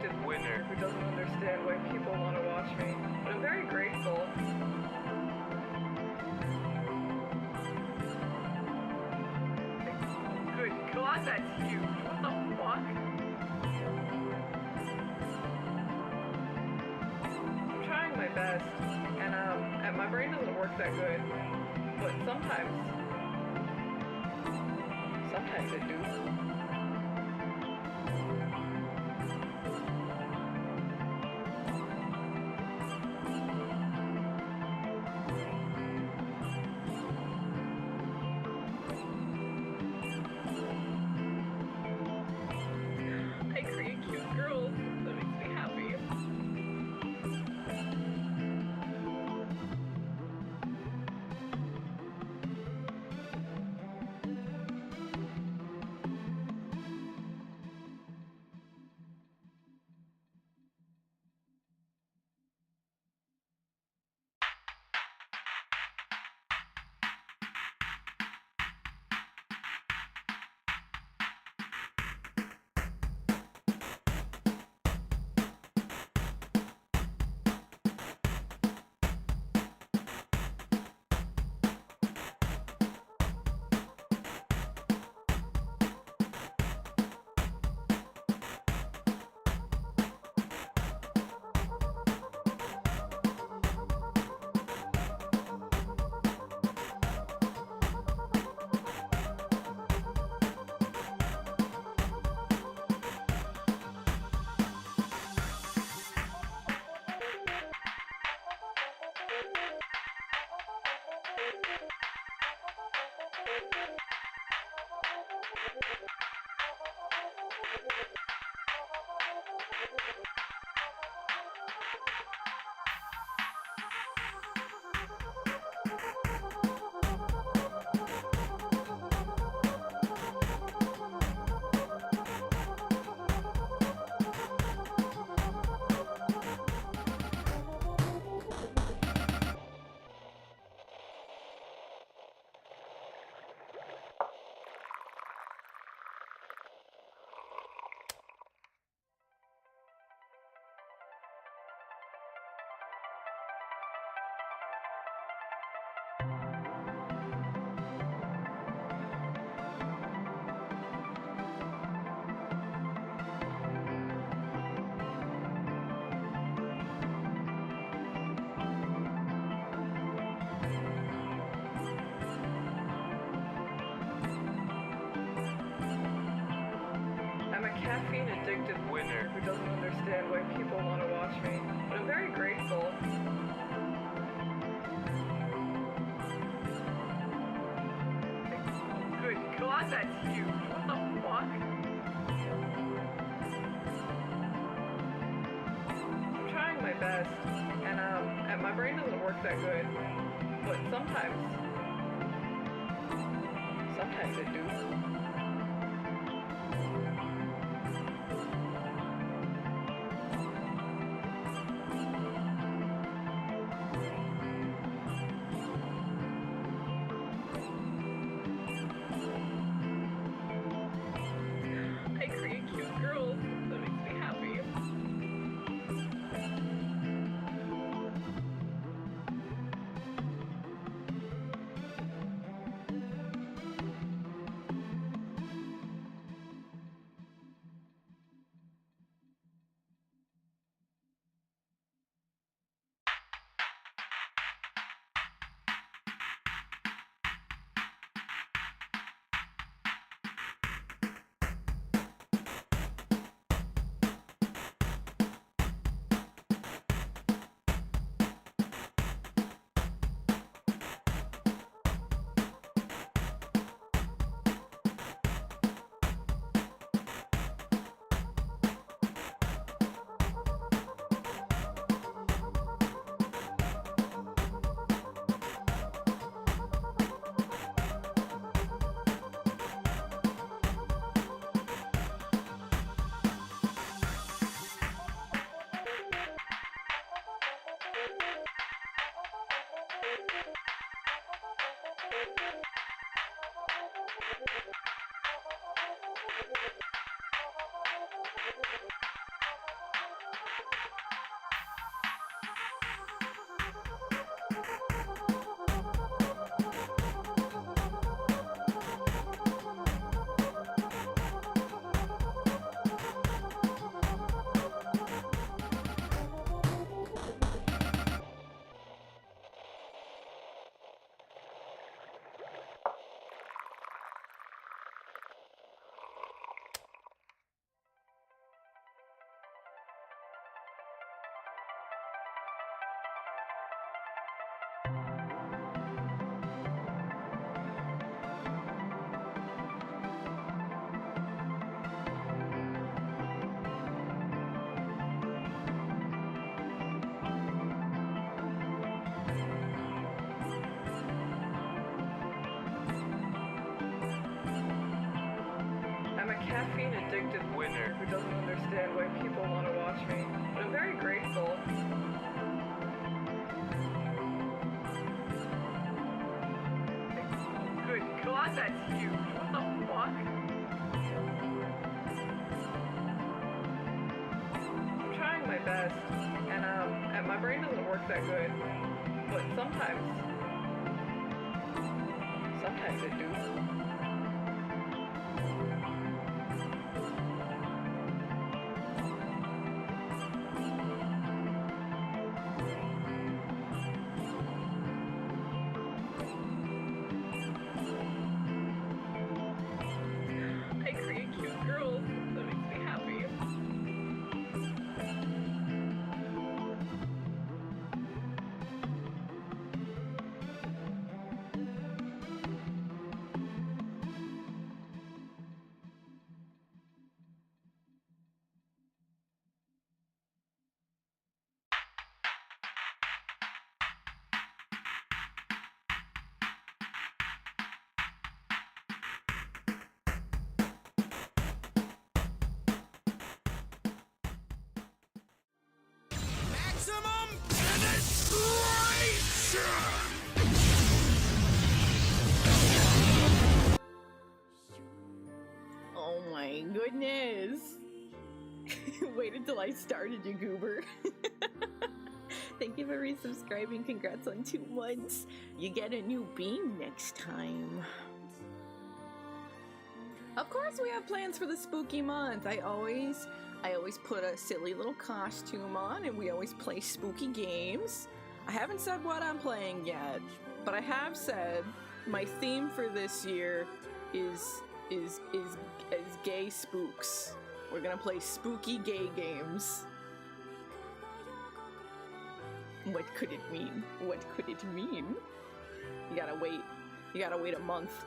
addicted winner who doesn't understand why people want to watch me, but I'm very grateful. Good God, that's huge. What the fuck? I'm trying my best, and my brain doesn't work that good, but sometimes it do. I create cute girls. That makes me happy. Caffeine-addicted winner who doesn't understand why people want to watch me, but I'm very grateful. Good God, that's huge. What the fuck? I'm trying my best, and my brain doesn't work that good, but sometimes it do. I create cute girls. That makes me happy. distracted winner who doesn't understand why people want to watch me. But I'm very grateful. Good God, that's huge. What the fuck? I'm trying my best, and my brain doesn't work that good. But sometimes it do. I create cute girls. That makes me happy. Maximum penetration! Oh my goodness. Wait until I started, you goober. Thank you for resubscribing. Congrats on 2 months. You get a new beam next time. Of course we have plans for the spooky month. I always put a silly little costume on and we always play spooky games. I haven't said what I'm playing yet, but I have said my theme for this year is gay spooks. We're gonna play spooky gay games. What could it mean? What could it mean? You gotta wait. You gotta wait a month.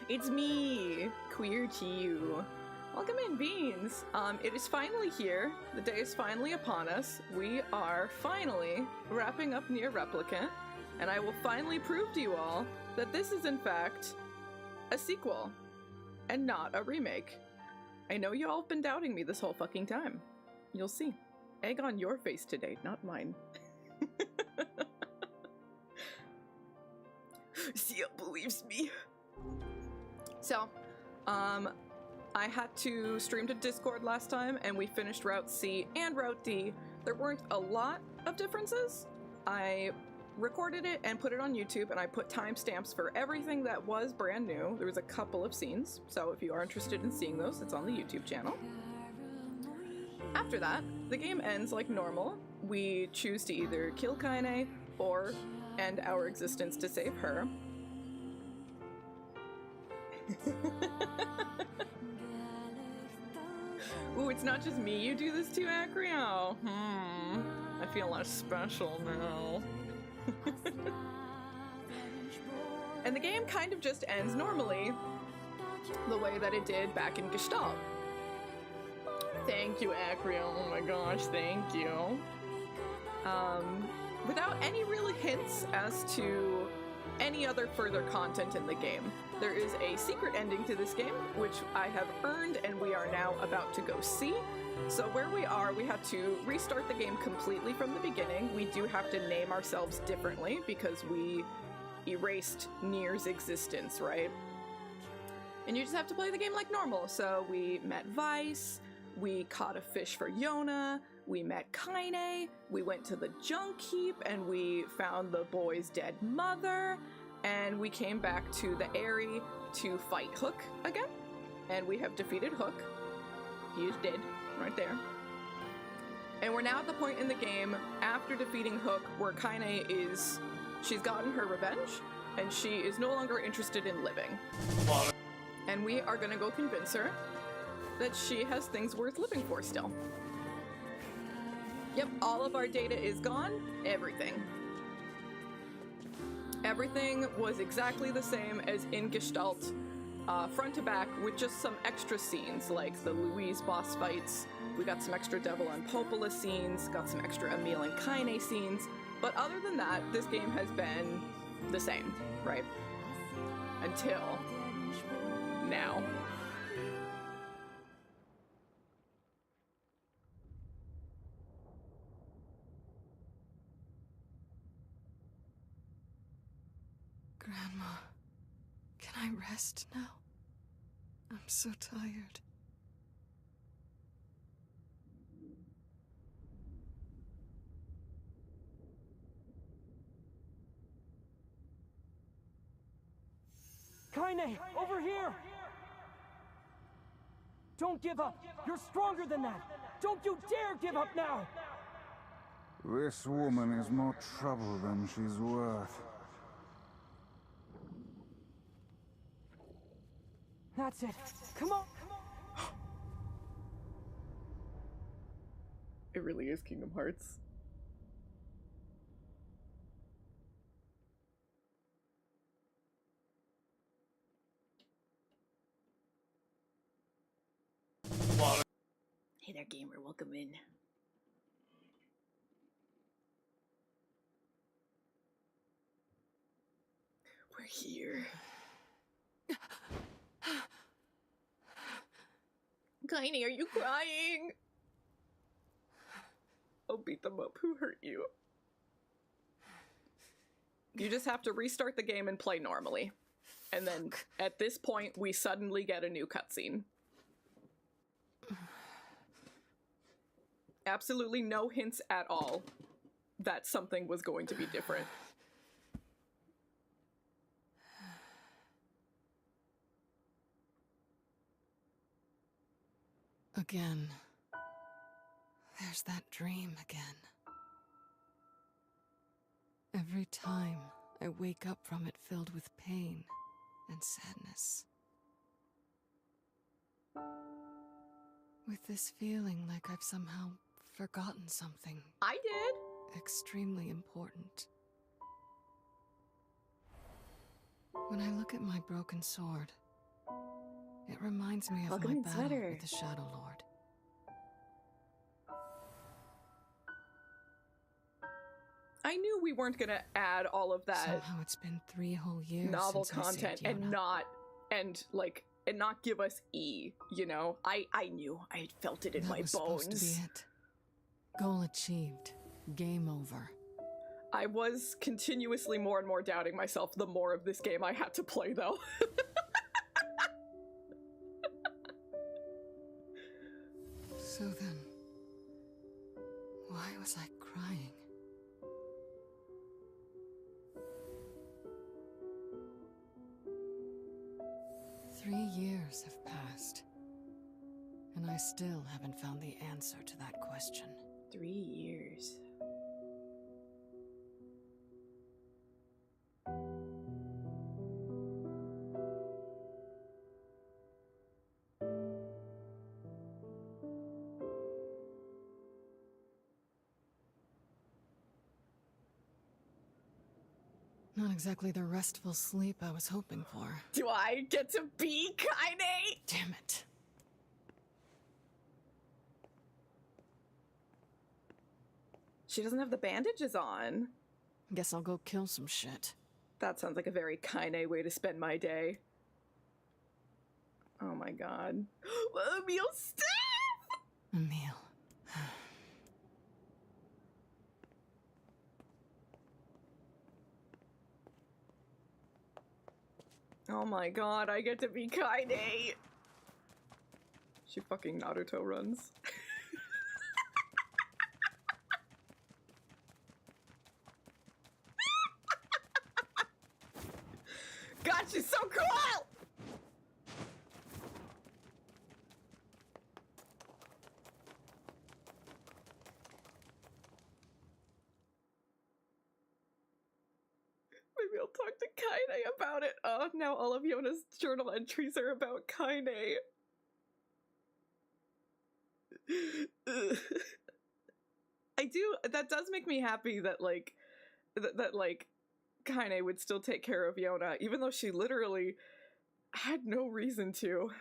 It's me, Queer Chiu. Welcome in, Beans. It is finally here. The day is finally upon us. We are finally wrapping up NieR Replicant, and I will finally prove to you all that this is in fact a sequel and not a remake. I know you all have been doubting me this whole fucking time. You'll see. Egg on your face today, not mine. Sia believes me. So, I had to stream to Discord last time, and we finished Route C and Route D. There weren't a lot of differences. I recorded it and put it on YouTube, and I put timestamps for everything that was brand new. There was a couple of scenes, so if you are interested in seeing those, it's on the YouTube channel. After that, the game ends like normal. We choose to either kill Kaine or end our existence to save her. Ooh, it's not just me you do this to, Acrio. I feel less special now. And the game kind of just ends normally, the way that it did back in Gestalt. Thank you, Acrio. Oh my gosh, thank you. Without any real hints as to any other further content in the game. There is a secret ending to this game, which I have earned and we are now about to go see. So where we are, we have to restart the game completely from the beginning. We do have to name ourselves differently because we erased NieR's existence, right? And you just have to play the game like normal. So we met Vice, we caught a fish for Yona, we met Kaine, we went to the junk heap and we found the boy's dead mother, and we came back to the Airy to fight Hook again, and we have defeated Hook. He is dead, right there. And we're now at the point in the game, after defeating Hook, where Kaine she's gotten her revenge, and she is no longer interested in living. And we are gonna go convince her that she has things worth living for still. Yep, all of our data is gone. Everything. Everything was exactly the same as in Gestalt, front to back, with just some extra scenes, like the Louise boss fights. We got some extra Devil and Popola scenes, got some extra Emile and Kaine scenes, but other than that, this game has been the same, right? Until now. Grandma, can I rest now? I'm so tired. Kaine, over here! Don't give up! You're stronger than that! Don't you dare give up now! This woman is more trouble than she's worth. That's it! Come on! It really is Kingdom Hearts. Hey there, gamer. Welcome in. We're here. Kaine, are you crying? I'll beat them up. Who hurt you? You just have to restart the game and play normally. And then, at this point, we suddenly get a new cutscene. Absolutely no hints at all that something was going to be different. Again. There's that dream again. Every time I wake up from it filled with pain and sadness. With this feeling like I've somehow forgotten something I did! extremely important. When I look at my broken sword, it reminds me of my battle with the Shadow Lord. I knew we weren't gonna add all of that Somehow it's been 3 whole years novel since I content saved and not give us E, you know? I knew. I felt it in my was supposed to be bones. it. Goal achieved. Game over. I was continuously more and more doubting myself the more of this game I had to play, though. So then, why was I crying? Three years have passed, and I still haven't found the answer to that question. 3 years. Not exactly the restful sleep I was hoping for. Do I get to be Kaine? Damn it. She doesn't have the bandages on. Guess I'll go kill some shit. That sounds like a very Kaine way to spend my day. Oh my god. Emil, stop! Emil. Oh my god, I get to be Kaine! She fucking Naruto runs. God, she's so cool! Maybe I'll talk to Kaine about it. Oh, now all of Yona's journal entries are about Kaine. That does make me happy that, like, Kaine would still take care of Yona, even though she literally had no reason to.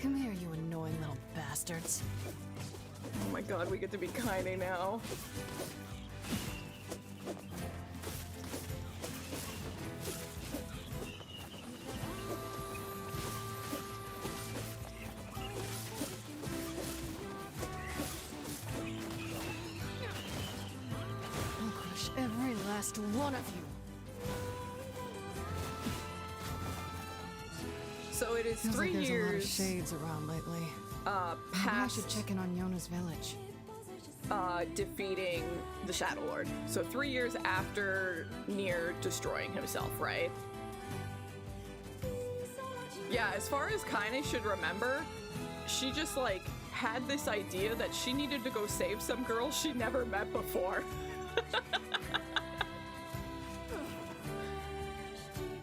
Come here, you annoying little bastards. Oh my god, we get to be Kaine now. Every last one of you. So it is Feels 3 like there's a lot of years shades around lately. Maybe I past should check in on Yona's village. defeating the Shadow Lord. So 3 years after NieR destroying himself, right? Yeah, as far as Kaine should remember, she just like had this idea that she needed to go save some girl she never met before.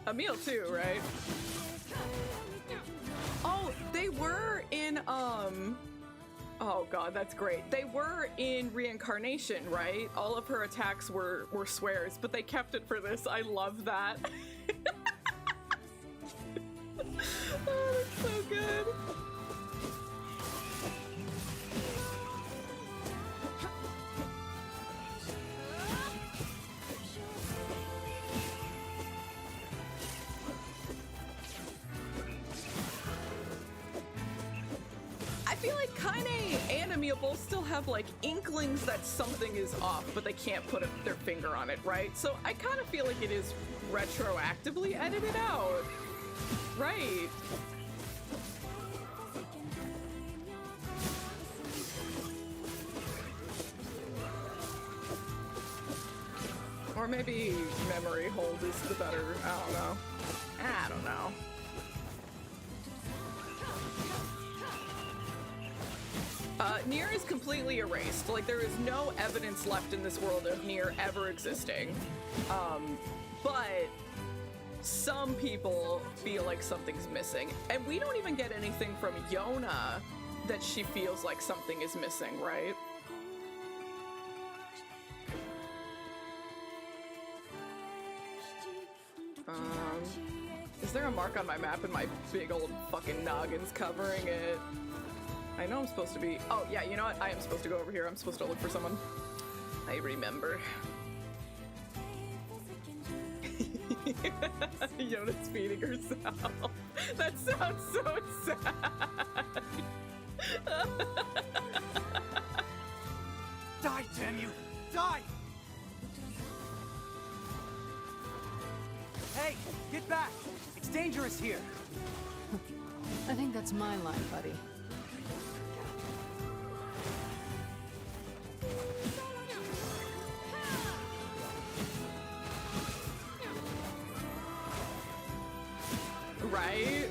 Emil too, right? Oh, they were in oh god, that's great. They were in Reincarnation, right? All of her attacks were swears, but they kept it for this. I love that. Oh, that's so good. I feel like Kaine and Emil both still have like inklings that something is off, but they can't put their finger on it, right? So I kind of feel like it is retroactively edited out, right? Or maybe memory hold is the better, I don't know. I don't know. NieR is completely erased. Like, there is no evidence left in this world of NieR ever existing. But some people feel like something's missing. And we don't even get anything from Yona that she feels like something is missing, right? Is there a mark on my map and my big old fucking noggin's covering it? I know I'm supposed to be... Oh, yeah, you know what? I am supposed to go over here. I'm supposed to look for someone. I remember. Yona's feeding herself. That sounds so sad. Die, damn you! Die! Hey, get back! It's dangerous here! I think that's my line, buddy. Right?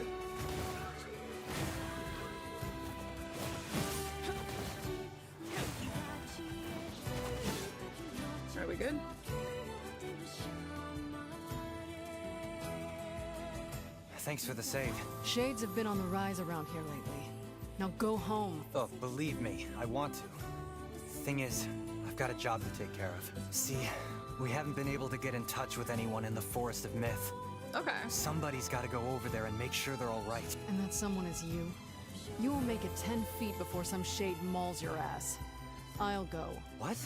Are we good? Thanks for the save. Shades have been on the rise around here lately. Now go home. Oh, believe me, I want to. Thing is, I've got a job to take care of. See, we haven't been able to get in touch with anyone in the Forest of Myth. Okay. Somebody's got to go over there and make sure they're all right. And that someone is you. You will make it 10 feet before some shade mauls your ass. I'll go. What?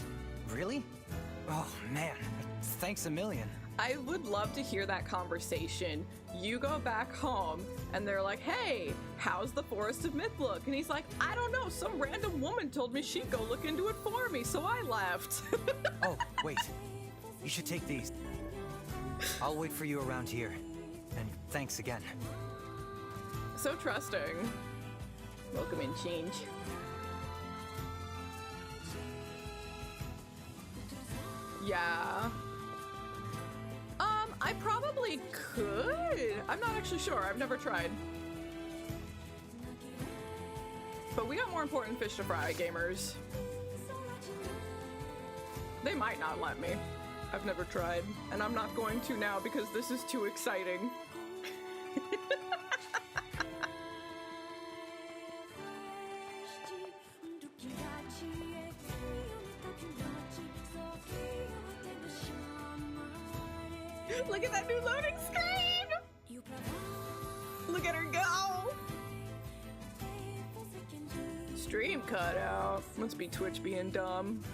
Really? Oh, man. Thanks a million. I would love to hear that conversation. You go back home, and they're like, hey, how's the Forest of Myth look? And he's like, I don't know, some random woman told me she'd go look into it for me, so I left. Oh, wait. You should take these. I'll wait for you around here. And thanks again. So trusting. Welcome in, change. Yeah. I probably could. I'm not actually sure. I've never tried. But we got more important fish to fry, gamers. They might not let me. I've never tried. And I'm not going to now because this is too exciting. Look at that new loading screen! Look at her go! Stream cut out. Must be Twitch being dumb.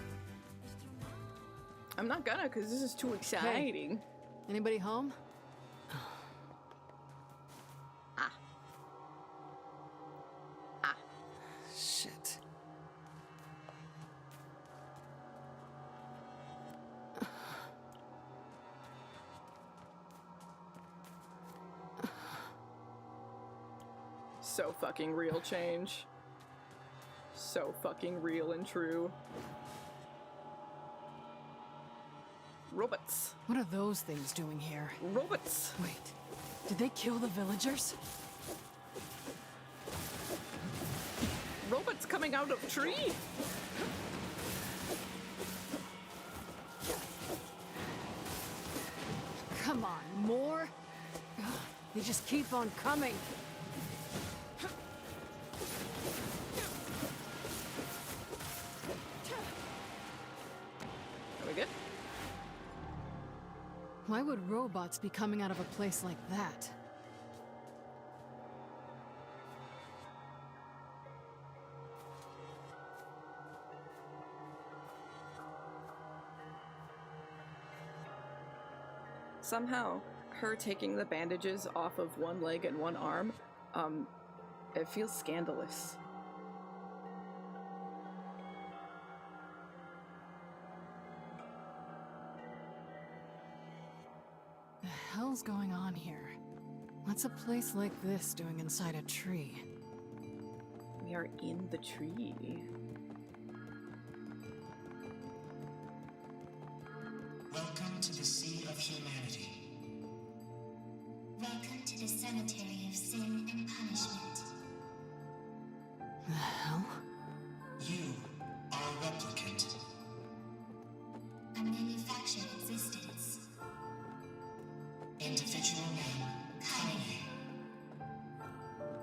I'm not gonna, because this is too exciting. Hey, anybody home? Shit. So fucking real change. So fucking real and true. Robots. What are those things doing here? Robots. Wait, did they kill the villagers? Robots coming out of tree. Come on, more? Ugh, they just keep on coming. Are we good? Why would robots be coming out of a place like that? Somehow, her taking the bandages off of one leg and one arm, it feels scandalous. The hell's going on here? What's a place like this doing inside a tree? We are in the tree. Welcome to the Sea of Humanity. Welcome to the cemetery of sin and punishment. The hell? You are a replicant. A manufactured existence. Individual name, Kanye.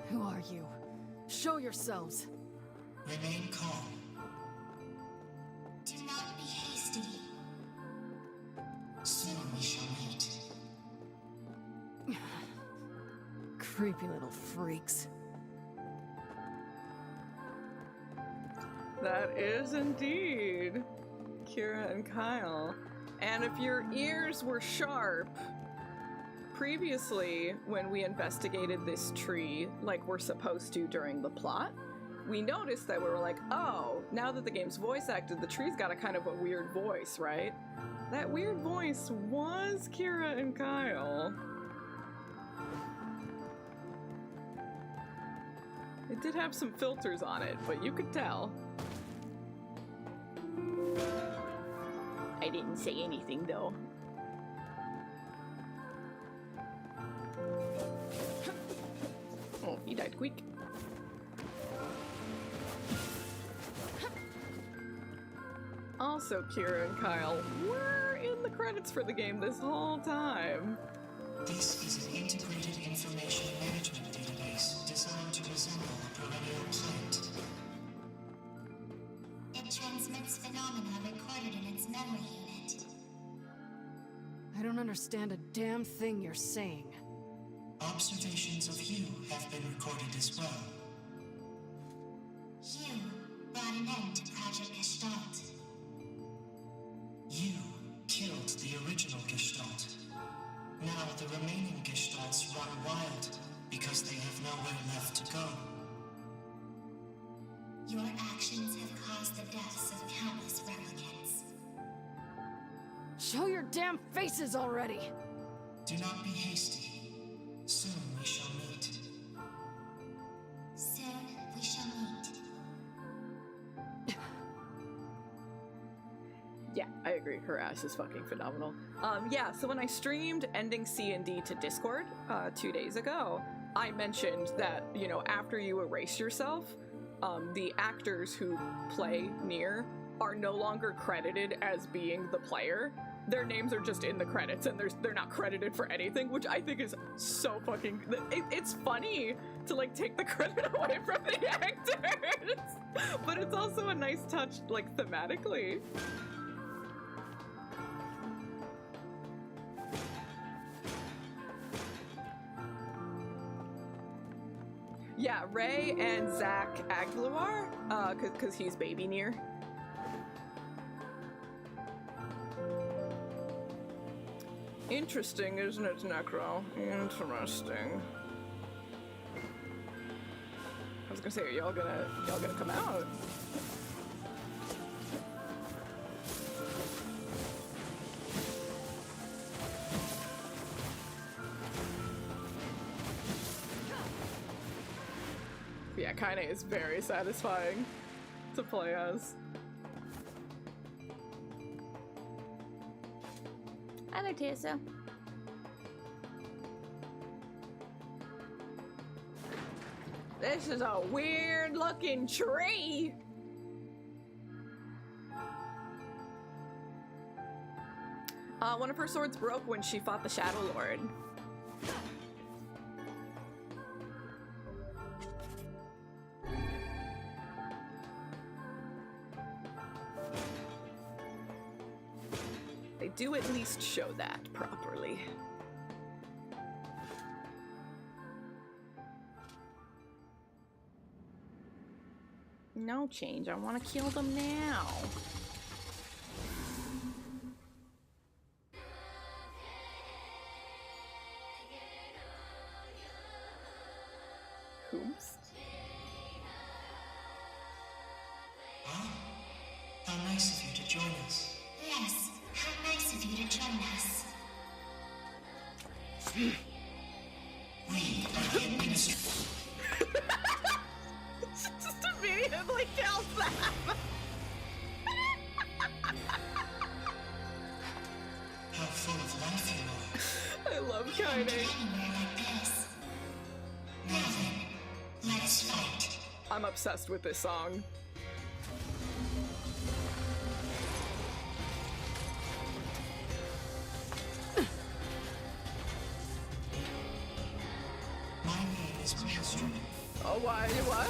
Who are you? Show yourselves! Remain calm. Do not be hasty. Soon we shall meet. Creepy little freaks. That is indeed Kira and Kyle. And if your ears were sharp, previously when we investigated this tree like we're supposed to during the plot, we noticed that we were like, oh, now that the game's voice acted, the tree's got a kind of a weird voice, right? That weird voice was Kira and Kyle. It did have some filters on it, but you could tell. I didn't say anything though. Oh, he died quick. Also, Kira and Kyle were in the credits for the game this whole time. This is an integrated information management database designed to resemble a perennial plant. It transmits phenomena recorded in its memory unit. I don't understand a damn thing you're saying. Observations of you have been recorded as well. You brought an end to Project Gestalt. You killed the original Gestalt. Now the remaining Gestalts run wild because they have nowhere left to go. Your actions have caused the deaths of countless replicants. Show your damn faces already! Do not be hasty. Soon we shall meet. Soon we shall meet. Yeah, I agree. Her ass is fucking phenomenal. Yeah, so when I streamed Ending C&D to Discord 2 days ago, I mentioned that, you know, after you erase yourself, the actors who play NieR are no longer credited as being the player. Their names are just in the credits and they're not credited for anything, which I think is so fucking... It's funny to, like, take the credit away from the actors, but it's also a nice touch, like, thematically. Yeah, Ray and Zach Aguilar, cause he's baby NieR. Interesting, isn't it, Necro? Interesting. I was gonna say, are y'all gonna come out? Yeah, Kaine is very satisfying to play as. Hi there, Tessa. This is a weird looking tree. One of her swords broke when she fought the Shadow Lord. They do at least show that properly. No change. I want to kill them now. Oops. Huh? How nice of you to join us. Yes, how nice of you to join us. We are the administrators. Just immediately kills them. How full of life you are. I love Kaine. Anywhere like this. Now then, let's fight. I'm obsessed with this song. My name is Maelstrom. Oh, why? What?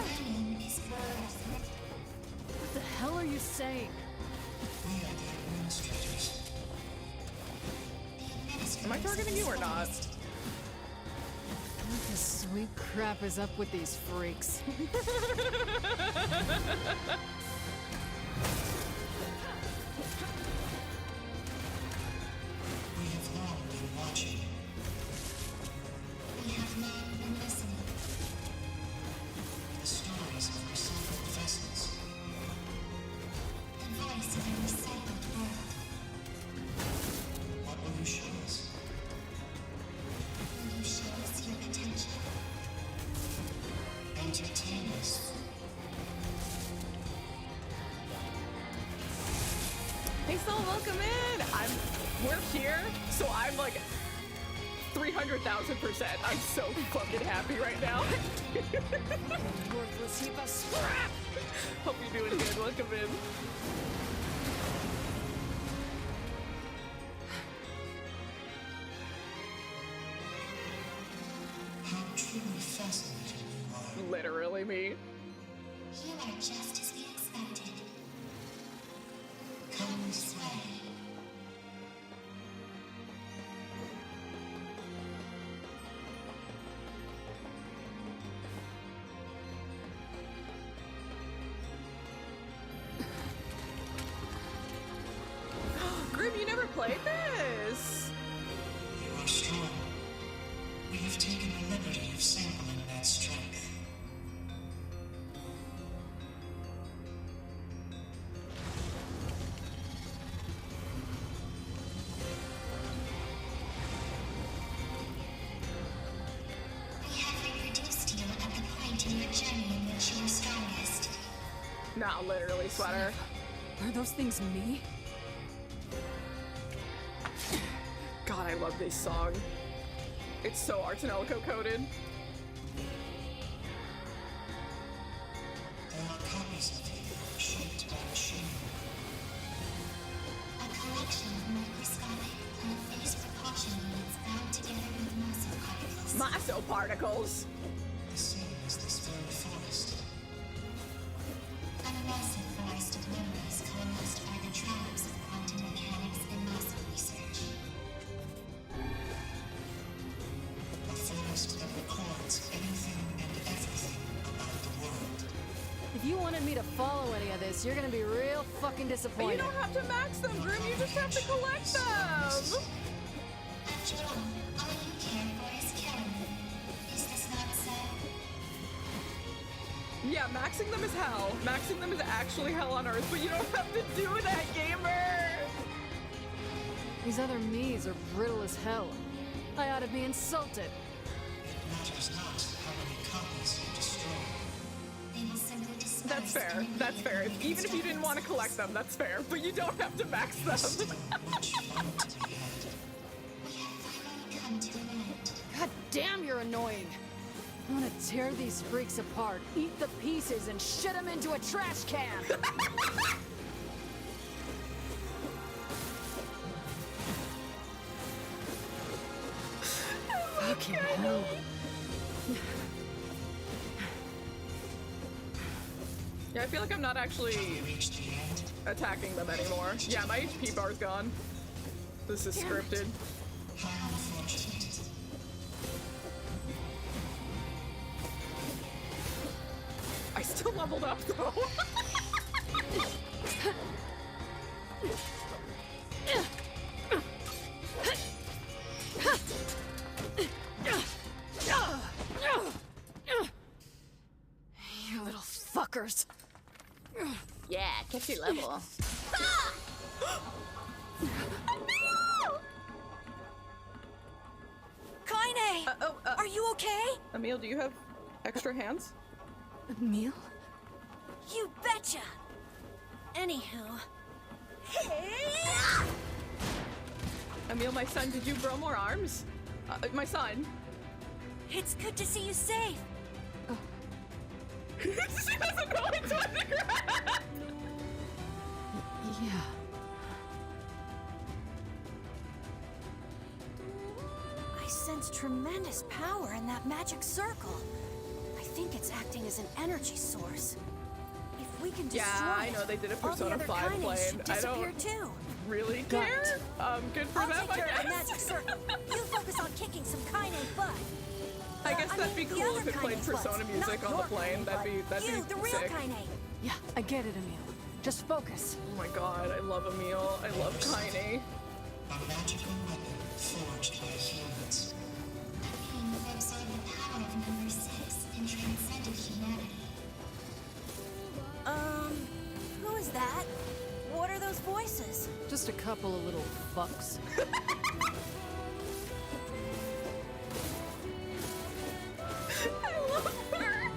What the hell are you saying? We are the administrators. Am I targeting you or not? What the sweet crap is up with these freaks? We have long been watching. We have long been listening. The stories of recycled vessels. The voice of a recycled world. What will you show us? Will you show us your potential? Entertain us. Hey, so welcome in. We're here, so I'm like 300,000%. I'm so fucking happy right now. Worthless heap of scrap! Hope you're doing good. Welcome in. How truly fascinating you are. Literally me. You are just as we expected. Come this way. Grim, you never played this. You are strong. We have taken the liberty of sampling that strength. We have reproduced you at the point in your journey in which you are strongest. Nah, literally, sweater. Are those things me? God, I love this song. It's so Arts and Elko coded. There are copies of you shaped by machinery. A collection of microscopic, plant-based propulsion units bound together with muscle particles. Maso particles. The same as this very forest. A massive forest of memories coalesced by the tribes of quantum mechanics and muscle research. A forest that records anything and everything about the world. If you wanted me to follow any of this, you're gonna be real fucking But you disappointed. don't have to max them, Grim. You just have to collect them. After all you care for is killing them. Is this not so? Yeah, maxing them is hell. Maxing them is actually hell on earth, but you don't have to do that, gamer. These other me's are brittle as hell. I ought to be insulted. It matters not how many copies you destroy. That's fair. That's fair. Even if you didn't want to collect them, that's fair. But you don't have to max them. Still much fun to be had. We have finally come to an end. God damn, you're annoying. I'm gonna tear these freaks apart, eat the pieces, and shit them into a trash can. Fucking hell. Yeah, I feel like I'm not actually Reached the end. attacking them anymore. Yeah, my HP bar's gone. This is scripted. How unfortunate. I still leveled up though. You little fuckers. Yeah, kept your level. Kaine! Are you okay? Emil, do you have extra hands? Emil? You betcha! Anywho. Emil, my son, did you grow more arms? My son. It's good to see you safe. She doesn't know it's underground. Yeah. I sense tremendous power in that magic circle. I think it's acting as an energy source. If we can destroy Yeah, I it, know they did a all the Persona other 5 Kaines plane. should I disappear don't too. really Got care. it. Good for I'll them, take care I of the magic guess. circle. You focus on kicking some Kaine butt. I guess that'd be the cool other if it played Kaine's Persona butts, music not on the your plane. Kaine That'd butt. be You, the real sick. Kaine. Yeah, I get it, Emil. Just focus. Oh my god, I love Emil. I love Kaine. A magical weapon forged by humans. A being who absorbed the power of number 6 and transcended humanity. Who is that? What are those voices? Just a couple of little fucks. I love her.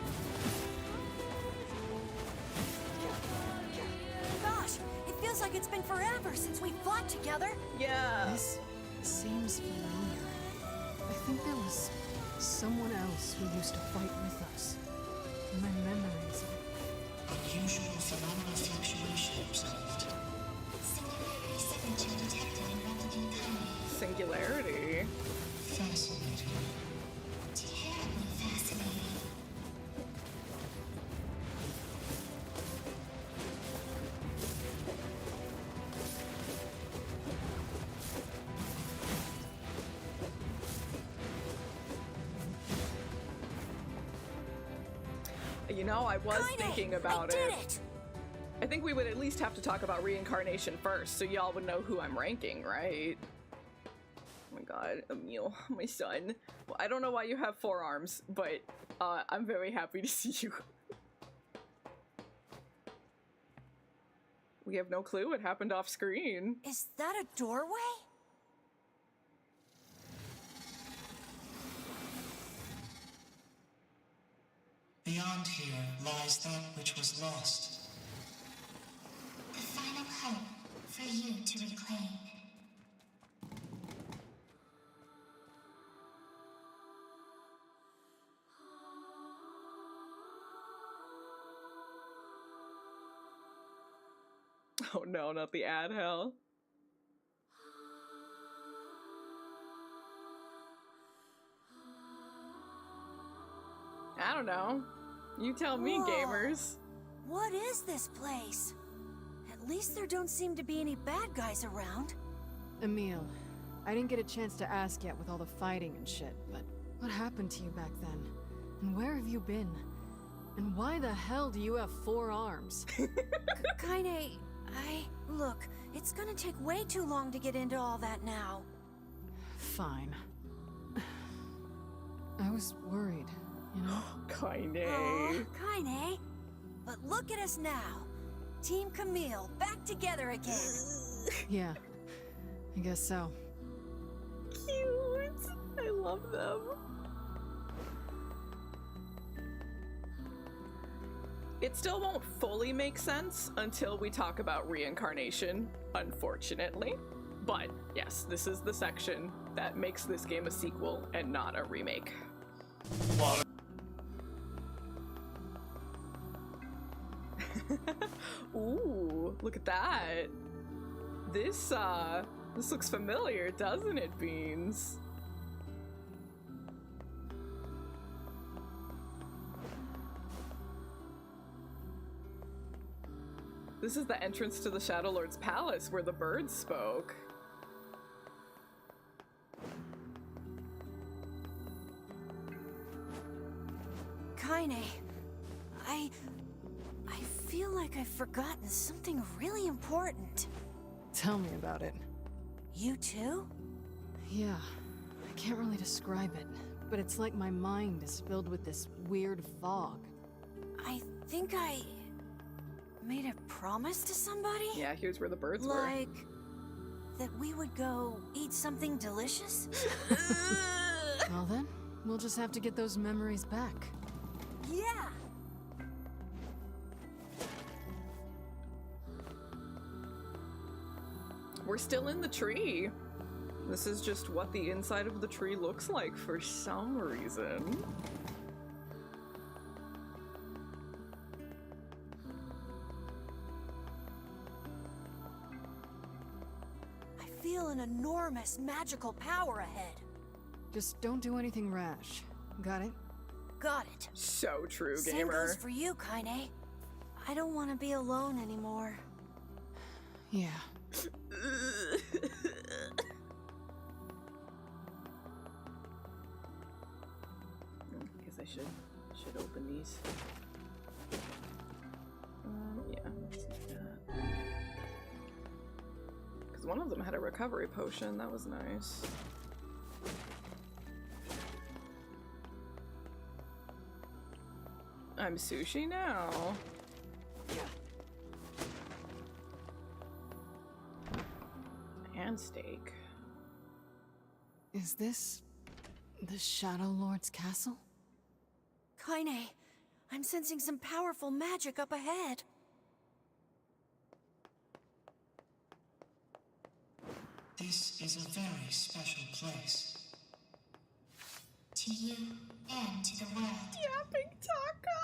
Gosh, it feels like it's been forever since we fought together. Yeah. This seems familiar. I think there was someone else who used to fight with us. My memories of Unusual phenomenal fluctuation observed. Singularity signature detected in replicant Kaine. Singularity. Fascinating. Terribly fascinating. You know, I was Kaine, thinking about I did it. it. I think we would at least have to talk about reincarnation first, so y'all would know who I'm ranking, right? Oh my god, Emil, my son. Well, I don't know why you have 4 arms, but I'm very happy to see you. We have no clue what happened off screen. Is that a doorway? Beyond here lies that which was lost. The final hope for you to reclaim. Oh no, not the ad hell. I don't know. You tell me, Whoa. gamers. What is this place? At least there don't seem to be any bad guys around. Emil, I didn't get a chance to ask yet with all the fighting and shit, but what happened to you back then? And where have you been? And why the hell do you have 4 arms? Kaine, look, it's gonna take way too long to get into all that now. Fine. I was worried, you know? Kinda. Oh, Kaine. But look at us now. Team Camille, back together again. Yeah, I guess so. Cute. I love them. It still won't fully make sense until we talk about reincarnation, unfortunately. But yes, this is the section that makes this game a sequel and not a remake. Ooh, look at that. This looks familiar, doesn't it, Beans? This is the entrance to the Shadow Lord's palace where the birds spoke. Kaine, I feel like I've forgotten something really important. Tell me about it. You too? Yeah, I can't really describe it, but it's like my mind is filled with this weird fog. I think I made a promise to somebody? Yeah, here's where the birds were. Like that we would go eat something delicious? Well then, we'll just have to get those memories back. Yeah! We're still in the tree. This is just what the inside of the tree looks like for some reason. I feel an enormous magical power ahead. Just don't do anything rash. Got it? Got it. So true, Same gamer. goes for you, Kaine. I don't want to be alone anymore. Yeah. Guess I should open these. Yeah, let's do that. Because one of them had a recovery potion. That was nice. I'm sushi now. And steak. Is this the Shadow Lord's castle? Kaine, I'm sensing some powerful magic up ahead. This is a very special place. To you and to the world. Yapping taco!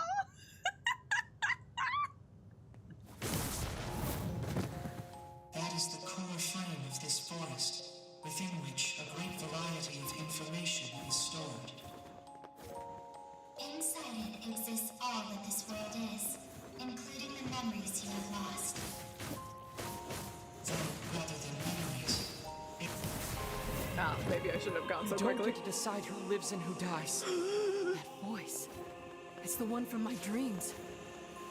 That is the core frame of this forest, within which a great variety of information is stored. Inside it exists all that this world is, including the memories you have lost. Though, rather than memories, Ah, maybe I shouldn't have gone so Don't quickly. get to decide who lives and who dies. That voice. It's the one from my dreams.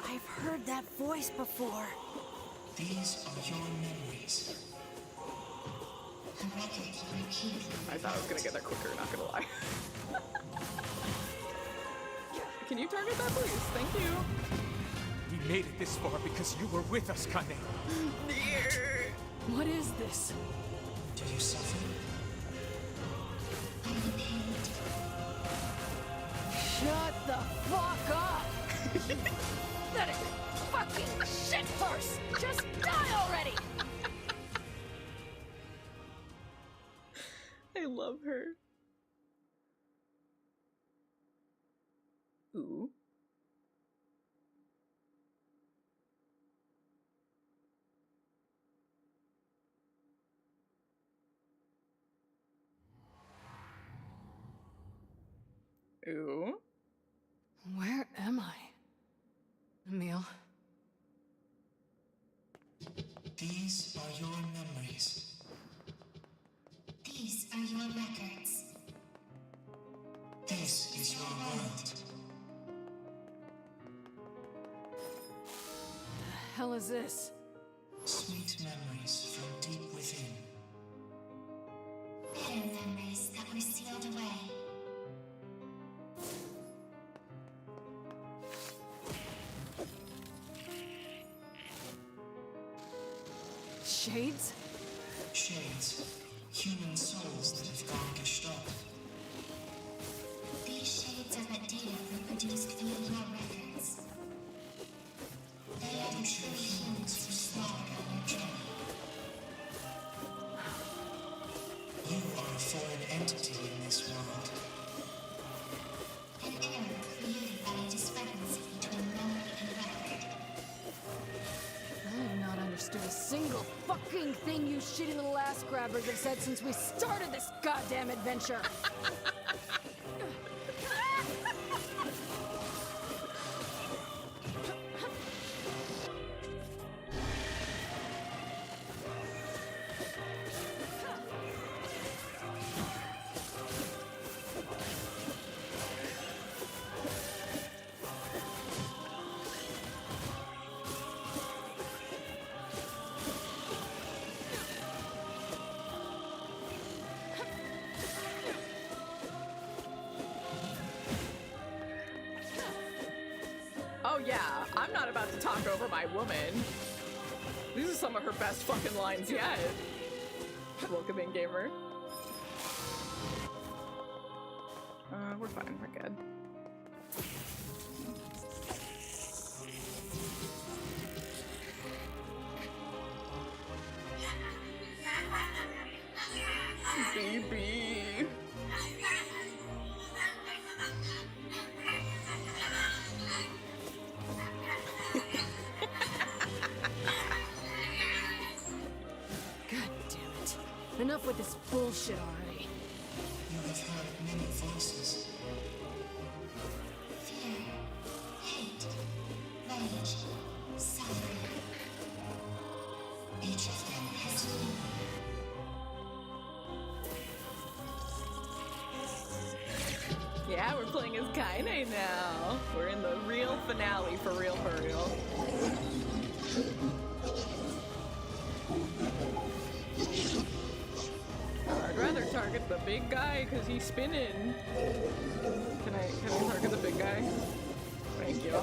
I've heard that voice before. these are your memories. A record you repeatedly I thought I was gonna get there quicker, not gonna lie. Can you target that, please? Thank you. We made it this far because you were with us, Kaine. What is this? Do you suffer? are repaid. Shut the fuck up! Let it fucking shit first! Just die already! I love her. Ooh. Ooh. Where am I? Emil? These are your memories. These are your records. This is your world. The hell is this? Sweet memories from deep within. Bitter memories that were sealed away. Shades? Shades. Human souls that have gone gestalt. These shades are but data reproduced via your records. understood a single fucking thing you shitty little ass grabbers have said since we started this goddamn adventure. Oh yeah, I'm not about to talk over my woman. These are some of her best fucking lines yet. Welcome in, gamer. We're fine, we're good. Baby. Enough with this bullshit already. You have heard many voices. Fear, hate, rage, suffering. Each of them has meaning. Yeah, we're playing as Kaine now. We're in the real finale for real, for real. I'd rather target the big guy because he's spinning. Can I target the big guy? Thank you.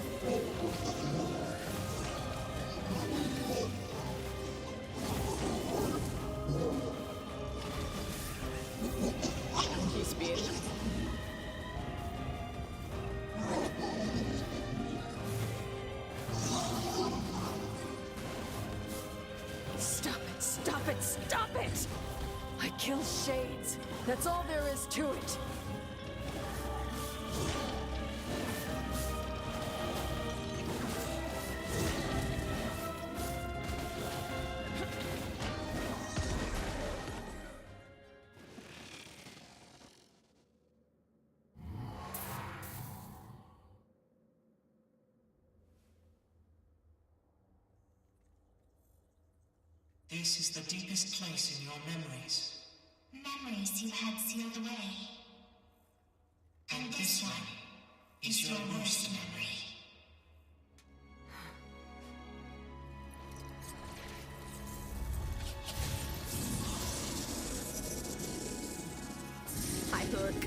He's spinning. Stop it, stop it, stop it! I kill shades. That's all there is to it. This is the deepest place in your memories. Memories you had sealed away. And this one is your worst memory. Hi, Hook.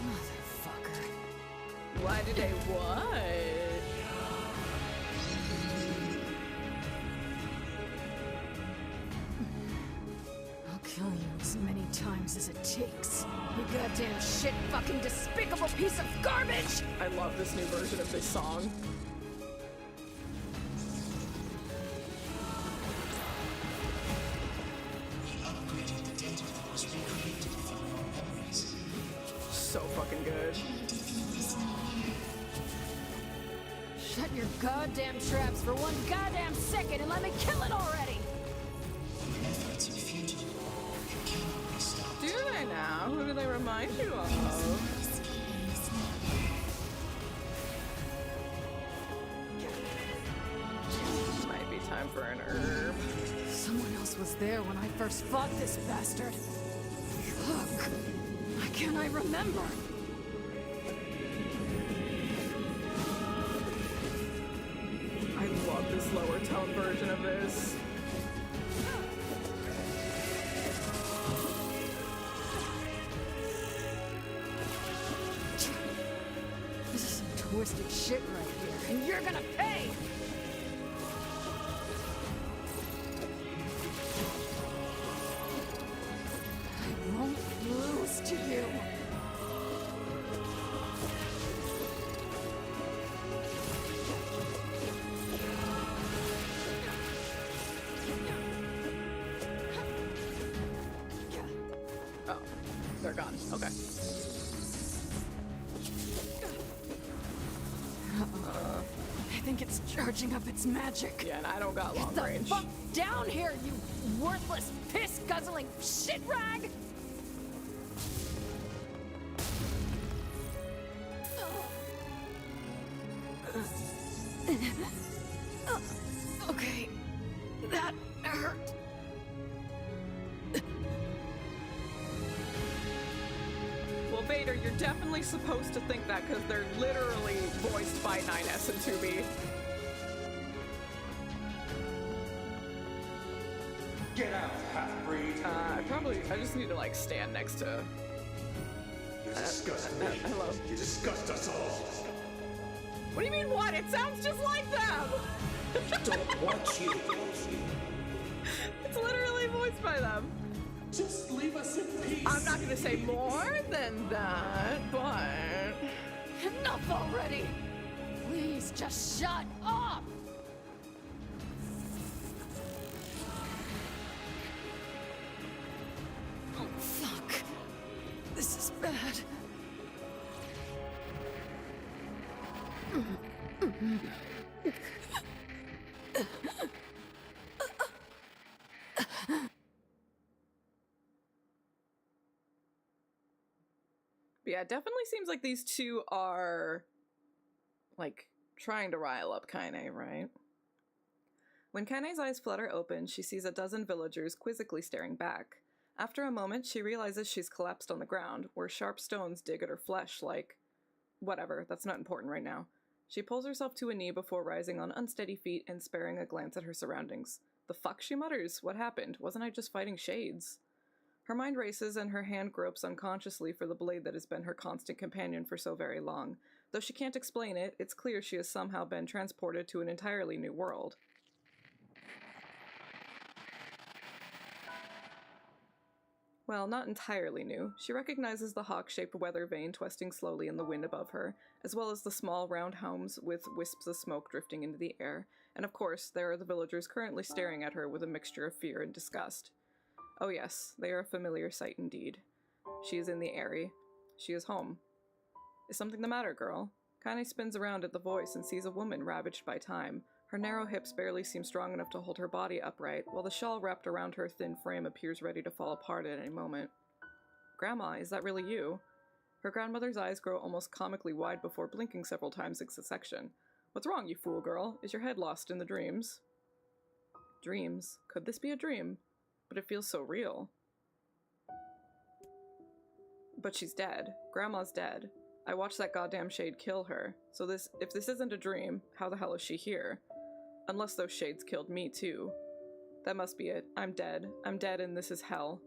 Motherfucker. Why did I what? Kill you as many times as it takes. You goddamn shit fucking despicable piece of garbage! I love this new version of this song. We upgraded the data that was recreated from your memories. So fucking good. Can you defeat this nightmare? Shut your goddamn traps for one goddamn second and let me kill it already! Your efforts are futile. You cannot be stopped. Do they now? Who do they remind you of? Escaping this nightmare. Might be time for an herb. Someone else was there when I first fought this bastard. Fuck. Why can't I remember? I love this lower tone version of this. This is some twisted shit right here, and you're gonna pay! I won't lose to you. Oh, they're gone. Okay. think it's charging up its magic. Yeah, and I don't got long Get the range. fuck down here, you worthless, piss-guzzling shit rag! Okay, that hurt. Well, Vader, you're definitely supposed to think that because they're literally voiced by 9S and 2B. Get out, half-breed. I just need to, like, stand next to... You disgust me. Hello. You disgust us all. What do you mean, what? It sounds just like them! Don't want you. It's literally voiced by them. Just leave us in peace. I'm not gonna say more than that, but... Enough already! Please, just shut up! Oh, fuck. This is bad. But yeah, it definitely seems like these two are, like, trying to rile up Kaine, right? When Kaine's eyes flutter open, she sees a dozen villagers quizzically staring back. After a moment, she realizes she's collapsed on the ground, where sharp stones dig at her flesh like... Whatever, that's not important right now. She pulls herself to a knee before rising on unsteady feet and sparing a glance at her surroundings. The fuck, she mutters. What happened? Wasn't I just fighting shades? Her mind races and her hand gropes unconsciously for the blade that has been her constant companion for so very long. Though she can't explain it, it's clear she has somehow been transported to an entirely new world. Well, not entirely new. She recognizes the hawk-shaped weather vane twisting slowly in the wind above her, as well as the small round homes with wisps of smoke drifting into the air, and of course, there are the villagers currently staring at her with a mixture of fear and disgust. Oh yes, they are a familiar sight indeed. She is in the Eyrie. She is home. Is something the matter, girl? Kaine spins around at the voice and sees a woman ravaged by time. Her narrow hips barely seem strong enough to hold her body upright, while the shawl wrapped around her thin frame appears ready to fall apart at any moment. Grandma, is that really you? Her grandmother's eyes grow almost comically wide before blinking several times in succession. What's wrong, you fool girl? Is your head lost in the dreams? Dreams? Could this be a dream? But it feels so real. But she's dead. Grandma's dead. I watched that goddamn shade kill her. So if this isn't a dream, how the hell is she here? Unless those shades killed me too. That must be it. I'm dead. I'm dead and this is hell.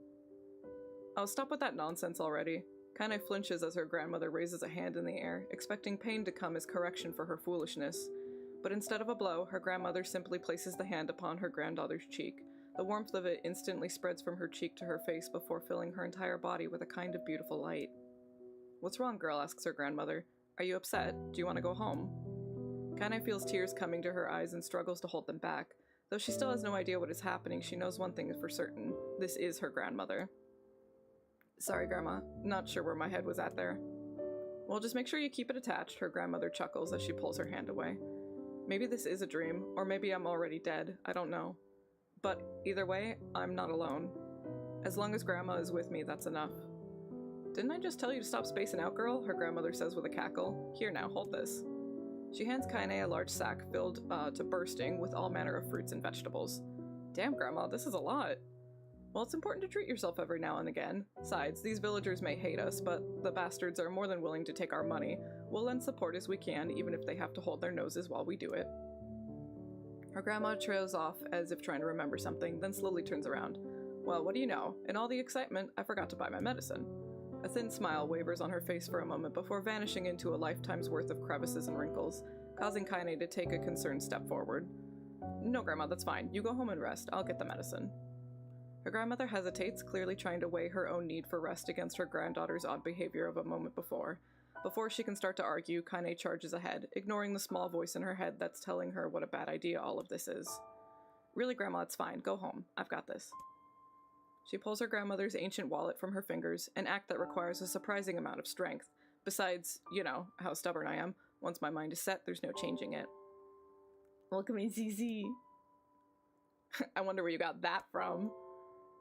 Oh, stop with that nonsense already. Kaine flinches as her grandmother raises a hand in the air, expecting pain to come as correction for her foolishness. But instead of a blow, her grandmother simply places the hand upon her granddaughter's cheek. The warmth of it instantly spreads from her cheek to her face before filling her entire body with a kind of beautiful light. What's wrong, girl? Asks her grandmother. Are you upset? Do you want to go home? Kaine feels tears coming to her eyes and struggles to hold them back. Though she still has no idea what is happening, she knows one thing for certain. This is her grandmother. Sorry, Grandma. Not sure where my head was at there. Well, just make sure you keep it attached, her grandmother chuckles as she pulls her hand away. Maybe this is a dream, or maybe I'm already dead. I don't know. But either way, I'm not alone. As long as Grandma is with me, that's enough. Didn't I just tell you to stop spacing out, girl? Her grandmother says with a cackle. Here now, hold this. She hands Kaine a large sack filled to bursting with all manner of fruits and vegetables. Damn, Grandma, this is a lot. Well, it's important to treat yourself every now and again. Besides, these villagers may hate us, but the bastards are more than willing to take our money. We'll lend support as we can, even if they have to hold their noses while we do it. Her grandma trails off as if trying to remember something, then slowly turns around. Well, what do you know? In all the excitement, I forgot to buy my medicine. A thin smile wavers on her face for a moment before vanishing into a lifetime's worth of crevices and wrinkles, causing Kaine to take a concerned step forward. No, Grandma, that's fine. You go home and rest. I'll get the medicine. Her grandmother hesitates, clearly trying to weigh her own need for rest against her granddaughter's odd behavior of a moment before. Before she can start to argue, Kaine charges ahead, ignoring the small voice in her head that's telling her what a bad idea all of this is. Really, Grandma, it's fine. Go home. I've got this. She pulls her grandmother's ancient wallet from her fingers, an act that requires a surprising amount of strength. Besides, you know, how stubborn I am. Once my mind is set, there's no changing it. Welcome in, ZZ. I wonder where you got that from.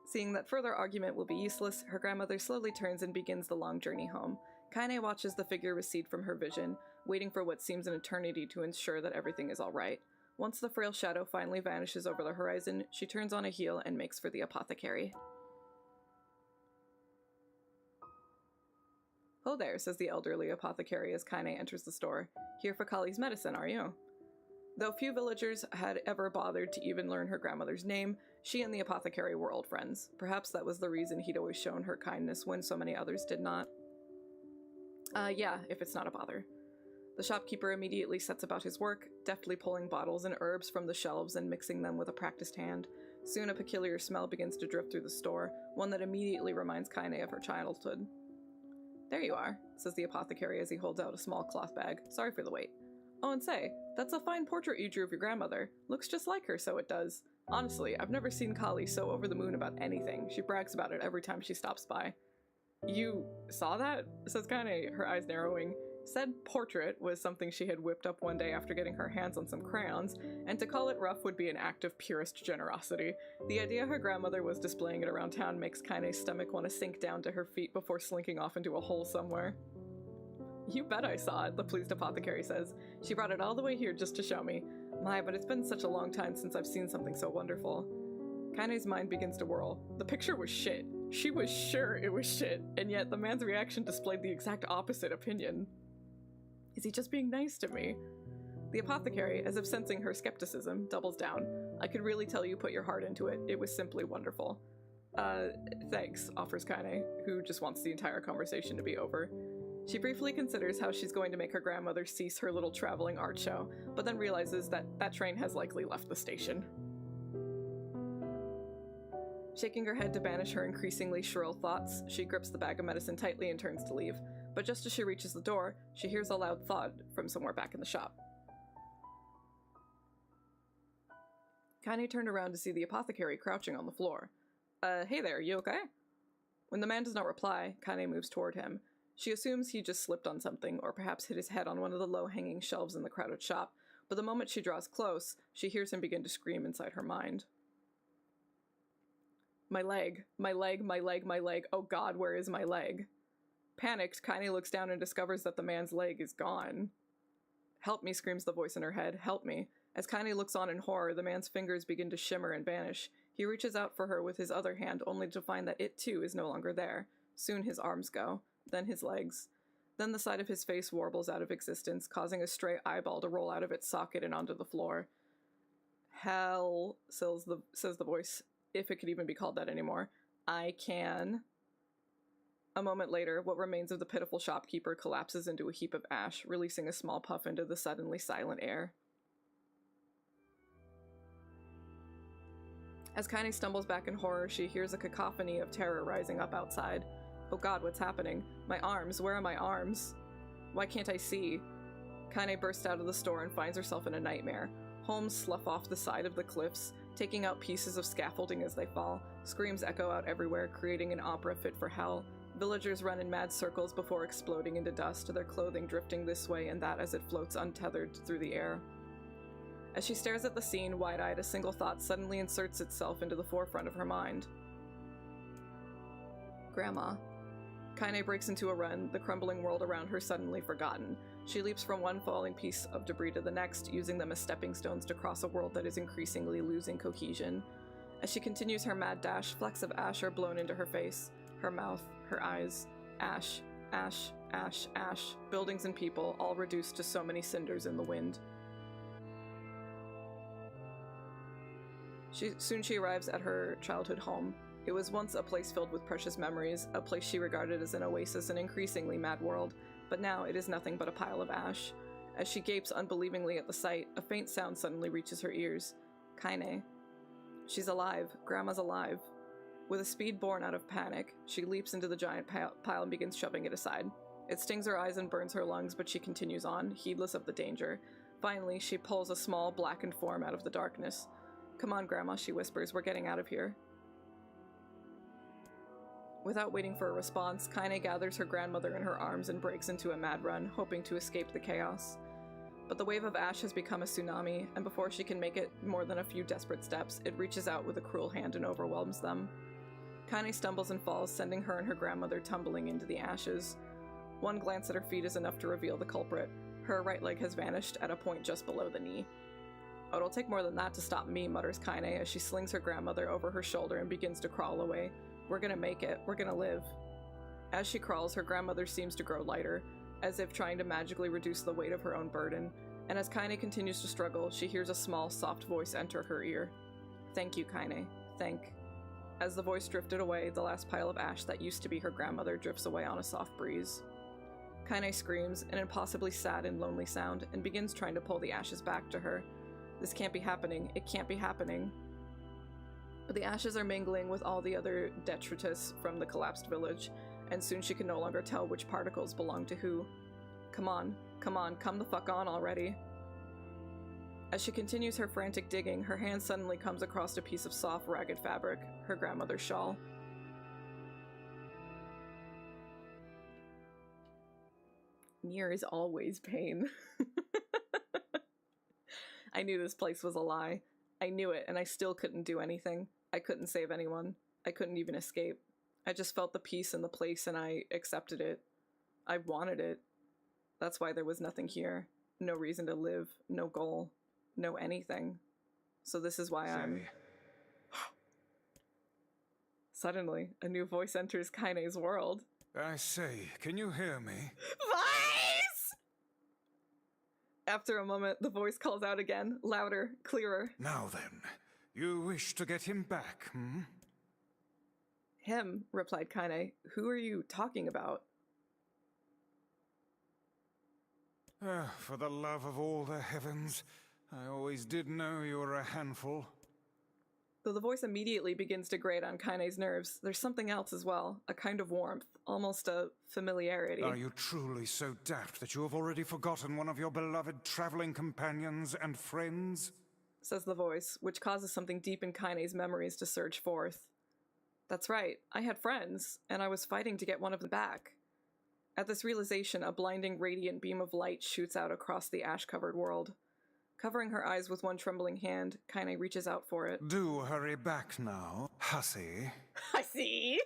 Seeing that further argument will be useless, her grandmother slowly turns and begins the long journey home. Kaine watches the figure recede from her vision, waiting for what seems an eternity to ensure that everything is alright. Once the frail shadow finally vanishes over the horizon, she turns on a heel and makes for the apothecary. "Ho there," says the elderly apothecary as Kaine enters the store. "Here for Kali's medicine, are you?" Though few villagers had ever bothered to even learn her grandmother's name, she and the apothecary were old friends. Perhaps that was the reason he'd always shown her kindness when so many others did not. Yeah, if it's not a bother." The shopkeeper immediately sets about his work, deftly pulling bottles and herbs from the shelves and mixing them with a practiced hand. Soon a peculiar smell begins to drift through the store, one that immediately reminds Kaine of her childhood. "There you are," says the apothecary as he holds out a small cloth bag. "Sorry for the wait. Oh, and say, that's a fine portrait you drew of your grandmother. Looks just like her, so it does. Honestly, I've never seen Kali so over the moon about anything. She brags about it every time she stops by." "You saw that?" says Kaine, her eyes narrowing. Said portrait was something she had whipped up one day after getting her hands on some crayons, and to call it rough would be an act of purest generosity. The idea her grandmother was displaying it around town makes Kaine's stomach want to sink down to her feet before slinking off into a hole somewhere. "You bet I saw it," the pleased apothecary says. "She brought it all the way here just to show me. My, but it's been such a long time since I've seen something so wonderful." Kaine's mind begins to whirl. The picture was shit. She was sure it was shit, and yet the man's reaction displayed the exact opposite opinion. Is he just being nice to me? The apothecary, as if sensing her skepticism, doubles down. "I could really tell you put your heart into it. It was simply wonderful." Thanks," offers Kaine, who just wants the entire conversation to be over. She briefly considers how she's going to make her grandmother cease her little traveling art show, but then realizes that that train has likely left the station. Shaking her head to banish her increasingly shrill thoughts, she grips the bag of medicine tightly and turns to leave. But just as she reaches the door, she hears a loud thud from somewhere back in the shop. Kaine turned around to see the apothecary crouching on the floor. Hey there, you okay?" When the man does not reply, Kaine moves toward him. She assumes he just slipped on something, or perhaps hit his head on one of the low-hanging shelves in the crowded shop, but the moment she draws close, she hears him begin to scream inside her mind. "My leg, my leg, my leg, my leg, oh god, where is my leg?" Panicked, Kaine looks down and discovers that the man's leg is gone. "Help me," screams the voice in her head, "help me." As Kaine looks on in horror, the man's fingers begin to shimmer and vanish. He reaches out for her with his other hand, only to find that it too is no longer there. Soon his arms go, then his legs. Then the side of his face warbles out of existence, causing a stray eyeball to roll out of its socket and onto the floor. "Hell," says the voice, if it could even be called that anymore. "I can." A moment later, what remains of the pitiful shopkeeper collapses into a heap of ash, releasing a small puff into the suddenly silent air. As Kaine stumbles back in horror, she hears a cacophony of terror rising up outside. Oh god, what's happening? My arms, where are my arms? Why can't I see? Kaine bursts out of the store and finds herself in a nightmare. Homes slough off the side of the cliffs, taking out pieces of scaffolding as they fall. Screams echo out everywhere, creating an opera fit for hell. Villagers run in mad circles before exploding into dust, their clothing drifting this way and that as it floats untethered through the air. As she stares at the scene, wide-eyed, a single thought suddenly inserts itself into the forefront of her mind. Grandma. Kaine breaks into a run, the crumbling world around her suddenly forgotten. She leaps from one falling piece of debris to the next, using them as stepping stones to cross a world that is increasingly losing cohesion. As she continues her mad dash, flecks of ash are blown into her face, her mouth, her eyes. Ash, ash, ash, ash. Buildings and people, all reduced to so many cinders in the wind. Soon she arrives at her childhood home. It was once a place filled with precious memories, a place she regarded as an oasis in an increasingly mad world, but now it is nothing but a pile of ash. As she gapes unbelievingly at the sight, a faint sound suddenly reaches her ears. Kaine. She's alive. Grandma's alive. With a speed born out of panic, she leaps into the giant pile and begins shoving it aside. It stings her eyes and burns her lungs, but she continues on, heedless of the danger. Finally, she pulls a small, blackened form out of the darkness. "Come on, Grandma," she whispers. "We're getting out of here." Without waiting for a response, Kaine gathers her grandmother in her arms and breaks into a mad run, hoping to escape the chaos. But the wave of ash has become a tsunami, and before she can make it more than a few desperate steps, it reaches out with a cruel hand and overwhelms them. Kaine stumbles and falls, sending her and her grandmother tumbling into the ashes. One glance at her feet is enough to reveal the culprit. Her right leg has vanished at a point just below the knee. "Oh, it'll take more than that to stop me," mutters Kaine as she slings her grandmother over her shoulder and begins to crawl away. "We're gonna make it. We're gonna live." As she crawls, her grandmother seems to grow lighter, as if trying to magically reduce the weight of her own burden, and as Kaine continues to struggle, she hears a small, soft voice enter her ear. "Thank you, Kaine. Thank." As the voice drifted away, the last pile of ash that used to be her grandmother drifts away on a soft breeze. Kaine screams, an impossibly sad and lonely sound, and begins trying to pull the ashes back to her. This can't be happening. It can't be happening. But the ashes are mingling with all the other detritus from the collapsed village, and soon she can no longer tell which particles belong to who. Come on, come the fuck on already. As she continues her frantic digging, her hand suddenly comes across a piece of soft, ragged fabric, her grandmother's shawl. NieR is always pain. I knew this place was a lie. I knew it, and I still couldn't do anything. I couldn't save anyone. I couldn't even escape. I just felt the peace in the place, and I accepted it. I wanted it. That's why there was nothing here. No reason to live, no goal, no anything. So this is why I'm... Suddenly, a new voice enters Kaine's world. I say, can you hear me? Vice! After a moment, the voice calls out again, louder, clearer. Now then, you wish to get him back, hmm? Him, replied Kaine. Who are you talking about? For the love of all the heavens, I always did know you were a handful. Though the voice immediately begins to grate on Kaine's nerves, there's something else as well, a kind of warmth, almost a familiarity. Are you truly so daft that you have already forgotten one of your beloved traveling companions and friends? Says the voice, which causes something deep in Kaine's memories to surge forth. That's right, I had friends, and I was fighting to get one of them back. At this realization, a blinding, radiant beam of light shoots out across the ash-covered world. Covering her eyes with one trembling hand, Kaine reaches out for it. Do hurry back now, hussy. Hussy!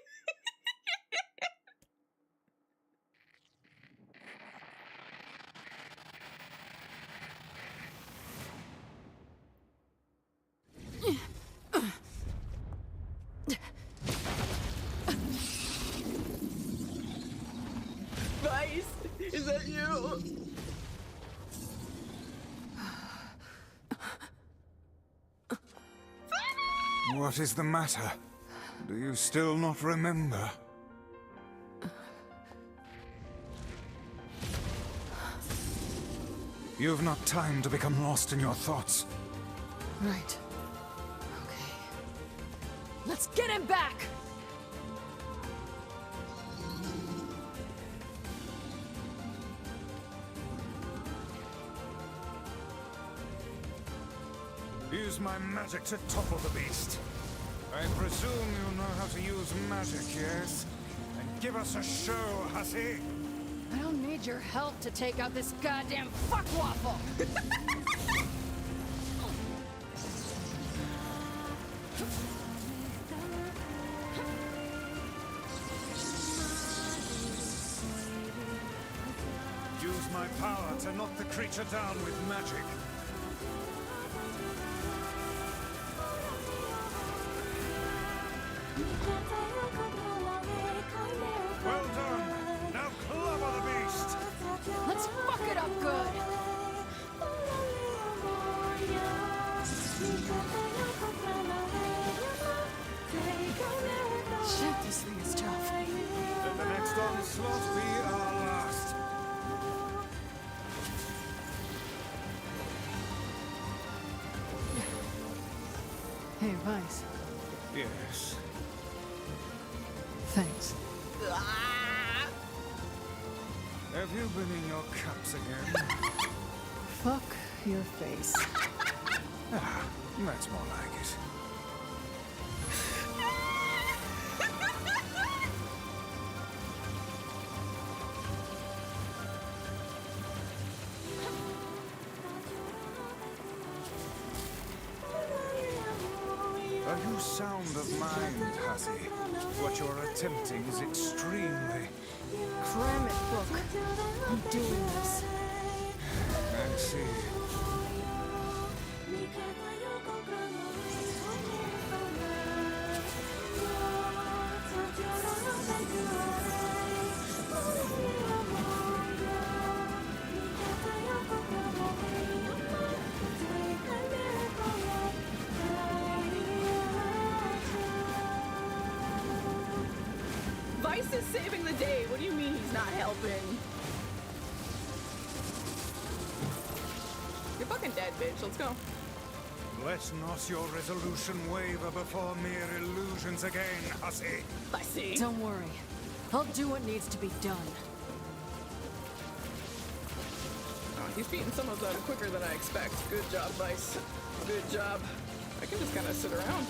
Vice! Is that you? What is the matter? Do you still not remember? You've not time to become lost in your thoughts. Right. Okay. Let's get him back! Use my magic to topple the beast. I presume you know how to use magic, yes? And give us a show, hussy! I don't need your help to take out this goddamn fuckwaffle! Use my power to knock the creature down with magic. Well done! Now clobber the beast! Let's fuck it up good! Shit, this thing is tough. Let the next onslaught be our last. Hey, Vice. Yes. Thanks. Have you been in your cups again? Fuck your face. Ah, that's more like it. you sound of mind, Hussy. What you're attempting is extremely... Cram it, book. I'm doing this. I see. Vice is saving the day. What do you mean he's not helping? You're fucking dead, bitch. Let's go. Let not your resolution waver before mere illusions again, Hussy. I see. Don't worry. I'll do what needs to be done. Oh, he's beating some of them quicker than I expect. Good job, Vice. Good job. I can just kind of sit around.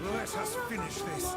Let us finish this.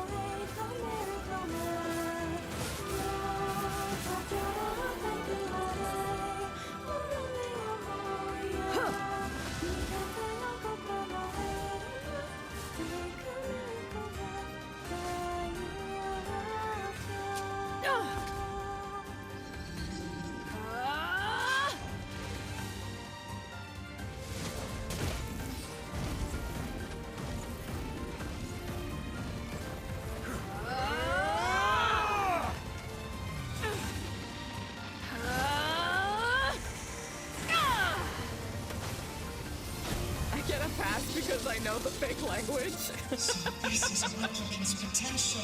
Because I know the fake language. So this is Replicant's potential.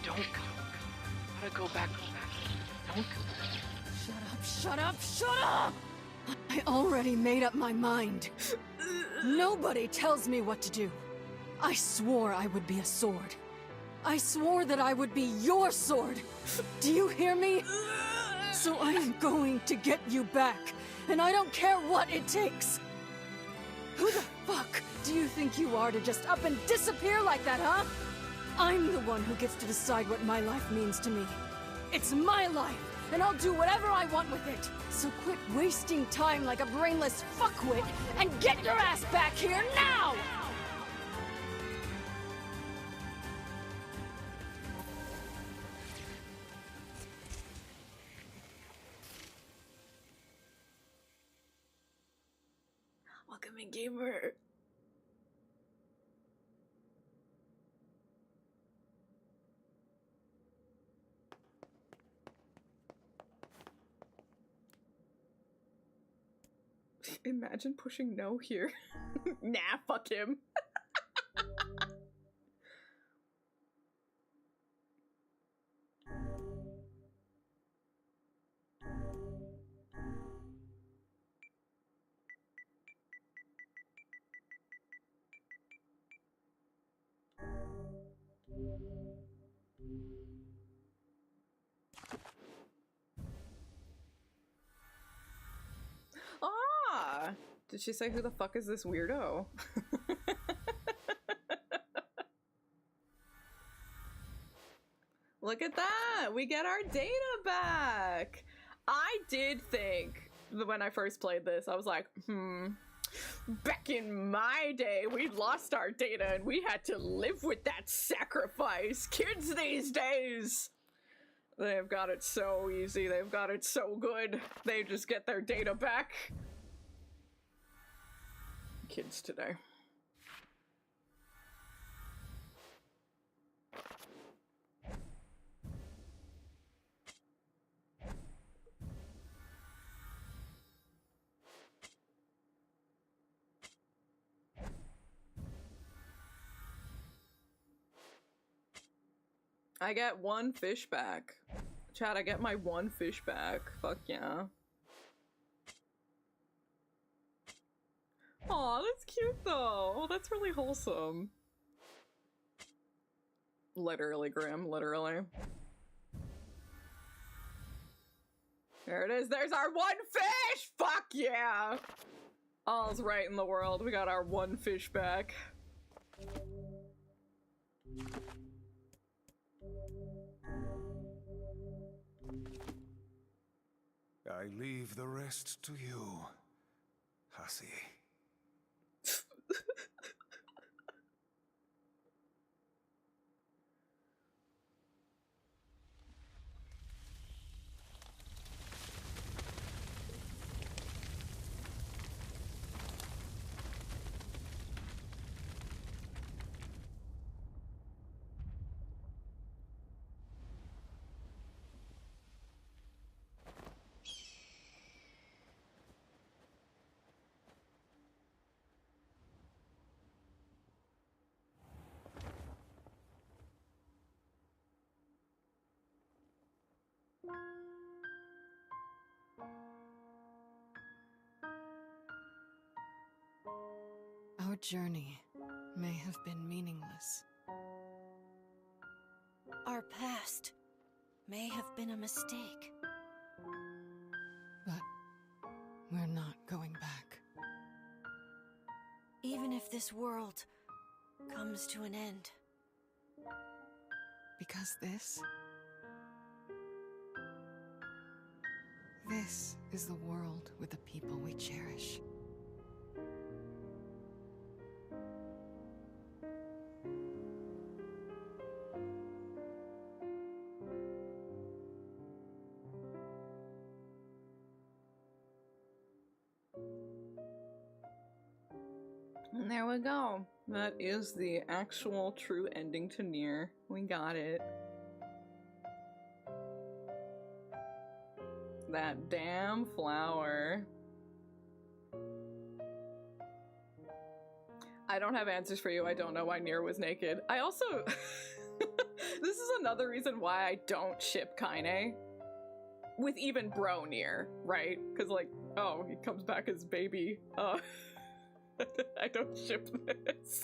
Don't go. Gotta go back. Don't go. Shut up, shut up, shut up! I already made up my mind. Nobody tells me what to do. I swore I would be a sword. I swore that I would be your sword. Do you hear me? So I am going to get you back, and I don't care what it takes. Who the fuck do you think you are to just up and disappear like that, huh? I'm the one who gets to decide what my life means to me. It's my life, and I'll do whatever I want with it. So quit wasting time like a brainless fuckwit and get your ass back here now! Welcome in, gamer. Imagine pushing no here. Nah, fuck him. Ah! Did she say who the fuck is this weirdo? Look at that! We get our data back! I did think, when I first played this, I was like, back in my day, we lost our data and we had to live with that sacrifice. Kids these days! They've got it so easy, they've got it so good. They just get their data back. Kids today. I get one fish back. Chad, I get my one fish back. Fuck yeah. Aw, that's cute though. Oh, that's really wholesome. Literally, Grim, literally. There it is. There's our one fish! Fuck yeah! All's right in the world. We got our one fish back. I leave the rest to you, Hussy. Our journey may have been meaningless. Our past may have been a mistake. But we're not going back. Even if this world comes to an end. Because this is the world with the people we cherish. And there we go. That is the actual true ending to NieR. We got it. That damn flower. I don't have answers for you. I don't know why NieR was naked. I also... This is another reason why I don't ship Kaine with even bro NieR, right? Because like, oh, he comes back as baby. I don't ship this.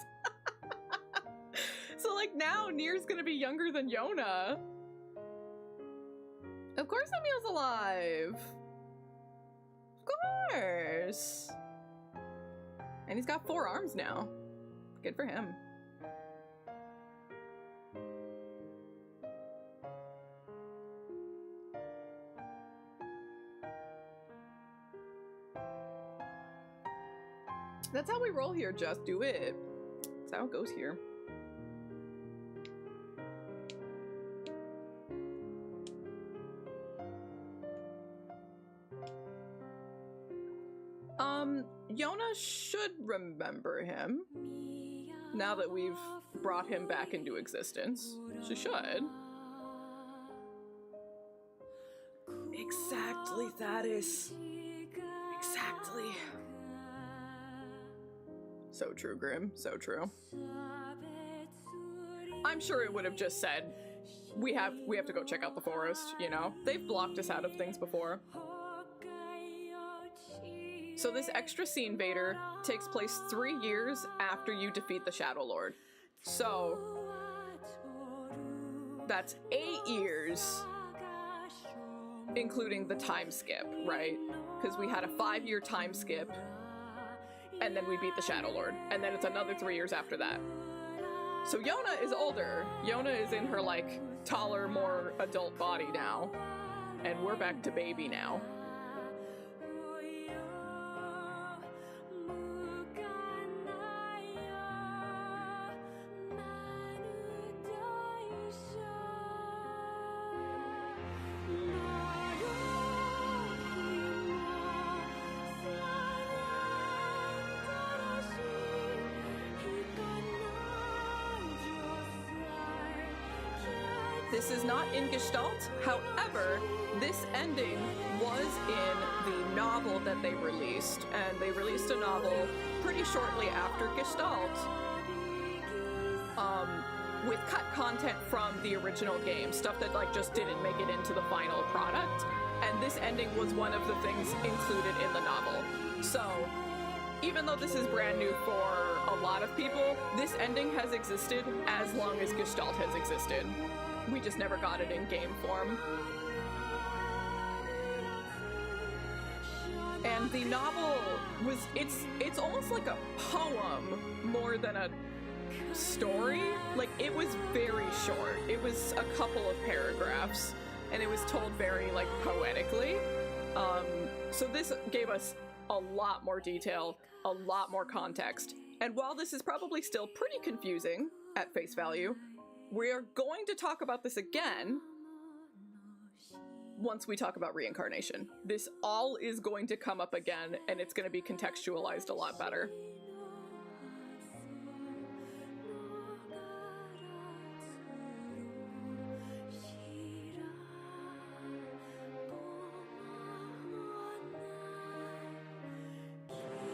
So like now NieR's gonna be younger than Yona. Of course Emil's alive. Of course. And he's got 4 arms now. Good for him. That's how we roll here, just do it. That's how it goes here. Yona should remember him now that we've brought him back into existence. She should. Exactly, Thaddeus. Exactly. So true, Grim. So true. I'm sure it would have just said, we have to go check out the forest, you know? They've blocked us out of things before. So this extra scene, Vader, takes place 3 years after you defeat the Shadow Lord. So that's 8 years, including the time skip, right? Because we had a 5-year time skip, and then we beat the Shadow Lord, and then it's another 3 years after that. So Yona is older. Yona is in her, like, taller, more adult body now, and we're back to baby now. This is not in Gestalt, however, this ending was in the novel that they released, and they released a novel pretty shortly after Gestalt, with cut content from the original game, stuff that like just didn't make it into the final product, and this ending was one of the things included in the novel. So even though this is brand new for a lot of people, this ending has existed as long as Gestalt has existed. We just never got it in game form. And the novel was, it's almost like a poem more than a story. Like, it was very short. It was a couple of paragraphs, and it was told very, like, poetically. So this gave us a lot more detail, a lot more context. And while this is probably still pretty confusing at face value, we are going to talk about this again once we talk about reincarnation. This all is going to come up again, and it's going to be contextualized a lot better.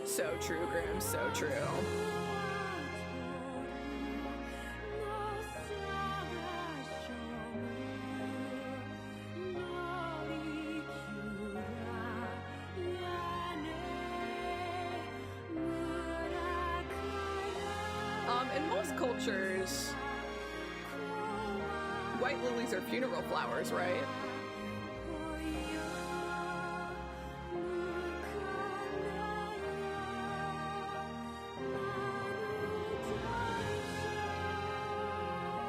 So true, Grim, so true. In most cultures, white lilies are funeral flowers, right?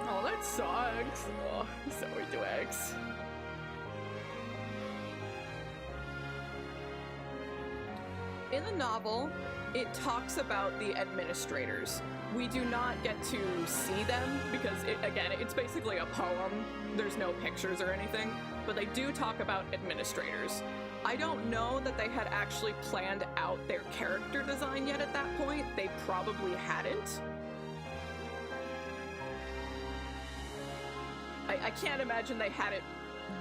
Oh, that sucks. Oh, sorry, Dwex. In the novel, it talks about the administrators. We do not get to see them because, it's basically a poem. There's no pictures or anything, but they do talk about administrators. I don't know that they had actually planned out their character design yet at that point. They probably hadn't. I can't imagine they had it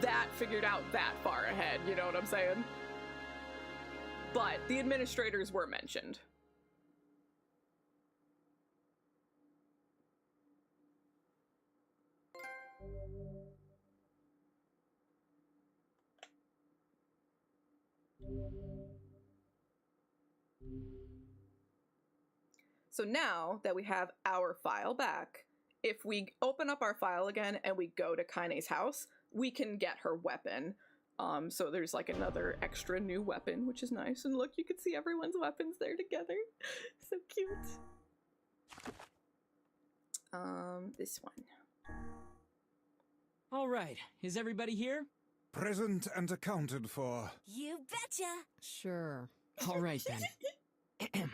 that figured out that far ahead, you know what I'm saying? But the administrators were mentioned. So now that we have our file back, if we open up our file again and we go to Kaine's house, we can get her weapon. So there's like another extra new weapon, which is nice. And look, you can see everyone's weapons there together. So cute. This one. All right, is everybody here? Present and accounted for. You betcha! Sure. All right then.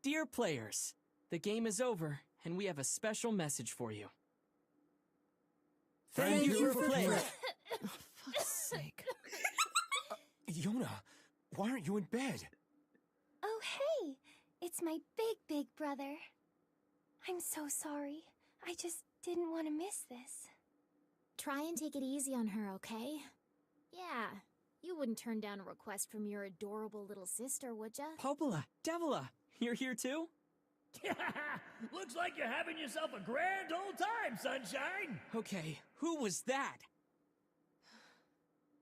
Dear players, the game is over, and we have a special message for you. Thank you for playing. Oh, fuck's sake. Yona, why aren't you in bed? Oh, hey! It's my big brother. I'm so sorry. I just didn't want to miss this. Try and take it easy on her, okay? Yeah, you wouldn't turn down a request from your adorable little sister, would ya? Popola, Devila, you're here too? Looks like you're having yourself a grand old time, sunshine! Okay, who was that?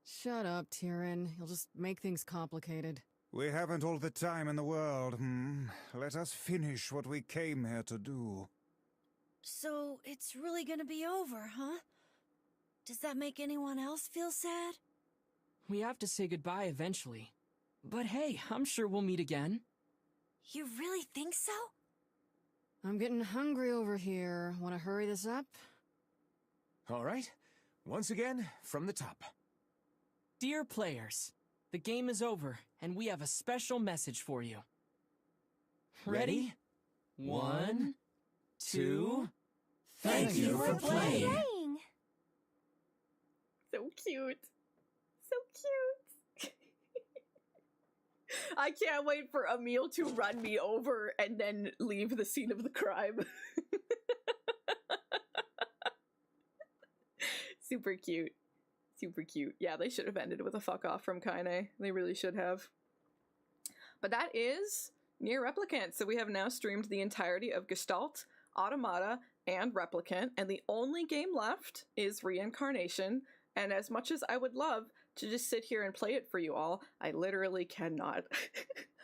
Shut up, Tyrion. You'll just make things complicated. We haven't all the time in the world, Let us finish what we came here to do. So, it's really gonna be over, huh? Does that make anyone else feel sad? We have to say goodbye eventually. But hey, I'm sure we'll meet again. You really think so? I'm getting hungry over here. Want to hurry this up? All right. Once again, from the top. Dear players, the game is over, and we have a special message for you. Ready? 1, 2... Thank you for playing! So cute. So cute. I can't wait for Emil to run me over and then leave the scene of the crime. Super cute. Super cute. Yeah, they should have ended with a fuck off from Kaine. They really should have. But that is NieR Replicant. So we have now streamed the entirety of Gestalt. Automata, and Replicant, and the only game left is Reincarnation. And as much as I would love to just sit here and play it for you all, I literally cannot,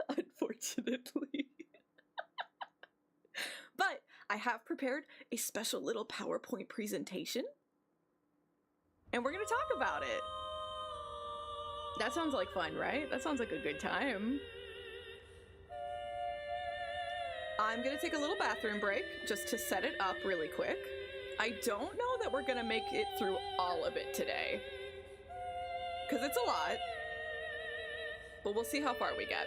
unfortunately. But I have prepared a special little PowerPoint presentation, and we're going to talk about it. That sounds like fun, right? That sounds like a good time. I'm going to take a little bathroom break just to set it up really quick. I don't know that we're going to make it through all of it today, because it's a lot, but we'll see how far we get.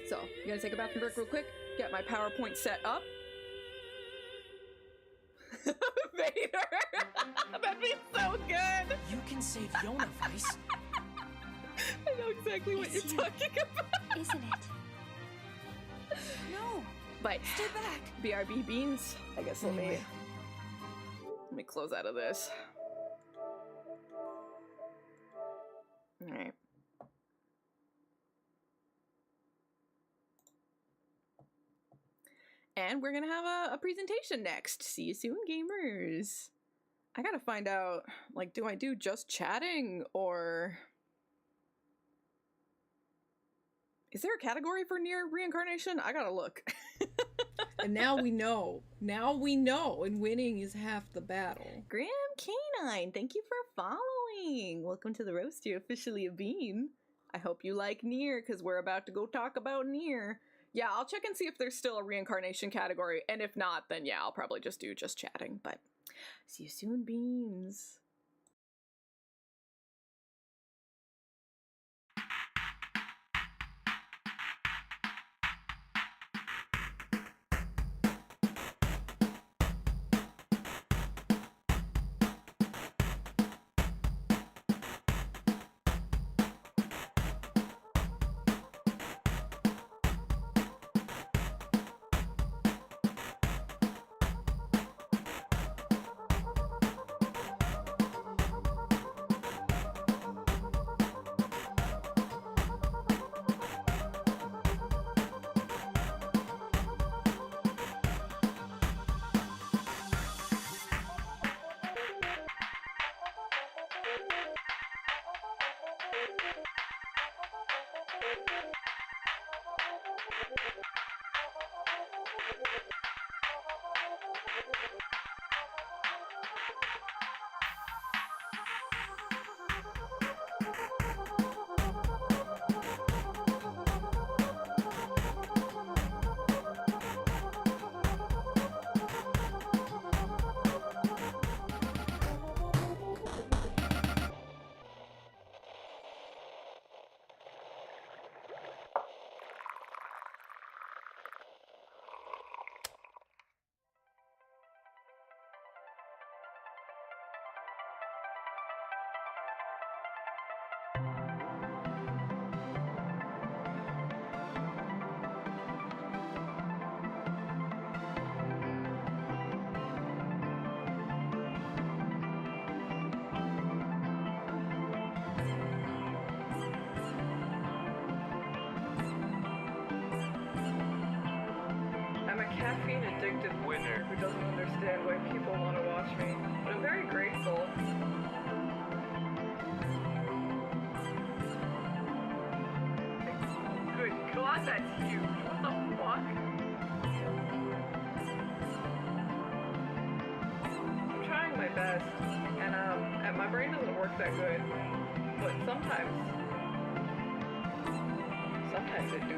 So I'm going to take a bathroom break real quick, get my PowerPoint set up. Vader! That'd be so good! You can save Yona, Vice. I know exactly what you're talking about. Isn't it? No! But stay back! BRB beans. I guess let me close out of this. Alright. And we're gonna have a presentation next. See you soon, gamers. I gotta find out, like, do I do just chatting, or is there a category for NieR Reincarnation? I gotta look. And now we know. Now we know, and winning is half the battle. Graham Canine, thank you for following. Welcome to the roast. You're officially a bean. I hope you like NieR, because we're about to go talk about NieR. Yeah, I'll check and see if there's still a reincarnation category, and if not, then yeah, I'll probably just do just chatting, but see you soon, beans. Caffeine addicted winner who doesn't understand why people want to watch me, but I'm very grateful. Good God, that's huge. What the fuck? I'm trying my best, and my brain doesn't work that good, but sometimes it do.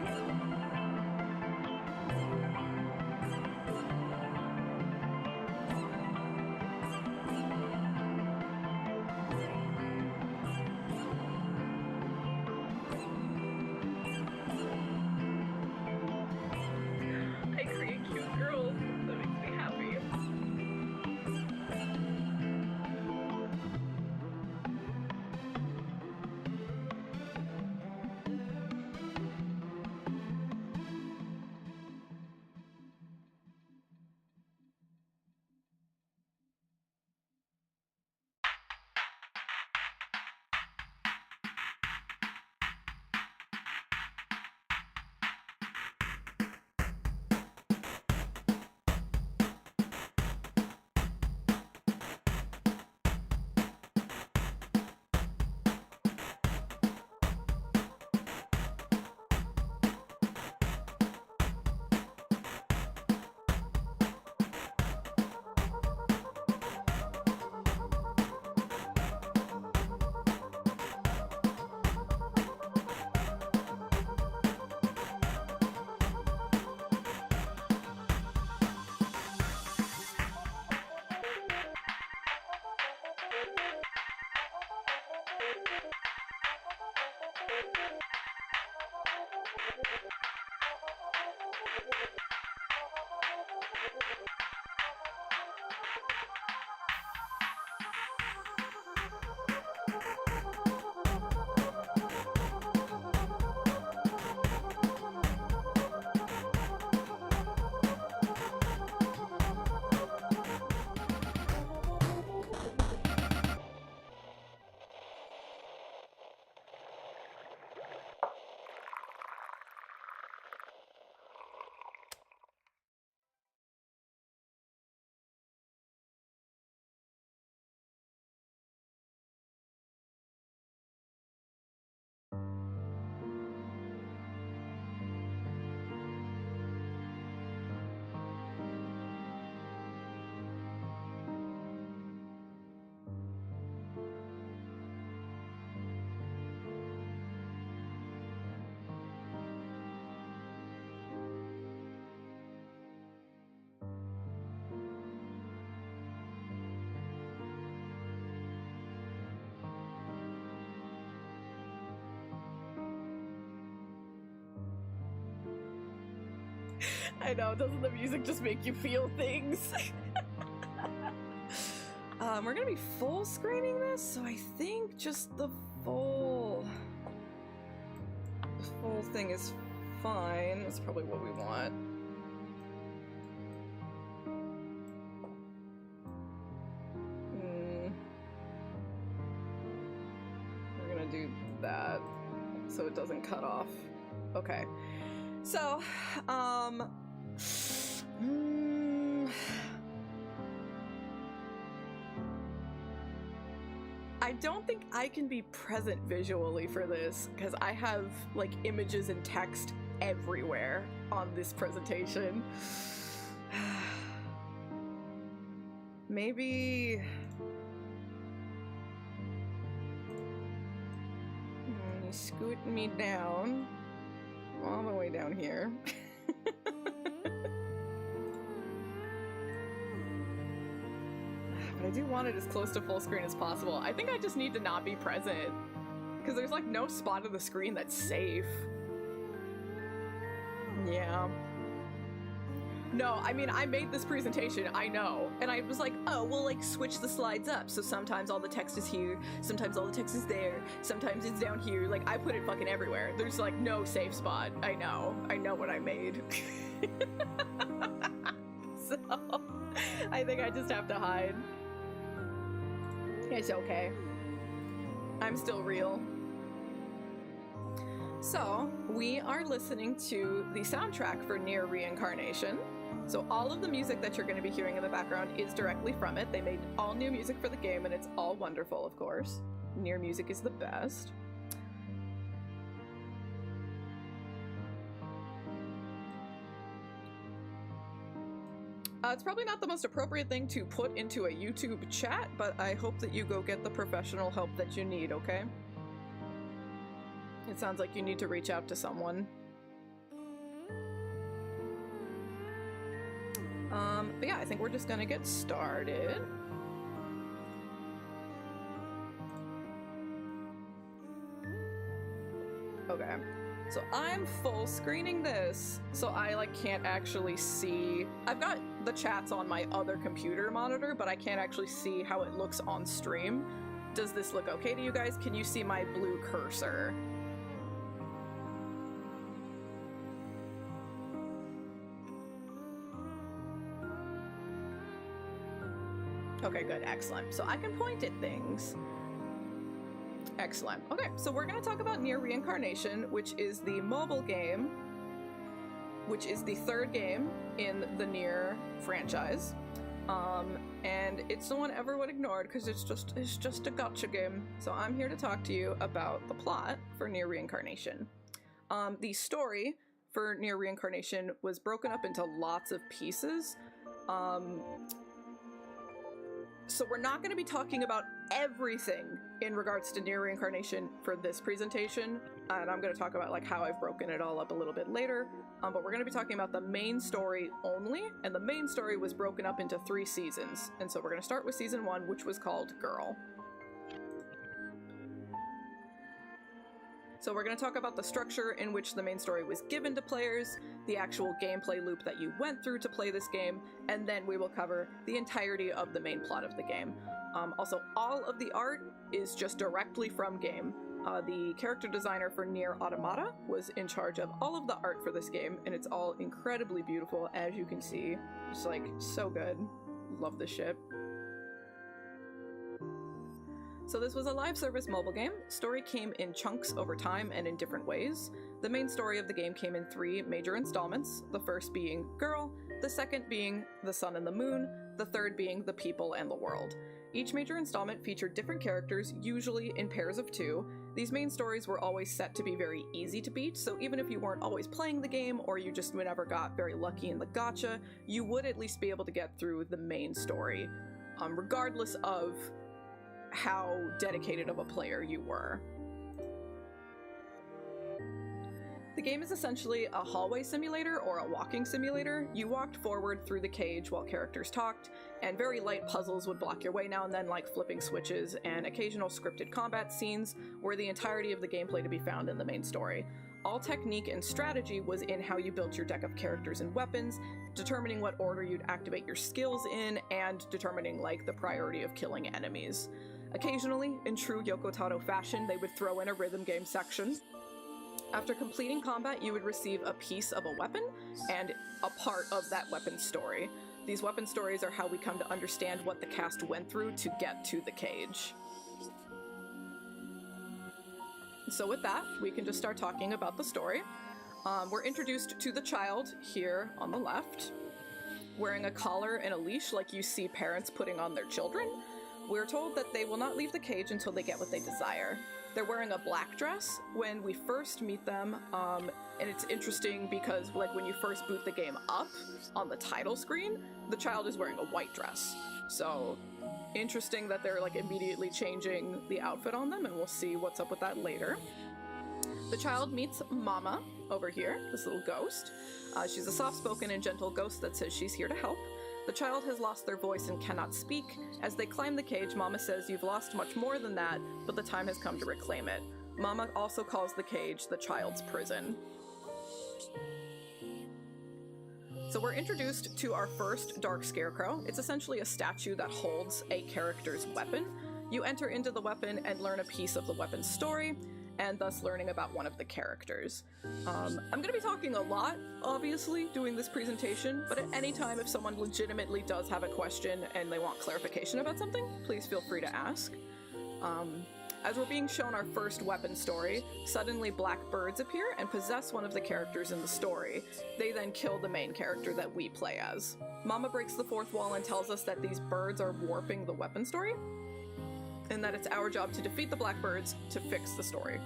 I know, doesn't the music just make you feel things? We're gonna be full screening this, so I think just the full thing is fine. That's probably what we want. We're gonna do that so it doesn't cut off. Okay. So, I don't think I can be present visually for this because I have like images and text everywhere on this presentation. Maybe you scoot me down all the way down here. But I do want it as close to full screen as possible. I think I just need to not be present because there's like no spot of the screen that's safe. Yeah. No, I mean, I made this presentation, I know. And I was like, oh, we'll like switch the slides up. So sometimes all the text is here, sometimes all the text is there, sometimes it's down here. Like, I put it fucking everywhere. There's like no safe spot. I know what I made. So, I think I just have to hide. It's okay. I'm still real. So, we are listening to the soundtrack for NieR Reincarnation. So all of the music that you're going to be hearing in the background is directly from it. They made all new music for the game, and it's all wonderful, of course. NieR music is the best. It's probably not the most appropriate thing to put into a YouTube chat, but I hope that you go get the professional help that you need, okay? It sounds like you need to reach out to someone. But yeah, I think we're just gonna get started. Okay, so I'm full screening this, so I like can't actually see. I've got the chats on my other computer monitor, but I can't actually see how it looks on stream. Does this look okay to you guys? Can you see my blue cursor? Okay, good, excellent. So I can point at things. Excellent. Okay, so we're gonna talk about NieR Reincarnation, which is the mobile game, which is the third game in the NieR franchise. And it's the one everyone ignored because it's just a gacha game. So I'm here to talk to you about the plot for NieR Reincarnation. The story for NieR Reincarnation was broken up into lots of pieces. So we're not going to be talking about everything in regards to NieR Reincarnation for this presentation, and I'm going to talk about like how I've broken it all up a little bit later, but we're going to be talking about the main story only, and the main story was broken up into 3 seasons, and so we're going to start with season 1, which was called Girl. So we're going to talk about the structure in which the main story was given to players, the actual gameplay loop that you went through to play this game, and then we will cover the entirety of the main plot of the game. Also, all of the art is just directly from game. The character designer for NieR Automata was in charge of all of the art for this game, and it's all incredibly beautiful, as you can see. Just like, so good. Love this shit. So this was a live service mobile game. Story came in chunks over time and in different ways. The main story of the game came in 3 major installments, the first being Girl, the second being The Sun and the Moon, the third being The People and the World. Each major installment featured different characters, usually in pairs of 2. These main stories were always set to be very easy to beat, so even if you weren't always playing the game or you just never got very lucky in the gacha, you would at least be able to get through the main story, regardless of how dedicated of a player you were. The game is essentially a hallway simulator or a walking simulator. You walked forward through the cage while characters talked, and very light puzzles would block your way now and then, like flipping switches, and occasional scripted combat scenes were the entirety of the gameplay to be found in the main story. all technique and strategy was in how you built your deck of characters and weapons, determining what order you'd activate your skills in, and determining like the priority of killing enemies. Occasionally, in true Yoko Taro fashion, they would throw in a rhythm game section. After completing combat, you would receive a piece of a weapon and a part of that weapon's story. These weapon stories are how we come to understand what the cast went through to get to the cage. So with that, we can just start talking about the story. We're introduced to the child here on the left, wearing a collar and a leash like you see parents putting on their children. We're told that they will not leave the cage until they get what they desire. They're wearing a black dress when we first meet them, and it's interesting because like when you first boot the game up on the title screen, the child is wearing a white dress. So interesting that they're like immediately changing the outfit on them, and we'll see what's up with that later. The child meets Mama over here, this little ghost. She's a soft-spoken and gentle ghost that says she's here to help. The child has lost their voice and cannot speak. As they climb the cage, Mama says, "You've lost much more than that, but the time has come to reclaim it." Mama also calls the cage the child's prison. So we're introduced to our first Dark Scarecrow. It's essentially a statue that holds a character's weapon. You enter into the weapon and learn a piece of the weapon's story, and thus learning about one of the characters. I'm going to be talking a lot, obviously, doing this presentation, but at any time if someone legitimately does have a question and they want clarification about something, please feel free to ask. As we're being shown our first weapon story, suddenly black birds appear and possess one of the characters in the story. They then kill the main character that we play as. Mama breaks the fourth wall and tells us that these birds are warping the weapon story, and that it's our job to defeat the blackbirds to fix the story.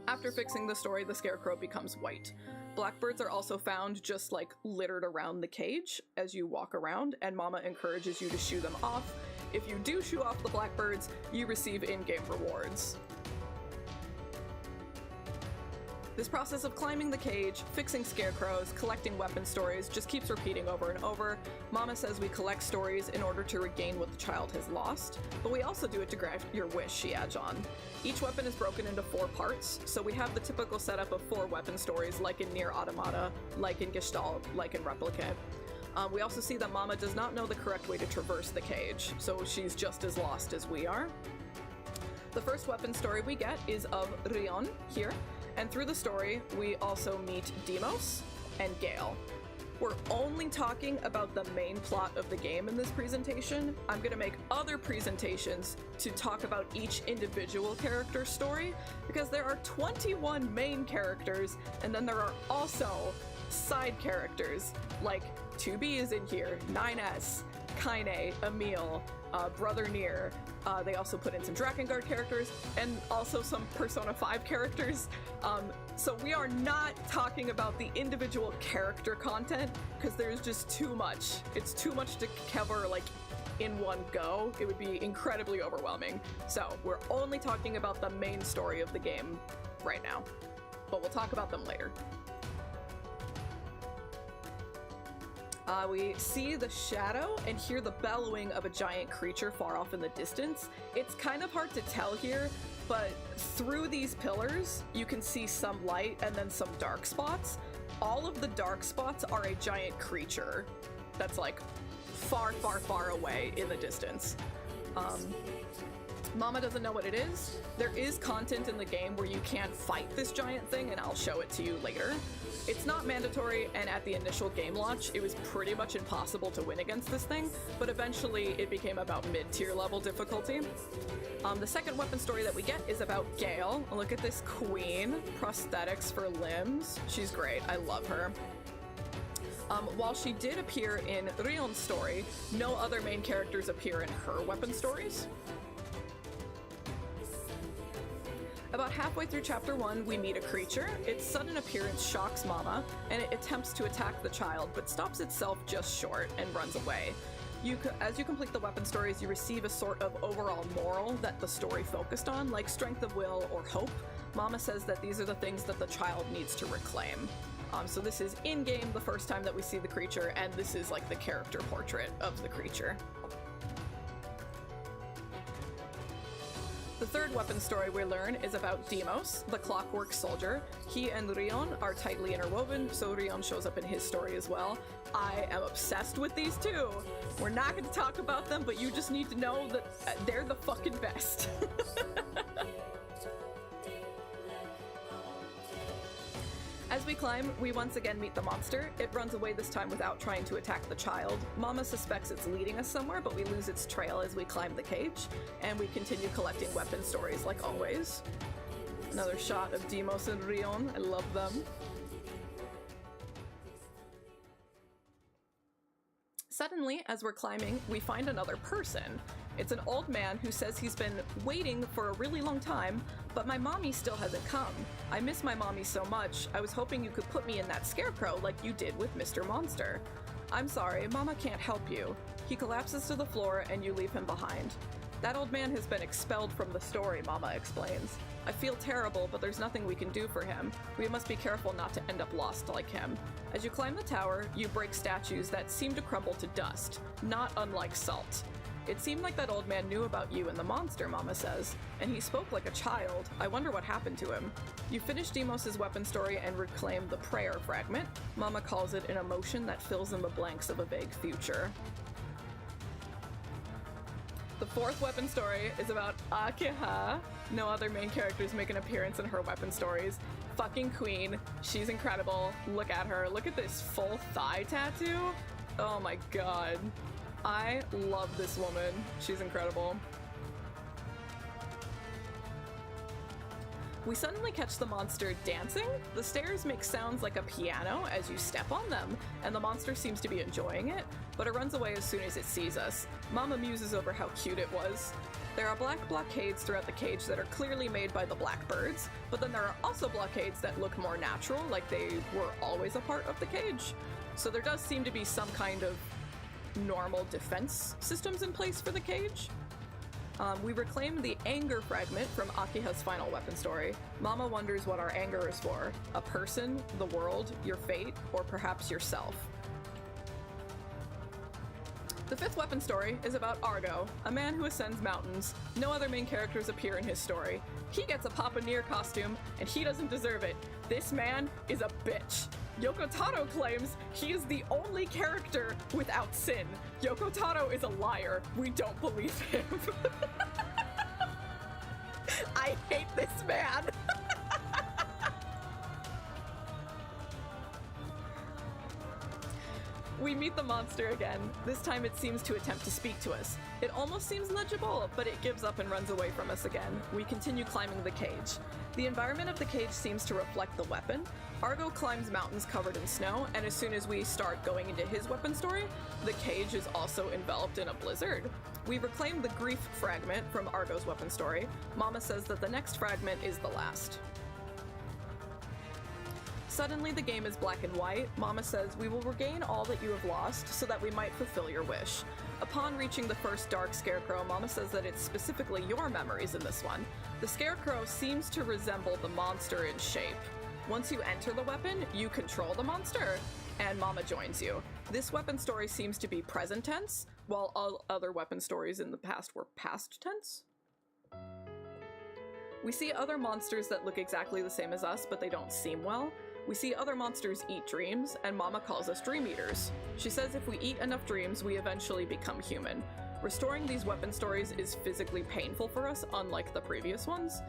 After fixing the story, the scarecrow becomes white. Blackbirds are also found just like littered around the cage as you walk around, and Mama encourages you to shoo them off. If you do shoo off the blackbirds, you receive in-game rewards. This process of climbing the cage, fixing scarecrows, collecting weapon stories just keeps repeating over and over. Mama says we collect stories in order to regain what the child has lost, but we also do it to grant your wish, she adds on. Each weapon is broken into 4 parts, so we have the typical setup of 4 weapon stories like in NieR Automata, like in Gestalt, like in Replicant. We also see that Mama does not know the correct way to traverse the cage, so she's just as lost as we are. The first weapon story we get is of Rion here. And through the story, we also meet Demos and Gale. We're only talking about the main plot of the game in this presentation. I'm gonna make other presentations to talk about each individual character's story, because there are 21 main characters, and then there are also side characters, like 2B is in here, 9S, Kaine, Emil, Brother NieR. They also put in some Drakengard characters and also some Persona 5 characters. So we are not talking about the individual character content because there's just too much. It's too much to cover like in one go. It would be incredibly overwhelming. So we're only talking about the main story of the game right now, but we'll talk about them later. We see the shadow and hear the bellowing of a giant creature far off in the distance. It's kind of hard to tell here, but through these pillars, you can see some light and then some dark spots. All of the dark spots are a giant creature that's like far, far, far away in the distance. Mama doesn't know what it is. There is content in the game where you can fight this giant thing, and I'll show it to you later. It's not mandatory, and at the initial game launch, it was pretty much impossible to win against this thing, but eventually it became about mid-tier level difficulty. The second weapon story that we get is about Gale. Look at this queen, prosthetics for limbs. She's great, I love her. While she did appear in Rion's story, no other main characters appear in her weapon stories. About halfway through chapter 1, we meet a creature. Its sudden appearance shocks Mama, and it attempts to attack the child, but stops itself just short and runs away. As you complete the weapon stories, you receive a sort of overall moral that the story focused on, like strength of will or hope. Mama says that these are the things that the child needs to reclaim. So this is in-game the first time that we see the creature, and this is like the character portrait of the creature. The third weapon story we learn is about Deimos, the clockwork soldier. He and Rion are tightly interwoven, so Rion shows up in his story as well. I am obsessed with these two. We're not going to talk about them, but you just need to know that they're the fucking best. As we climb, we once again meet the monster. It runs away this time without trying to attack the child. Mama suspects it's leading us somewhere, but we lose its trail as we climb the cage, and we continue collecting weapon stories like always. Another shot of Deimos and Rion. I love them. Suddenly, as we're climbing, we find another person. It's an old man who says he's been waiting for a really long time, but my mommy still hasn't come. I miss my mommy so much. I was hoping you could put me in that scarecrow like you did with Mr. Monster. I'm sorry, Mama can't help you. He collapses to the floor and you leave him behind. That old man has been expelled from the story, Mama explains. I feel terrible, but there's nothing we can do for him. We must be careful not to end up lost like him. As you climb the tower, you break statues that seem to crumble to dust, not unlike salt. It seemed like that old man knew about you and the monster, Mama says, and he spoke like a child. I wonder what happened to him. You finish Deimos' weapon story and reclaim the prayer fragment. Mama calls it an emotion that fills in the blanks of a vague future. The fourth weapon story is about Akeha. No other main characters make an appearance in her weapon stories. Fucking queen. She's incredible. Look at her. Look at this full thigh tattoo. Oh my god. I love this woman. She's incredible. We suddenly catch the monster dancing. The stairs make sounds like a piano as you step on them, and the monster seems to be enjoying it, but it runs away as soon as it sees us. Mama muses over how cute it was. There are black blockades throughout the cage that are clearly made by the blackbirds, but then there are also blockades that look more natural, like they were always a part of the cage. So there does seem to be some kind of normal defense systems in place for the cage. We reclaim the anger fragment from Akiha's final weapon story. Mama wonders what our anger is for. A person, the world, your fate, or perhaps yourself. The fifth weapon story is about Argo, a man who ascends mountains. No other main characters appear in his story. He gets a Papa NieR costume, and he doesn't deserve it. This man is a bitch. Yoko Taro claims he is the only character without sin. Yoko Taro is a liar. We don't believe him. I hate this man. We meet the monster again. This time it seems to attempt to speak to us. It almost seems legible, but it gives up and runs away from us again. We continue climbing the cage. The environment of the cage seems to reflect the weapon. Argo climbs mountains covered in snow, and as soon as we start going into his weapon story, the cage is also enveloped in a blizzard. We reclaim the grief fragment from Argo's weapon story. Mama says that the next fragment is the last. Suddenly the game is black and white. Mama says we will regain all that you have lost so that we might fulfill your wish. Upon reaching the first dark scarecrow, Mama says that it's specifically your memories in this one. The scarecrow seems to resemble the monster in shape. Once you enter the weapon, you control the monster, and Mama joins you. This weapon story seems to be present tense, while all other weapon stories in the past were past tense. We see other monsters that look exactly the same as us, but they don't seem well. We see other monsters eat dreams, and Mama calls us dream eaters. She says if we eat enough dreams, we eventually become human. Restoring these weapon stories is physically painful for us, unlike the previous ones.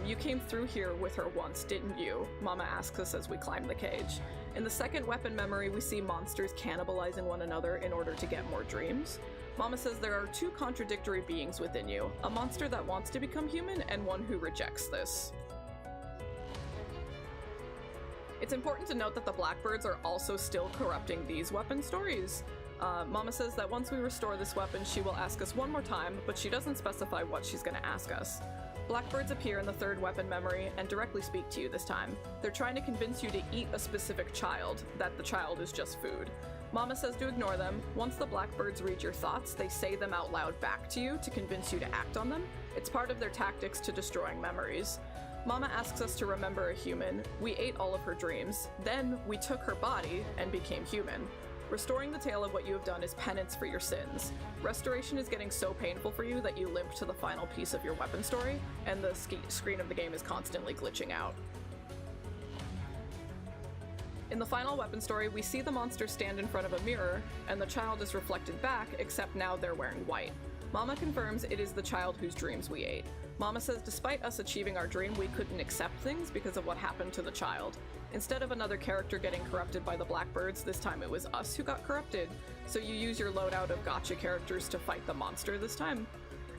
You came through here with her once, didn't you? Mama asks us as we climb the cage. In the second weapon memory, we see monsters cannibalizing one another in order to get more dreams. Mama says there are two contradictory beings within you, a monster that wants to become human and one who rejects this. It's important to note that the blackbirds are also still corrupting these weapon stories. Mama says that once we restore this weapon, she will ask us one more time, but she doesn't specify what she's gonna ask us. Blackbirds appear in the third weapon memory and directly speak to you this time. They're trying to convince you to eat a specific child, that the child is just food. Mama says to ignore them. Once the blackbirds read your thoughts, they say them out loud back to you to convince you to act on them. It's part of their tactics to destroying memories. Mama asks us to remember a human. We ate all of her dreams. Then we took her body and became human. Restoring the tale of what you have done is penance for your sins. Restoration is getting so painful for you that you limp to the final piece of your weapon story, and the screen of the game is constantly glitching out. In the final weapon story, we see the monster stand in front of a mirror, and the child is reflected back, except now they're wearing white. Mama confirms it is the child whose dreams we ate. Mama says despite us achieving our dream, we couldn't accept things because of what happened to the child. Instead of another character getting corrupted by the blackbirds, this time it was us who got corrupted, so you use your loadout of gacha characters to fight the monster this time.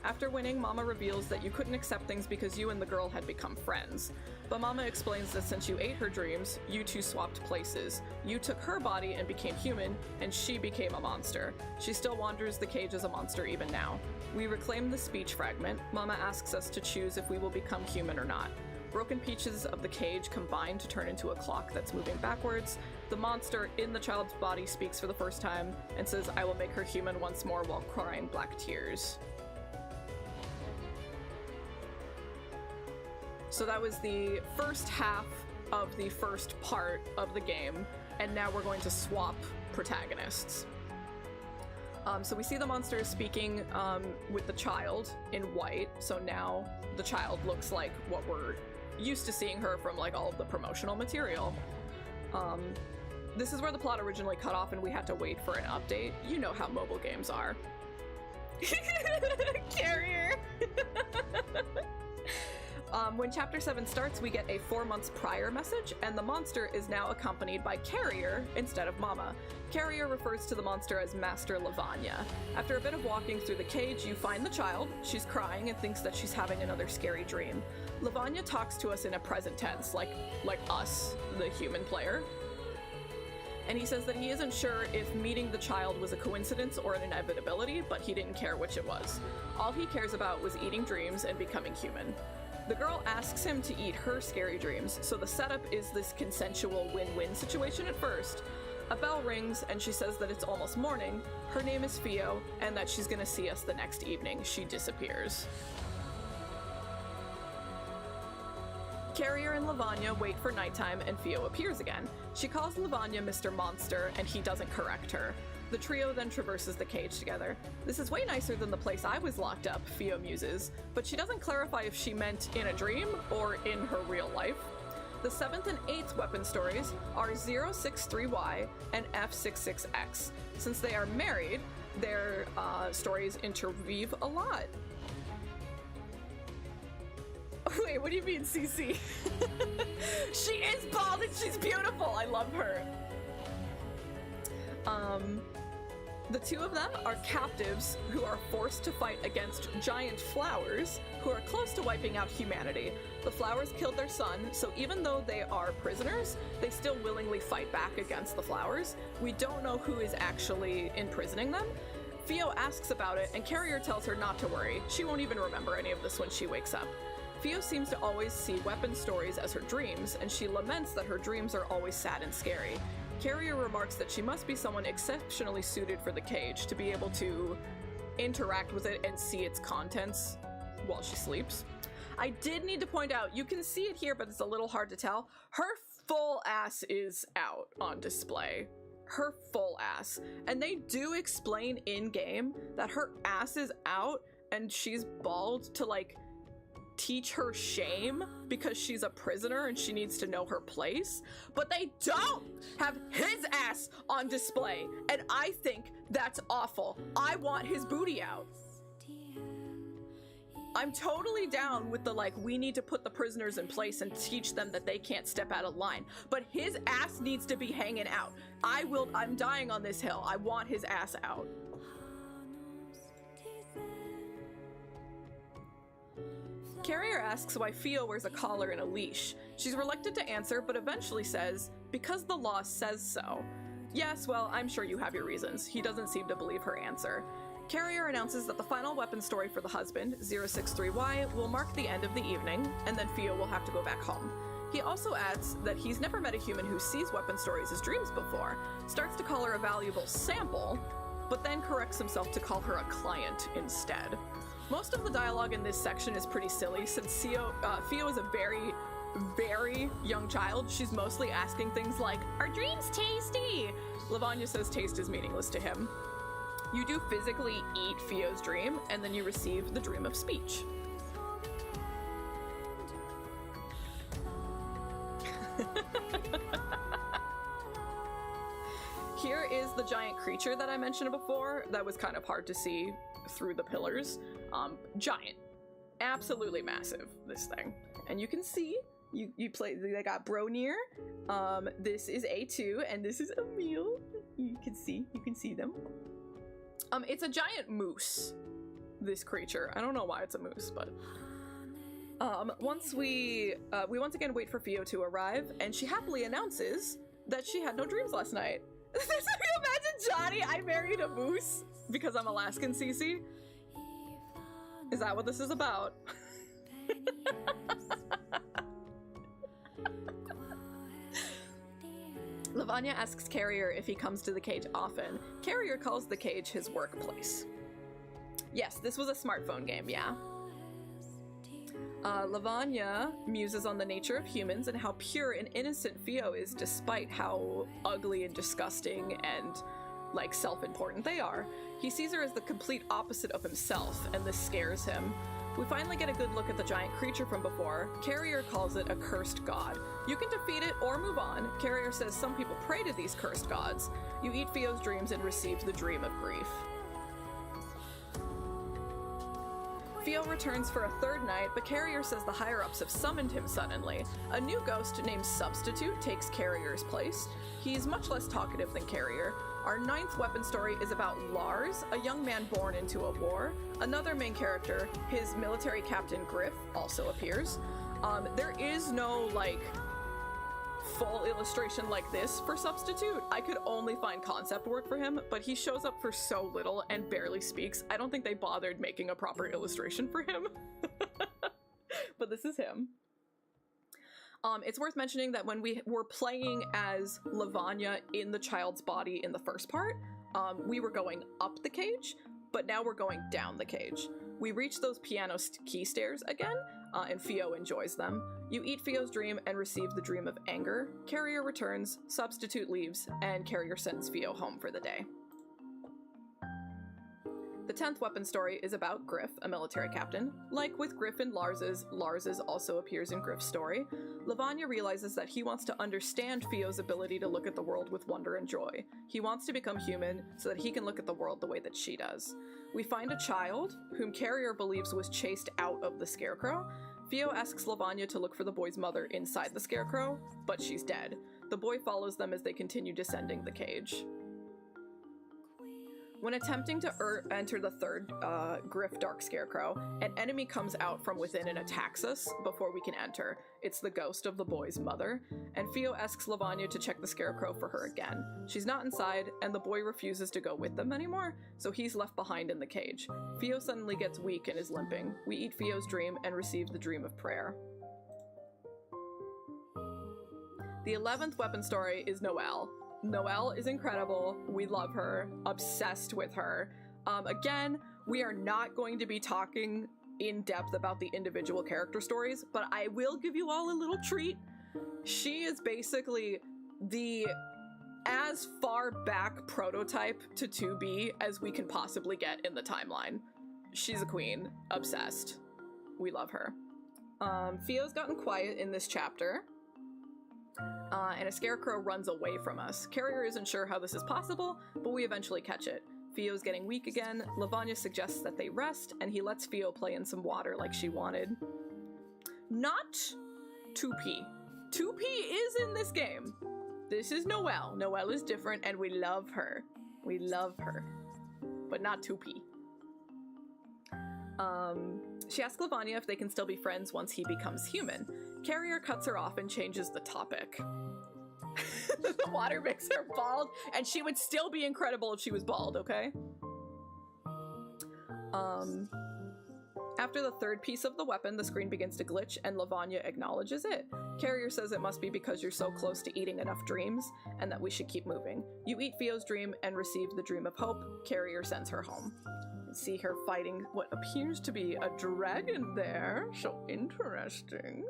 After winning, Mama reveals that you couldn't accept things because you and the girl had become friends. But Mama explains that since you ate her dreams, you two swapped places. You took her body and became human, and she became a monster. She still wanders the cage as a monster even now. We reclaim the speech fragment. Mama asks us to choose if we will become human or not. Broken pieces of the cage combine to turn into a clock that's moving backwards. The monster in the child's body speaks for the first time and says, "I will make her human once more," while crying black tears. So that was the first half of the first part of the game, and now we're going to swap protagonists. So we see the monster is speaking with the child in white, so now the child looks like what we're used to seeing her from like all of the promotional material. This is where the plot originally cut off and we had to wait for an update. You know how mobile games are. Carrier! When Chapter 7 starts, we get a 4 months prior message, and the monster is now accompanied by Carrier instead of Mama. Carrier refers to the monster as Master Lavanya. After a bit of walking through the cage, you find the child. She's crying and thinks that she's having another scary dream. Lavanya talks to us in a present tense, like us, the human player. And he says that he isn't sure if meeting the child was a coincidence or an inevitability, but he didn't care which it was. All he cares about was eating dreams and becoming human. The girl asks him to eat her scary dreams, so the setup is this consensual win-win situation at first. A bell rings and she says that it's almost morning, her name is Fio, and that she's gonna see us the next evening. She disappears. Carrier and Lavanya wait for nighttime and Fio appears again. She calls Lavanya Mr. Monster and he doesn't correct her. The trio then traverses the cage together. This is way nicer than the place I was locked up, Fio muses, but she doesn't clarify if she meant in a dream or in her real life. The 7th and 8th weapon stories are 063Y and F66X. Since they are married, their stories interweave a lot. Wait, what do you mean, CC? She is bald and she's beautiful! I love her. The two of them are captives who are forced to fight against giant flowers who are close to wiping out humanity. The flowers killed their son, so even though they are prisoners, they still willingly fight back against the flowers. We don't know who is actually imprisoning them. Fio asks about it, and Carrier tells her not to worry. She won't even remember any of this when she wakes up. Fio seems to always see weapon stories as her dreams, and she laments that her dreams are always sad and scary. Carrier remarks that she must be someone exceptionally suited for the cage to be able to interact with it and see its contents while she sleeps. I did need to point out, you can see it here, but it's a little hard to tell. Her full ass is out on display. Her full ass. And they do explain in-game that her ass is out and she's bald to like teach her shame because she's a prisoner and she needs to know her place, but they don't have his ass on display, and I think that's awful. I want his booty out. I'm totally down with the like, we need to put the prisoners in place and teach them that they can't step out of line, but his ass needs to be hanging out. I'm dying on this hill. I want his ass out. Carrier asks why Fio wears a collar and a leash. She's reluctant to answer, but eventually says, because the law says so. Yes, well, I'm sure you have your reasons. He doesn't seem to believe her answer. Carrier announces that the final weapon story for the husband, 063Y, will mark the end of the evening, and then Fio will have to go back home. He also adds that he's never met a human who sees weapon stories as dreams before, starts to call her a valuable sample, but then corrects himself to call her a client instead. Most of the dialogue in this section is pretty silly, since Fio is a very very young child. She's mostly asking things like, "Are dreams tasty?" Lavanya says taste is meaningless to him. You do physically eat Fio's dream, and then you receive the dream of speech. Here is the giant creature that I mentioned before that was kind of hard to see through the pillars. Giant. Absolutely massive, this thing. And you can see, you play, they got Bro NieR. This is A2, and this is Emil. You can see them. It's a giant moose, this creature. I don't know why it's a moose, but... we once again wait for Fio to arrive, and she happily announces that she had no dreams last night. Imagine Johnny, I married a moose because I'm Alaskan, Cece. Is that what this is about? Lavanya asks Carrier if he comes to the cage often. Carrier calls the cage his workplace. Yes, this was a smartphone game, yeah. Lavanya muses on the nature of humans and how pure and innocent Fio is despite how ugly and disgusting and, like, self-important they are. He sees her as the complete opposite of himself, and this scares him. We finally get a good look at the giant creature from before. Carrier calls it a cursed god. You can defeat it or move on. Carrier says some people pray to these cursed gods. You eat Fio's dreams and receive the dream of grief. Fio returns for a third night, but Carrier says the higher-ups have summoned him suddenly. A new ghost named Substitute takes Carrier's place. He's much less talkative than Carrier. Our 9th weapon story is about Lars, a young man born into a war. Another main character, his military captain Griff, also appears. There is no, like, full illustration like this for Substitute. I could only find concept work for him, but he shows up for so little and barely speaks. I don't think they bothered making a proper illustration for him. But this is him. It's worth mentioning that when we were playing as Lavanya in the child's body in the first part, we were going up the cage, but now we're going down the cage. We reach those piano key stairs again, and Fio enjoys them. You eat Fio's dream and receive the dream of anger. Carrier returns, Substitute leaves, and Carrier sends Fio home for the day. The 10th weapon story is about Griff, a military captain. Like with Griff and Lars's also appears in Griff's story. Lavanya realizes that he wants to understand Fio's ability to look at the world with wonder and joy. He wants to become human so that he can look at the world the way that she does. We find a child, whom Carrier believes was chased out of the Scarecrow. Fio asks Lavanya to look for the boy's mother inside the Scarecrow, but she's dead. The boy follows them as they continue descending the cage. When attempting to enter the 3rd Griff Dark Scarecrow, an enemy comes out from within and attacks us before we can enter. It's the ghost of the boy's mother, and Fio asks Lavanya to check the Scarecrow for her again. She's not inside, and the boy refuses to go with them anymore, so he's left behind in the cage. Fio suddenly gets weak and is limping. We eat Fio's dream and receive the dream of prayer. The 11th weapon story is Noelle. Noelle is incredible. We love her. Obsessed with her. Again, we are not going to be talking in depth about the individual character stories, but I will give you all a little treat. She is basically the as far back prototype to 2B as we can possibly get in the timeline. She's a queen. Obsessed. We love her. Fio's gotten quiet in this chapter. And a Scarecrow runs away from us. Carrier isn't sure how this is possible, but we eventually catch it. Fio's getting weak again. Lavanya suggests that they rest, and he lets Fio play in some water like she wanted. Not 2P. 2P is in this game. This is Noelle. Noelle is different, and we love her. We love her. But not 2P. She asks Lavanya if they can still be friends once he becomes human. Carrier cuts her off and changes the topic. The water makes her bald, and she would still be incredible if she was bald, okay? After the 3rd piece of the weapon, the screen begins to glitch, and Lavanya acknowledges it. Carrier says it must be because you're so close to eating enough dreams, and that we should keep moving. You eat Fio's dream and receive the dream of hope. Carrier sends her home. See her fighting what appears to be a dragon there. So interesting.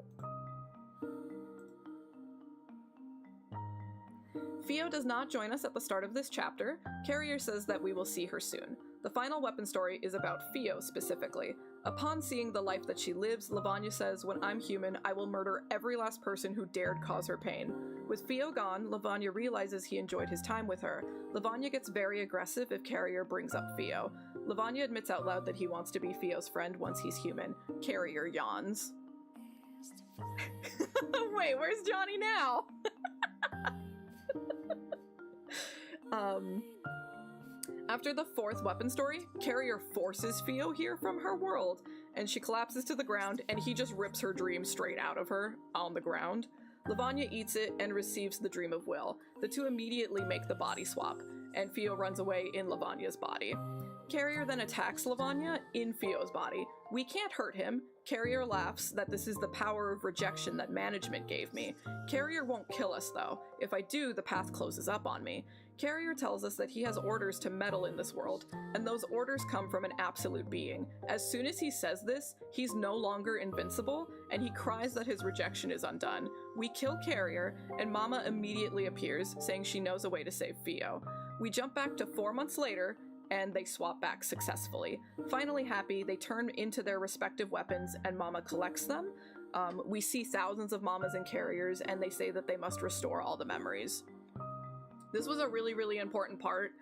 Fio does not join us at the start of this chapter. Carrier says that we will see her soon. The final weapon story is about Fio specifically. Upon seeing the life that she lives, Lavanya says, "When I'm human, I will murder every last person who dared cause her pain." With Fio gone, Lavanya realizes he enjoyed his time with her. Lavanya gets very aggressive if Carrier brings up Fio. Lavanya admits out loud that he wants to be Fio's friend once he's human. Carrier yawns. Wait, where's Johnny now? After the fourth weapon story, Carrier forces Fio here from her world, and she collapses to the ground, and he just rips her dream straight out of her on the ground. Lavanya eats it and receives the dream of Will. The two immediately make the body swap, and Fio runs away in Lavanya's body. Carrier then attacks Lavanya in Fio's body. We can't hurt him. Carrier laughs that this is the power of rejection that management gave me. Carrier won't kill us though. If I do, the path closes up on me. Carrier tells us that he has orders to meddle in this world, and those orders come from an absolute being. As soon as he says this, he's no longer invincible, and he cries that his rejection is undone. We kill Carrier, and Mama immediately appears, saying she knows a way to save Fio. We jump back to 4 months later, and they swap back successfully. Finally happy, they turn into their respective weapons, and Mama collects them. We see thousands of Mamas and Carriers, and they say that they must restore all the memories. This was a really, really important part.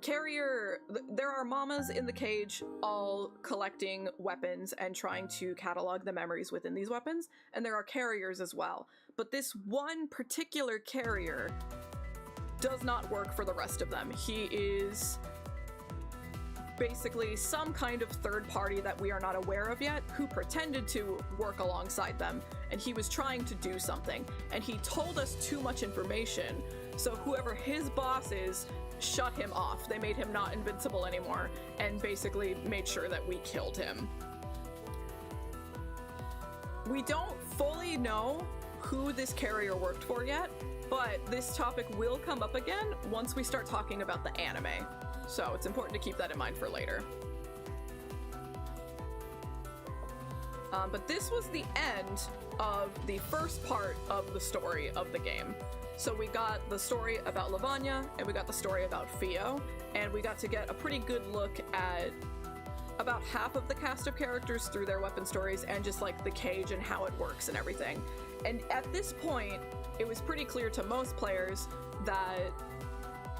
Carrier, there are Mamas in the cage all collecting weapons and trying to catalog the memories within these weapons, and there are Carriers as well. But this one particular Carrier does not work for the rest of them. He is basically some kind of third party that we are not aware of yet, who pretended to work alongside them, and he was trying to do something, and he told us too much information, so whoever his boss is shut him off. They made him not invincible anymore, and basically made sure that we killed him. We don't fully know who this Carrier worked for yet, but this topic will come up again once we start talking about the anime. So it's important to keep that in mind for later. But this was the end of the first part of the story of the game. So we got the story about Lavanya, and we got the story about Fio, and we got to get a pretty good look at about half of the cast of characters through their weapon stories and just like the cage and how it works and everything. And at this point, it was pretty clear to most players that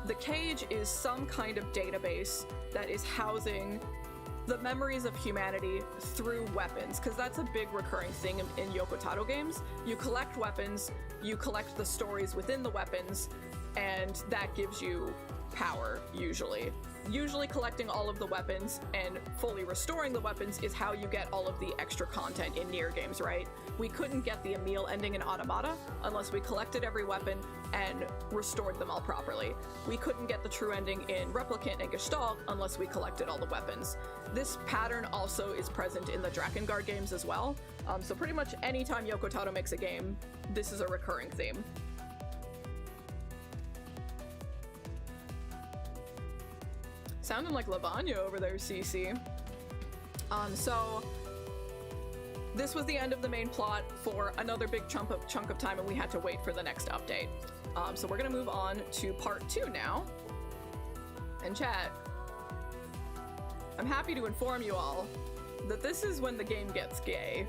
the cage is some kind of database that is housing the memories of humanity through weapons, because that's a big recurring thing in Yoko Taro games. You collect weapons, you collect the stories within the weapons, and that gives you power, usually. Usually collecting all of the weapons and fully restoring the weapons is how you get all of the extra content in NieR games, right? We couldn't get the Emil ending in Automata unless we collected every weapon and restored them all properly. We couldn't get the true ending in Replicant and Gestalt unless we collected all the weapons. This pattern also is present in the Drakengard games as well, so pretty much anytime Yoko Taro makes a game, this is a recurring theme. Sounding like Lavanya over there, CC. So this was the end of the main plot for another big chunk of time, and we had to wait for the next update. So we're gonna move on to part 2 now. And chat, I'm happy to inform you all that this is when the game gets gay.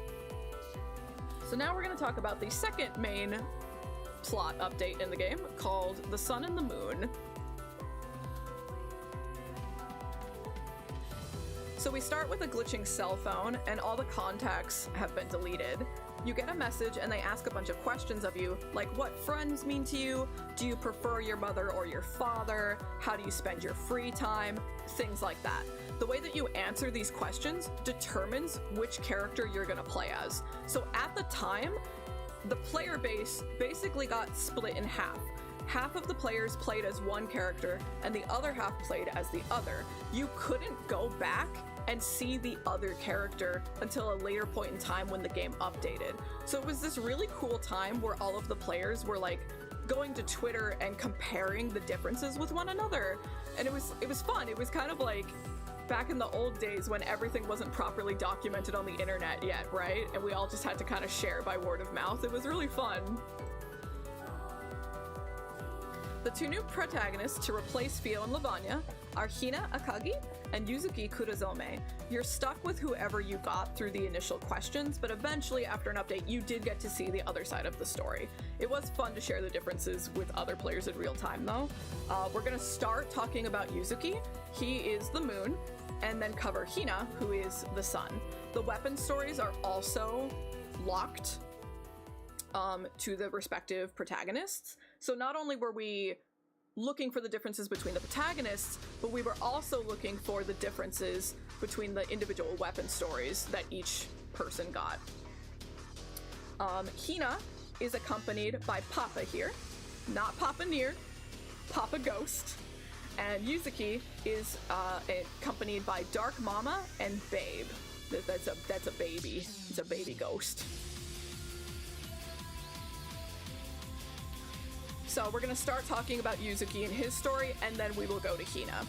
So now we're gonna talk about the second main plot update in the game, called The Sun and the Moon. So we start with a glitching cell phone, and all the contacts have been deleted. You get a message and they ask a bunch of questions of you, like what friends mean to you, do you prefer your mother or your father, how do you spend your free time, things like that. The way that you answer these questions determines which character you're gonna play as. So at the time, the player base basically got split in half. Half of the players played as one character, and the other half played as the other. You couldn't go back and see the other character until a later point in time when the game updated. So it was this really cool time where all of the players were like going to Twitter and comparing the differences with one another. And it was fun. It was kind of like back in the old days when everything wasn't properly documented on the internet yet, right? And we all just had to kind of share by word of mouth. It was really fun. The two new protagonists to replace Fio and Lavanya are Hina Akagi and Yuzuki Kurazome. You're stuck with whoever you got through the initial questions, but eventually after an update you did get to see the other side of the story. It was fun to share the differences with other players in real time though. We're gonna start talking about Yuzuki. He is the moon, and then cover Hina, who is the sun. The weapon stories are also locked to the respective protagonists. So not only were we looking for the differences between the protagonists, but we were also looking for the differences between the individual weapon stories that each person got. Hina is accompanied by Papa here, not Papa NieR, Papa Ghost, and Yuzuki is accompanied by Dark Mama and Babe. That's a baby. It's a baby ghost. So we're gonna start talking about Yuzuki and his story, and then we will go to Hina.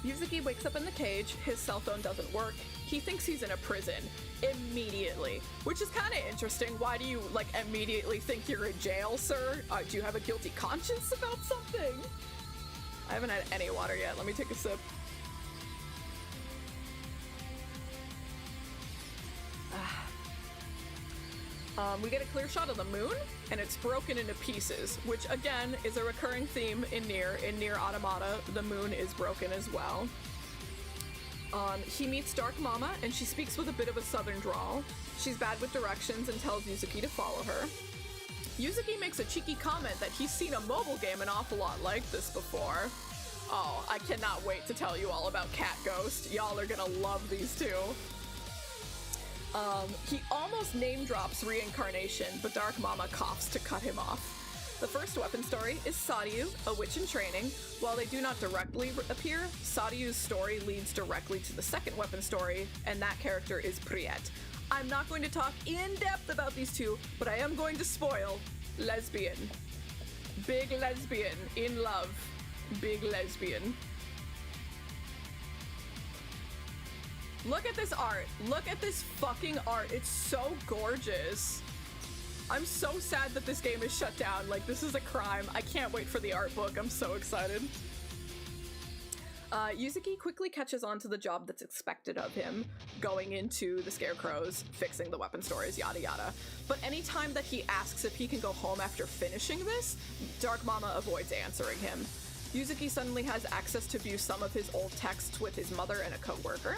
Yuzuki wakes up in the cage, his cell phone doesn't work, he thinks he's in a prison immediately, which is kind of interesting. Why do you, like, immediately think you're in jail, sir? Do you have a guilty conscience about something? I haven't had any water yet, let me take a sip. We get a clear shot of the moon, and it's broken into pieces, which again is a recurring theme in NieR. In NieR Automata, the moon is broken as well. He meets Dark Mama, and she speaks with a bit of a southern drawl. She's bad with directions and tells Yuzuki to follow her. Yuzuki makes a cheeky comment that he's seen a mobile game an awful lot like this before. Oh, I cannot wait to tell you all about Cat Ghost. Y'all are gonna love these two. He almost name drops Reincarnation, but Dark Mama coughs to cut him off. The first weapon story is Sadiu, a witch in training. While they do not directly appear, Sadiu's story leads directly to the second weapon story, and that character is Priet. I'm not going to talk in depth about these two, but I am going to spoil lesbian. Big lesbian, in love, big lesbian. Look at this art. Look at this fucking art. It's so gorgeous. I'm so sad that this game is shut down. Like, this is a crime. I can't wait for the art book. I'm so excited. Yuzuki quickly catches on to the job that's expected of him, going into the Scarecrows, fixing the weapon stories, yada yada. But anytime that he asks if he can go home after finishing this, Dark Mama avoids answering him. Yuzuki suddenly has access to view some of his old texts with his mother and a co-worker.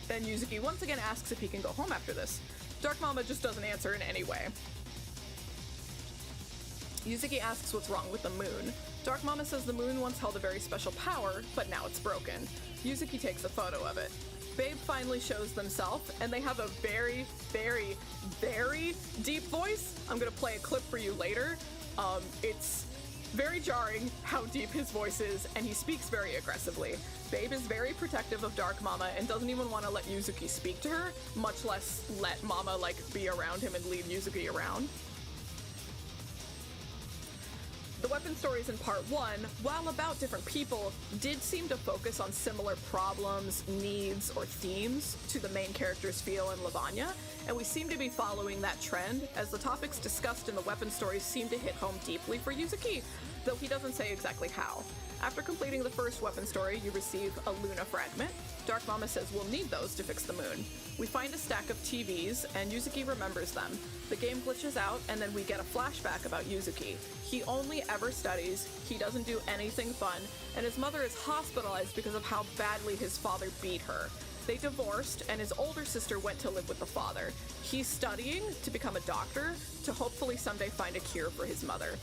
Then Yuzuki once again asks if he can go home after this. Dark Mama just doesn't answer in any way. Yuzuki asks what's wrong with the moon. Dark Mama says the moon once held a very special power, but now it's broken. Yuzuki takes a photo of it. Babe finally shows themselves, and they have a very, very, very deep voice. I'm gonna play a clip for you later. It's very jarring how deep his voice is, and he speaks very aggressively. Babe is very protective of Dark Mama and doesn't even want to let Yuzuki speak to her, much less let Mama, like, be around him and leave Yuzuki around. The weapon stories in part 1, while about different people, did seem to focus on similar problems, needs, or themes to the main characters Fio and Lavanya, and we seem to be following that trend, as the topics discussed in the weapon stories seem to hit home deeply for Yuzuki, though he doesn't say exactly how. After completing the first weapon story, you receive a Luna fragment. Dark Mama says we'll need those to fix the moon. We find a stack of TVs, and Yuzuki remembers them. The game glitches out, and then we get a flashback about Yuzuki. He only ever studies, he doesn't do anything fun, and his mother is hospitalized because of how badly his father beat her. They divorced, and his older sister went to live with the father. He's studying to become a doctor, to hopefully someday find a cure for his mother.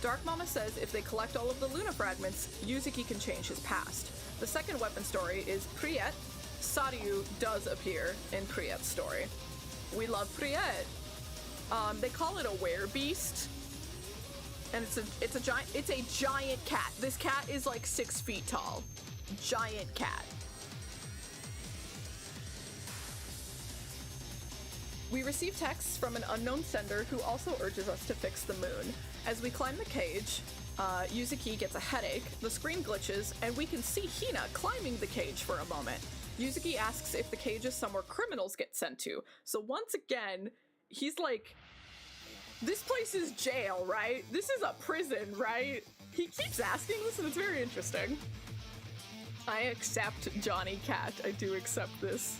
Dark Mama says if they collect all of the Luna fragments, Yuzuki can change his past. The second weapon story is Priet. Sadiu does appear in Priet's story. We love Priet. They call it a werebeast, and it's a giant cat. This cat is like 6 feet tall. Giant cat. We receive texts from an unknown sender who also urges us to fix the moon. As we climb the cage, Yuzuki gets a headache, the screen glitches, and we can see Hina climbing the cage for a moment. Yuzuki asks if the cage is somewhere criminals get sent to. So once again, he's like This place is jail, right? This is a prison, right? He keeps asking this and it's very interesting. I accept Johnny Cat. I do accept this.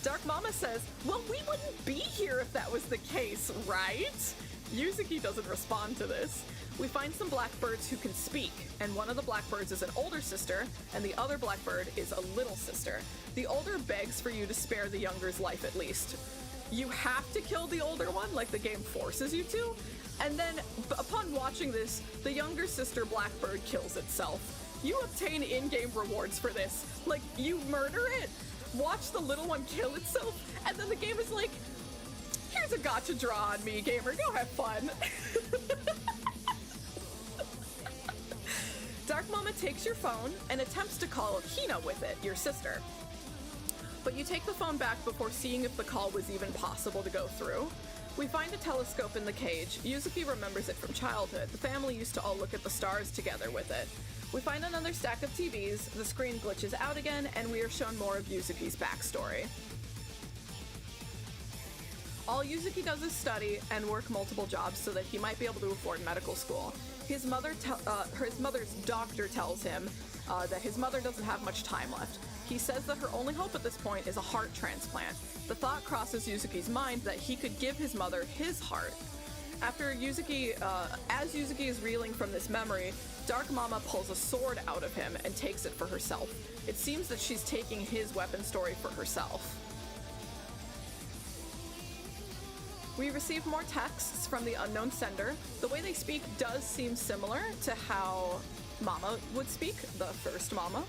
Dark Mama says, well, we wouldn't be here if that was the case, right? Yuzuki doesn't respond to this. We find some blackbirds who can speak, and one of the blackbirds is an older sister, and the other blackbird is a little sister. The older begs for you to spare the younger's life at least. You have to kill the older one, like the game forces you to, and then upon watching this, the younger sister blackbird kills itself. You obtain in-game rewards for this. Like, you murder it, watch the little one kill itself, and then the game is like, here's a gotcha draw on me, gamer, go have fun. Dark Mama takes your phone and attempts to call Hina with it, your sister. But you take the phone back before seeing if the call was even possible to go through. We find a telescope in the cage. Yuzuki remembers it from childhood. The family used to all look at the stars together with it. We find another stack of TVs, the screen glitches out again, and we are shown more of Yuzuki's backstory. All Yuzuki does is study and work multiple jobs so that he might be able to afford medical school. His mother's doctor tells him that his mother doesn't have much time left. He says that her only hope at this point is a heart transplant. The thought crosses Yuzuki's mind that he could give his mother his heart. After Yuzuki, as Yuzuki is reeling from this memory, Dark Mama pulls a sword out of him and takes it for herself. It seems that she's taking his weapon story for herself. We receive more texts from the unknown sender. The way they speak does seem similar to how Mama would speak, the first Mama.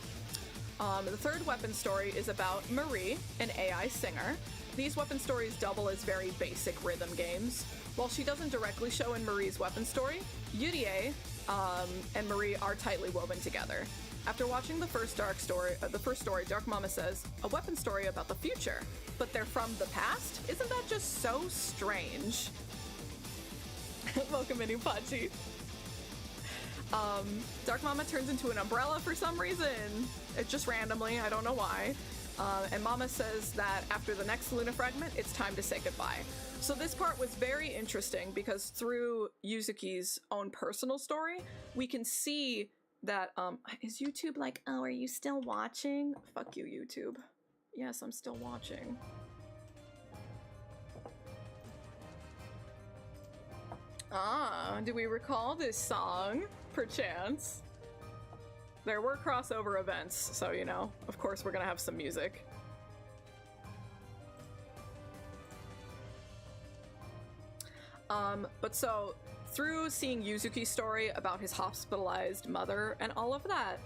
The third weapon story is about Marie, an AI singer. These weapon stories double as very basic rhythm games. While she doesn't directly show in Marie's weapon story, Yurie and Marie are tightly woven together. After watching the first story, Dark Mama says, a weapon story about the future, but they're from the past? Isn't that just so strange? Welcome, Inupachi. Dark Mama turns into an umbrella for some reason. It's just randomly, I don't know why. And Mama says that after the next Luna fragment, it's time to say goodbye. So this part was very interesting because through Yuzuki's own personal story, we can see that, is YouTube like, oh, are you still watching? Fuck you, YouTube. Yes, I'm still watching. Ah, do we recall this song, perchance? There were crossover events, so, you know, of course we're gonna have some music. But so, through seeing Yuzuki's story about his hospitalized mother and all of that,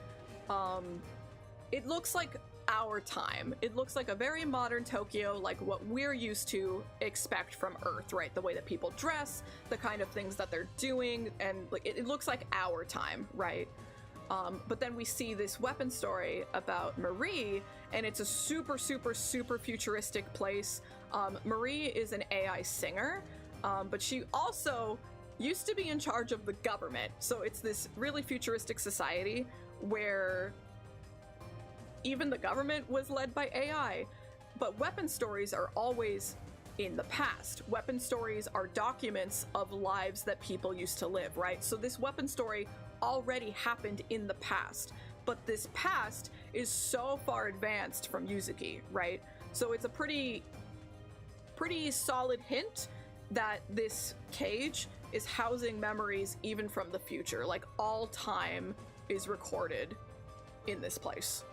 it looks like our time. It looks like a very modern Tokyo, like what we're used to expect from Earth, right? The way that people dress, the kind of things that they're doing, and like it looks like our time, right? But then we see this weapon story about Marie, and it's a super, super, super futuristic place. Marie is an AI singer, but she also used to be in charge of the government. So it's this really futuristic society where even the government was led by AI. But weapon stories are always in the past. Weapon stories are documents of lives that people used to live, right? So this weapon story already happened in the past, but this past is so far advanced from Yuzuki, right? So it's a pretty solid hint that this cage is housing memories even from the future. Like, all time is recorded in this place.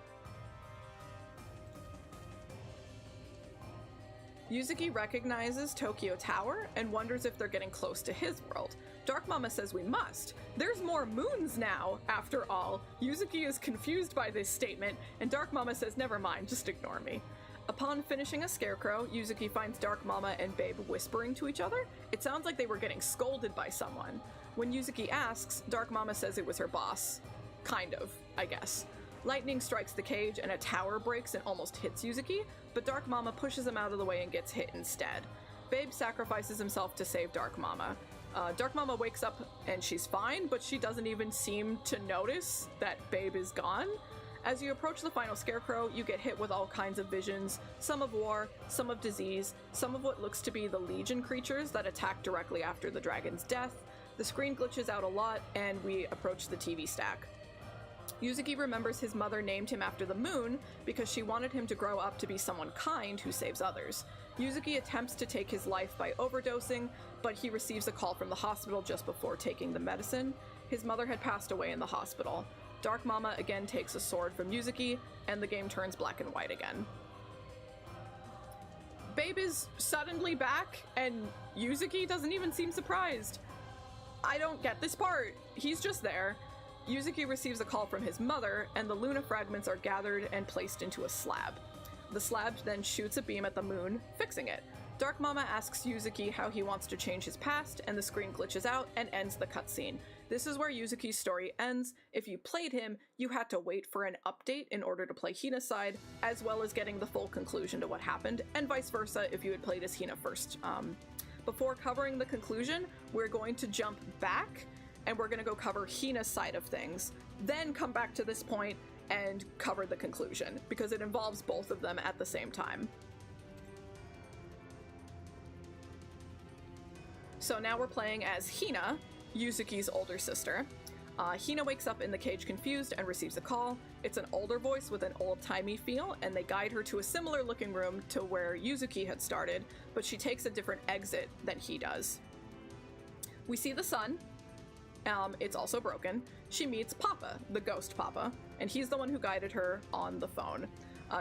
Yuzuki recognizes Tokyo Tower and wonders if they're getting close to his world. Dark Mama says we must. There's more moons now, after all. Yuzuki is confused by this statement, and Dark Mama says never mind, just ignore me. Upon finishing a scarecrow, Yuzuki finds Dark Mama and Babe whispering to each other. It sounds like they were getting scolded by someone. When Yuzuki asks, Dark Mama says it was her boss. Kind of, I guess. Lightning strikes the cage and a tower breaks and almost hits Yuzuki, but Dark Mama pushes him out of the way and gets hit instead. Babe sacrifices himself to save Dark Mama. Dark Mama wakes up and she's fine, but she doesn't even seem to notice that Babe is gone. As you approach the final scarecrow, you get hit with all kinds of visions, some of war, some of disease, some of what looks to be the Legion creatures that attack directly after the dragon's death. The screen glitches out a lot, and we approach the TV stack. Yuzuki remembers his mother named him after the moon because she wanted him to grow up to be someone kind who saves others. Yuzuki attempts to take his life by overdosing, but he receives a call from the hospital just before taking the medicine. His mother had passed away in the hospital. Dark Mama again takes a sword from Yuzuki, and the game turns black and white again. Babe is suddenly back, and Yuzuki doesn't even seem surprised. I don't get this part. He's just there. Yuzuki receives a call from his mother, and the Luna fragments are gathered and placed into a slab. The slab then shoots a beam at the moon, fixing it. Dark Mama asks Yuzuki how he wants to change his past, and the screen glitches out and ends the cutscene. This is where Yuzuki's story ends. If you played him, you had to wait for an update in order to play Hina's side, as well as getting the full conclusion to what happened, and vice versa if you had played as Hina first. Before covering the conclusion, we're going to jump back, and we're going to go cover Hina's side of things, then come back to this point and cover the conclusion, because it involves both of them at the same time. So now we're playing as Hina, Yuzuki's older sister. Hina wakes up in the cage confused and receives a call. It's an older voice with an old-timey feel, and they guide her to a similar looking room to where Yuzuki had started, but she takes a different exit than he does. We see the sun. It's also broken. She meets Papa, the ghost Papa, and he's the one who guided her on the phone.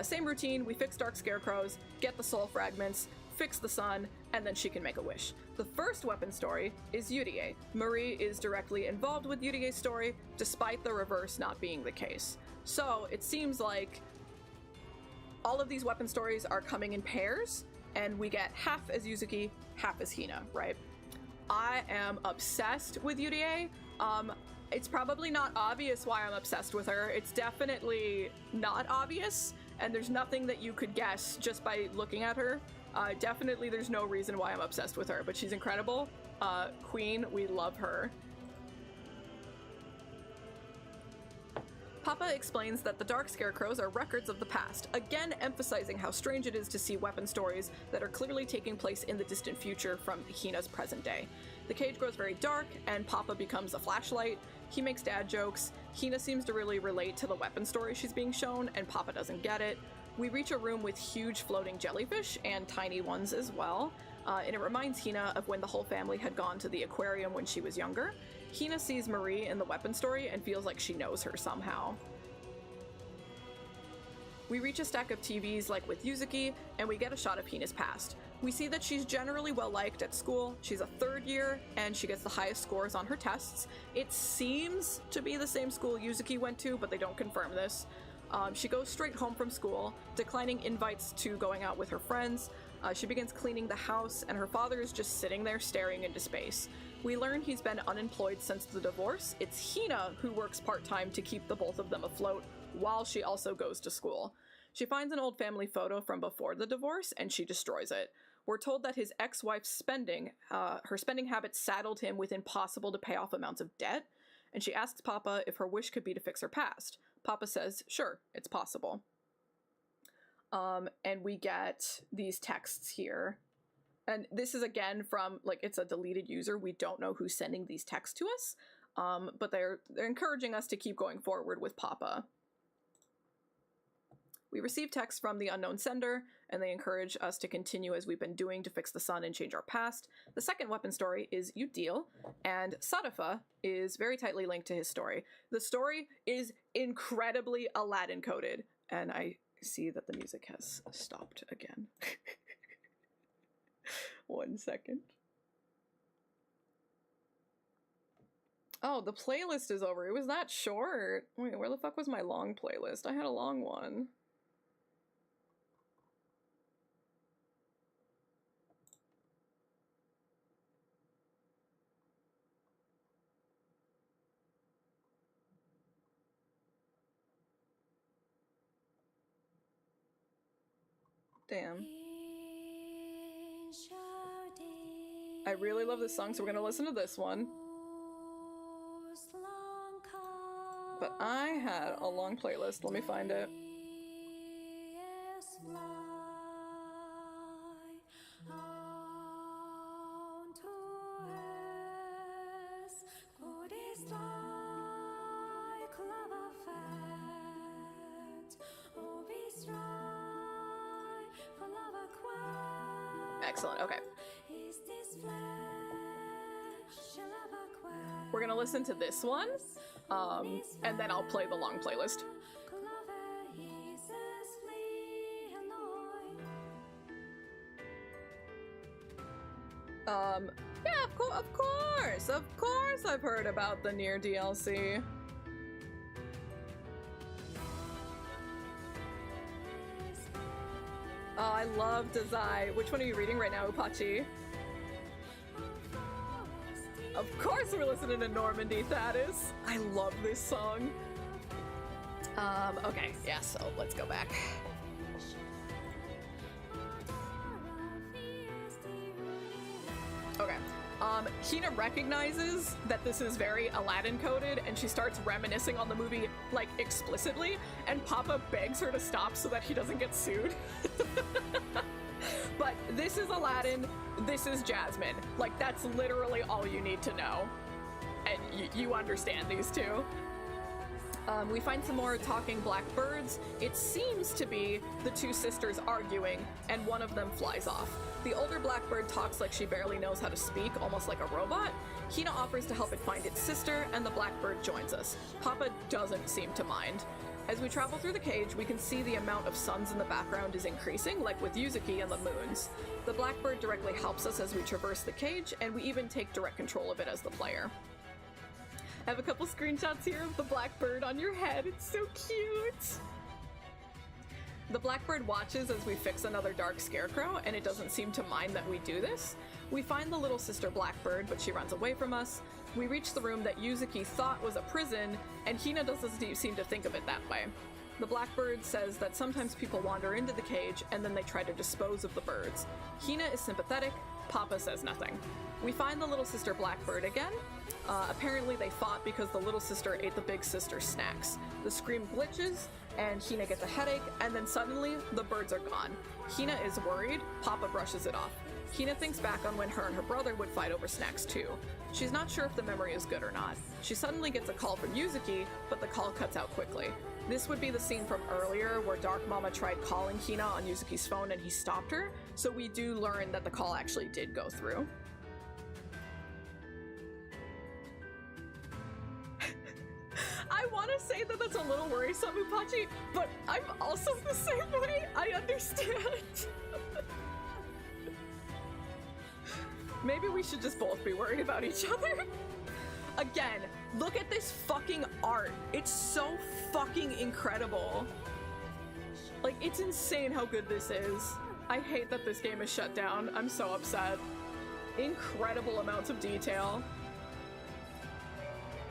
Same routine, we fix dark scarecrows, get the soul fragments, fix the sun, and then she can make a wish. The first weapon story is Yurie. Marie is directly involved with Yurie's story, despite the reverse not being the case. So it seems like all of these weapon stories are coming in pairs, and we get half as Yuzuki, half as Hina, right? I am obsessed with Yurie. It's probably not obvious why I'm obsessed with her. It's definitely not obvious, and there's nothing that you could guess just by looking at her. Definitely there's no reason why I'm obsessed with her, but she's incredible. Queen, we love her. Papa explains that the Dark Scarecrows are records of the past, again emphasizing how strange it is to see weapon stories that are clearly taking place in the distant future from Hina's present day. The cage grows very dark, and Papa becomes a flashlight. He makes dad jokes. Hina seems to really relate to the weapon story she's being shown, and Papa doesn't get it. We reach a room with huge floating jellyfish, and tiny ones as well, and it reminds Hina of when the whole family had gone to the aquarium when she was younger. Hina sees Marie in the weapon story and feels like she knows her somehow. We reach a stack of TVs like with Yuzuki, and we get a shot of Hina's past. We see that she's generally well liked at school, she's a third year, and she gets the highest scores on her tests. It seems to be the same school Yuzuki went to, but they don't confirm this. She goes straight home from school, declining invites to going out with her friends. She begins cleaning the house, and her father is just sitting there staring into space. We learn he's been unemployed since the divorce. It's Hina who works part-time to keep the both of them afloat, while she also goes to school. She finds an old family photo from before the divorce, and she destroys it. We're told that his ex-wife's spending habits saddled him with impossible to pay off amounts of debt, and she asks Papa if her wish could be to fix her past. Papa says, sure, it's possible. And we get these texts here. And this is again from, like, it's a deleted user. We don't know who's sending these texts to us, but they're encouraging us to keep going forward with Papa. We receive texts from the unknown sender, and they encourage us to continue as we've been doing to fix the sun and change our past. The second weapon story is Util, and Sadafa is very tightly linked to his story. The story is incredibly Aladdin coded, and I see that the music has stopped again. 1 second. Oh, the playlist is over. It was that short. Wait, where the fuck was my long playlist? I had a long one. Damn. I really love this song, so we're gonna listen to this one. But I had a long playlist. Let me find it. Excellent, okay. We're gonna listen to this one, and then I'll play the long playlist. Yeah, of course I've heard about the NieR DLC. Oh, I love Dazai. Which one are you reading right now, Upachi? Of course we're listening to Normandy Thaddeus. I love this song. Okay, yeah, so let's go back. Okay. Hina recognizes that this is very Aladdin coded, and she starts reminiscing on the movie, like, explicitly, and Papa begs her to stop so that he doesn't get sued. But this is Aladdin, this is Jasmine. Like, that's literally all you need to know. And you understand these two. We find some more talking black birds. It seems to be the two sisters arguing, and one of them flies off. The older blackbird talks like she barely knows how to speak, almost like a robot. Hina offers to help it find its sister, and the blackbird joins us. Papa doesn't seem to mind. As we travel through the cage, we can see the amount of suns in the background is increasing, like with Yuzuki and the moons. The blackbird directly helps us as we traverse the cage, and we even take direct control of it as the player. I have a couple screenshots here of the blackbird on your head. It's so cute! The blackbird watches as we fix another dark scarecrow, and it doesn't seem to mind that we do this. We find the little sister blackbird, but she runs away from us. We reach the room that Yuzuki thought was a prison, and Hina doesn't seem to think of it that way. The blackbird says that sometimes people wander into the cage, and then they try to dispose of the birds. Hina is sympathetic. Papa says nothing. We find the little sister blackbird again. Apparently they fought because the little sister ate the big sister's snacks. The scream glitches, and Hina gets a headache, and then suddenly the birds are gone. Hina is worried. Papa brushes it off. Hina thinks back on when her and her brother would fight over snacks too. She's not sure if the memory is good or not. She suddenly gets a call from Yuzuki, but the call cuts out quickly. This would be the scene from earlier where Dark Mama tried calling Hina on Yuzuki's phone and he stopped her, so we do learn that the call actually did go through. I want to say that that's a little worrisome, Upachi, but I'm also the same way. I understand. Maybe we should just both be worried about each other. Again, look at this fucking art. It's so fucking incredible. Like, it's insane how good this is. I hate that this game is shut down. I'm so upset. Incredible amounts of detail.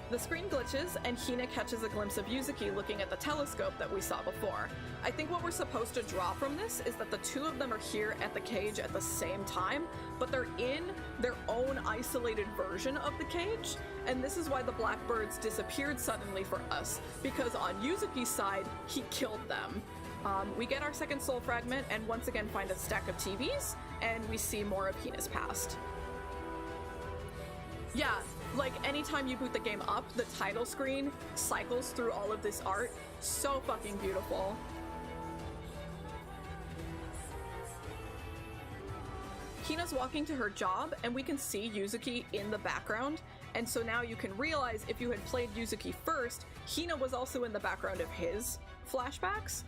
The screen glitches, and Hina catches a glimpse of Yuzuki looking at the telescope that we saw before. I think what we're supposed to draw from this is that the two of them are here at the cage at the same time, but they're in their own isolated version of the cage, and this is why the blackbirds disappeared suddenly for us, because on Yuzuki's side, he killed them. We get our second soul fragment, and once again find a stack of TVs, and we see more of Hina's past. Yeah. Like, anytime you boot the game up, the title screen cycles through all of this art. So fucking beautiful. Hina's walking to her job, and we can see Yuzuki in the background. And so now you can realize if you had played Yuzuki first, Hina was also in the background of his flashbacks.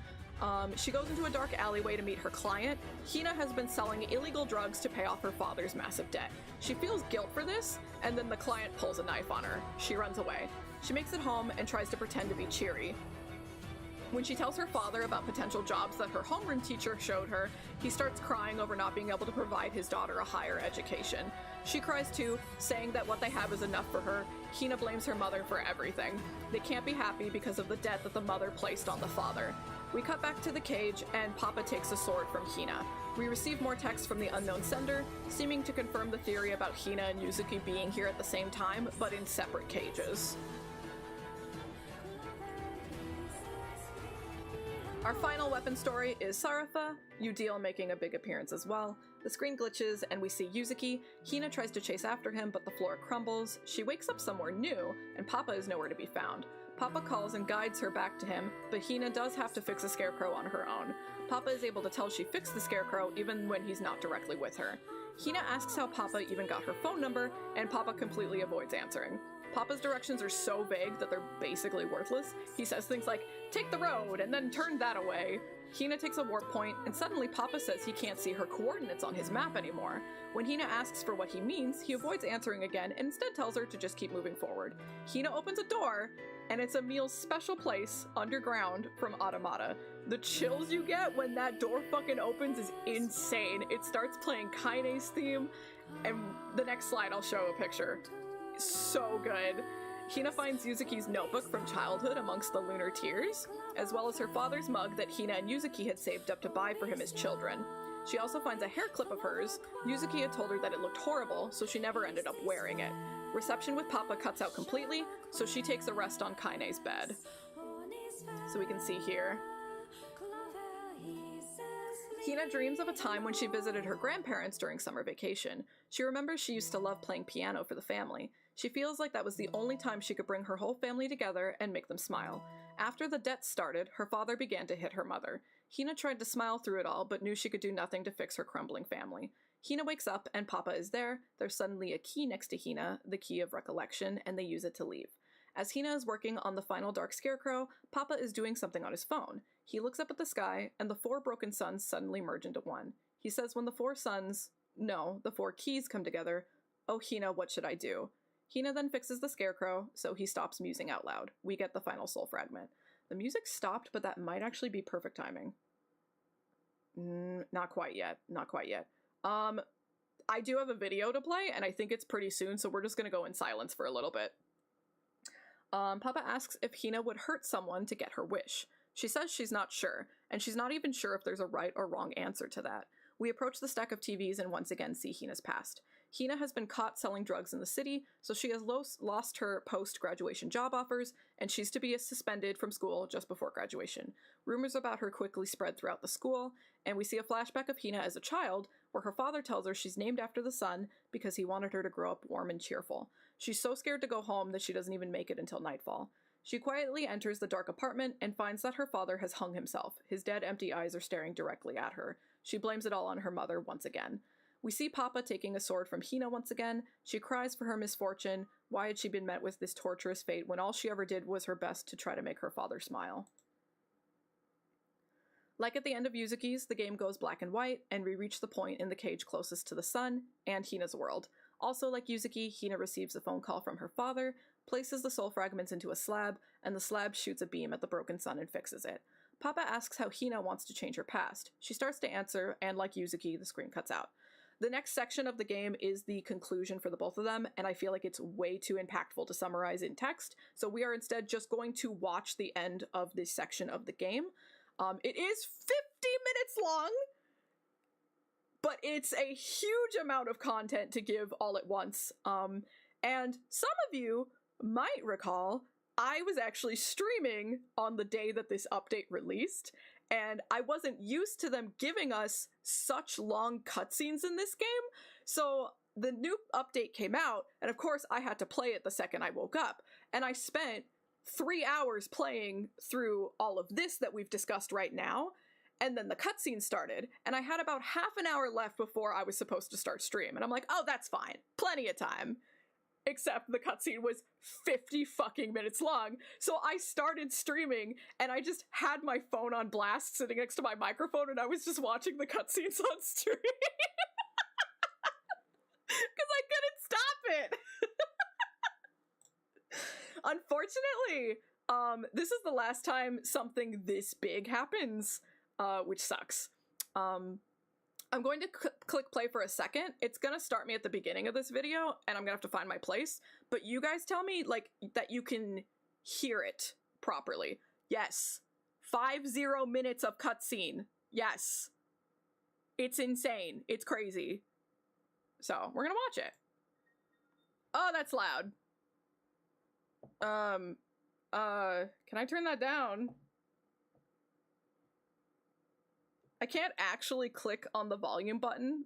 She goes into a dark alleyway to meet her client. Hina has been selling illegal drugs to pay off her father's massive debt. She feels guilt for this, and then the client pulls a knife on her. She runs away. She makes it home and tries to pretend to be cheery. When she tells her father about potential jobs that her homeroom teacher showed her, he starts crying over not being able to provide his daughter a higher education. She cries too, saying that what they have is enough for her. Hina blames her mother for everything. They can't be happy because of the debt that the mother placed on the father. We cut back to the cage, and Papa takes a sword from Hina. We receive more text from the unknown sender, seeming to confirm the theory about Hina and Yuzuki being here at the same time, but in separate cages. Our final weapon story is Saratha. Udiel making a big appearance as well. The screen glitches and we see Yuzuki. Hina tries to chase after him, but the floor crumbles. She wakes up somewhere new, and Papa is nowhere to be found. Papa calls and guides her back to him, but Hina does have to fix a scarecrow on her own. Papa is able to tell she fixed the scarecrow even when he's not directly with her. Hina asks how Papa even got her phone number, and Papa completely avoids answering. Papa's directions are so vague that they're basically worthless. He says things like, take the road, and then turn that away. Hina takes a warp point, and suddenly Papa says he can't see her coordinates on his map anymore. When Hina asks for what he means, he avoids answering again and instead tells her to just keep moving forward. Hina opens a door, and it's Emil's special place underground from Automata. The chills you get when that door fucking opens is insane. It starts playing Kaine's theme, and the next slide I'll show a picture. So good. Hina finds Yuzuki's notebook from childhood amongst the lunar tears, as well as her father's mug that Hina and Yuzuki had saved up to buy for him as children. She also finds a hair clip of hers. Yuzuki had told her that it looked horrible, so she never ended up wearing it. Reception with Papa cuts out completely, so she takes a rest on Kaine's bed. So we can see here. Hina dreams of a time when she visited her grandparents during summer vacation. She remembers she used to love playing piano for the family. She feels like that was the only time she could bring her whole family together and make them smile. After the debts started, her father began to hit her mother. Hina tried to smile through it all, but knew she could do nothing to fix her crumbling family. Hina wakes up and Papa is there. There's suddenly a key next to Hina, the key of recollection, and they use it to leave. As Hina is working on the final dark scarecrow, Papa is doing something on his phone. He looks up at the sky, and the 4 broken suns suddenly merge into one. He says when the 4 keys come together, "Oh Hina, what should I do?" Hina then fixes the scarecrow, so he stops musing out loud. We get the final soul fragment. The music stopped, but that might actually be perfect timing. Not quite yet. Not quite yet. I do have a video to play, and I think it's pretty soon, so we're just gonna go in silence for a little bit. Papa asks if Hina would hurt someone to get her wish. She says she's not sure, and she's not even sure if there's a right or wrong answer to that. We approach the stack of TVs and once again see Hina's past. Hina has been caught selling drugs in the city, so she has lost her post-graduation job offers, and she's to be suspended from school just before graduation. Rumors about her quickly spread throughout the school, and we see a flashback of Hina as a child, where her father tells her she's named after the sun because he wanted her to grow up warm and cheerful. She's so scared to go home that she doesn't even make it until nightfall. She quietly enters the dark apartment and finds that her father has hung himself. His dead, empty eyes are staring directly at her. She blames it all on her mother once again. We see Papa taking a sword from Hina once again. She cries for her misfortune. Why had she been met with this torturous fate when all she ever did was her best to try to make her father smile? Like at the end of Yuzuki's, the game goes black and white, and we reach the point in the cage closest to the sun and Hina's world. Also, like Yuzuki, Hina receives a phone call from her father, places the soul fragments into a slab, and the slab shoots a beam at the broken sun and fixes it. Papa asks how Hina wants to change her past. She starts to answer, and like Yuzuki, the screen cuts out. The next section of the game is the conclusion for the both of them, and I feel like it's way too impactful to summarize in text, so we are instead just going to watch the end of this section of the game. It is 50 minutes long, but it's a huge amount of content to give all at once. And some of you might recall, I was actually streaming on the day that this update released, and I wasn't used to them giving us such long cutscenes in this game, so the new update came out, and of course I had to play it the second I woke up, and I spent 3 hours playing through all of this that we've discussed right now, and then the cutscene started, and I had about half an hour left before I was supposed to start stream, and I'm like, oh, that's fine, plenty of time. Except the cutscene was 50 fucking minutes long, so I started streaming, and I just had my phone on blast sitting next to my microphone, and I was just watching the cutscenes on stream. Because I couldn't stop it! Unfortunately, this is the last time something this big happens, which sucks. I'm going to click play for a second. It's gonna start me at the beginning of this video, and I'm gonna have to find my place, but you guys tell me, like, that you can hear it properly. Yes. 50 minutes of cutscene. Yes. It's insane. It's crazy. So, we're gonna watch it. Oh, that's loud. Can I turn that down? I can't actually click on the volume button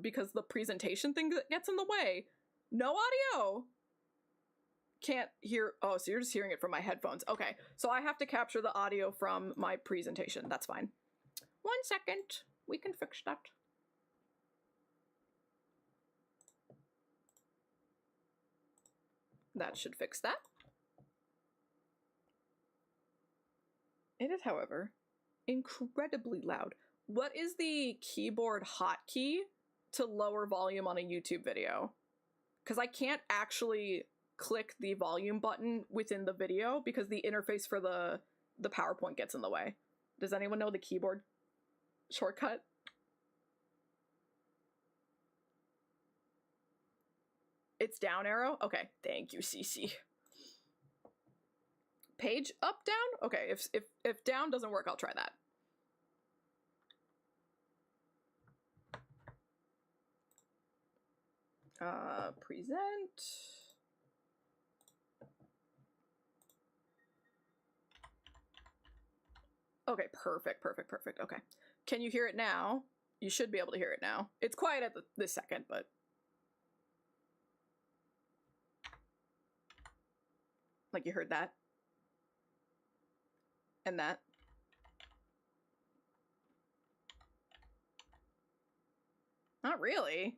because the presentation thing gets in the way. No audio. Can't hear. Oh, so you're just hearing it from my headphones. Okay, so I have to capture the audio from my presentation. That's fine. 1 second. We can fix that. That should fix that. It is, however, incredibly loud. What is the keyboard hotkey to lower volume on a YouTube video? Because I can't actually click the volume button within the video because the interface for the PowerPoint gets in the way. Does anyone know the keyboard shortcut? It's down arrow? Okay, thank you, CC. Page up, down? Okay, if down doesn't work, I'll try that. Present. Okay, perfect. Okay. Can you hear it now? You should be able to hear it now. It's quiet at this second, but... Like you heard that? And that? Not really.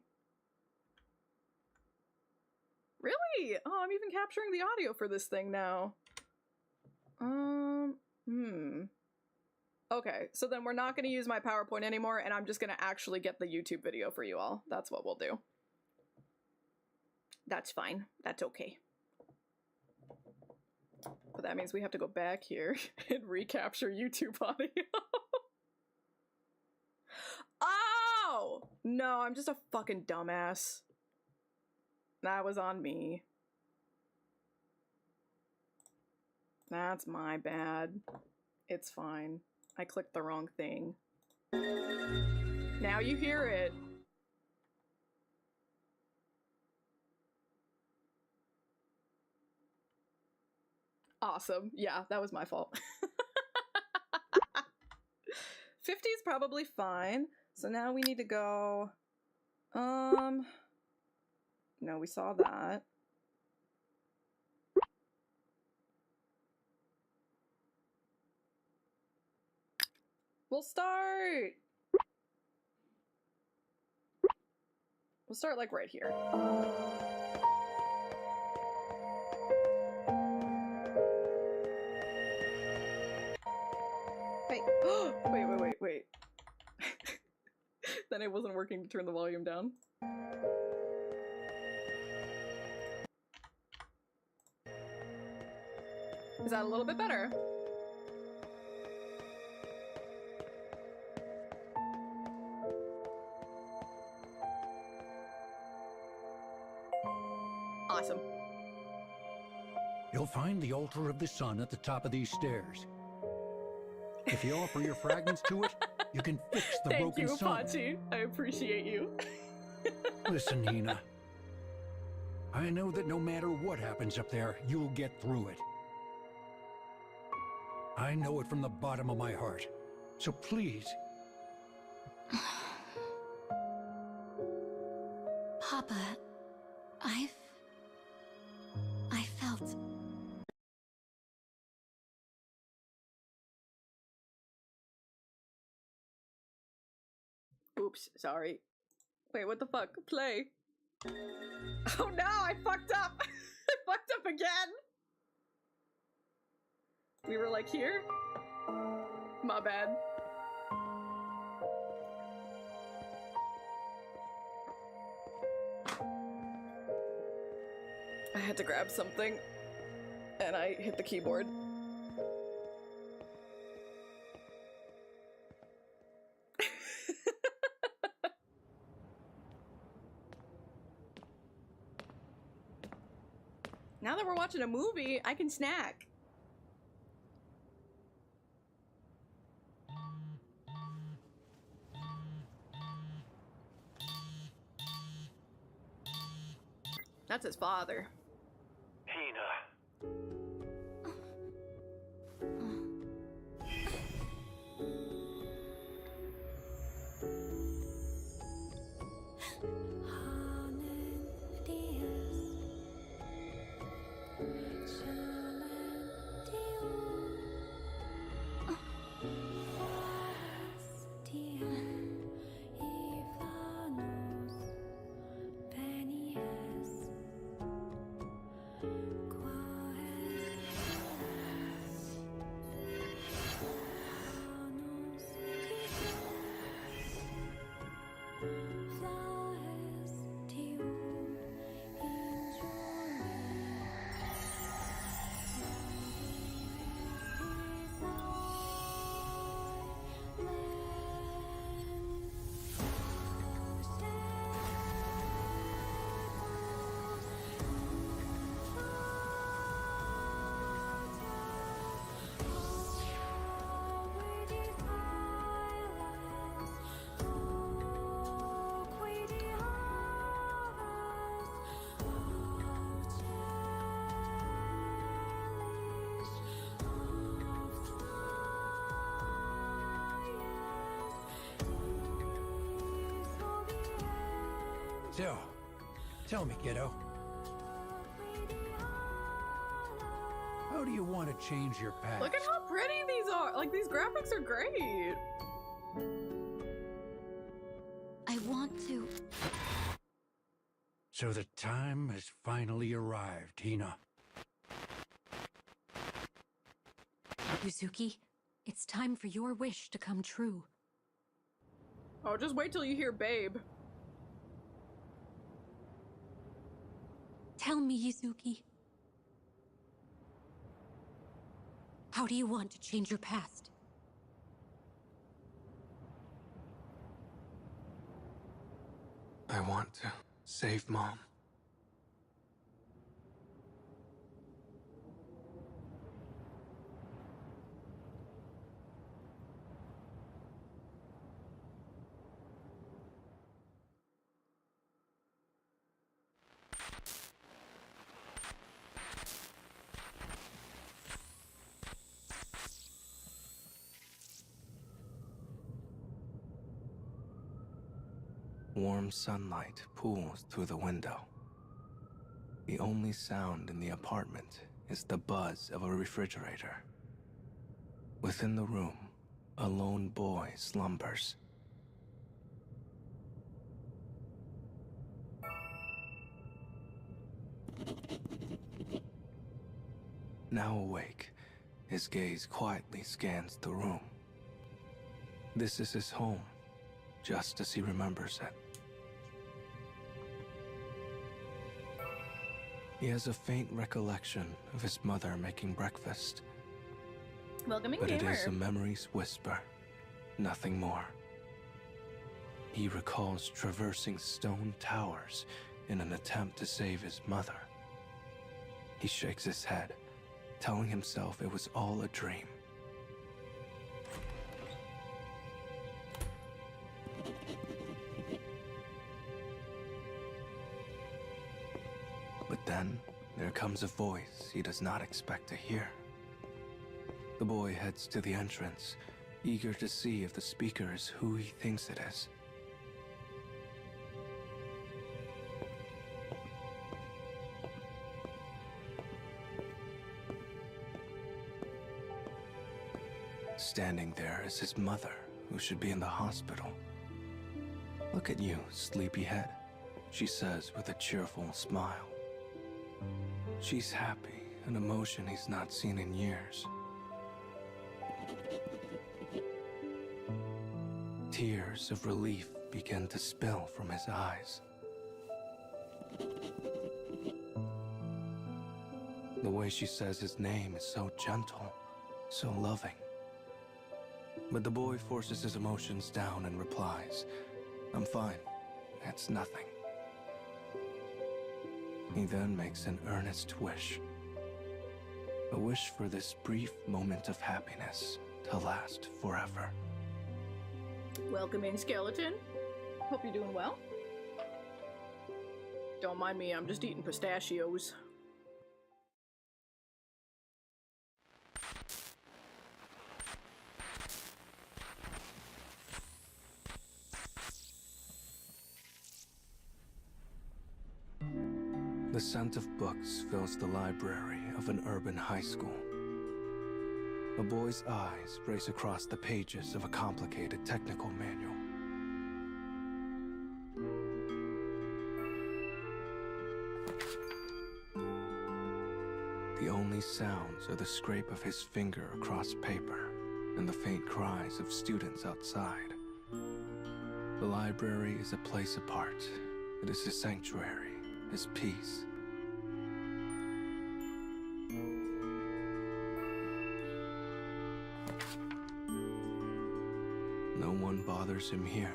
Really? Oh, I'm even capturing the audio for this thing now. Okay, so then we're not going to use my PowerPoint anymore, and I'm just going to actually get the YouTube video for you all. That's what we'll do. That's fine. That's okay. But that means we have to go back here and recapture YouTube audio. Oh! No, I'm just a fucking dumbass. That was on me. That's my bad. It's fine. I clicked the wrong thing. Now you hear it. Awesome. Yeah, that was my fault. 50 is probably fine. So now we need to go... No, we saw that. We'll start like right here. Hey, wait. Then it wasn't working to turn the volume down. Is that a little bit better? Awesome. You'll find the altar of the sun at the top of these stairs. If you offer your fragments to it, you can fix the broken sun. Thank you, Apache. I appreciate you. Listen, Nina. I know that no matter what happens up there, you'll get through it. I know it from the bottom of my heart. So please. Papa, I felt... Oops, sorry. Wait, what the fuck? Play. Oh no, I fucked up! I fucked up again! We were like here? My bad. I had to grab something, and I hit the keyboard. Now that we're watching a movie, I can snack. That's his father. Hina. still. Tell me, kiddo. How do you want to change your past? Look at how pretty these are. Like, these graphics are great. I want to. So the time has finally arrived, Hina. Yuzuki, it's time for your wish to come true. Oh, just wait till you hear Babe. Tell me, Yuzuki. How do you want to change your past? I want to save Mom. Warm sunlight pools through the window. The only sound in the apartment is the buzz of a refrigerator. Within the room, a lone boy slumbers. Now awake, his gaze quietly scans the room. This is his home, just as he remembers it. He has a faint recollection of his mother making breakfast. Welcoming but gamer. It is a memory's whisper, nothing more. He recalls traversing stone towers in an attempt to save his mother. He shakes his head, telling himself it was all a dream. But then, there comes a voice he does not expect to hear. The boy heads to the entrance, eager to see if the speaker is who he thinks it is. Standing there is his mother, who should be in the hospital. "Look at you, sleepyhead," she says with a cheerful smile. She's happy, an emotion he's not seen in years. Tears of relief begin to spill from his eyes. The way she says his name is so gentle, so loving. But the boy forces his emotions down and replies, "I'm fine, it's nothing." He then makes an earnest wish. A wish for this brief moment of happiness to last forever. Welcome in, Skeleton. Hope you're doing well. Don't mind me, I'm just eating pistachios. The scent of books fills the library of an urban high school. A boy's eyes race across the pages of a complicated technical manual. The only sounds are the scrape of his finger across paper and the faint cries of students outside. The library is a place apart. It is his sanctuary, his peace. No one bothers him here,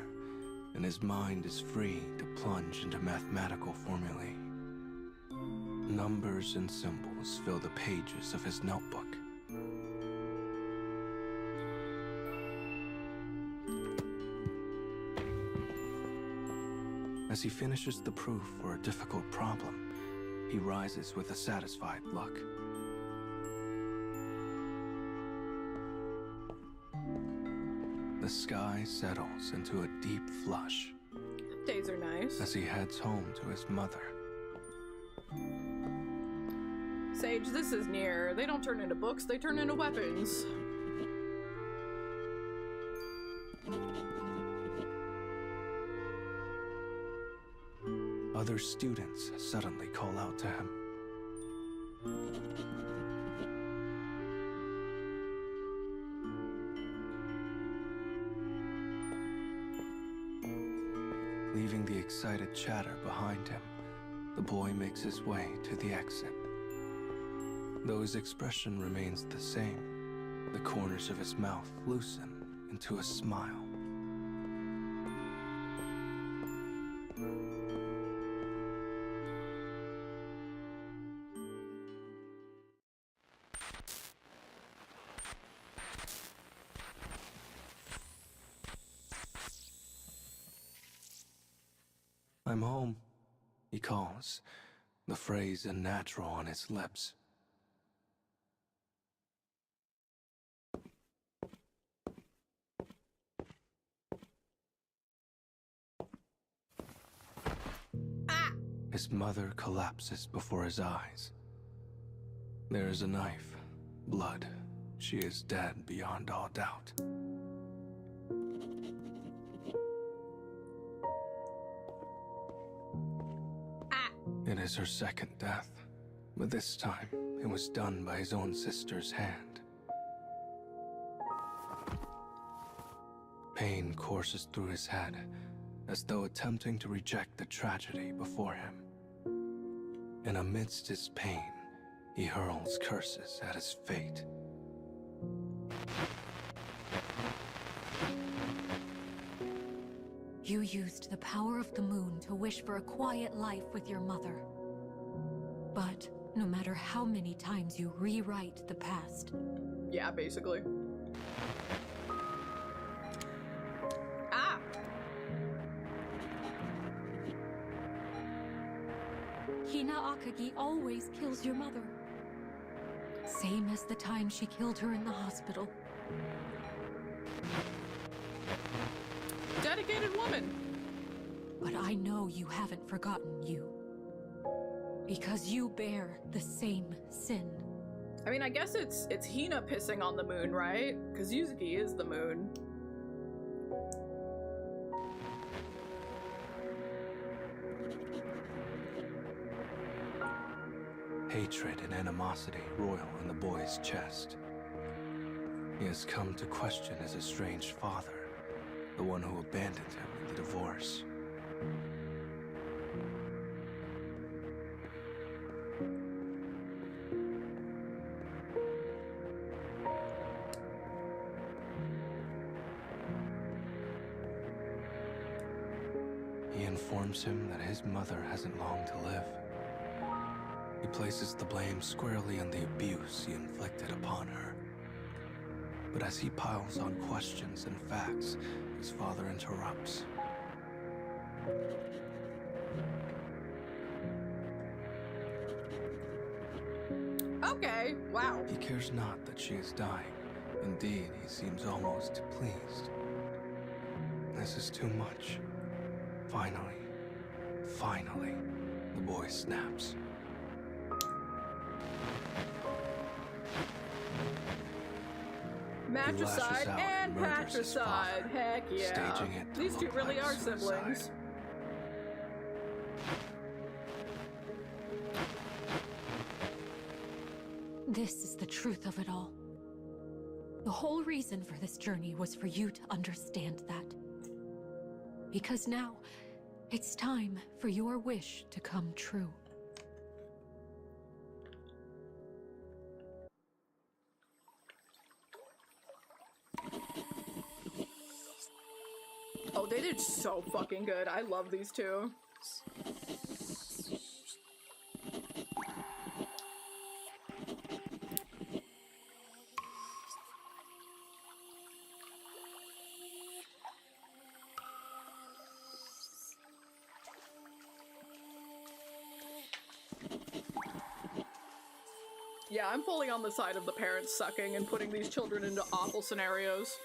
and his mind is free to plunge into mathematical formulae. Numbers and symbols fill the pages of his notebook. As he finishes the proof for a difficult problem, he rises with a satisfied look. The sky settles into a deep flush. Birthdays are nice. as he heads home to his mother. Sage, this is NieR. They don't turn into books, they turn into weapons. Other students suddenly call out to him. Leaving the excited chatter behind him, the boy makes his way to the exit. Though his expression remains the same, the corners of his mouth loosen into a smile. I'm home, he calls, the phrase unnatural on his lips. His mother collapses before his eyes. There is a knife, blood. She is dead beyond all doubt. It is her second death, but this time it was done by his own sister's hand. Pain courses through his head, as though attempting to reject the tragedy before him. And amidst his pain, he hurls curses at his fate. You used the power of the moon to wish for a quiet life with your mother. But no matter how many times you rewrite the past... Yeah, basically. Hina Akagi always kills your mother. Same as the time she killed her in the hospital. Dedicated woman. But I know you haven't forgotten you. Because you bear the same sin. I mean, I guess it's Hina pissing on the moon, right? Because Yuzuki is the moon. Hatred and animosity roil in the boy's chest. He has come to question his estranged father, the one who abandoned him in the divorce. He informs him that his mother hasn't long to live. He places the blame squarely on the abuse he inflicted upon her. But as he piles on questions and facts, his father interrupts. Okay, wow. He cares not that she is dying. Indeed, he seems almost pleased. This is too much. Finally, the boy snaps. Matricide and patricide. Heck yeah. Staging it to These two look really like are suicide. siblings. This is the truth of it all. The whole reason for this journey was for you to understand that. Because now, it's time for your wish to come true. Oh, they did so fucking good. I love these two. Yeah, I'm fully on the side of the parents sucking and putting these children into awful scenarios.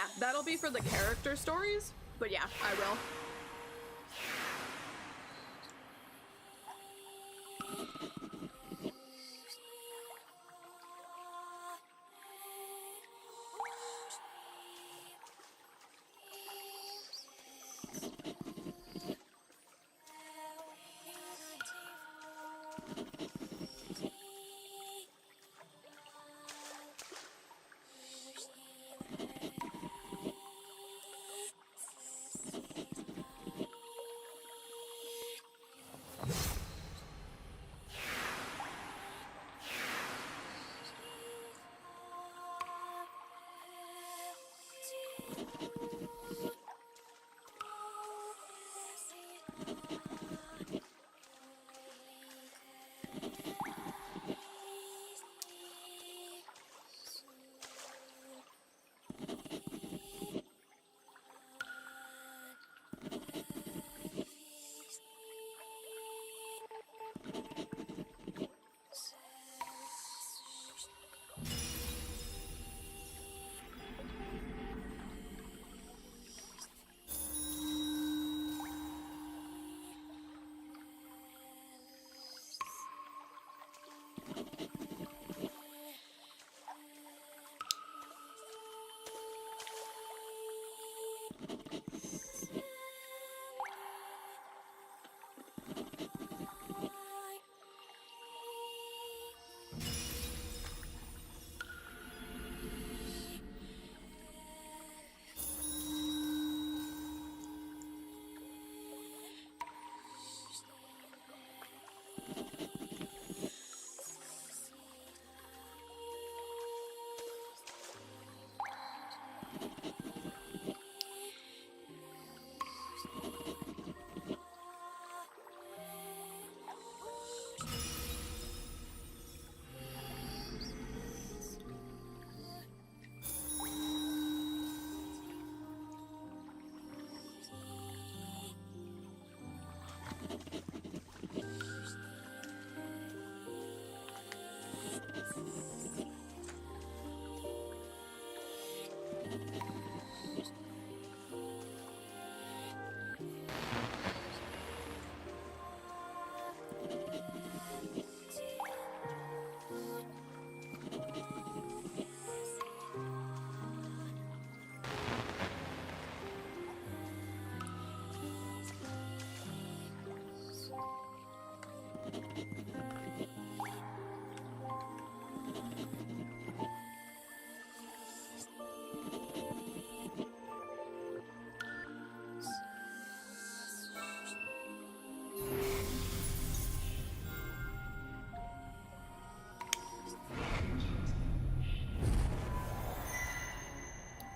Yeah, that'll be for the character stories, but yeah, I will.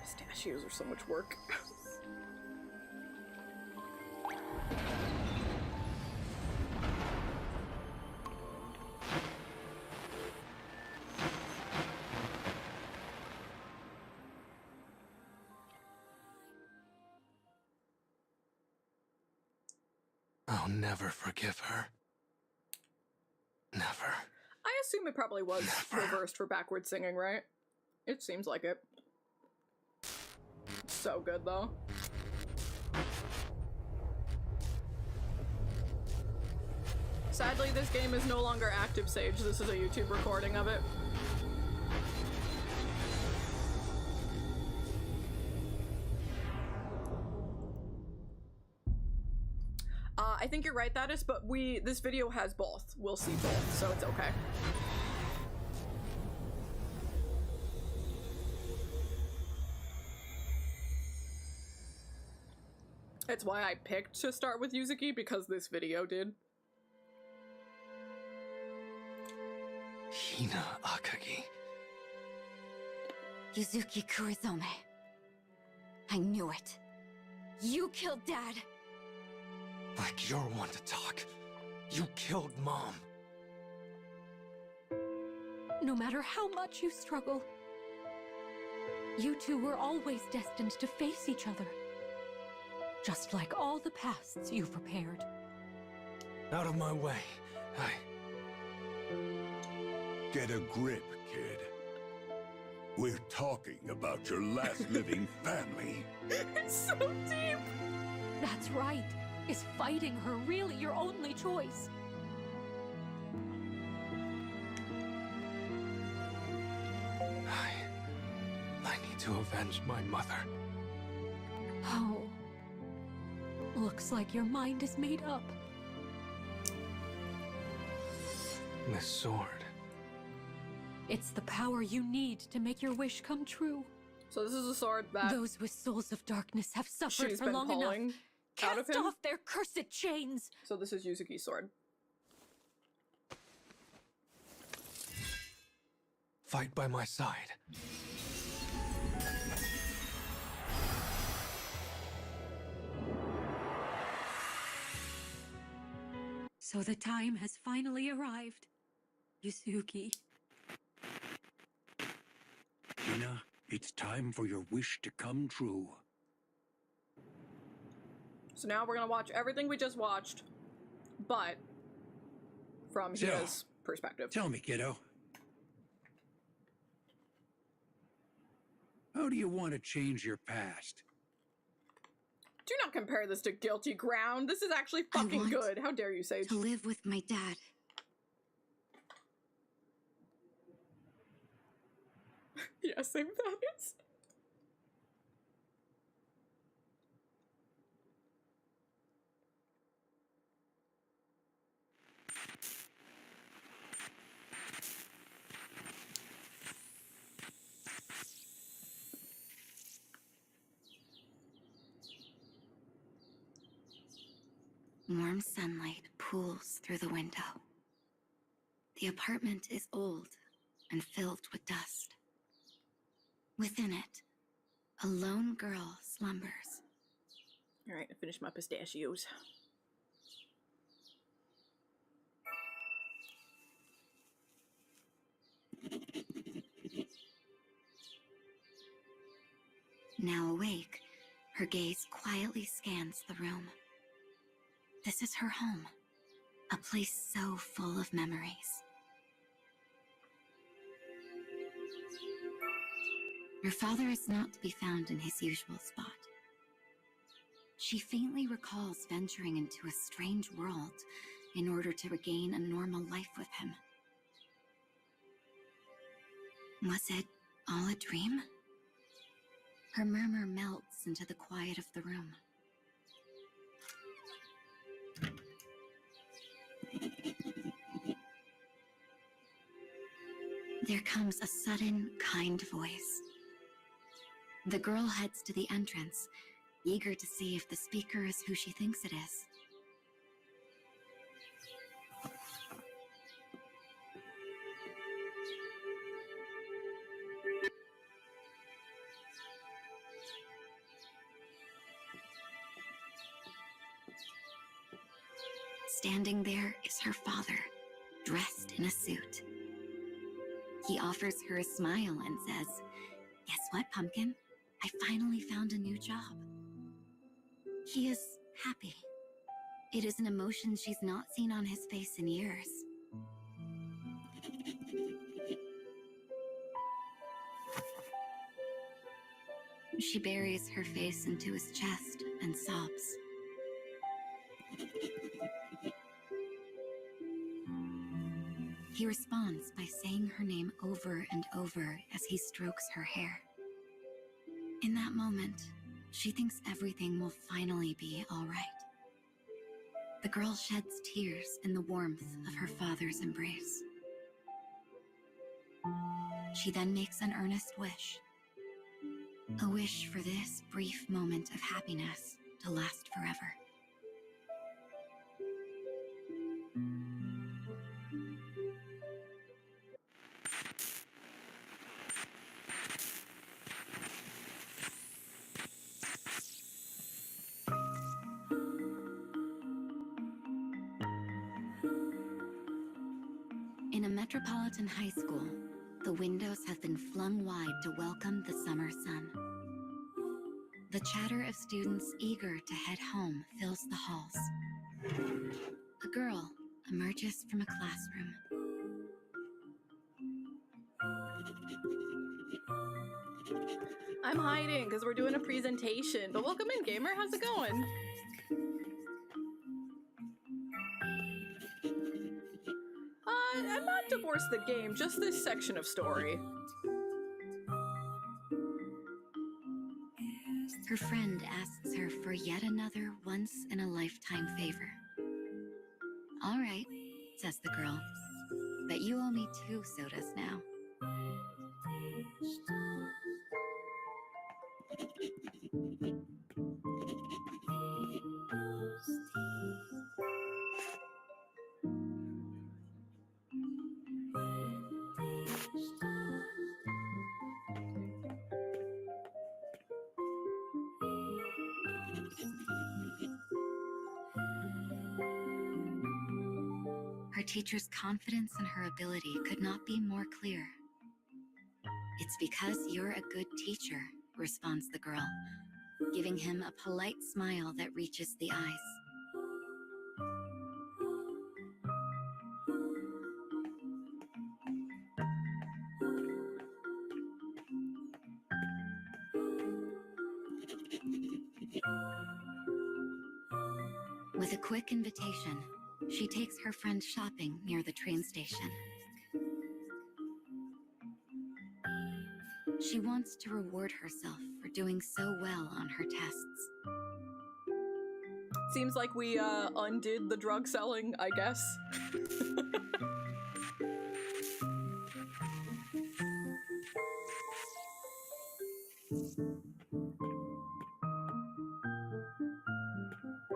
Pistachios are so much work. I'll never forgive her. Never. I assume it probably was reversed for backward singing, right? It seems like it. So good, though. Sadly, this game is no longer active, Sage. This is a YouTube recording of it. I think you're right, that is, but this video has both. We'll see both, so it's okay. It's why I picked to start with Yuzuki, because this video did. Hina Akagi. Yuzuki Kurizome. I knew it. You killed Dad. Like you're one to talk. You killed Mom. No matter how much you struggle, you two were always destined to face each other. Just like all the pasts you've prepared. Out of my way. Get a grip, kid. We're talking about your last living family. It's so deep. That's right. Is fighting her really your only choice? I need to avenge my mother. Oh. Looks like your mind is made up. This sword. It's the power you need to make your wish come true. So this is a sword that those with souls of darkness have suffered she's for been long pulling enough. out of Cast him. off their cursed chains. So this is Yuzuki's sword. Fight by my side. So the time has finally arrived. Yuzuki. Hina, it's time for your wish to come true. So now we're gonna watch everything we just watched, but from his perspective. Tell me, kiddo. How do you want to change your past? Do not compare this to Guilty Ground. This is actually fucking good. How dare you, Sage? To live with my dad. Yeah, same values. Warm sunlight pools through the window. The apartment is old and filled with dust. Within it, a lone girl slumbers. All right, I finished my pistachios. Now awake, her gaze quietly scans the room. This is her home, a place so full of memories. Her father is not to be found in his usual spot. She faintly recalls venturing into a strange world in order to regain a normal life with him. Was it all a dream? Her murmur melts into the quiet of the room. There comes a sudden, kind voice. The girl heads to the entrance, eager to see if the speaker is who she thinks it is. Standing there is her father, dressed in a suit. He offers her a smile and says, "Guess what, Pumpkin? I finally found a new job." He is happy. It is an emotion she's not seen on his face in years. She buries her face into his chest and sobs. He responds by saying her name over and over as he strokes her hair. In that moment, she thinks everything will finally be all right. The girl sheds tears in the warmth of her father's embrace. She then makes an earnest wish. A wish for this brief moment of happiness to last forever. In a metropolitan high school, the windows have been flung wide to welcome the summer sun. The chatter of students eager to head home fills the halls. A girl emerges from a classroom. I'm hiding because we're doing a presentation. But welcome in, gamer. How's it going? I'm not divorced the game, just this section of story. Her friend asks her for yet another once-in-a-lifetime favor. All right, says the girl, but you owe me 2 sodas now. Her teacher's confidence in her ability could not be more clear. It's because you're a good teacher, responds the girl, giving him a polite smile that reaches the eyes. With a quick invitation, she takes her friend shopping near the train station. She wants to reward herself for doing so well on her tests. Seems like we undid the drug selling, I guess.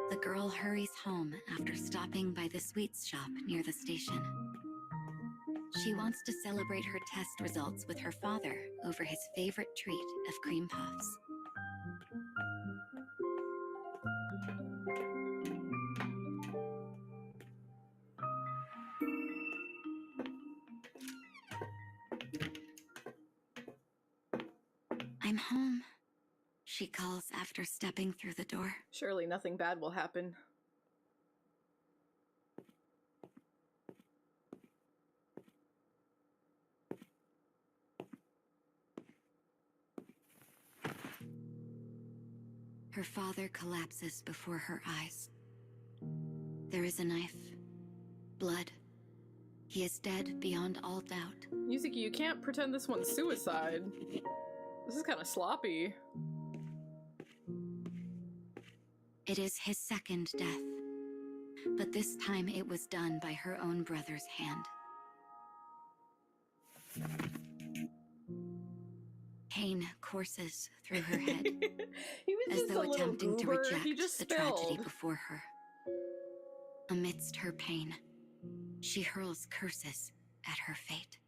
The girl hurries home after stopping by the sweets shop near the station. She wants to celebrate her test results with her father over his favorite treat of cream puffs. I'm home, she calls after stepping through the door. Surely nothing bad will happen. Her father collapses before her eyes. There is a knife, blood. He is dead beyond all doubt. Yuzuki, you can't pretend this one's suicide. This is kind of sloppy. It is his second death, but this time it was done by her own brother's hand. Pain courses through her head, He was as just though a little attempting to goober. reject He just the tragedy spilled. before her. Amidst her pain, she hurls curses at her fate.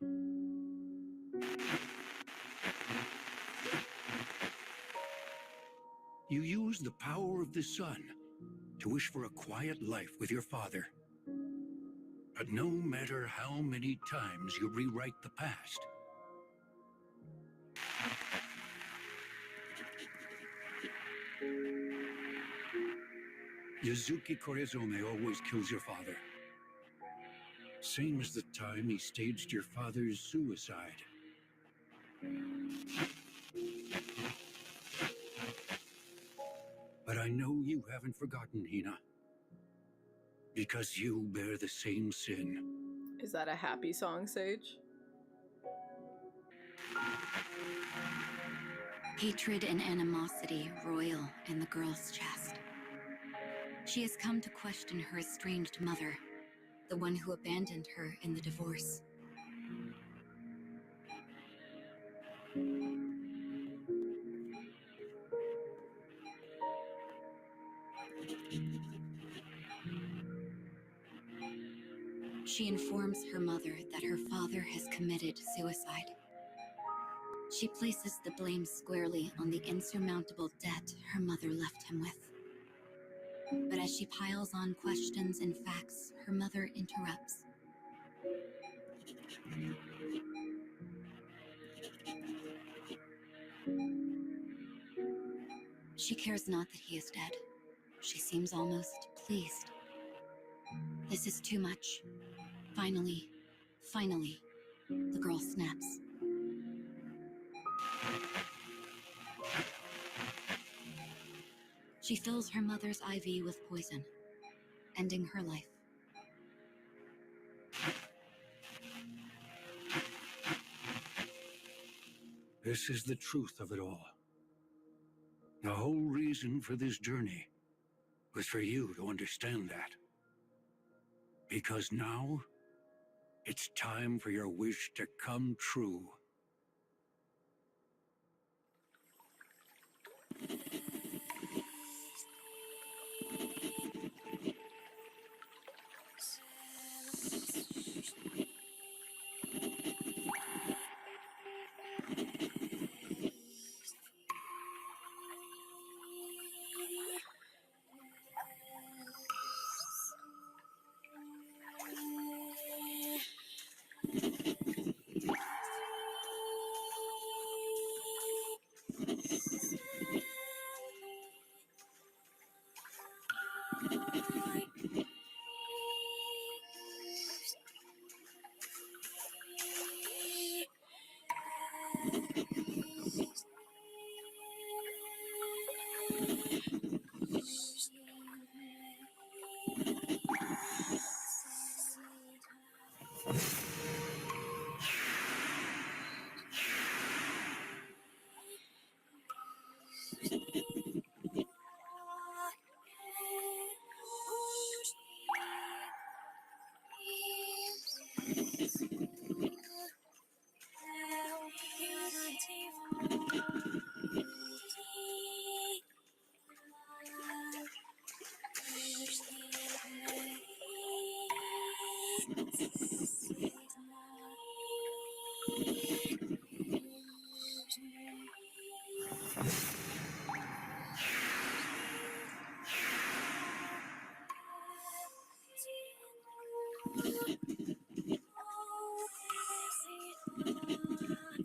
You use the power of the sun to wish for a quiet life with your father. But no matter how many times you rewrite the past, Yuzuki Korizome always kills your father. Same as the time he staged your father's suicide. But I know you haven't forgotten, Hina. Because you bear the same sin. Is that a happy song, Sage? Hatred and animosity roil in the girl's chest. She has come to question her estranged mother, the one who abandoned her in the divorce. She informs her mother that her father has committed suicide. She places the blame squarely on the insurmountable debt her mother left him with. But as she piles on questions and facts, her mother interrupts. She cares not that he is dead. She seems almost pleased. This is too much. Finally, the girl snaps. She fills her mother's IV with poison, ending her life. This is the truth of it all. The whole reason for this journey was for you to understand that. Because now, it's time for your wish to come true.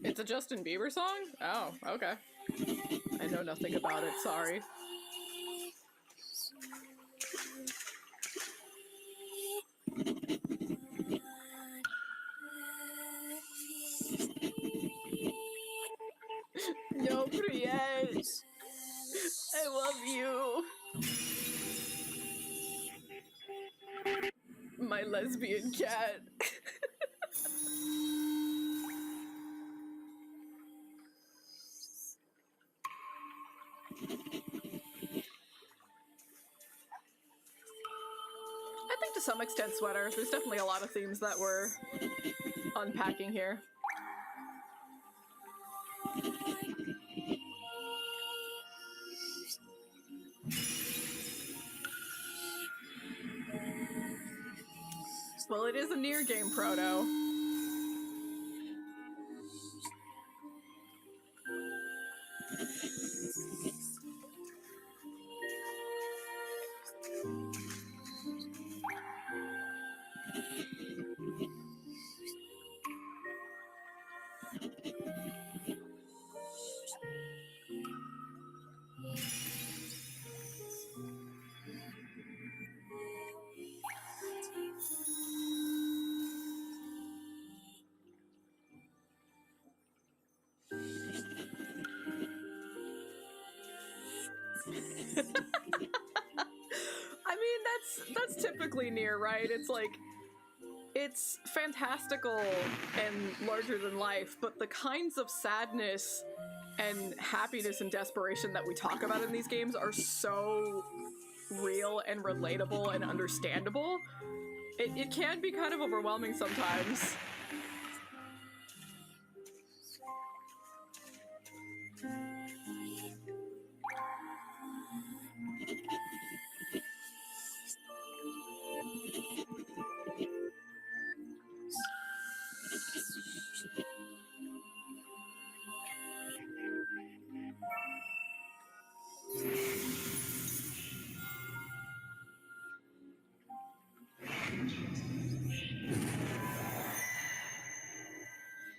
It's a Justin Bieber song? Oh, okay. I know nothing about it, sorry. No, Priette! I love you! My lesbian cat. I think to some extent sweater. There's definitely a lot of themes that we're unpacking here. Well, it is a NieR game, Proto. I mean, that's typically NieR, right? It's like, it's fantastical and larger than life, but the kinds of sadness and happiness and desperation that we talk about in these games are so real and relatable and understandable. It can be kind of overwhelming sometimes.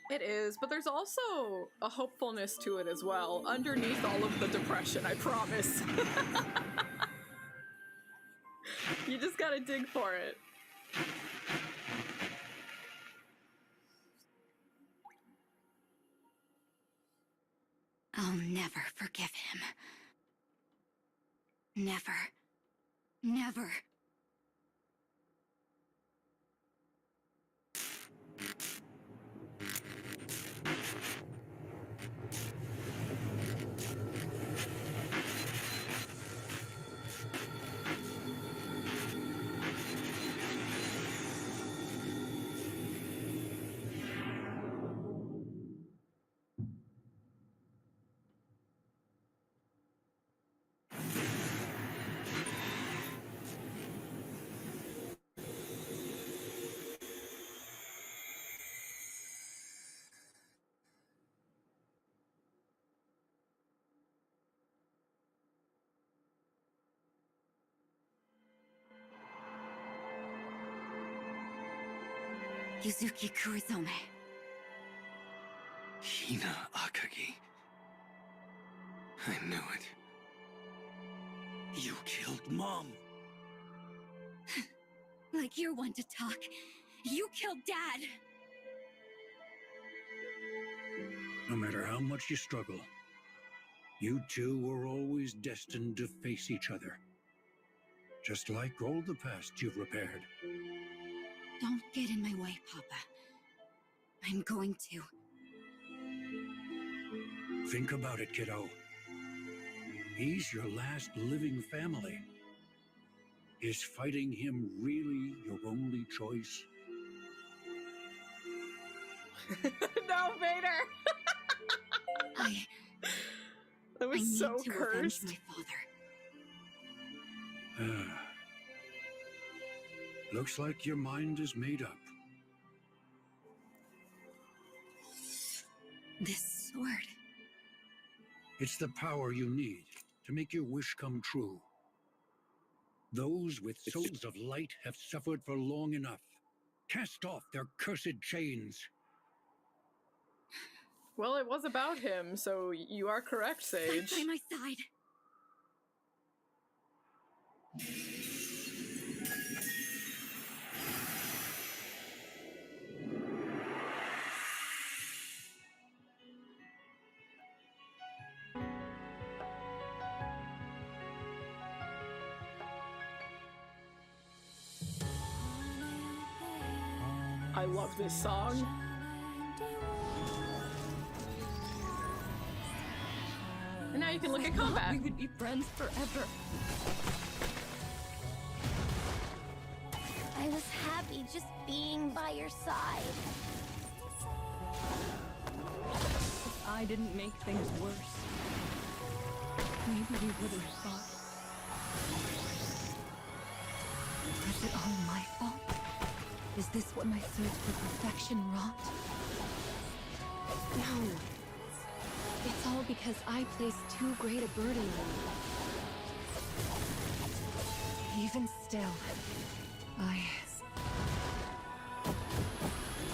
It is, but there's also a hopefulness to it as well, underneath all of the depression, I promise. You just gotta dig for it. I'll never forgive him. Never. Never. Yuzuki Kurizome. Hina Akagi. I knew it. You killed Mom! Like you're one to talk. You killed Dad! No matter how much you struggle, you two were always destined to face each other. Just like all the past you've repaired. Don't get in my way, Papa. I'm going to. Think about it, kiddo. He's your last living family. Is fighting him really your only choice? No, Vader! That was I need so to cursed. avenge my father. Looks like your mind is made up. This sword. It's the power you need to make your wish come true. Those with souls of light have suffered for long enough. Cast off their cursed chains. Well, it was about him, so you are correct, Sage. By my side. I love this song. And now you can look at combat. We would be friends forever. I was happy just being by your side. If I didn't make things worse, maybe we wouldn't have fought. Was it all my fault? Is this what my search for perfection wrought? No. It's all because I placed too great a burden on you. Even still,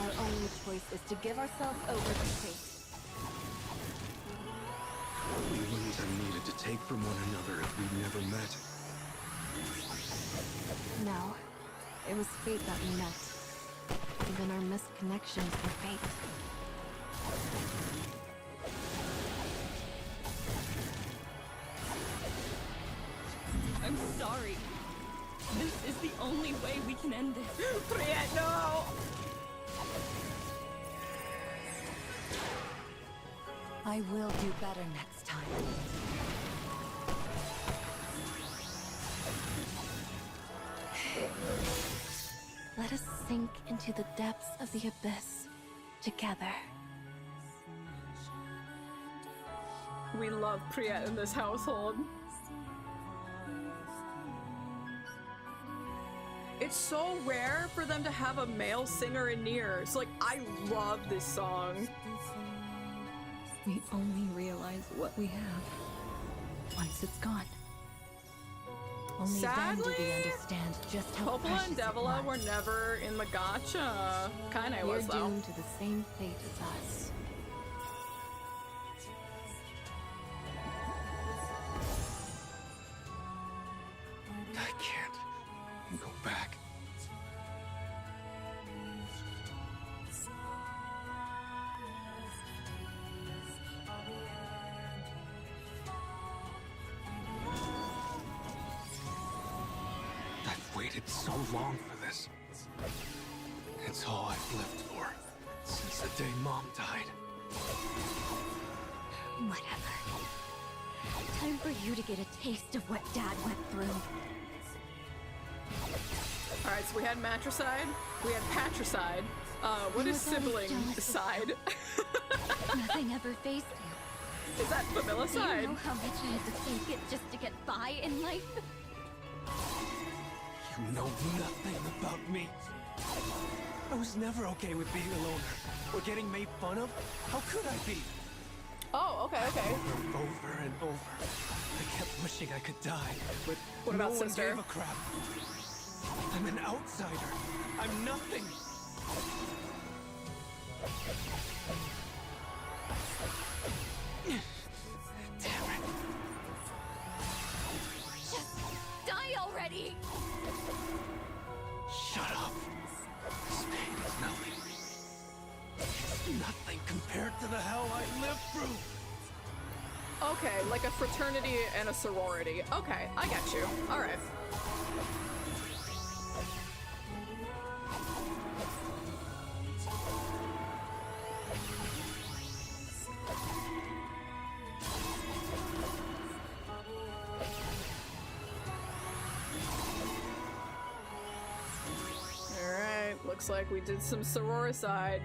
Our only choice is to give ourselves over to fate. Feelings are needed to take from one another if we've never met. No, it was fate that we met. Even our missed connections were fate. I'm sorry. This is the only way we can end this. Priet, no! I will do better next time. Let us sink into the depths of the abyss together. We love Priet in this household. It's so rare for them to have a male singer in NieR. So, like, I love this song. We only realize what we have once it's gone. Only Sadly, then do we understand just how Popola precious and it Devila were was. never in the gacha. Kinda We're was, though. doomed to the same fate as us. I can't go back. waited so long for this. It's all I've lived for since the day Mom died. Whatever. Time for you to get a taste of what Dad went through. Alright, so we had matricide, we had patricide. What is sibling side? Nothing ever faced you. Is that familicide? Do you know how much I had to take it just to get by in life? You know nothing about me. I was never okay with being a loner or getting made fun of. How could I be? Oh, okay. Over and over. I kept wishing I could die, but what no about one sister? gave a crap. I'm an outsider. I'm nothing. Damn it. Just die already! Shut up. This pain is nothing. It's nothing compared to the hell I lived through. Okay, like a fraternity and a sorority. Okay, I got you. Alright. Alright, looks like we did some sororicide.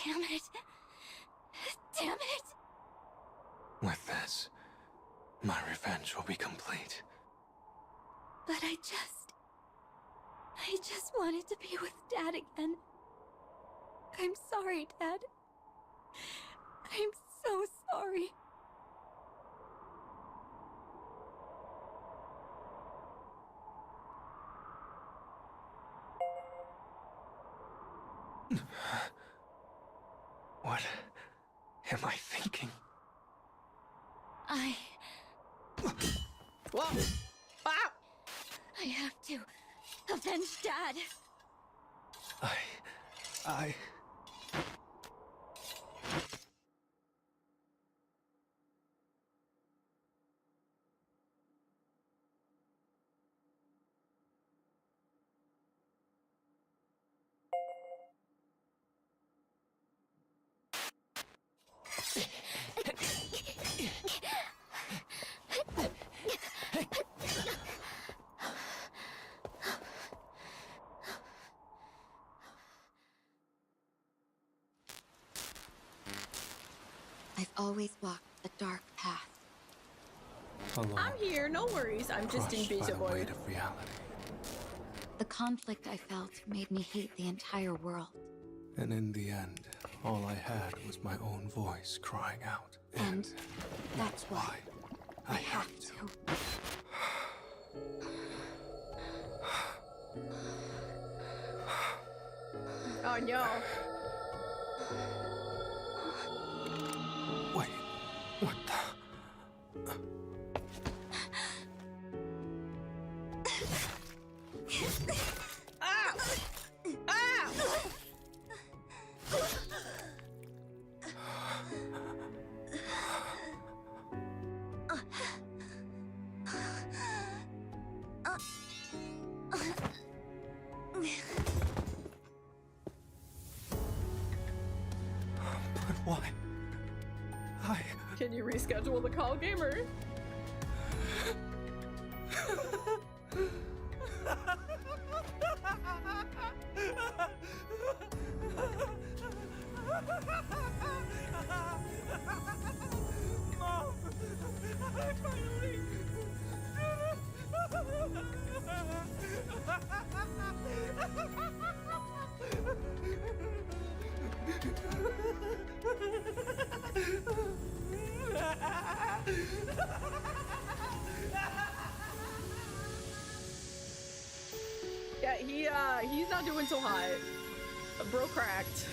Damn it. Damn it. With this, my revenge will be complete. But I just wanted to be with Dad again. I'm sorry, Dad. I'm so sorry. What am I thinking? Whoa! Ah! I have to avenge Dad. I... I've always walked a dark path. Alone, I'm here, no worries. I'm just in crushed by beta the void. weight of reality. The conflict I felt made me hate the entire world. And in the end, all I had was my own voice crying out. And that's why I have to. Oh no. Wait, what the? Ah! Ah! But why? Can you reschedule the call, gamer? Mom! I finally... Yeah, he's not doing so hot. Bro cracked.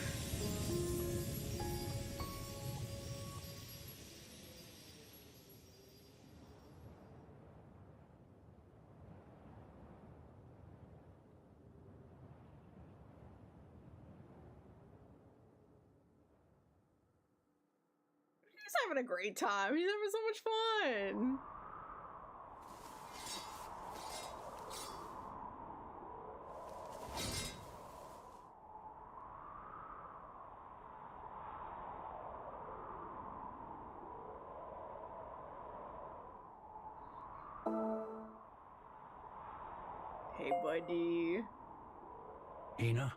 having a great time. He's having so much fun. Hey, buddy. Hina?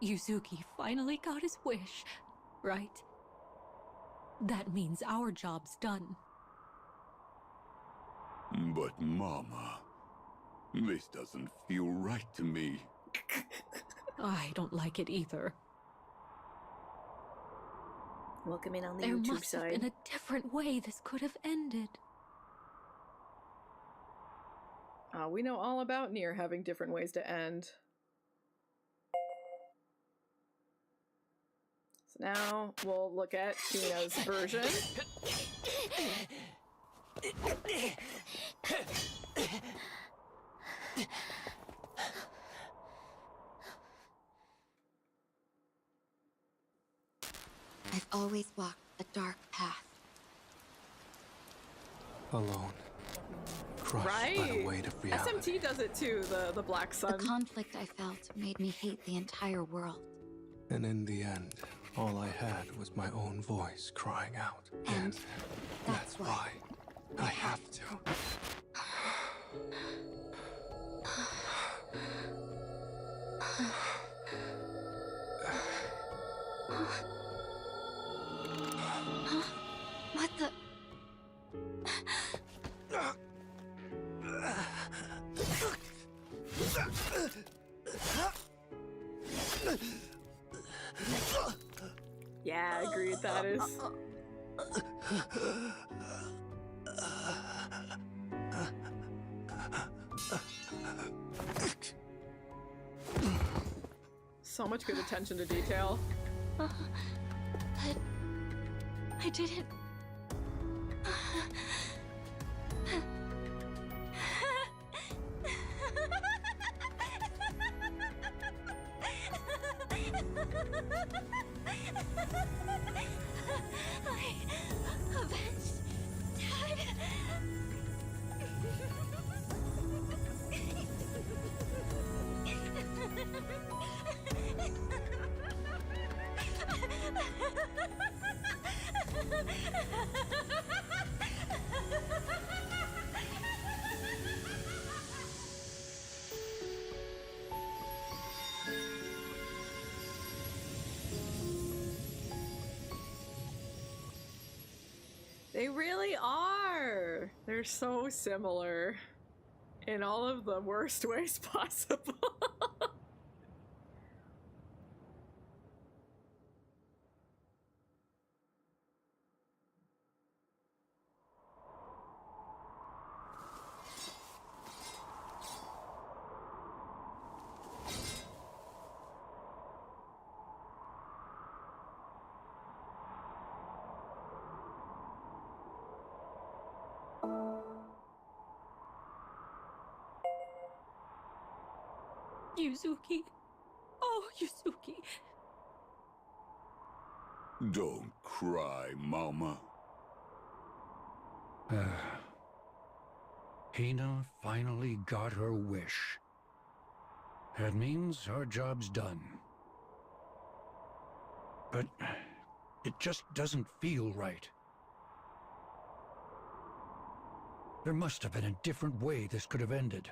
Yuzuki finally got his wish, right? That means our job's done. But Mama, this doesn't feel right to me. I don't like it either. Welcome in on the There YouTube must have side. been a different way this could have ended. We know all about NieR having different ways to end. So now we'll look at Hina's version. I've always walked a dark path. Alone. Crushed by the weight of reality. SMT does it too, the Black Sun. The conflict I felt made me hate the entire world. And in the end, all I had was my own voice crying out. And that's why I have to. What the? Yeah, I agree with that is. So much good attention to detail. But I didn't. I avenged Dad. They really are. They're so similar in all of the worst ways possible. Yuzuki. Oh, Yuzuki. Don't cry, Mama. Hina finally got her wish. That means our job's done. But it just doesn't feel right. There must have been a different way this could have ended.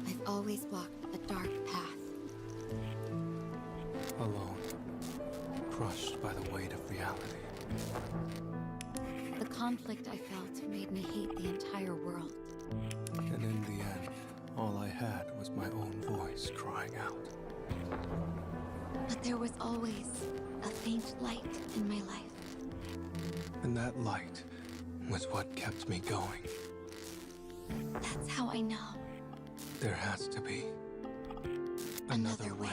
I've always walked a dark path. Alone. Crushed by the weight of reality. The conflict I felt made me hate the entire world. And in the end, all I had was my own voice crying out. But there was always a faint light in my life. And that light was what kept me going. That's how I know. There has to be another way.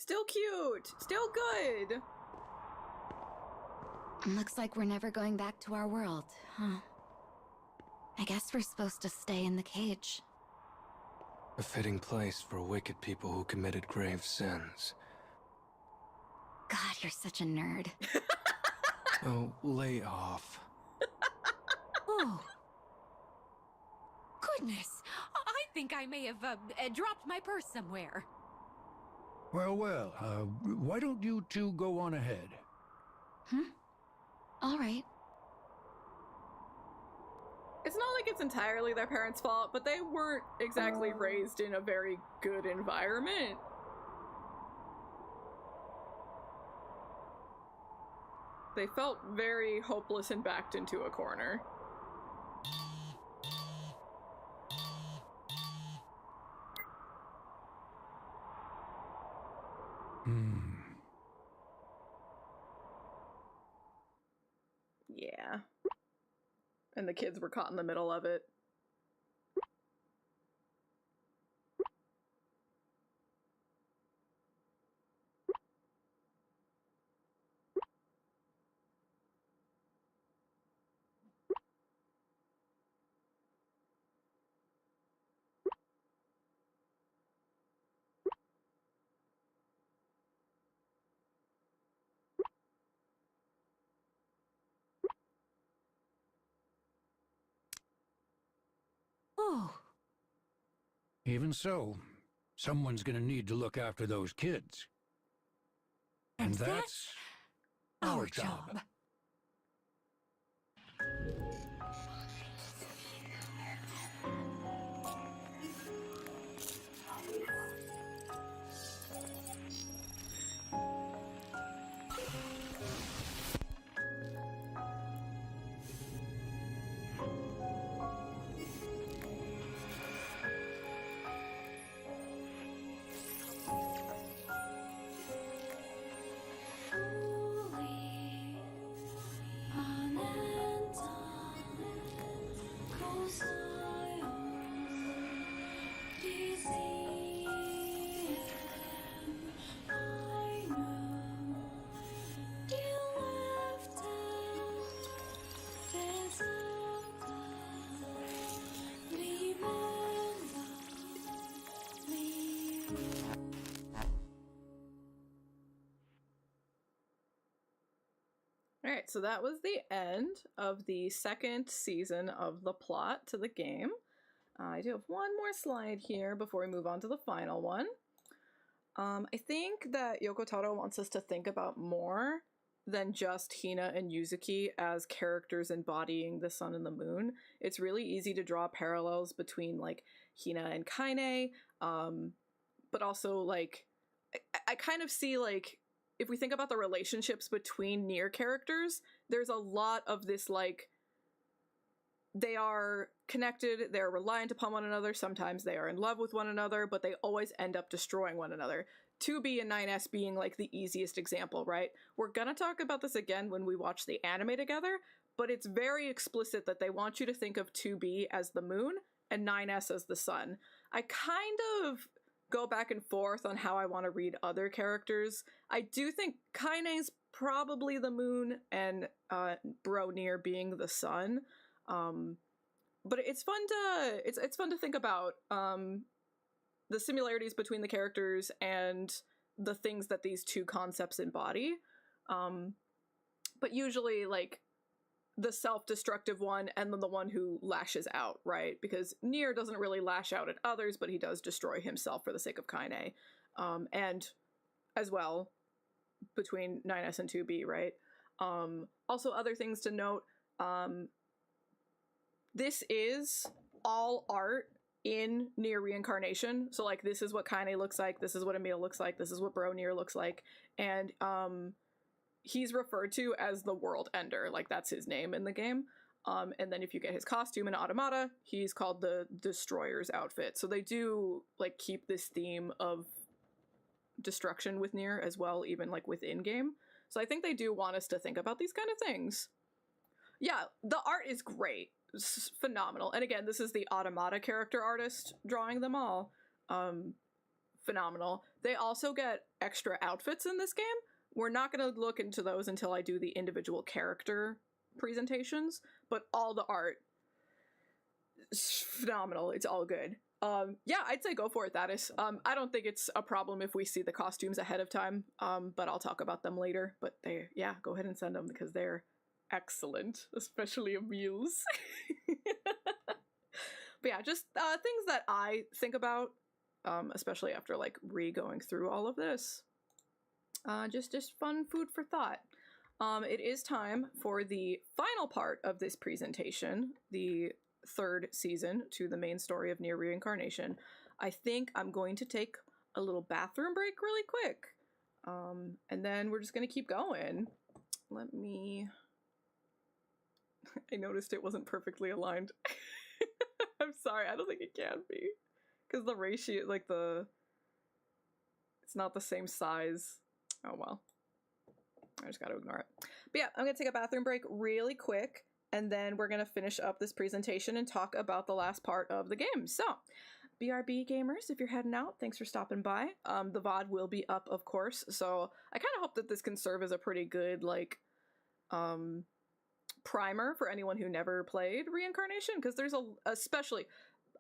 Still cute. Still good. Looks like we're never going back to our world, huh? I guess we're supposed to stay in the cage. A fitting place for wicked people who committed grave sins. God, you're such a nerd. Oh, lay off. Oh. Goodness, I think I may have dropped my purse somewhere. Well, why don't you two go on ahead? All right. It's not like it's entirely their parents' fault, but they weren't exactly raised in a very good environment. They felt very hopeless and backed into a corner. Yeah. And the kids were caught in the middle of it. Oh. Even so, someone's gonna need to look after those kids. And that's our job. Alright, so that was the end of the second season of the plot to the game. I do have one more slide here before we move on to the final one. I think that Yoko Taro wants us to think about more than just Hina and Yuzuki as characters embodying the sun and the moon. It's really easy to draw parallels between like Hina and Kaine, but also like I kind of see like if we think about the relationships between NieR characters, there's a lot of this like they are connected, they're reliant upon one another, sometimes they are in love with one another, but they always end up destroying one another. 2B and 9S being like the easiest example, right? We're gonna talk about this again when we watch the anime together, but it's very explicit that they want you to think of 2B as the moon and 9S as the sun. I kind of go back and forth on how I want to read other characters. I do think Kaine's probably the moon and Bro NieR being the sun. But it's fun to think about the similarities between the characters and the things that these two concepts embody. But usually like the self-destructive one and then the one who lashes out, right? Because NieR doesn't really lash out at others, but he does destroy himself for the sake of Kaine. And as well between 9S and 2B, right? Also other things to note, this is all art in NieR Reincarnation. So like this is what Kaine looks like, this is what Emil looks like, this is what Bro NieR looks like. And he's referred to as the World Ender, like that's his name in the game. And then if you get his costume in Automata, he's called the Destroyer's outfit. So they do like keep this theme of destruction with NieR as well, even like within game. So I think they do want us to think about these kind of things. Yeah, the art is great. It's phenomenal. And again, this is the Automata character artist drawing them all. phenomenal. They also get extra outfits in this game. We're not going to look into those until I do the individual character presentations, but all the art is phenomenal. It's all good. Yeah, I'd say go for it, that is. I don't think it's a problem if we see the costumes ahead of time, but I'll talk about them later. But yeah, go ahead and send them because they're excellent, especially Emile's. But yeah, just things that I think about, especially after like re-going through all of this. Just fun food for thought. It is time for the final part of this presentation, the third season to the main story of NieR Reincarnation. I think I'm going to take a little bathroom break really quick. And then we're just going to keep going. Let me... I noticed it wasn't perfectly aligned. I'm sorry, I don't think it can be. Because the ratio, like it's not the same size. Oh well. I just gotta ignore it. But yeah, I'm gonna take a bathroom break really quick, and then we're gonna finish up this presentation and talk about the last part of the game. So, BRB gamers, if you're heading out, thanks for stopping by. The VOD will be up, of course, so I kind of hope that this can serve as a pretty good, like, primer for anyone who never played Reincarnation, because there's especially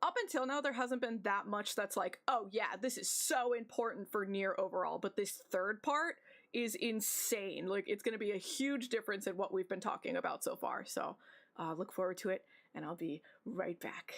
up until now there hasn't been that much that's like, oh yeah, this is so important for NieR overall, but this third part is insane. Like, it's going to be a huge difference in what we've been talking about so far, so look forward to it, and I'll be right back.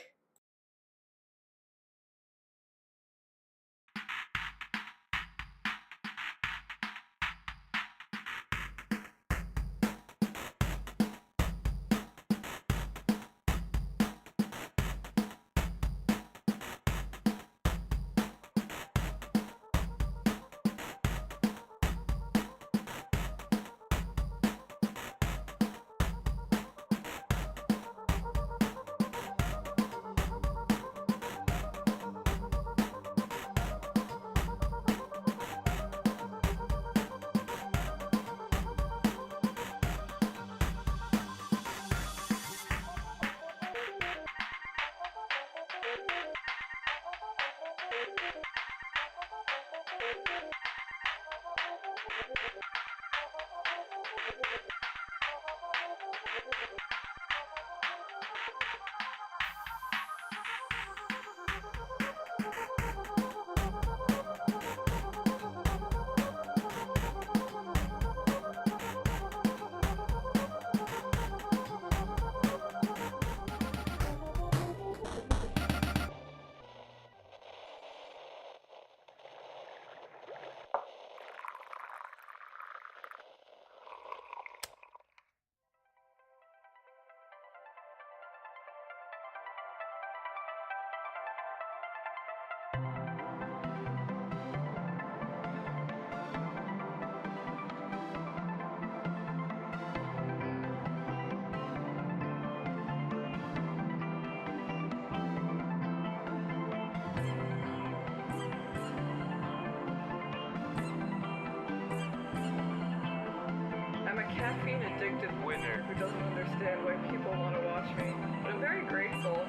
Caffeine-addicted winner who doesn't understand why people want to watch me, but I'm very grateful.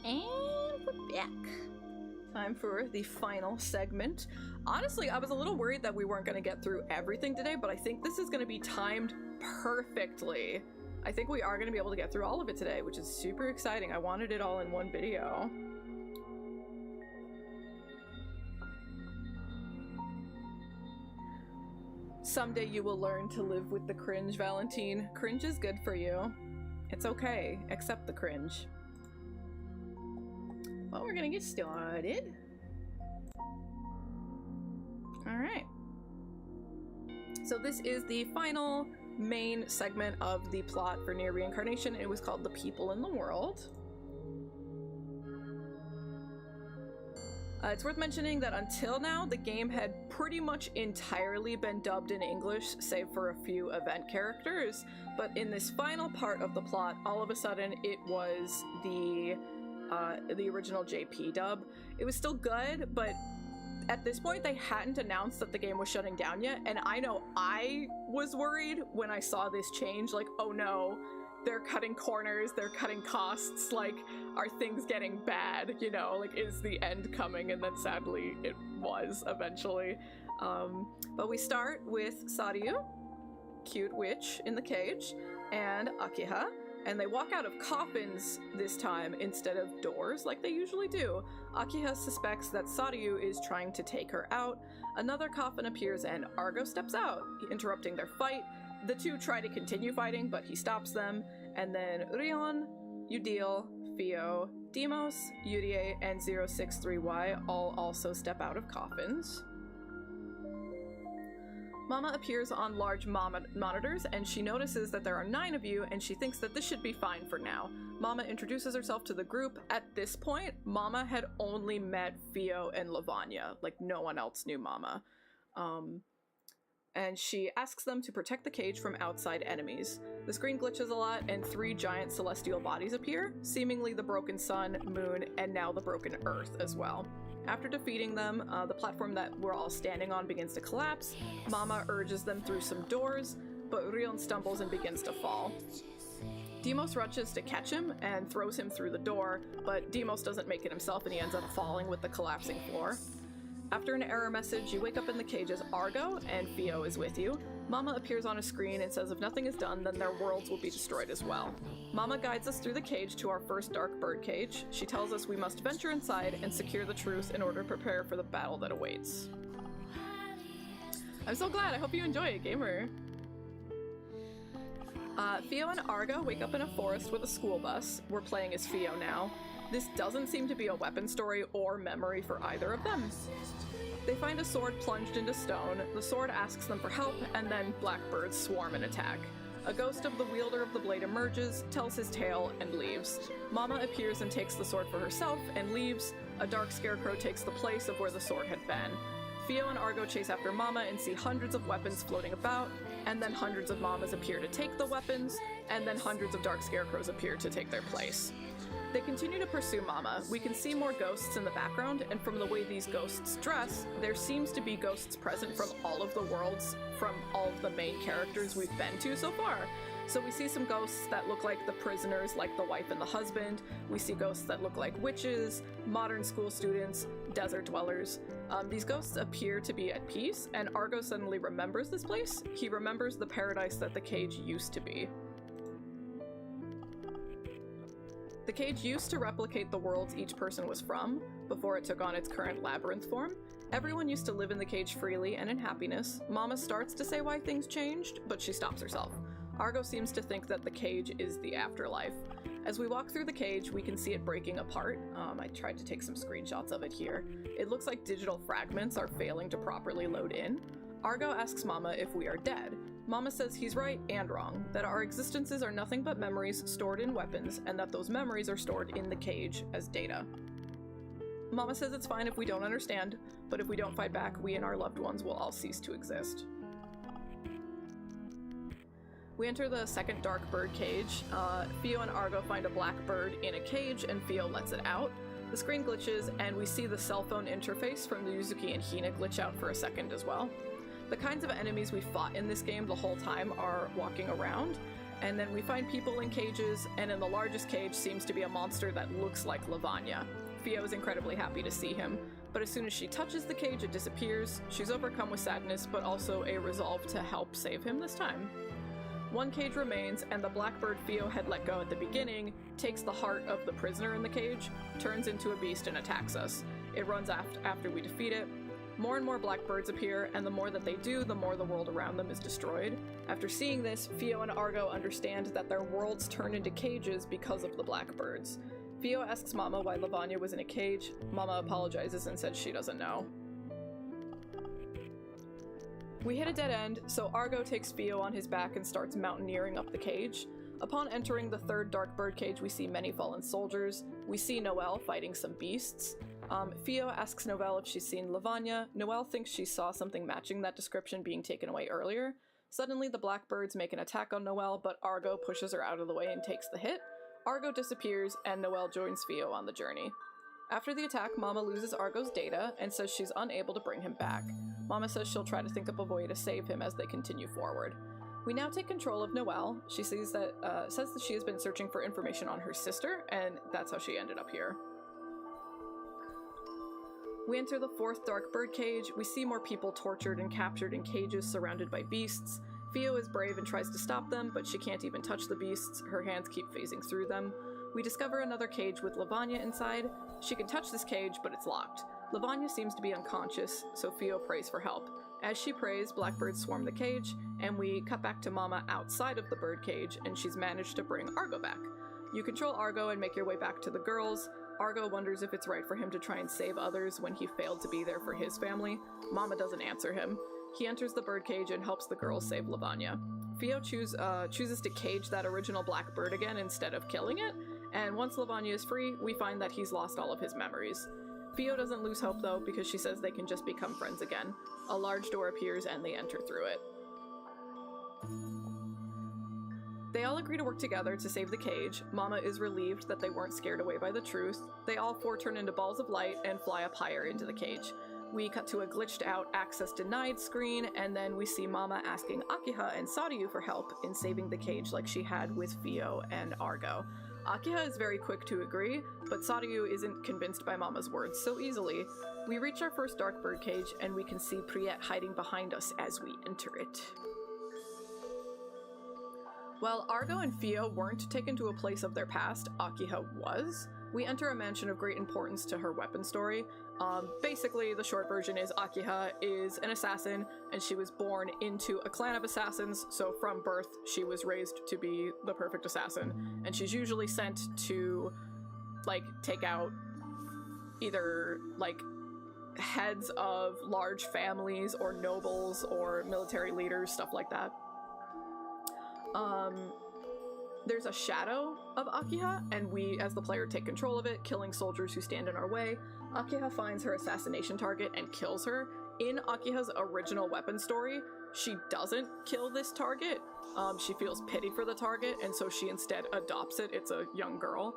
And we're back. Time for the final segment. Honestly, I was a little worried that we weren't going to get through everything today, but I think this is going to be timed perfectly. I think we are going to be able to get through all of it today, which is super exciting. I wanted it all in one video. Someday you will learn to live with the cringe, Valentine. Cringe is good for you. It's okay. Accept the cringe. Well, we're gonna get started. Alright. So this is the final main segment of the plot for NieR Reincarnation. It was called The People in the World. It's worth mentioning that until now, the game had pretty much entirely been dubbed in English, save for a few event characters, but in this final part of the plot, all of a sudden it was the the original JP dub. It was still good, but at this point they hadn't announced that the game was shutting down yet, and I know I was worried when I saw this change, like, oh no, they're cutting corners, they're cutting costs, like, are things getting bad, you know, like, is the end coming? And then sadly it was eventually. But we start with Saryu, cute witch in the cage, and Akiha, and they walk out of coffins this time instead of doors like they usually do. Akiha suspects that Saryu is trying to take her out. Another coffin appears and Argo steps out, interrupting their fight. The two try to continue fighting, but he stops them. And then Rion, Udil, Fio, Demos, Yurie, and 063Y all also step out of coffins. Mama appears on large monitors, and she notices that there are 9 of you, and she thinks that this should be fine for now. Mama introduces herself to the group. At this point, Mama had only met Fio and Lavanya. Like, no one else knew Mama. And she asks them to protect the cage from outside enemies. The screen glitches a lot, and 3 giant celestial bodies appear, seemingly the broken sun, moon, and now the broken earth as well. After defeating them, the platform that we're all standing on begins to collapse. Mama urges them through some doors, but Rion stumbles and begins to fall. Demos rushes to catch him and throws him through the door, but Demos doesn't make it himself and he ends up falling with the collapsing floor. After an error message, you wake up in the cage as Argo, and Fio is with you. Mama appears on a screen and says if nothing is done, then their worlds will be destroyed as well. Mama guides us through the cage to our first dark bird cage. She tells us we must venture inside and secure the truth in order to prepare for the battle that awaits. I'm so glad. I hope you enjoy it, gamer. Fio and Argo wake up in a forest with a school bus. We're playing as Fio now. This doesn't seem to be a weapon story or memory for either of them. They find a sword plunged into stone. The sword asks them for help, and then blackbirds swarm and attack. A ghost of the wielder of the blade emerges, tells his tale, and leaves. Mama appears and takes the sword for herself and leaves. A dark scarecrow takes the place of where the sword had been. Fio and Argo chase after Mama and see hundreds of weapons floating about, and then hundreds of Mamas appear to take the weapons, and then hundreds of dark scarecrows appear to take their place. They continue to pursue Mama. We can see more ghosts in the background, and from the way these ghosts dress, there seems to be ghosts present from all of the worlds, from all of the main characters we've been to so far. So we see some ghosts that look like the prisoners, like the wife and the husband. We see ghosts that look like witches, modern school students, desert dwellers. These ghosts appear to be at peace, and Argo suddenly remembers this place. He remembers the paradise that the cage used to be. The cage used to replicate the worlds each person was from, before it took on its current labyrinth form. Everyone used to live in the cage freely and in happiness. Mama starts to say why things changed, but she stops herself. Argo seems to think that the cage is the afterlife. As we walk through the cage, we can see it breaking apart. I tried to take some screenshots of it here. It looks like digital fragments are failing to properly load in. Argo asks Mama if we are dead. Mama says he's right and wrong, that our existences are nothing but memories stored in weapons, and that those memories are stored in the cage as data. Mama says it's fine if we don't understand, but if we don't fight back, we and our loved ones will all cease to exist. We enter the second dark bird cage. Fio and Argo find a black bird in a cage, and Fio lets it out. The screen glitches, and we see the cell phone interface from the Yuzuki and Hina glitch out for a second as well. The kinds of enemies we fought in this game the whole time are walking around, and then we find people in cages, and in the largest cage seems to be a monster that looks like Lavanya. Fio is incredibly happy to see him, but as soon as she touches the cage, it disappears. She's overcome with sadness, but also a resolve to help save him this time. One cage remains, and the blackbird Fio had let go at the beginning takes the heart of the prisoner in the cage, turns into a beast, and attacks us. It runs after we defeat it. More and more blackbirds appear, and the more that they do, the more the world around them is destroyed. After seeing this, Fio and Argo understand that their worlds turn into cages because of the blackbirds. Fio asks Mama why Lavanya was in a cage. Mama apologizes and says she doesn't know. We hit a dead end, so Argo takes Fio on his back and starts mountaineering up the cage. Upon entering the third dark bird cage, we see many fallen soldiers. We see Noelle fighting some beasts. Fio asks Noelle if she's seen Lavanya. Noelle thinks she saw something matching that description being taken away earlier. Suddenly, the blackbirds make an attack on Noelle, but Argo pushes her out of the way and takes the hit. Argo disappears, and Noelle joins Fio on the journey. After the attack, Mama loses Argo's data and says she's unable to bring him back. Mama says she'll try to think up a way to save him as they continue forward. We now take control of Noelle. She says that she has been searching for information on her sister, and that's how she ended up here. We enter the 4th Dark Birdcage. We see more people tortured and captured in cages surrounded by beasts. Fio is brave and tries to stop them, but she can't even touch the beasts. Her hands keep phasing through them. We discover another cage with Lavanya inside. She can touch this cage, but it's locked. Lavanya seems to be unconscious, so Fio prays for help. As she prays, blackbirds swarm the cage, and we cut back to Mama outside of the birdcage, and she's managed to bring Argo back. You control Argo and make your way back to the girls. Argo wonders if it's right for him to try and save others when he failed to be there for his family. Mama doesn't answer him. He enters the birdcage and helps the girls save Lavanya. Fio chooses to cage that original black bird again instead of killing it, and once Lavanya is free, we find that he's lost all of his memories. Fio doesn't lose hope though, because she says they can just become friends again. A large door appears and they enter through it. They all agree to work together to save the cage. Mama is relieved that they weren't scared away by the truth. They all 4 turn into balls of light and fly up higher into the cage. We cut to a glitched out access denied screen, and then we see Mama asking Akiha and Saryu for help in saving the cage like she had with Fio and Argo. Akiha is very quick to agree, but Saryu isn't convinced by Mama's words so easily. We reach our first dark birdcage, and we can see Priet hiding behind us as we enter it. While Argo and Fio weren't taken to a place of their past, Akiha was. We enter a mansion of great importance to her weapon story. Basically, the short version is Akiha is an assassin, and she was born into a clan of assassins, so from birth, she was raised to be the perfect assassin, and she's usually sent to, like, take out either, like, heads of large families, or nobles, or military leaders, stuff like that. There's a shadow of Akiha, and we, as the player, take control of it, killing soldiers who stand in our way. Akiha finds her assassination target and kills her. In Akiha's original weapon story, she doesn't kill this target. She feels pity for the target, and so she instead adopts it. It's a young girl.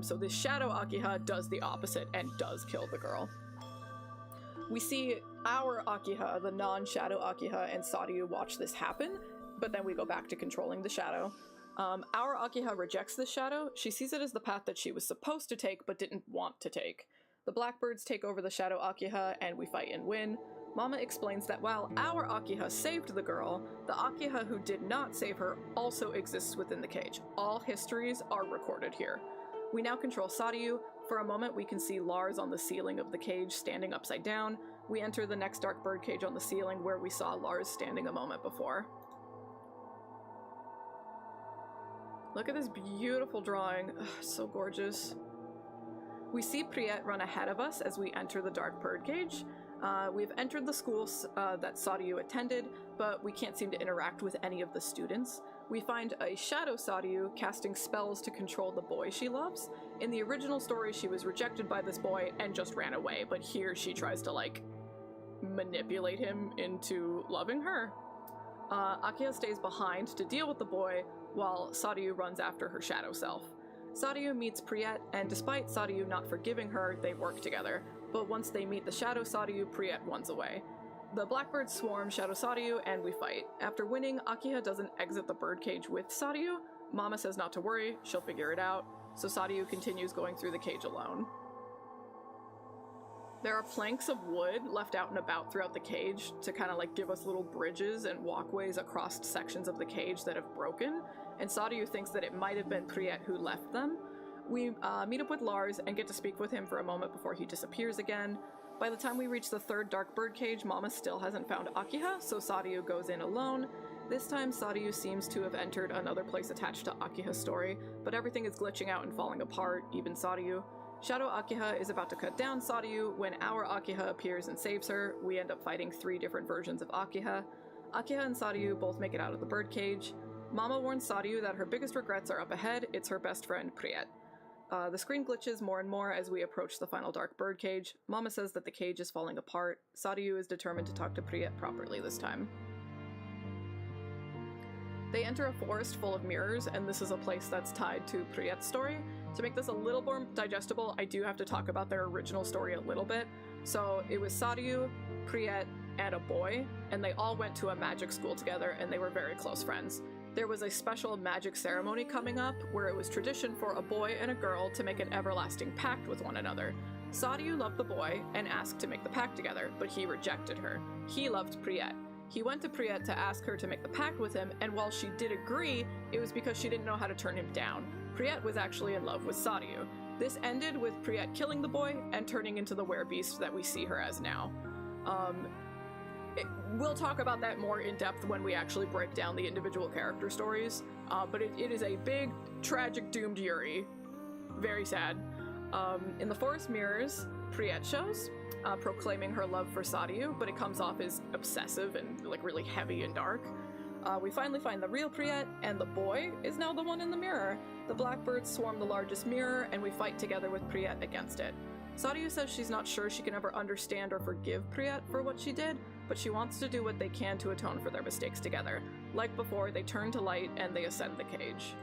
So this shadow Akiha does the opposite and does kill the girl. We see our Akiha, the non-shadow Akiha, and Saryu watch this happen, but then we go back to controlling the shadow. Our Akiha rejects this shadow. She sees it as the path that she was supposed to take but didn't want to take. The blackbirds take over the shadow Akiha and we fight and win. Mama explains that while our Akiha saved the girl, the Akiha who did not save her also exists within the cage. All histories are recorded here. We now control Saryu. For a moment we can see Lars on the ceiling of the cage standing upside down. We enter the next dark birdcage on the ceiling where we saw Lars standing a moment before. Look at this beautiful drawing. Ugh, so gorgeous. We see Priet run ahead of us as we enter the dark birdcage. We've entered the schools that Saryu attended, but we can't seem to interact with any of the students. We find a shadow Saryu casting spells to control the boy she loves. In the original story, she was rejected by this boy and just ran away, but here she tries to, like, manipulate him into loving her. Akiha stays behind to deal with the boy, while Saryu runs after her shadow self. Saryu meets Priet, and despite Saryu not forgiving her, they work together. But once they meet the shadow Saryu, Priet runs away. The blackbirds swarm shadow Saryu, and we fight. After winning, Akiha doesn't exit the birdcage with Saryu. Mama says not to worry, she'll figure it out, so Saryu continues going through the cage alone. There are planks of wood left out and about throughout the cage to kind of like give us little bridges and walkways across sections of the cage that have broken, and Saryu thinks that it might have been Priet who left them. We meet up with Lars and get to speak with him for a moment before he disappears again. By the time we reach the 3rd dark birdcage, Mama still hasn't found Akiha, so Saryu goes in alone. This time Saryu seems to have entered another place attached to Akiha's story, but everything is glitching out and falling apart, even Saryu. Shadow Akiha is about to cut down Saryu when our Akiha appears and saves her. We end up fighting 3 different versions of Akiha. Akiha and Saryu both make it out of the birdcage. Mama warns Saryu that her biggest regrets are up ahead. It's her best friend, Priet. The screen glitches more and more as we approach the final dark birdcage. Mama says that the cage is falling apart. Saryu is determined to talk to Priet properly this time. They enter a forest full of mirrors, and this is a place that's tied to Priet's story. To make this a little more digestible, I do have to talk about their original story a little bit. So it was Saryu, Priet, and a boy, and they all went to a magic school together, and they were very close friends. There was a special magic ceremony coming up where it was tradition for a boy and a girl to make an everlasting pact with one another. Saryu loved the boy and asked to make the pact together, but he rejected her. He loved Priet. He went to Priet to ask her to make the pact with him, and while she did agree, it was because she didn't know how to turn him down. Priet was actually in love with Saryu. This ended with Priet killing the boy and turning into the werebeast that we see her as now. We'll talk about that more in depth when we actually break down the individual character stories, but it is a big, tragic, doomed Yuri. Very sad. In the forest mirrors, Priet shows, proclaiming her love for Saryu, but it comes off as obsessive and like really heavy and dark. We finally find the real Priet, and the boy is now the one in the mirror. The blackbirds swarm the largest mirror, and we fight together with Priet against it. Saryu says she's not sure she can ever understand or forgive Priet for what she did, but she wants to do what they can to atone for their mistakes together. Like before, they turn to light and they ascend the cage.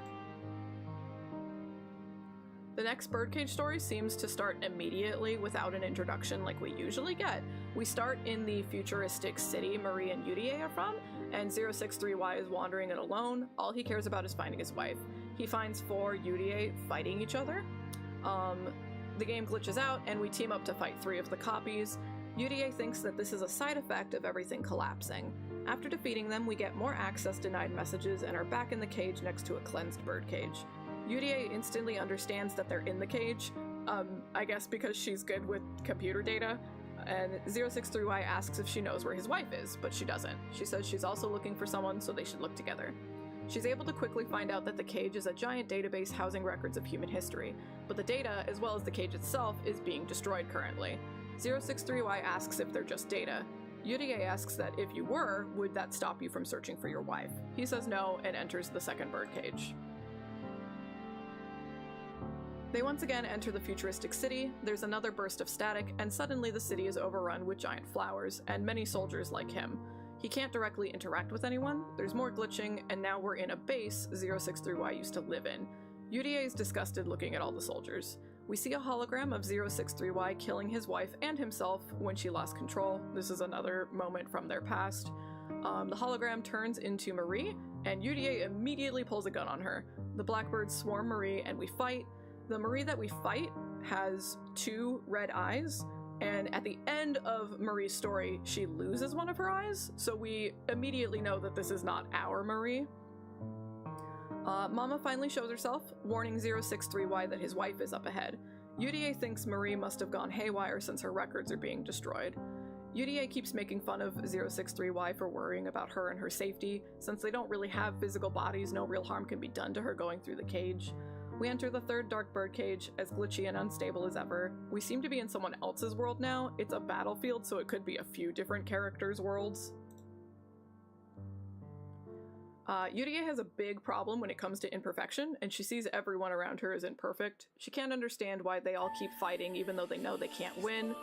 The next birdcage story seems to start immediately without an introduction like we usually get. We start in the futuristic city Marie and Yurie are from, and 063Y is wandering it alone. All he cares about is finding his wife. He finds 4 Yurie fighting each other. The game glitches out, and we team up to fight 3 of the copies. Yurie thinks that this is a side effect of everything collapsing. After defeating them, we get more access denied messages and are back in the cage next to a cleansed birdcage. Yurie instantly understands that they're in the cage, I guess because she's good with computer data, and 063Y asks if she knows where his wife is, but she doesn't. She says she's also looking for someone, so they should look together. She's able to quickly find out that the cage is a giant database housing records of human history, but the data, as well as the cage itself, is being destroyed currently. 063Y asks if they're just data. Yurie asks that if you were, would that stop you from searching for your wife? He says no and enters the second birdcage. They once again enter the futuristic city, there's another burst of static, and suddenly the city is overrun with giant flowers, and many soldiers like him. He can't directly interact with anyone, there's more glitching, and now we're in a base 063Y used to live in. Yurie is disgusted looking at all the soldiers. We see a hologram of 063Y killing his wife and himself when she lost control. This is another moment from their past. The hologram turns into Marie, and Yurie immediately pulls a gun on her. The blackbirds swarm Marie, and we fight. The Marie that we fight has 2 red eyes, and at the end of Marie's story, she loses one of her eyes, so we immediately know that this is not our Marie. Mama finally shows herself, warning 063Y that his wife is up ahead. Yurie thinks Marie must have gone haywire since her records are being destroyed. Yurie keeps making fun of 063Y for worrying about her and her safety. Since they don't really have physical bodies, no real harm can be done to her going through the cage. We enter the third dark birdcage, as glitchy and unstable as ever. We seem to be in someone else's world now. It's a battlefield, so it could be a few different characters' worlds. Yurie has a big problem when it comes to imperfection, and she sees everyone around her as imperfect. She can't understand why they all keep fighting even though they know they can't win.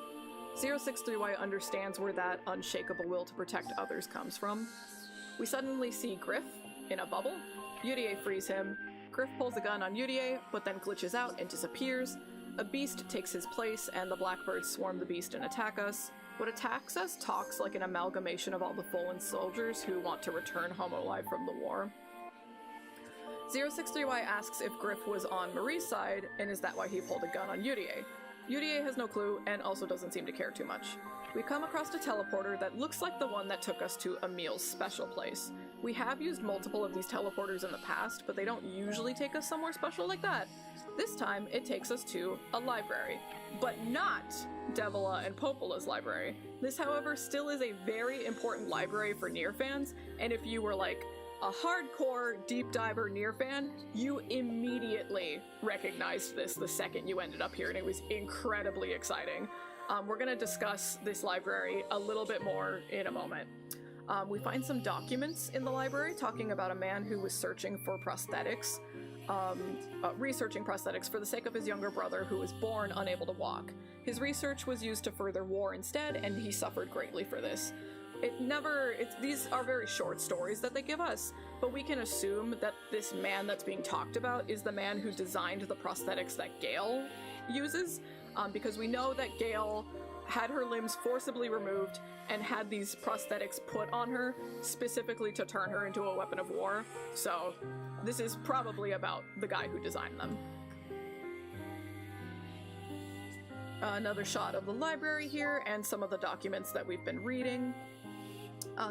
063Y understands where that unshakable will to protect others comes from. We suddenly see Griff in a bubble. Yurie frees him. Griff pulls a gun on Yurie, but then glitches out and disappears. A beast takes his place, and the blackbirds swarm the beast and attack us. What attacks us talks like an amalgamation of all the fallen soldiers who want to return home alive from the war. 063Y asks if Griff was on Marie's side, and is that why he pulled a gun on Yurie? Yurie has no clue, and also doesn't seem to care too much. We come across a teleporter that looks like the one that took us to Emil's special place. We have used multiple of these teleporters in the past, but they don't usually take us somewhere special like that. This time, it takes us to a library, but not Devila and Popola's library. This, however, still is a very important library for NieR fans, and if you were like a hardcore deep diver NieR fan, you immediately recognized this the second you ended up here, and it was incredibly exciting. We're gonna discuss this library a little bit more in a moment. We find some documents in the library talking about a man who was searching for prosthetics, researching prosthetics for the sake of his younger brother who was born unable to walk. His research was used to further war instead, and he suffered greatly for this. These are very short stories that they give us, but we can assume that this man that's being talked about is the man who designed the prosthetics that Gale uses, because we know that Gale had her limbs forcibly removed and had these prosthetics put on her specifically to turn her into a weapon of war. So this is probably about the guy who designed them. Another shot of the library here and some of the documents that we've been reading.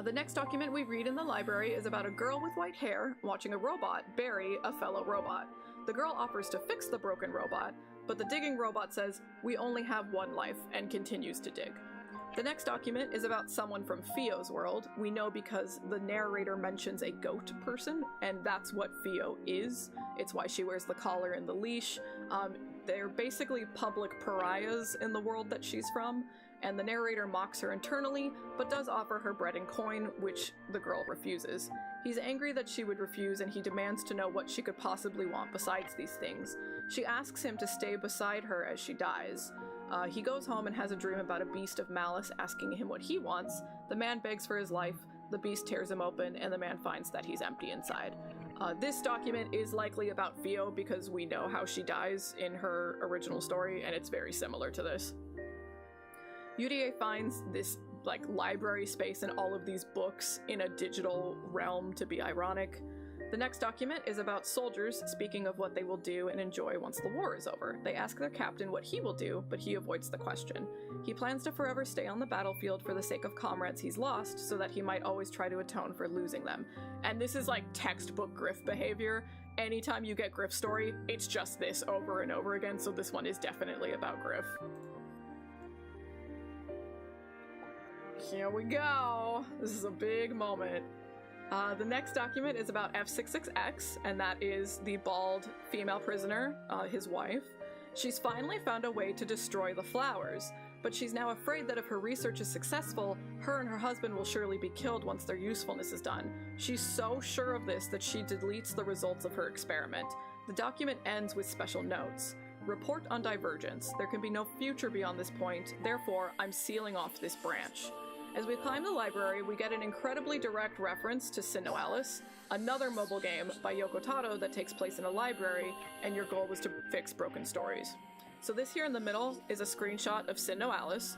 The next document we read in the library is about a girl with white hair watching a robot bury a fellow robot. The girl offers to fix the broken robot, but the digging robot says, "We only have one life," and continues to dig. The next document is about someone from Fio's world. We know because the narrator mentions a goat person, and that's what Fio is. It's why she wears the collar and the leash. They're basically public pariahs in the world that she's from, and the narrator mocks her internally, but does offer her bread and coin, which the girl refuses. He's angry that she would refuse, and he demands to know what she could possibly want besides these things. She asks him to stay beside her as she dies. He goes home and has a dream about a beast of malice asking him what he wants. The man begs for his life, the beast tears him open, and the man finds that he's empty inside. This document is likely about Fio because we know how she dies in her original story, and it's very similar to this. UDA finds this library space and all of these books in a digital realm to be ironic. The next document is about soldiers speaking of what they will do and enjoy once the war is over. They ask their captain what he will do, but he avoids the question. He plans to forever stay on the battlefield for the sake of comrades he's lost, so that he might always try to atone for losing them. And this is like textbook Griff behavior. Anytime you get Griff's story, it's just this over and over again, so this one is definitely about Griff. Here we go! This is a big moment. The next document is about F66X, and that is the bald female prisoner, his wife. She's finally found a way to destroy the flowers, but she's now afraid that if her research is successful, her and her husband will surely be killed once their usefulness is done. She's so sure of this that she deletes the results of her experiment. The document ends with special notes. Report on divergence. There can be no future beyond this point, therefore I'm sealing off this branch. As we climb the library, we get an incredibly direct reference to Sin Noalis, another mobile game by Yoko Taro that takes place in a library, and your goal was to fix broken stories. So this here in the middle is a screenshot of Sin Noalis.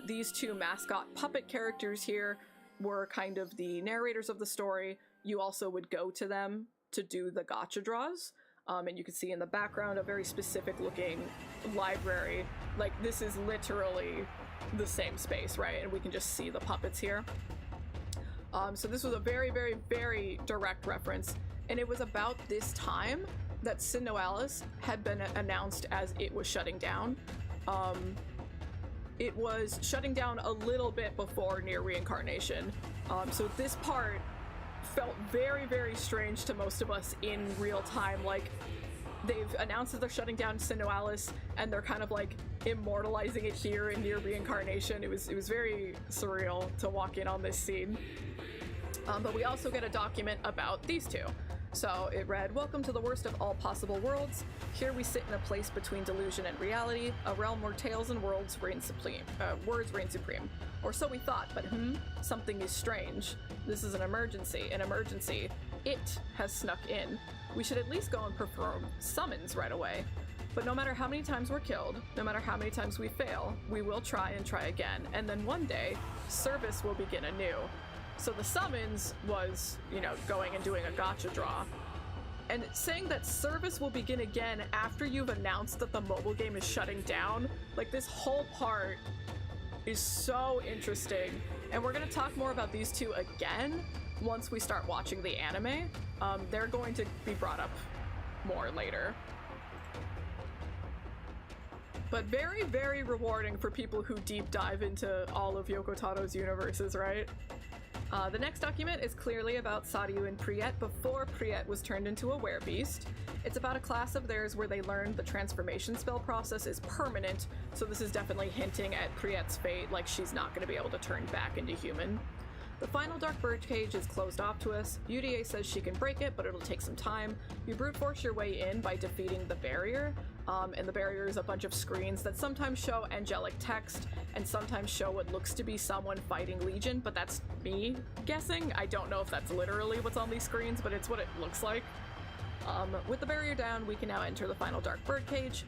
These two mascot puppet characters here were kind of the narrators of the story. You also would go to them to do the gacha draws. And you can see in the background a very specific looking library. Like, this is literally the same space, right? And we can just see the puppets here. So this was a very, very, very direct reference, and it was about this time that Sin Noalis had been announced as it was shutting down. It was shutting down a little bit before NieR Reincarnation. So this part felt very, very strange to most of us in real time. Like, they've announced that they're shutting down Sin Noalis, and they're kind of like immortalizing it here in NieR Reincarnation. It was very surreal to walk in on this scene. But we also get a document about these two. So it read, "Welcome to the worst of all possible worlds. Here we sit in a place between delusion and reality, a realm where tales and words reign supreme. Or so we thought, but something is strange. This is an emergency. It has snuck in. We should at least go and perform summons right away. But no matter how many times we're killed, no matter how many times we fail, we will try and try again. And then one day, service will begin anew." So the summons was, going and doing a gacha draw. And saying that service will begin again after you've announced that the mobile game is shutting down, like, this whole part is so interesting. And we're going to talk more about these two again once we start watching the anime. They're going to be brought up more later. But very, very rewarding for people who deep dive into all of Yoko Taro's universes, right? The next document is clearly about Saryu and Priet before Priet was turned into a werebeast. It's about a class of theirs where they learned the transformation spell process is permanent, so this is definitely hinting at Priet's fate, like she's not going to be able to turn back into human. The final dark birdcage is closed off to us. UDA says she can break it, but it'll take some time. You brute force your way in by defeating the barrier. And the barrier is a bunch of screens that sometimes show angelic text and sometimes show what looks to be someone fighting Legion, but that's me guessing. I don't know if that's literally what's on these screens, but it's what it looks like. With the barrier down, we can now enter the final Dark Birdcage.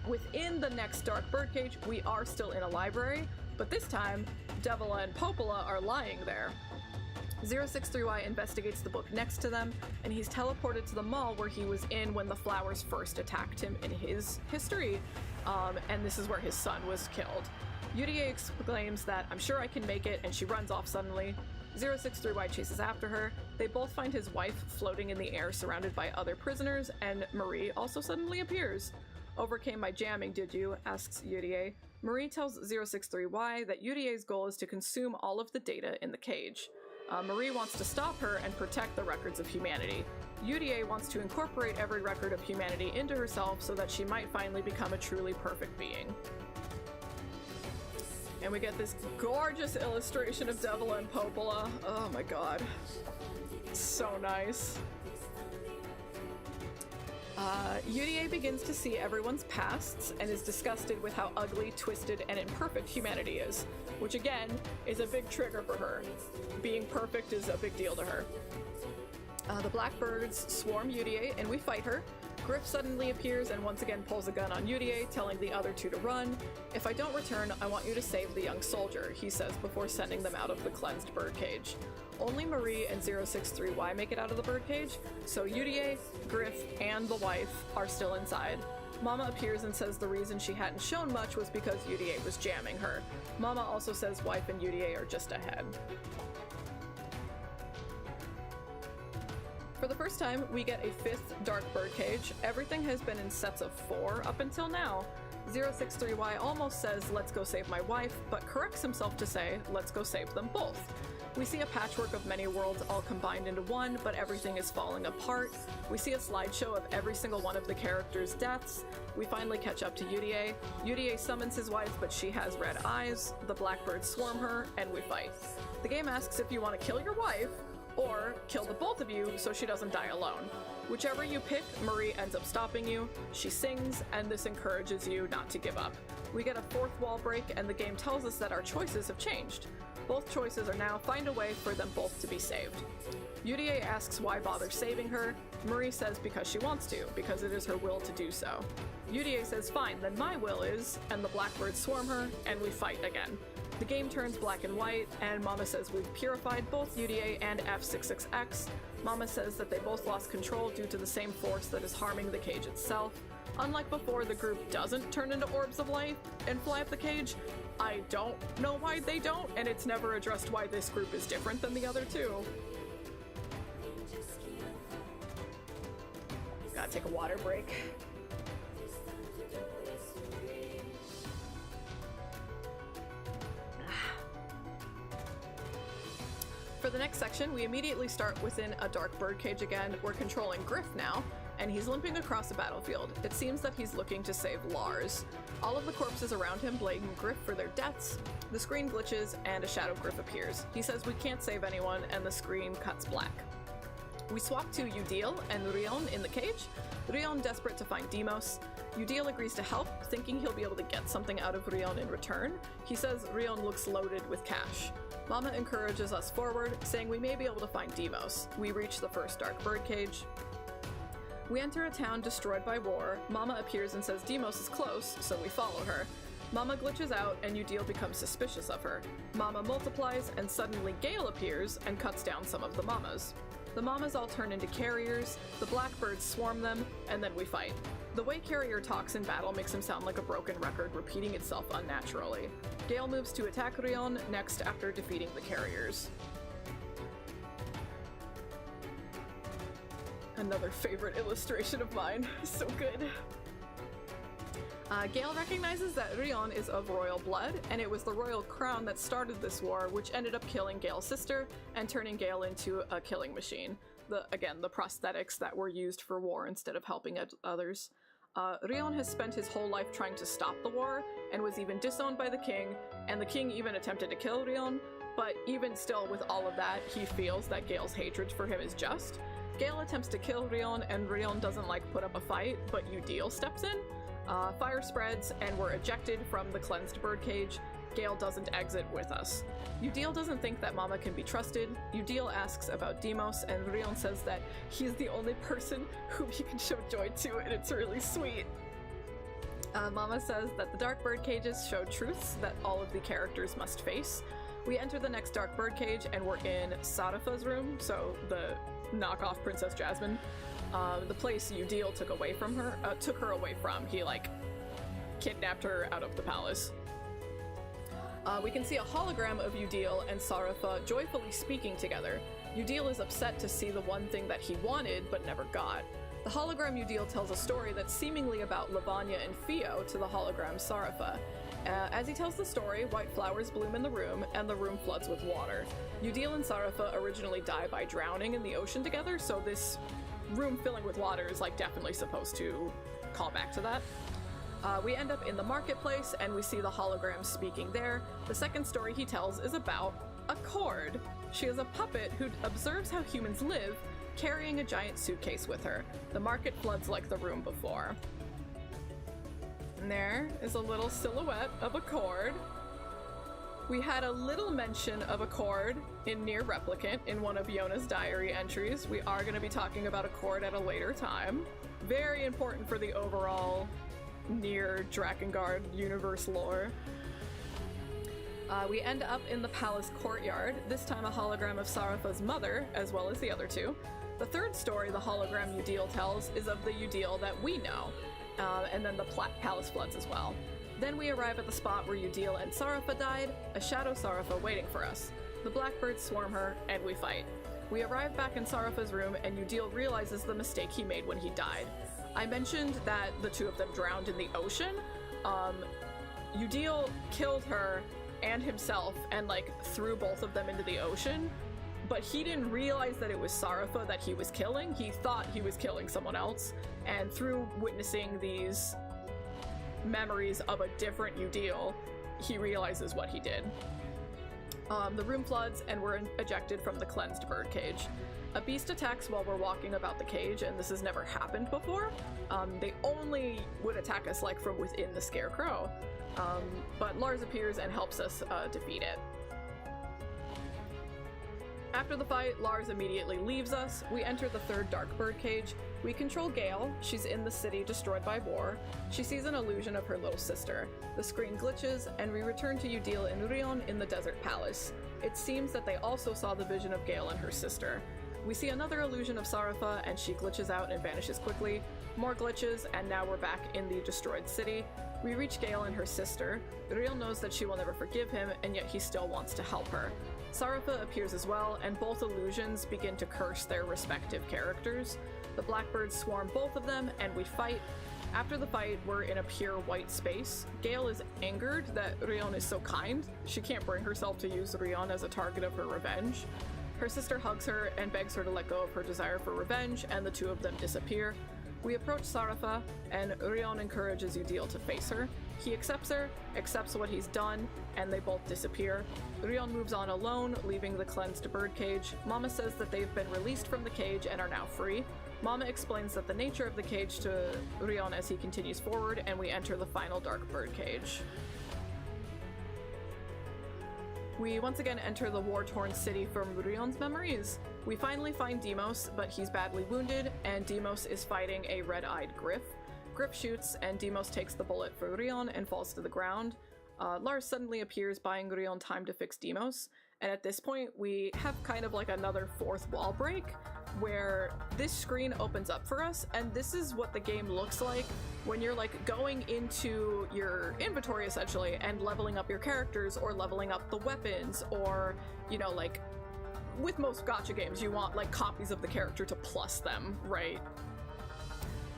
Within the next Dark Birdcage, we are still in a library, but this time, Devila and Popola are lying there. 063Y investigates the book next to them, and he's teleported to the mall where he was in when the flowers first attacked him in his history, and this is where his son was killed. UDA exclaims that, "I'm sure I can make it," and she runs off suddenly. 063Y chases after her. They both find his wife floating in the air surrounded by other prisoners, and Marie also suddenly appears. "Overcame my jamming, did you?" asks UDA. Marie tells 063Y that UDA's goal is to consume all of the data in the cage. Marie wants to stop her and protect the records of humanity. UDA wants to incorporate every record of humanity into herself so that she might finally become a truly perfect being. And we get this gorgeous illustration of Devila and Popola. Oh my god. So nice. UDA begins to see everyone's pasts and is disgusted with how ugly, twisted, and imperfect humanity is, which again is a big trigger for her. Being perfect is a big deal to her. The blackbirds swarm UDA and we fight her. Griff suddenly appears and once again pulls a gun on UDA, telling the other two to run. "If I don't return, I want you to save the young soldier," he says before sending them out of the cleansed birdcage. Only Marie and 063Y make it out of the birdcage, so UDA, Griff, and the wife are still inside. Mama appears and says the reason she hadn't shown much was because UDA was jamming her. Mama also says wife and UDA are just ahead. For the first time, we get a 5th Dark Birdcage. Everything has been in sets of 4 up until now. 063Y almost says, "Let's go save my wife," but corrects himself to say, "Let's go save them both." We see a patchwork of many worlds all combined into one, but everything is falling apart. We see a slideshow of every single one of the characters' deaths. We finally catch up to UDA. UDA summons his wife, but she has red eyes. The blackbirds swarm her, and we fight. The game asks if you want to kill your wife, or kill the both of you so she doesn't die alone. Whichever you pick, Marie ends up stopping you. She sings, and this encourages you not to give up. We get a 4th wall break, and the game tells us that our choices have changed. Both choices are now find a way for them both to be saved. UDA asks why bother saving her. Marie says because she wants to, because it is her will to do so. UDA says fine, then my will is, and the blackbirds swarm her, and we fight again. The game turns black and white, and Mama says we've purified both UDA and F66X. Mama says that they both lost control due to the same force that is harming the cage itself. Unlike before, the group doesn't turn into orbs of light and fly up the cage. I don't know why they don't, and it's never addressed why this group is different than the other two. Gotta take a water break. For the next section, we immediately start within a Dark Birdcage again. We're controlling Griff now, and he's limping across a battlefield. It seems that he's looking to save Lars. All of the corpses around him blame Griff for their deaths. The screen glitches, and a shadow Griff appears. He says we can't save anyone, and the screen cuts black. We swap to Udil and Rion in the cage. Rion desperate to find Demos. Udil agrees to help, thinking he'll be able to get something out of Rion in return. He says Rion looks loaded with cash. Mama encourages us forward, saying we may be able to find Demos. We reach the first Dark Birdcage. We enter a town destroyed by war. Mama appears and says Demos is close, so we follow her. Mama glitches out and Udil becomes suspicious of her. Mama multiplies and suddenly Gale appears and cuts down some of the mamas. The mamas all turn into carriers, the blackbirds swarm them, and then we fight. The way Carrier talks in battle makes him sound like a broken record repeating itself unnaturally. Gale moves to attack Rion next after defeating the carriers. Another favorite illustration of mine. So good. Gale recognizes that Rion is of royal blood, and it was the royal crown that started this war, which ended up killing Gale's sister and turning Gale into a killing machine. Again, the prosthetics that were used for war instead of helping others. Rion has spent his whole life trying to stop the war, and was even disowned by the king, and the king even attempted to kill Rion, but even still with all of that, he feels that Gale's hatred for him is just. Gale attempts to kill Rion, and Rion doesn't put up a fight, but Udil steps in. Fire spreads, and we're ejected from the cleansed birdcage. Gale doesn't exit with us. Udil doesn't think that Mama can be trusted. Udil asks about Deimos, and Rion says that he's the only person whom he can show joy to, and it's really sweet. Mama says that the dark birdcages show truths that all of the characters must face. We enter the next dark birdcage, and we're in Sarafa's room, so the knockoff Princess Jasmine. The place Udil took her away from. He, like, kidnapped her out of the palace. We can see a hologram of Udil and Sarafa joyfully speaking together. Udil is upset to see the one thing that he wanted but never got. The hologram Udil tells a story that's seemingly about Lavanya and Fio to the hologram Sarafa. As he tells the story, white flowers bloom in the room, and the room floods with water. Udil and Sarafa originally die by drowning in the ocean together, so this room filling with water is, like, definitely supposed to call back to that. We end up in the marketplace, and we see the hologram speaking there. The second story he tells is about Accord. She is a puppet who observes how humans live, carrying a giant suitcase with her. The market floods like the room before. And there is a little silhouette of Accord. We had a little mention of Accord in NieR Replicant in one of Yona's diary entries. We are going to be talking about Accord at a later time. Very important for the overall NieR Drakengard universe lore. We end up in the palace courtyard, this time a hologram of Sarafa's mother, as well as the other two. The third story the hologram Udil tells is of the Udil that we know, and then the palace floods as well. Then we arrive at the spot where Udil and Sarafa died, a shadow Sarafa waiting for us. The blackbirds swarm her, and we fight. We arrive back in Sarafa's room, and Udil realizes the mistake he made when he died. I mentioned that the two of them drowned in the ocean. Udil killed her and himself and, like, threw both of them into the ocean, but he didn't realize that it was Sarafa that he was killing. He thought he was killing someone else, and through witnessing these memories of a different Udil, he realizes what he did. The room floods, and we're ejected from the cleansed birdcage. A beast attacks while we're walking about the cage, and this has never happened before. They only would attack us, like, from within the scarecrow. But Lars appears and helps us defeat it. After the fight, Lars immediately leaves us. We enter the third dark birdcage. We control Gale. She's in the city destroyed by war. She sees an illusion of her little sister. The screen glitches, and we return to Udil and Rion in the desert palace. It seems that they also saw the vision of Gale and her sister. We see another illusion of Sarafa, and she glitches out and vanishes quickly. More glitches, and now we're back in the destroyed city. We reach Gale and her sister. Rion knows that she will never forgive him, and yet he still wants to help her. Sarafa appears as well, and both illusions begin to curse their respective characters. The blackbirds swarm both of them, and we fight. After the fight, we're in a pure white space. Gale is angered that Rion is so kind. She can't bring herself to use Rion as a target of her revenge. Her sister hugs her and begs her to let go of her desire for revenge, and the two of them disappear. We approach Sarafa, and Rion encourages Udil to face her. He accepts her, accepts what he's done, and they both disappear. Rion moves on alone, leaving the cleansed birdcage. Mama says that they've been released from the cage and are now free. Mama explains that the nature of the cage to Rion as he continues forward, and we enter the final dark birdcage. We once again enter the war-torn city from Rion's memories. We finally find Deimos, but he's badly wounded, and Deimos is fighting a red-eyed Griff. Griff shoots, and Deimos takes the bullet for Rion and falls to the ground. Lars suddenly appears, buying Rion time to fix Deimos, and at this point we have kind of like another fourth wall break, where this screen opens up for us, and this is what the game looks like when you're like going into your inventory essentially and leveling up your characters or leveling up the weapons, or, you know, like with most gacha games you want like copies of the character to plus them, right?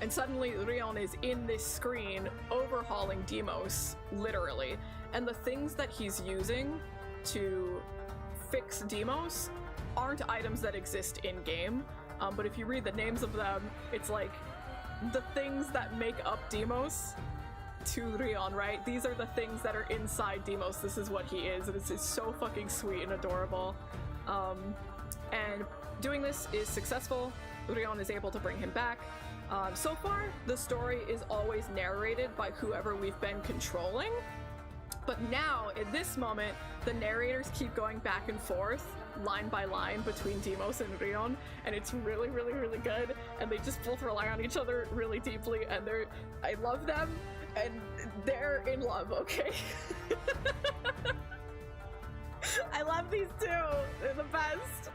And suddenly Rion is in this screen overhauling Deimos, literally, and the things that he's using to fix Deimos aren't items that exist in-game, but if you read the names of them, it's like the things that make up Deimos to Rion, right? These are the things that are inside Deimos. This is what he is, and it's so fucking sweet and adorable. And doing this is successful. Rion is able to bring him back. So far, the story is always narrated by whoever we've been controlling, but now, at this moment, the narrators keep going back and forth, line by line, between Deimos and Rion, and it's really, really, really good, and they just both rely on each other really deeply, and I love them, and they're in love, okay? I love these two! They're the best!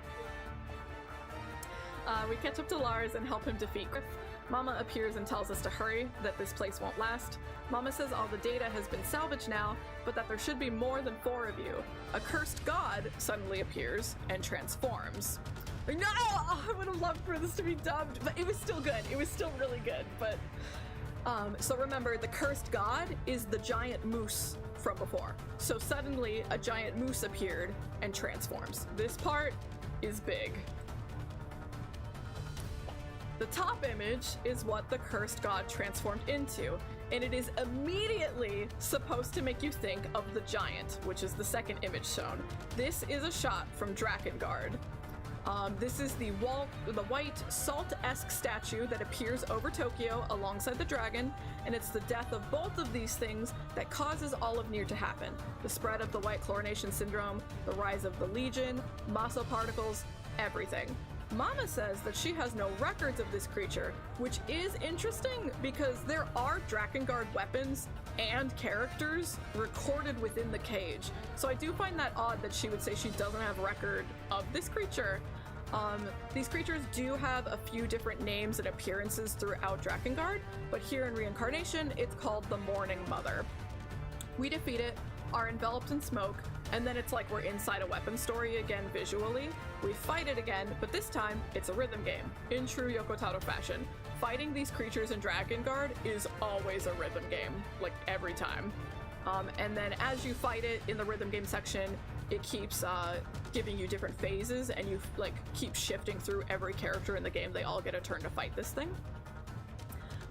We catch up to Lars and help him defeat Griff. Mama appears and tells us to hurry, that this place won't last. Mama says all the data has been salvaged now, but that there should be more than 4 of you. A cursed god suddenly appears and transforms. No! Oh, I would have loved for this to be dubbed, but it was still good. It was still really good, but... so remember, the cursed god is the giant moose from before. So suddenly, a giant moose appeared and transforms. This part is big. The top image is what the cursed god transformed into, and it is immediately supposed to make you think of the giant, which is the second image shown. This is a shot from Drakengard. This is the white salt-esque statue that appears over Tokyo alongside the dragon, and it's the death of both of these things that causes all of NieR to happen. The spread of the white chlorination syndrome, the rise of the Legion, Maso particles, everything. Mama says that she has no records of this creature, which is interesting because there are Drakengard weapons and characters recorded within the cage. So I do find that odd that she would say she doesn't have record of this creature. These creatures do have a few different names and appearances throughout Drakengard, but here in Reincarnation, it's called the Morning Mother. We defeat it, are enveloped in smoke, and then it's like we're inside a weapon story again visually. We fight it again, but this time it's a rhythm game, in true Yoko Taro fashion. Fighting these creatures in Drakengard is always a rhythm game, like every time. And then as you fight it in the rhythm game section, it keeps giving you different phases, and you like keep shifting through every character in the game. They all get a turn to fight this thing.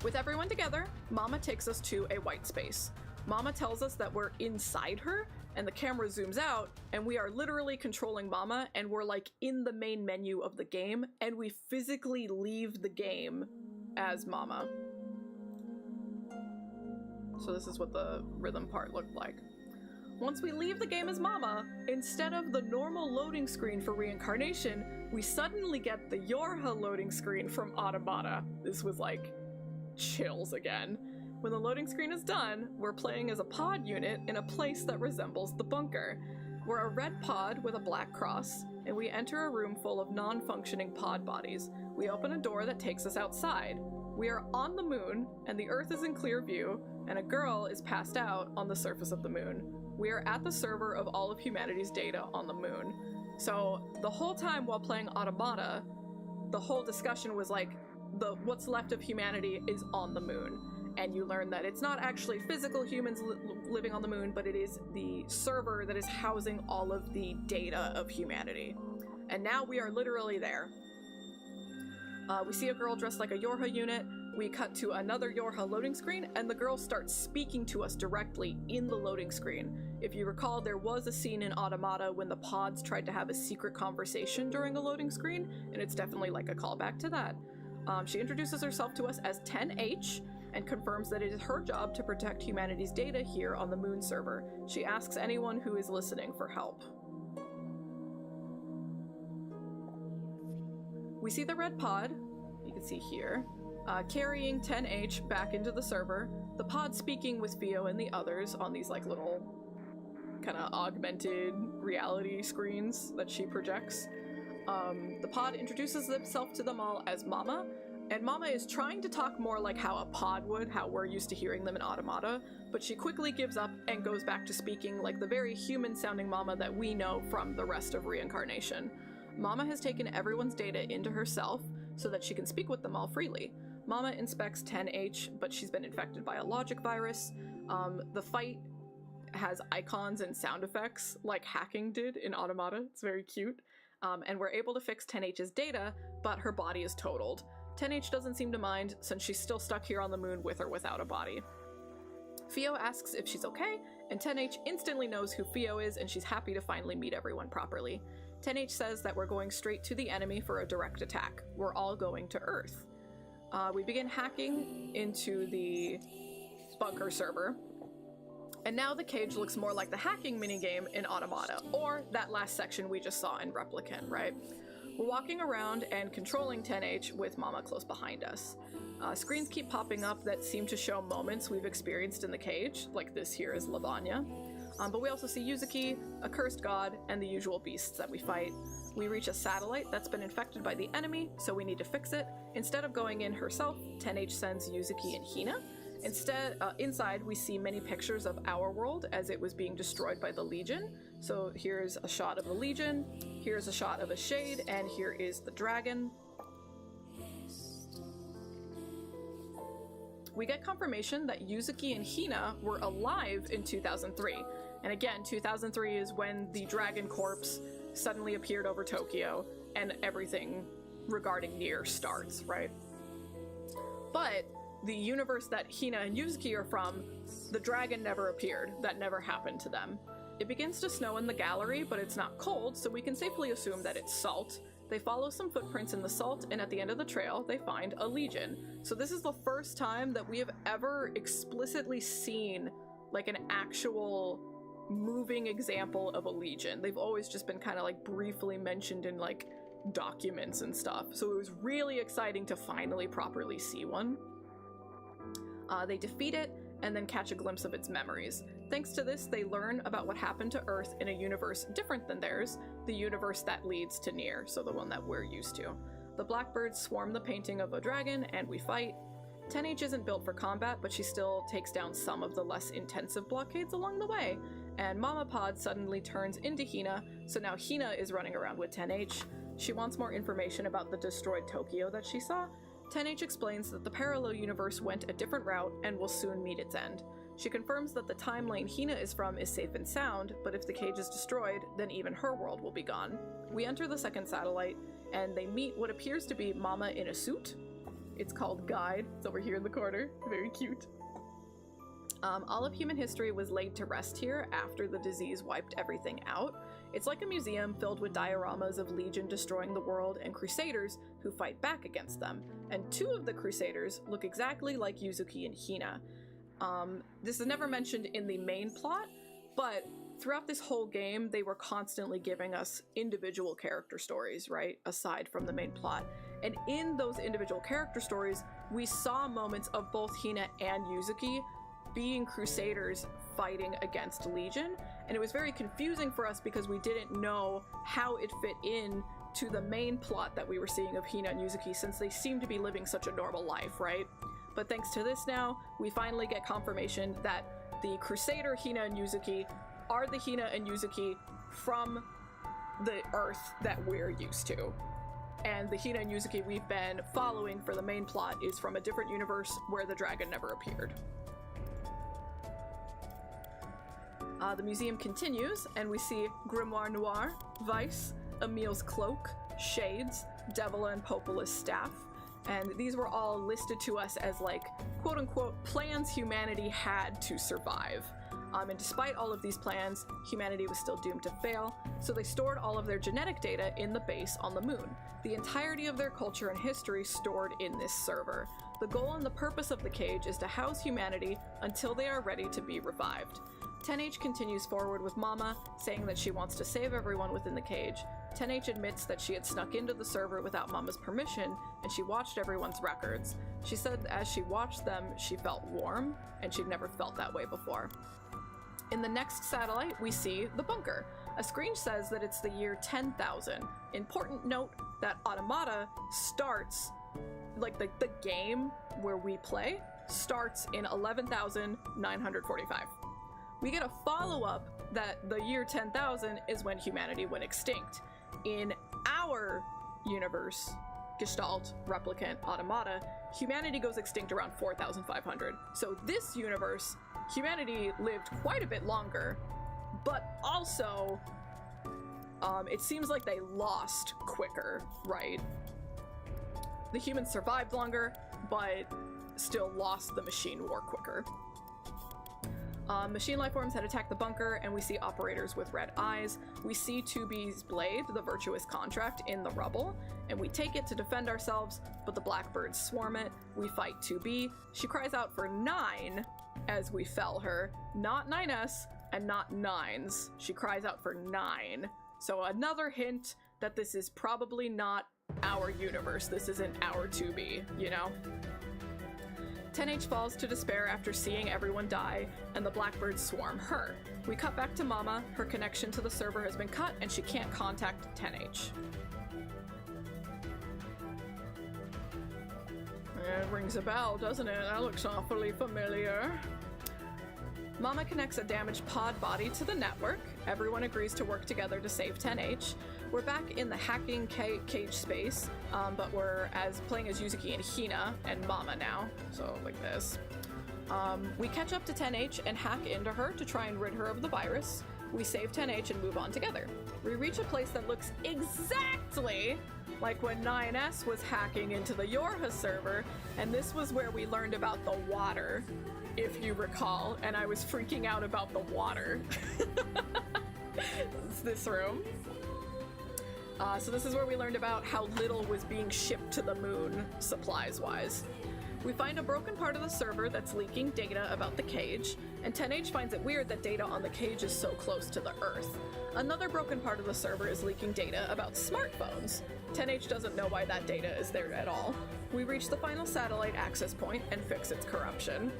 With everyone together, Mama takes us to a white space. Mama tells us that we're inside her, and the camera zooms out, and we are literally controlling Mama, and we're like in the main menu of the game, and we physically leave the game as Mama. So this is what the rhythm part looked like. Once we leave the game as Mama, instead of the normal loading screen for Reincarnation, we suddenly get the Yorha loading screen from Automata. This was like chills again. When the loading screen is done, we're playing as a pod unit in a place that resembles the bunker. We're a red pod with a black cross, and we enter a room full of non-functioning pod bodies. We open a door that takes us outside. We are on the moon, and the Earth is in clear view, and a girl is passed out on the surface of the moon. We are at the server of all of humanity's data on the moon. So the whole time while playing Automata, the whole discussion was like, what's left of humanity is on the moon. And you learn that it's not actually physical humans living on the moon, but it is the server that is housing all of the data of humanity. And now we are literally there. We see a girl dressed like a Yorha unit. We cut to another Yorha loading screen, and the girl starts speaking to us directly in the loading screen. If you recall, there was a scene in Automata when the pods tried to have a secret conversation during a loading screen, and it's definitely like a callback to that. She introduces herself to us as 10H, and confirms that it is her job to protect humanity's data here on the moon server. She asks anyone who is listening for help. We see the red pod, you can see here, carrying 10H back into the server, the pod speaking with Fio and the others on these like little kind of augmented reality screens that she projects. The pod introduces itself to them all as Mama, and Mama is trying to talk more like how a pod would, how we're used to hearing them in Automata, but she quickly gives up and goes back to speaking like the very human-sounding Mama that we know from the rest of Reincarnation. Mama has taken everyone's data into herself so that she can speak with them all freely. Mama inspects 10H, but she's been infected by a logic virus. The fight has icons and sound effects like hacking did in Automata. It's very cute. And we're able to fix 10H's data, but her body is totaled. 10H doesn't seem to mind, since she's still stuck here on the moon with or without a body. Fio asks if she's okay, and 10H instantly knows who Fio is, and she's happy to finally meet everyone properly. 10H says that we're going straight to the enemy for a direct attack. We're all going to Earth. We begin hacking into the bunker server, and now the cage looks more like the hacking minigame in Automata, or that last section we just saw in Replicant, right? We're walking around and controlling 10H with Mama close behind us. Screens keep popping up that seem to show moments we've experienced in the cage, like this here is Lavanya. But we also see Yuzuki, a cursed god, and the usual beasts that we fight. We reach a satellite that's been infected by the enemy, so we need to fix it. Instead of going in herself, 10H sends Yuzuki and Hina. Instead, inside we see many pictures of our world as it was being destroyed by the Legion. So here's a shot of the Legion, here's a shot of a shade, and here is the dragon. We get confirmation that Yuzuki and Hina were alive in 2003. And again, 2003 is when the dragon corpse suddenly appeared over Tokyo and everything regarding NieR starts, right? But the universe that Hina and Yuzuki are from, the dragon never appeared. That never happened to them. It begins to snow in the gallery, but it's not cold, so we can safely assume that it's salt. They follow some footprints in the salt, and at the end of the trail, they find a legion. So this is the first time that we have ever explicitly seen like an actual moving example of a legion. They've always just been kind of like briefly mentioned in like documents and stuff. So it was really exciting to finally properly see one. They defeat it and then catch a glimpse of its memories. Thanks to this, they learn about what happened to Earth in a universe different than theirs, the universe that leads to NieR, so the one that we're used to. The blackbirds swarm the painting of a dragon, and we fight. 10H isn't built for combat, but she still takes down some of the less intensive blockades along the way, and Mama Pod suddenly turns into Hina, so now Hina is running around with 10H. She wants more information about the destroyed Tokyo that she saw. 10H explains that the parallel universe went a different route and will soon meet its end. She confirms that the time lane Hina is from is safe and sound, but if the cage is destroyed, then even her world will be gone. We enter the second satellite, and they meet what appears to be Mama in a suit. It's called Guide. It's over here in the corner. Very cute. All of human history was laid to rest here after the disease wiped everything out. It's like a museum filled with dioramas of Legion destroying the world and Crusaders who fight back against them. And two of the Crusaders look exactly like Yuzuki and Hina. This is never mentioned in the main plot, but throughout this whole game, they were constantly giving us individual character stories, right? Aside from the main plot. And in those individual character stories, we saw moments of both Hina and Yuzuki being Crusaders fighting against Legion. And it was very confusing for us because we didn't know how it fit in to the main plot that we were seeing of Hina and Yuzuki, since they seem to be living such a normal life, right? But thanks to this now, we finally get confirmation that the Crusader Hina and Yuzuki are the Hina and Yuzuki from the Earth that we're used to. And the Hina and Yuzuki we've been following for the main plot is from a different universe where the dragon never appeared. The museum continues, and we see Grimoire Noir, Vice, Emil's cloak, Shades, Devila and Popola's staff, and these were all listed to us as like quote-unquote plans humanity had to survive. And despite all of these plans, humanity was still doomed to fail, so they stored all of their genetic data in the base on the moon. The entirety of their culture and history stored in this server. The goal and the purpose of the cage is to house humanity until they are ready to be revived. 10H continues forward with Mama, saying that she wants to save everyone within the cage. 10H admits that she had snuck into the server without Mama's permission, and she watched everyone's records. She said as she watched them, she felt warm, and she'd never felt that way before. In the next satellite, we see the bunker. A screen says that it's the year 10,000. Important note that Automata starts, like the game where we play, starts in 11,945. We get a follow-up that the year 10,000 is when humanity went extinct. In our universe, Gestalt, Replicant, Automata, humanity goes extinct around 4,500. So this universe, humanity lived quite a bit longer, but also it seems like they lost quicker, right? The humans survived longer, but still lost the machine war quicker. Machine life forms had attacked the bunker, and we see operators with red eyes. We see 2B's blade, the virtuous contract, in the rubble, and we take it to defend ourselves, but the blackbirds swarm it. We fight 2B. She cries out for 9 as we fell her. Not 9S and not 9s. She cries out for 9. So another hint that this is probably not our universe. This isn't our 2B, you know? 10H falls to despair after seeing everyone die, and the blackbirds swarm her. We cut back to Mama. Her connection to the server has been cut, and she can't contact 10H. It rings a bell, doesn't it? That looks awfully familiar. Mama connects a damaged pod body to the network. Everyone agrees to work together to save 10H. We're back in the hacking cage space, but we're playing as Yuzuki and Hina and Mama now, so like this. We catch up to 10H and hack into her to try and rid her of the virus. We save 10H and move on together. We reach a place that looks exactly like when 9S was hacking into the Yorha server, and this was where we learned about the water, if you recall, and I was freaking out about the water. It's this room. So this is where we learned about how little was being shipped to the moon, supplies-wise. We find a broken part of the server that's leaking data about the cage, and 10H finds it weird that data on the cage is so close to the Earth. Another broken part of the server is leaking data about smartphones. 10H doesn't know why that data is there at all. We reach the final satellite access point and fix its corruption.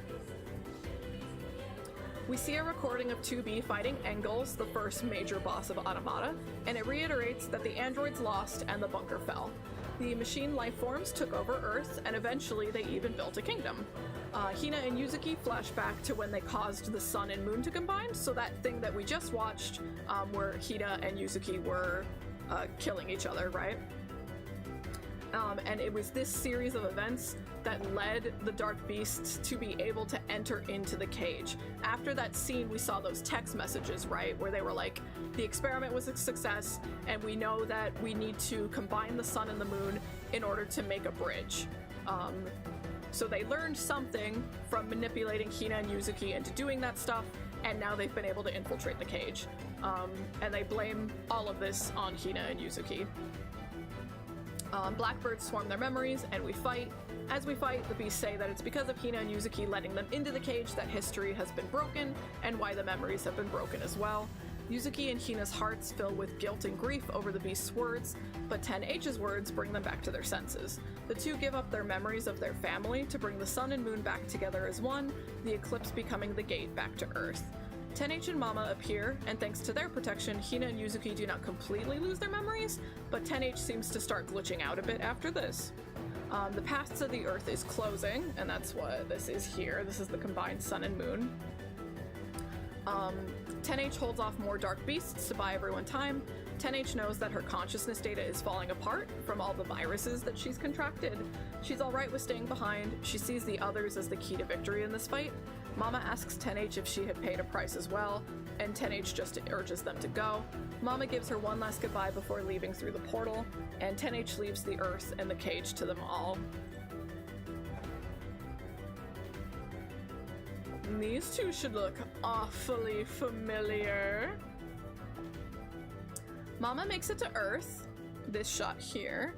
We see a recording of 2B fighting Engels, the first major boss of Automata, and it reiterates that the androids lost and the bunker fell. The machine life forms took over Earth, and eventually they even built a kingdom. Hina and Yuzuki flash back to when they caused the sun and moon to combine, so that thing that we just watched, where Hina and Yuzuki were killing each other, right? And it was this series of events that led the Dark Beasts to be able to enter into the cage. After that scene, we saw those text messages, right? Where they were like, the experiment was a success, and we know that we need to combine the sun and the moon in order to make a bridge. So they learned something from manipulating Hina and Yuzuki into doing that stuff, and now they've been able to infiltrate the cage. And they blame all of this on Hina and Yuzuki. Blackbirds swarm their memories, and we fight. As we fight, the beasts say that it's because of Hina and Yuzuki letting them into the cage that history has been broken, and why the memories have been broken as well. Yuzuki and Hina's hearts fill with guilt and grief over the beast's words, but 10H's words bring them back to their senses. The two give up their memories of their family to bring the sun and moon back together as one, the eclipse becoming the gate back to Earth. 10H and Mama appear, and thanks to their protection, Hina and Yuzuki do not completely lose their memories, but 10H seems to start glitching out a bit after this. The path to the Earth is closing, and that's what this is here. This is the combined sun and moon. 10H holds off more dark beasts to buy everyone time. 10H knows that her consciousness data is falling apart from all the viruses that she's contracted. She's alright with staying behind. She sees the others as the key to victory in this fight. Mama asks 10H if she had paid a price as well, and 10H just urges them to go. Mama gives her one last goodbye before leaving through the portal, and 10H leaves the Earth and the cage to them all. These two should look awfully familiar. Mama makes it to Earth, this shot here,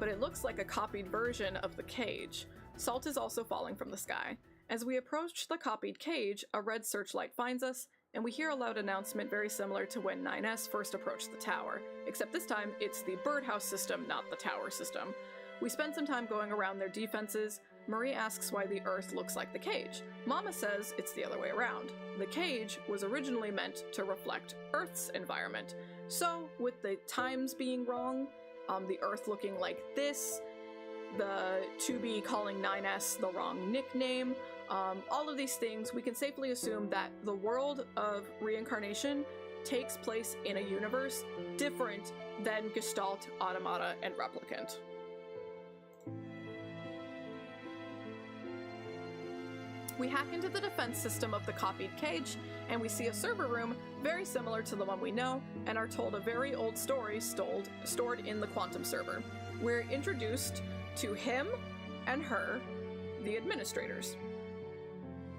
but it looks like a copied version of the cage. Salt is also falling from the sky. As we approach the copied cage, a red searchlight finds us, and we hear a loud announcement very similar to when 9S first approached the tower, except this time it's the birdhouse system, not the tower system. We spend some time going around their defenses. Marie asks why the Earth looks like the cage. Mama says it's the other way around. The cage was originally meant to reflect Earth's environment. So, with the times being wrong, the Earth looking like this, the 2B calling 9S the wrong nickname, all of these things, we can safely assume that the world of reincarnation takes place in a universe different than Gestalt, Automata, and Replicant. We hack into the defense system of the copied cage, and we see a server room very similar to the one we know, and are told a very old story stored in the quantum server. We're introduced to him and her, the administrators.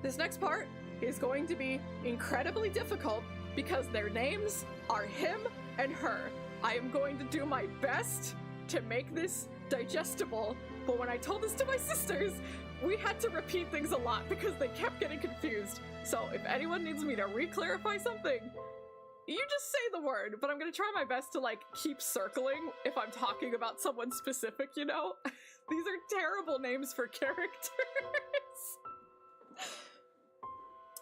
This next part is going to be incredibly difficult because their names are him and her. I am going to do my best to make this digestible, but when I told this to my sisters, we had to repeat things a lot because they kept getting confused. So if anyone needs me to re-clarify something, you just say the word, but I'm gonna try my best to like keep circling if I'm talking about someone specific, you know? These are terrible names for characters.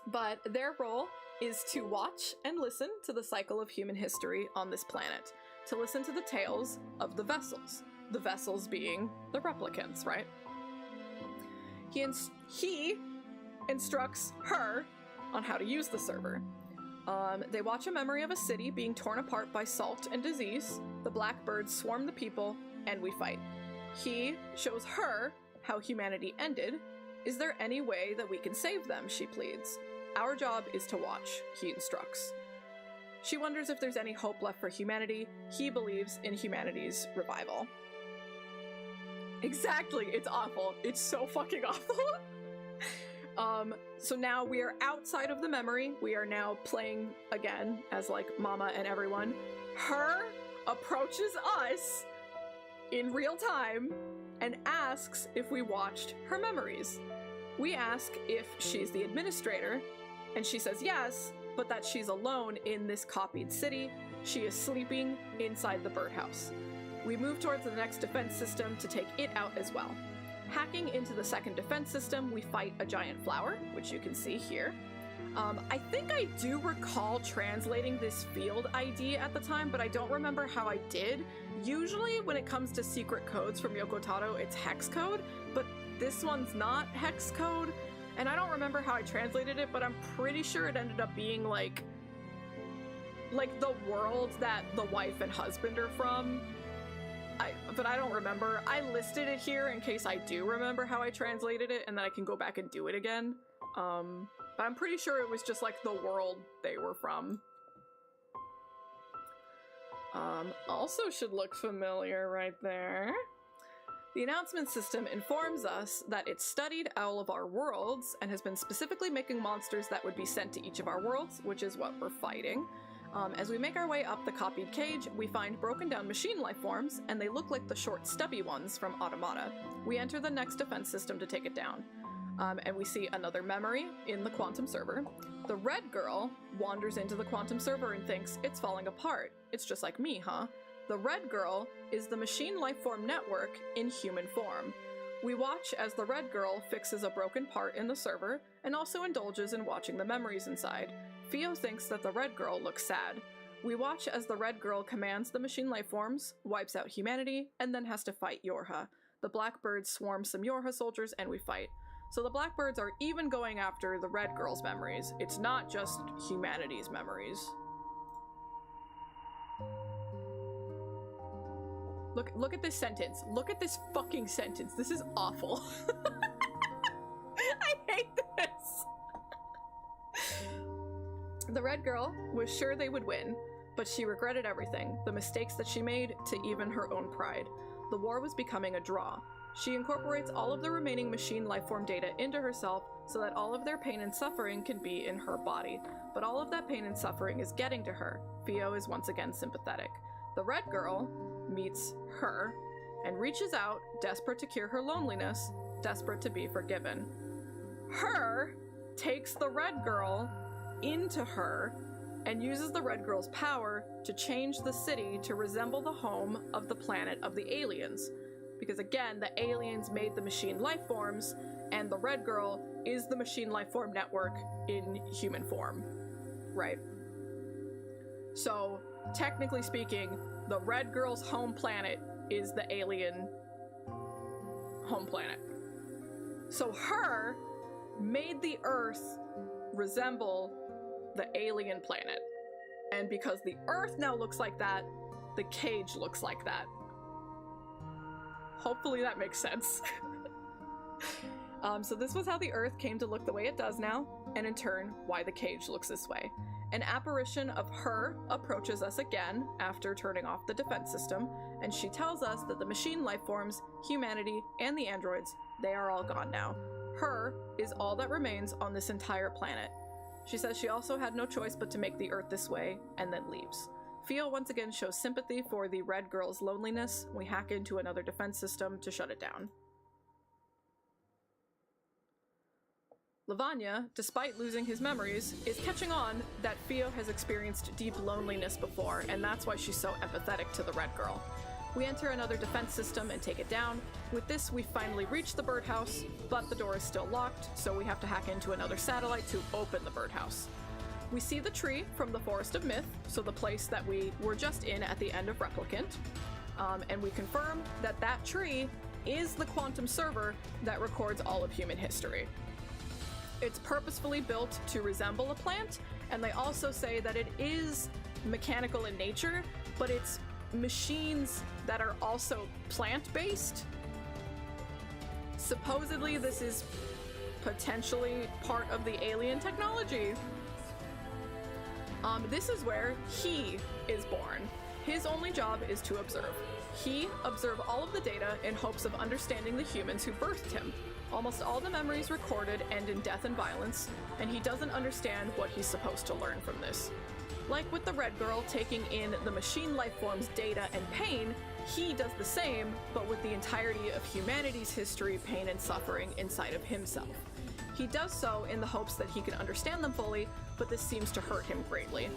But their role is to watch and listen to the cycle of human history on this planet, to listen to the tales of the vessels being the replicants, right? He instructs her on how to use the server. They watch a memory of a city being torn apart by salt and disease, the blackbirds swarm the people, and we fight. He shows her how humanity ended. Is there any way that we can save them, she pleads. Our job is to watch, he instructs. She wonders if there's any hope left for humanity. He believes in humanity's revival. Exactly, it's awful. It's so fucking awful. So now we are outside of the memory. We are now playing again as like Mama and everyone. Her approaches us in real time and asks if we watched her memories. We ask if she's the administrator, and she says yes, but that she's alone in this copied city. She is sleeping inside the birdhouse. We move towards the next defense system to take it out as well. Hacking into the second defense system, we fight a giant flower, which you can see here. I think I do recall translating this field ID at the time, but I don't remember how I did. Usually when it comes to secret codes from Yoko Taro, it's hex code, but this one's not hex code, and I don't remember how I translated it, but I'm pretty sure it ended up being like the world that the wife and husband are from. But I don't remember. I listed it here in case I do remember how I translated it, and then I can go back and do it again. But I'm pretty sure it was just like the world they were from. Also should look familiar right there. The announcement system informs us that it's studied all of our worlds and has been specifically making monsters that would be sent to each of our worlds, which is what we're fighting. As we make our way up the copied cage, we find broken down machine life forms, and they look like the short, stubby ones from Automata. We enter the next defense system to take it down. And we see another memory in the quantum server. The red girl wanders into the quantum server and thinks it's falling apart. It's just like me, huh? The red girl is the machine life form network in human form. We watch as the red girl fixes a broken part in the server and also indulges in watching the memories inside. Fio thinks that the red girl looks sad. We watch as the red girl commands the machine life forms, wipes out humanity, and then has to fight Yorha. The blackbirds swarm some Yorha soldiers and we fight. So the blackbirds are even going after the red girl's memories. It's not just humanity's memories. Look at this sentence. Look at this fucking sentence. This is awful. I hate this. The red girl was sure they would win, but she regretted everything, the mistakes that she made to even her own pride. The war was becoming a draw. She incorporates all of the remaining machine lifeform data into herself so that all of their pain and suffering can be in her body. But all of that pain and suffering is getting to her. Fio is once again sympathetic. The red girl meets her and reaches out, desperate to cure her loneliness, desperate to be forgiven. Her takes the red girl into her and uses the red girl's power to change the city to resemble the home of the planet of the aliens. Because again, the aliens made the machine life forms, and the red girl is the machine life form network in human form, right? So, technically speaking, the red girl's home planet is the alien home planet. So her made the Earth resemble the alien planet. And because the Earth now looks like that, the cage looks like that. Hopefully that makes sense. So this was how the Earth came to look the way it does now, and in turn, why the cage looks this way. An apparition of her approaches us again after turning off the defense system, and she tells us that the machine life forms, humanity, and the androids, they are all gone now. Her is all that remains on this entire planet. She says she also had no choice but to make the Earth this way, and then leaves. Fio once again shows sympathy for the red girl's loneliness. We hack into another defense system to shut it down. Lavanya, despite losing his memories, is catching on that Fio has experienced deep loneliness before, and that's why she's so empathetic to the red girl. We enter another defense system and take it down. With this, we finally reach the birdhouse, but the door is still locked, so we have to hack into another satellite to open the birdhouse. We see the tree from the Forest of Myth, so the place that we were just in at the end of Replicant, and we confirm that that tree is the quantum server that records all of human history. It's purposefully built to resemble a plant, and they also say that it is mechanical in nature, but it's machines that are also plant-based. Supposedly this is potentially part of the alien technology. This is where he is born. His only job is to observe. He observes all of the data in hopes of understanding the humans who birthed him. Almost all the memories recorded end in death and violence, and he doesn't understand what he's supposed to learn from this. Like with the red girl taking in the machine lifeform's data and pain, he does the same, but with the entirety of humanity's history, pain, and suffering inside of himself. He does so in the hopes that he can understand them fully, but this seems to hurt him greatly.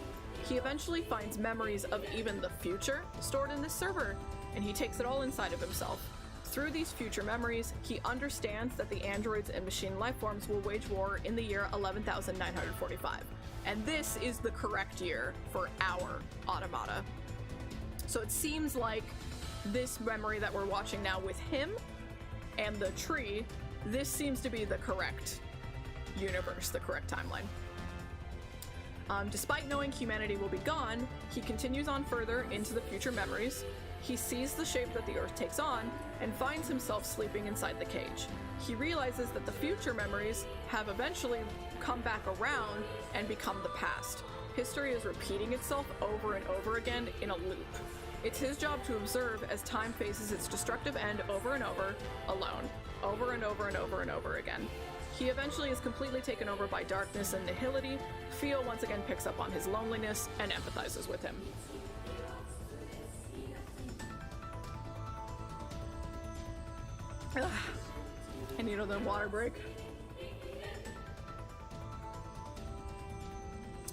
He eventually finds memories of even the future stored in this server, and he takes it all inside of himself. Through these future memories, he understands that the androids and machine lifeforms will wage war in the year 11,945. And this is the correct year for our automata. So it seems like this memory that we're watching now with him and the tree, this seems to be the correct universe, the correct timeline. Despite knowing humanity will be gone, he continues on further into the future memories. He sees the shape that the Earth takes on and finds himself sleeping inside the cage. He realizes that the future memories have eventually come back around and become the past. History is repeating itself over and over again in a loop. It's his job to observe as time faces its destructive end over and over, alone, over and over and over and over again. He eventually is completely taken over by darkness and nihility. Fio once again picks up on his loneliness and empathizes with him. Ugh. I need another water break.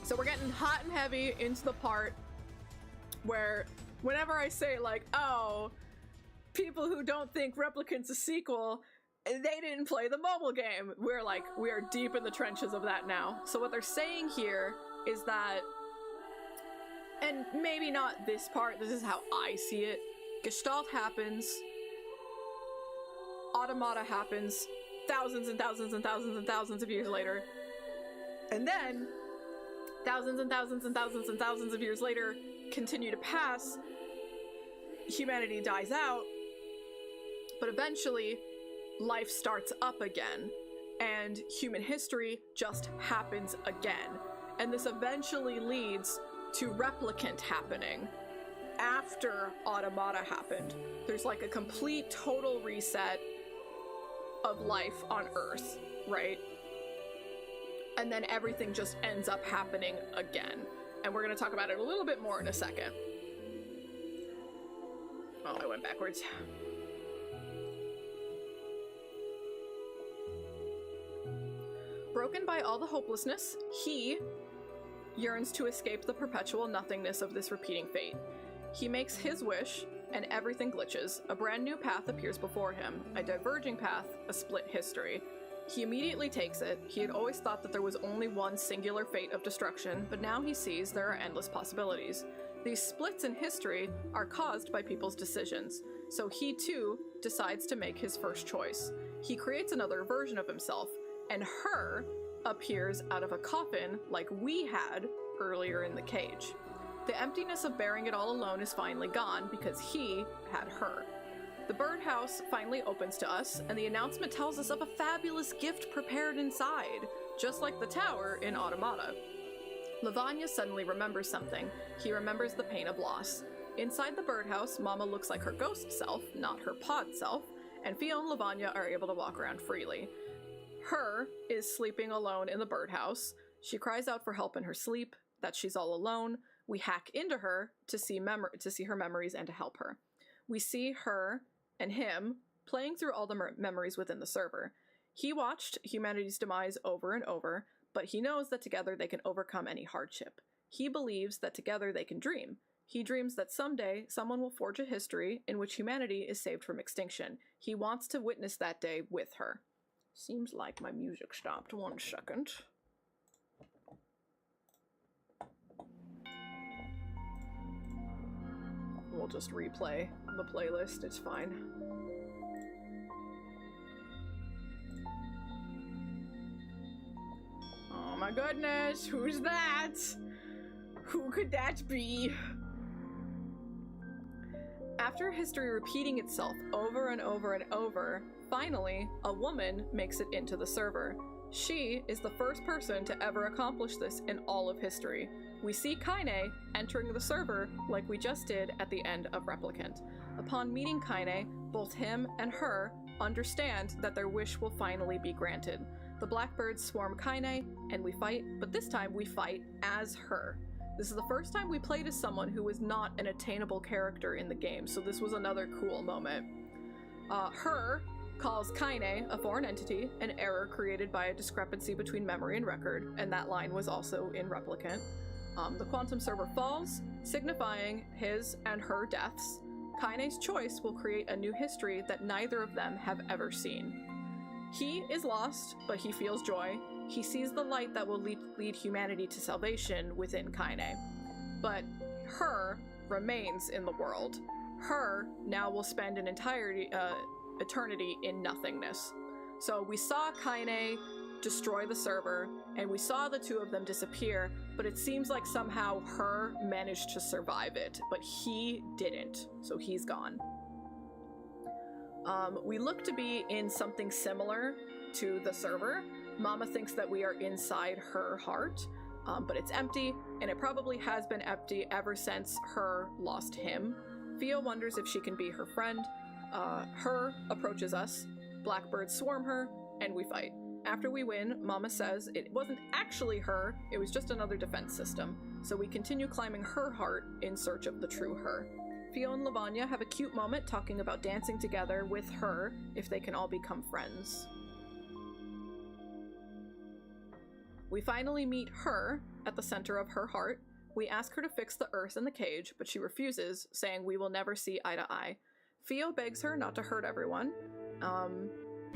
So we're getting hot and heavy into the part where whenever I say like, oh, people who don't think Replicant's a sequel, they didn't play the mobile game. We're like, we are deep in the trenches of that now. So what they're saying here is that, and maybe not this part, this is how I see it, Gestalt happens, automata happens thousands and thousands and thousands and thousands of years later, and then thousands and thousands and thousands and thousands of years later continue to pass, humanity dies out, but eventually life starts up again, and human history just happens again. And this eventually leads to Replicant happening after automata happened. There's like a complete total reset of life on Earth, right? And then everything just ends up happening again. And we're going to talk about it a little bit more in a second. Oh, I went backwards. Broken by all the hopelessness, he yearns to escape the perpetual nothingness of this repeating fate. He makes his wish, and everything glitches. A brand new path appears before him, a diverging path, a split history. He immediately takes it. He had always thought that there was only one singular fate of destruction, but now he sees there are endless possibilities. These splits in history are caused by people's decisions, so he too decides to make his first choice. He creates another version of himself, and her appears out of a coffin like we had earlier in the cage. The emptiness of bearing it all alone is finally gone because he had her. The birdhouse finally opens to us, and the announcement tells us of a fabulous gift prepared inside, just like the tower in Automata. Lavanya suddenly remembers something. He remembers the pain of loss. Inside the birdhouse, Mama looks like her ghost self, not her pod self, and Fio and Lavanya are able to walk around freely. Her is sleeping alone in the birdhouse. She cries out for help in her sleep, that she's all alone. We hack into her to see her memories and to help her. We see her and him playing through all the memories within the server. He watched humanity's demise over and over, but he knows that together they can overcome any hardship. He believes that together they can dream. He dreams that someday someone will forge a history in which humanity is saved from extinction. He wants to witness that day with her. Seems like my music stopped. 1 second. We'll just replay the playlist, it's fine. Oh my goodness, who's that? Who could that be? After history repeating itself over and over and over, finally, a woman makes it into the server. She is the first person to ever accomplish this in all of history. We see Kaine entering the server like we just did at the end of Replicant. Upon meeting Kaine, both him and her understand that their wish will finally be granted. The blackbirds swarm Kaine, and we fight, but this time we fight as her. This is the first time we played as someone who was not an attainable character in the game, so this was another cool moment. Her calls Kaine a foreign entity, an error created by a discrepancy between memory and record, and that line was also in Replicant. The quantum server falls, signifying his and her deaths. Kaine's choice will create a new history that neither of them have ever seen. He is lost, but he feels joy. He sees the light that will lead humanity to salvation within Kaine. But her remains in the world. Her now will spend an eternity in nothingness. So we saw Kaine destroy the server, and we saw the two of them disappear, but it seems like somehow her managed to survive it, but he didn't, so he's gone. We look to be in something similar to the server. Mama thinks that we are inside her heart, but it's empty, and it probably has been empty ever since her lost him. Fio wonders if she can be her friend. Her approaches us, blackbirds swarm her, and we fight. After we win, Mama says it wasn't actually her, it was just another defense system. So we continue climbing her heart in search of the true her. Fio and Lavanya have a cute moment talking about dancing together with her if they can all become friends. We finally meet her at the center of her heart. We ask her to fix the earth in the cage, but she refuses, saying we will never see eye to eye. Fio begs her not to hurt everyone,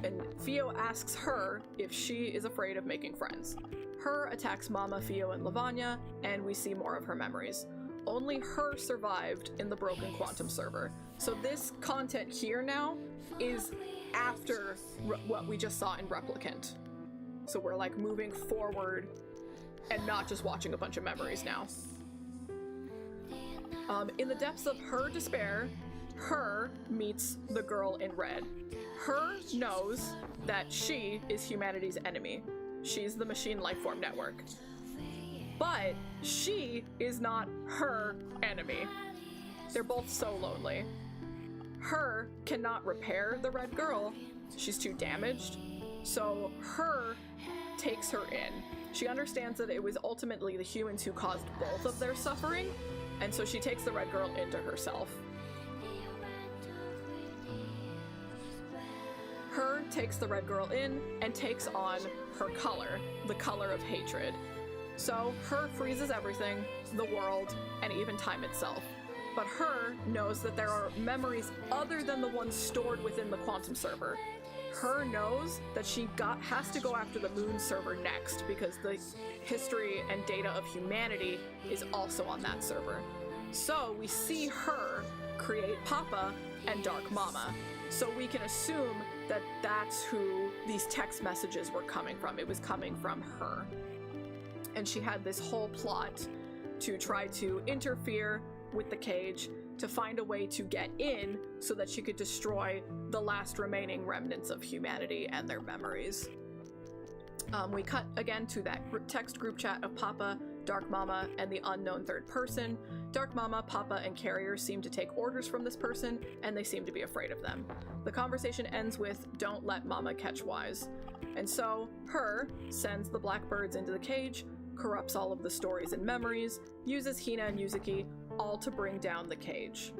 and Fio asks her if she is afraid of making friends. Her attacks Mama, Fio, and Lavanya, and we see more of her memories. Only her survived in the broken quantum server. So this content here now is after what we just saw in Replicant. So we're like moving forward and not just watching a bunch of memories now. In the depths of her despair, her meets the girl in red. Her knows that she is humanity's enemy. She's the machine lifeform network. But she is not her enemy. They're both so lonely. Her cannot repair the red girl. She's too damaged. So her takes her in. She understands that it was ultimately the humans who caused both of their suffering, and so she takes the red girl into herself. Her takes the red girl in and takes on her color, the color of hatred. So her freezes everything, the world, and even time itself. But her knows that there are memories other than the ones stored within the quantum server. Her knows that she has to go after the moon server next because the history and data of humanity is also on that server. So we see her create Papa and Dark Mama. So we can assume that that's who these text messages were coming from. It was coming from her. And she had this whole plot to try to interfere with the cage to find a way to get in so that she could destroy the last remaining remnants of humanity and their memories. We cut again to that text group chat of Papa, Dark Mama, and the unknown third person. Dark Mama, Papa, and Carrier seem to take orders from this person, and they seem to be afraid of them. The conversation ends with, "Don't let Mama catch wise." And so, her sends the blackbirds into the cage, corrupts all of the stories and memories, uses Hina and Yuzuki all to bring down the cage.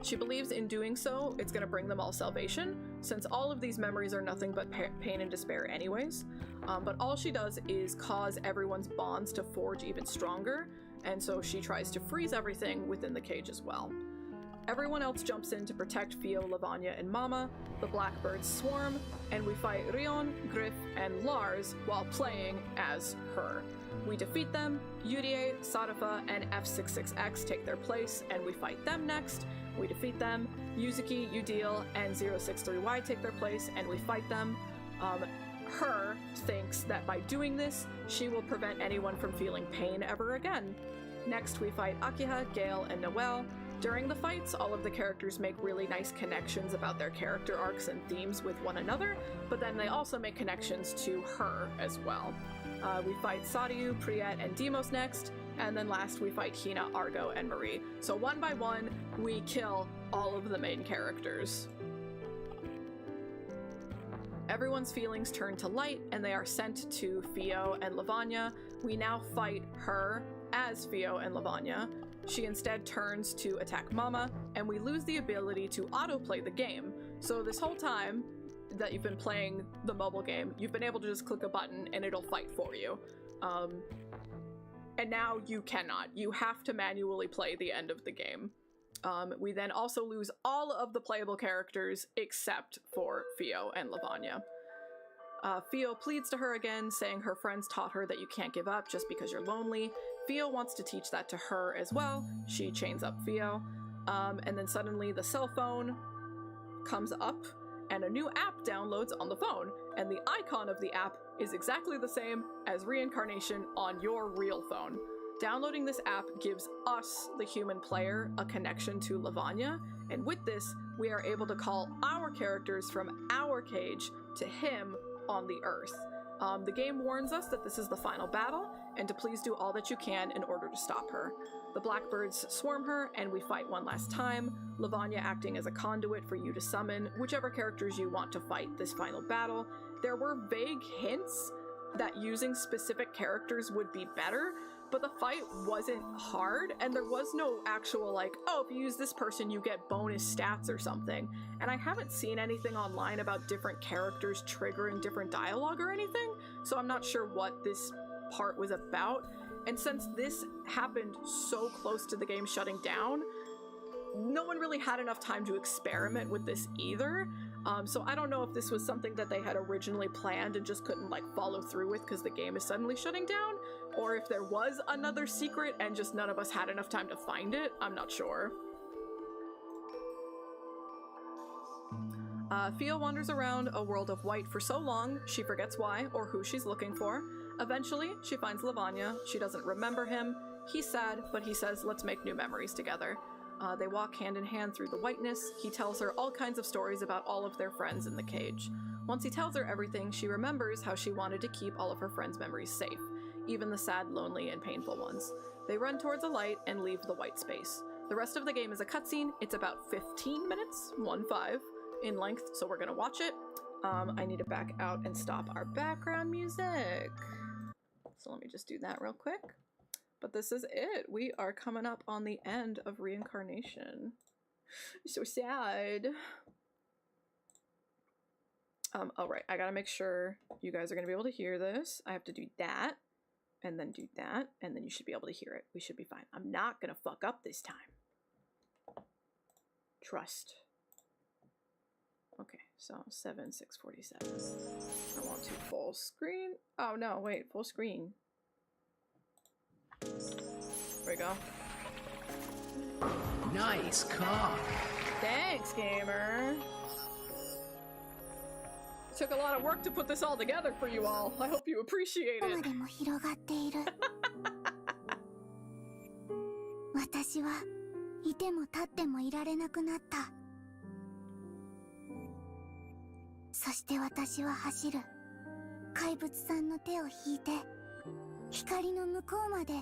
She believes in doing so, it's going to bring them all salvation, since all of these memories are nothing but pain and despair anyways. But all she does is cause everyone's bonds to forge even stronger, and so she tries to freeze everything within the cage as well. Everyone else jumps in to protect Fio, Lavanya, and Mama. The Blackbirds swarm, and we fight Rion, Griff, and Lars while playing as her. We defeat them, Yurie, Sadafa, and F66X take their place, and we fight them next. We defeat them, Yuzuki, Udil, and 063Y take their place, and we fight them. Her thinks that by doing this, she will prevent anyone from feeling pain ever again. Next, we fight Akiha, Gale, and Noelle. During the fights, all of the characters make really nice connections about their character arcs and themes with one another, but then they also make connections to her as well. We fight Sadiu, Priyet, and Demos next, and then last we fight Hina, Argo, and Marie. So one by one, we kill all of the main characters. Everyone's feelings turn to light, and they are sent to Fio and Lavanya. We now fight her as Fio and Lavanya. She instead turns to attack Mama, and we lose the ability to autoplay the game. So this whole time that you've been playing the mobile game, you've been able to just click a button and it'll fight for you. And now you cannot. You have to manually play the end of the game. We then also lose all of the playable characters except for Fio and Lavanya. Fio pleads to her again, saying her friends taught her that you can't give up just because you're lonely. Fio wants to teach that to her as well. She chains up Fio. And then suddenly the cell phone comes up and a new app downloads on the phone. And the icon of the app is exactly the same as Reincarnation on your real phone. Downloading this app gives us, the human player, a connection to Lavanya. And with this, we are able to call our characters from our cage to him on the Earth. The game warns us that this is the final battle, and to please do all that you can in order to stop her. The Blackbirds swarm her, and we fight one last time, Lavanya acting as a conduit for you to summon whichever characters you want to fight this final battle. There were vague hints that using specific characters would be better, but the fight wasn't hard, and there was no actual like, oh, if you use this person you get bonus stats or something. And I haven't seen anything online about different characters triggering different dialogue or anything, so I'm not sure what this part was about. And since this happened so close to the game shutting down, no one really had enough time to experiment with this either. So I don't know if this was something that they had originally planned and just couldn't like follow through with because the game is suddenly shutting down, or if there was another secret and just none of us had enough time to find it. I'm not sure. Fio wanders around a world of white for so long, she forgets why or who she's looking for. Eventually, she finds Lavanya. She doesn't remember him. He's sad, but he says, let's make new memories together. They walk hand in hand through the whiteness. He tells her all kinds of stories about all of their friends in the cage. Once he tells her everything, she remembers how she wanted to keep all of her friends' memories safe, even the sad, lonely, and painful ones. They run towards a light and leave the white space. The rest of the game is a cutscene. It's about 15 minutes, 1-5, in length, so we're gonna watch it. I need to back out and stop our background music. So let me just do that real quick. But this is it. We are coming up on the end of Reincarnation. So sad. Alright, I gotta make sure you guys are gonna be able to hear this. I have to do that, and then do that, and then you should be able to hear it. We should be fine. I'm not gonna fuck up this time. Trust. Okay, so 7:6:47. I want to full screen. Oh no, wait, full screen. There we go. Nice car. Thanks, gamer. It took a lot of work to put this all together for you all. I hope you appreciate it. 私はいても立ってもいられなくなった。そして私は走る。怪物さんの手を引いて光の向こうまで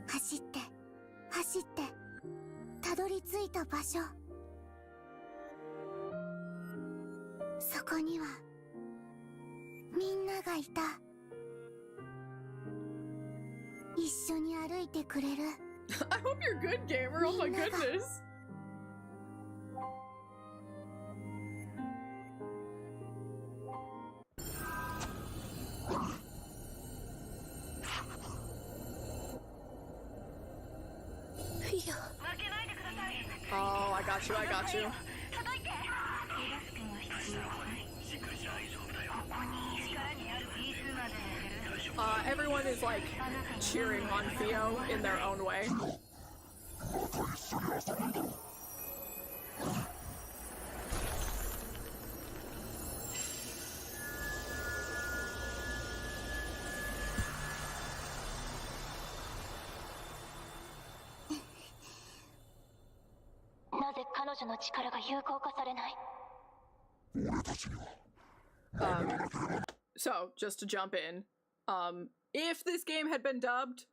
走って走ってたどり着いた場所。そこにはみんながいた。一緒に歩いてくれる。I hope you're good, gamer. Oh my goodness. あ、I got you, I got you. Everyone is like cheering on Theo in their own way. So, just to jump in, if this game had been dubbed,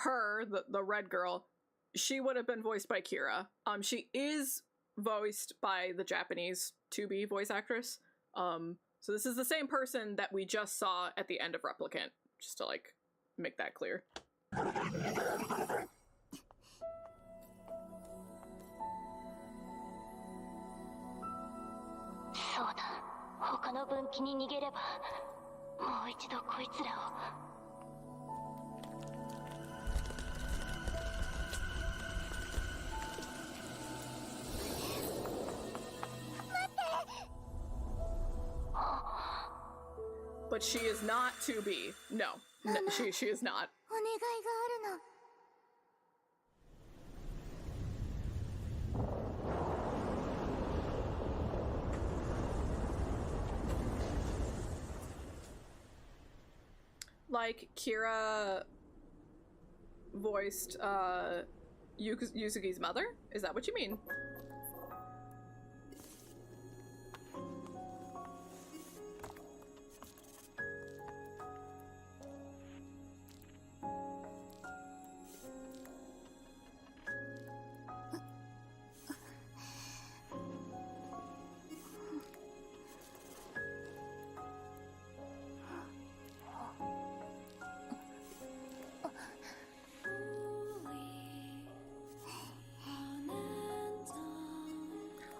her, the red girl, she would have been voiced by Kira. She is voiced by the Japanese to-be voice actress. So this is the same person that we just saw at the end of Replicant, just to, like, make that clear. そうだ。他の分岐に逃げれば、もう一度こいつらを。But she is not to be. No, she is not. お願いがあるの。Like Kira voiced Yuzuki's mother? Is that what you mean?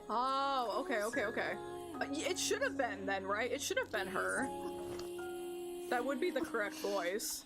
Oh, okay. It should have been then, right? It should have been her. That would be the correct voice.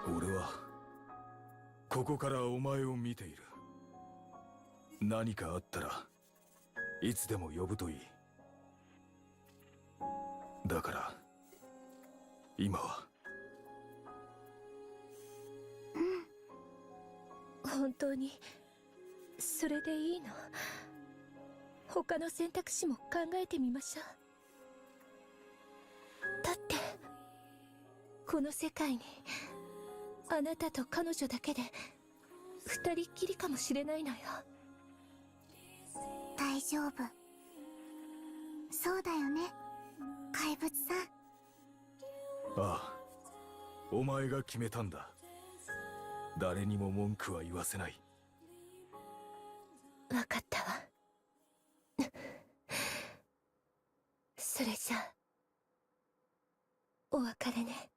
俺はここからお前を見ている。何かあったらいつでも呼ぶといい。だから今は。本当にそれでいいの？他の選択肢も考えてみましょう。だってこの世界にあなたと彼女だけで二人っきりかもしれないのよ。大丈夫。そうだよね、怪物さん。ああ、お前が決めたんだ。誰にも文句は言わせない。わかったわ。それじゃあお別れね。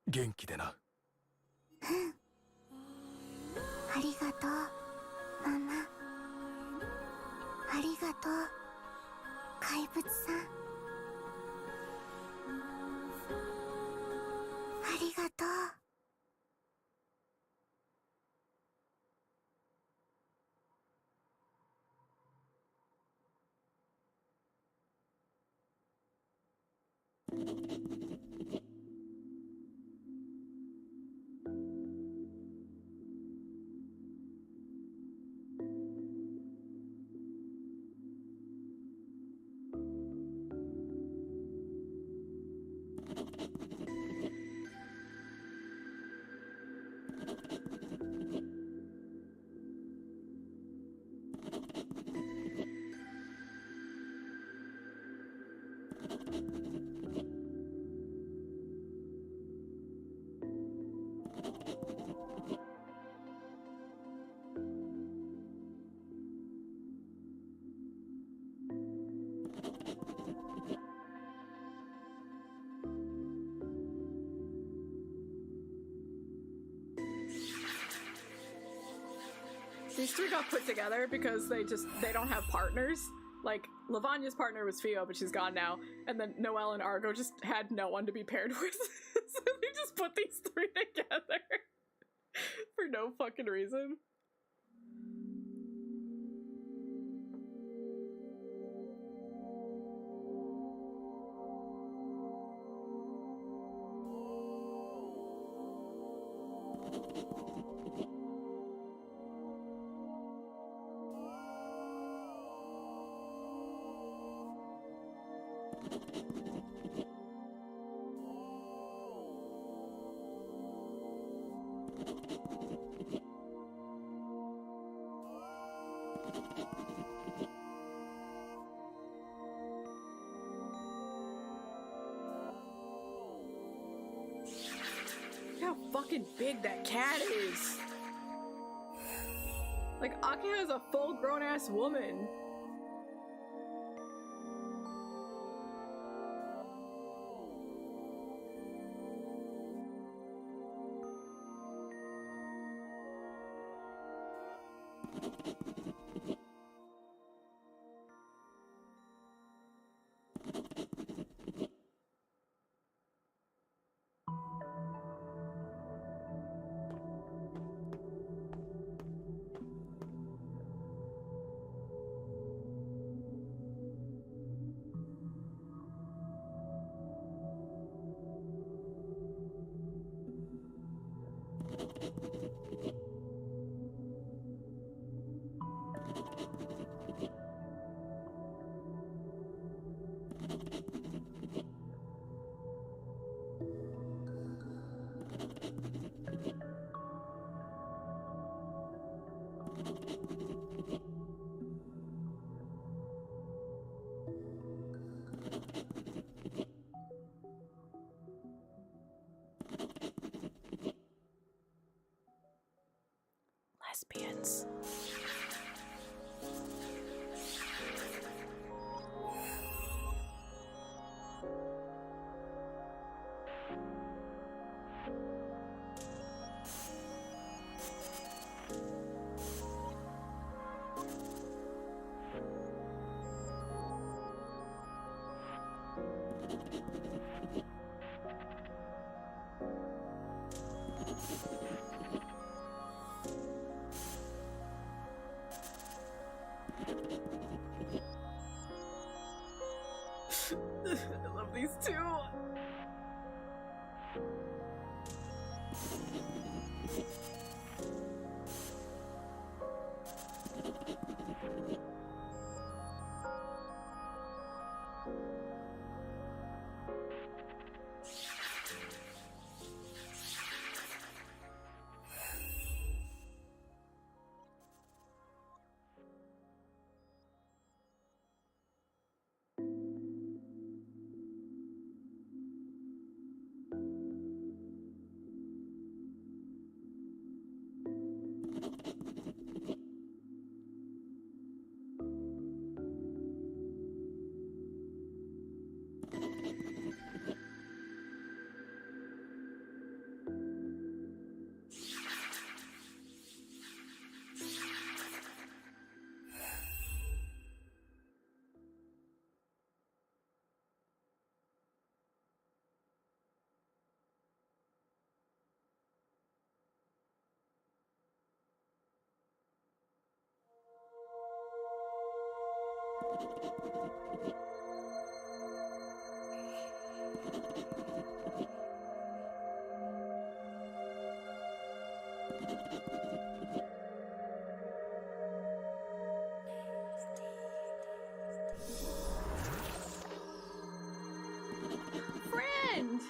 元気でな。うん。ありがとう、ママ。ありがとう、怪物さん。ありがとう。These three got put together because they don't have partners. Like, Lavagna's partner was Fio, but she's gone now. And then Noelle and Argo just had no one to be paired with. So they just put these three together. For no fucking reason. How fucking big that cat is! Like, Aki is a full grown ass woman. Lesbians. Friend!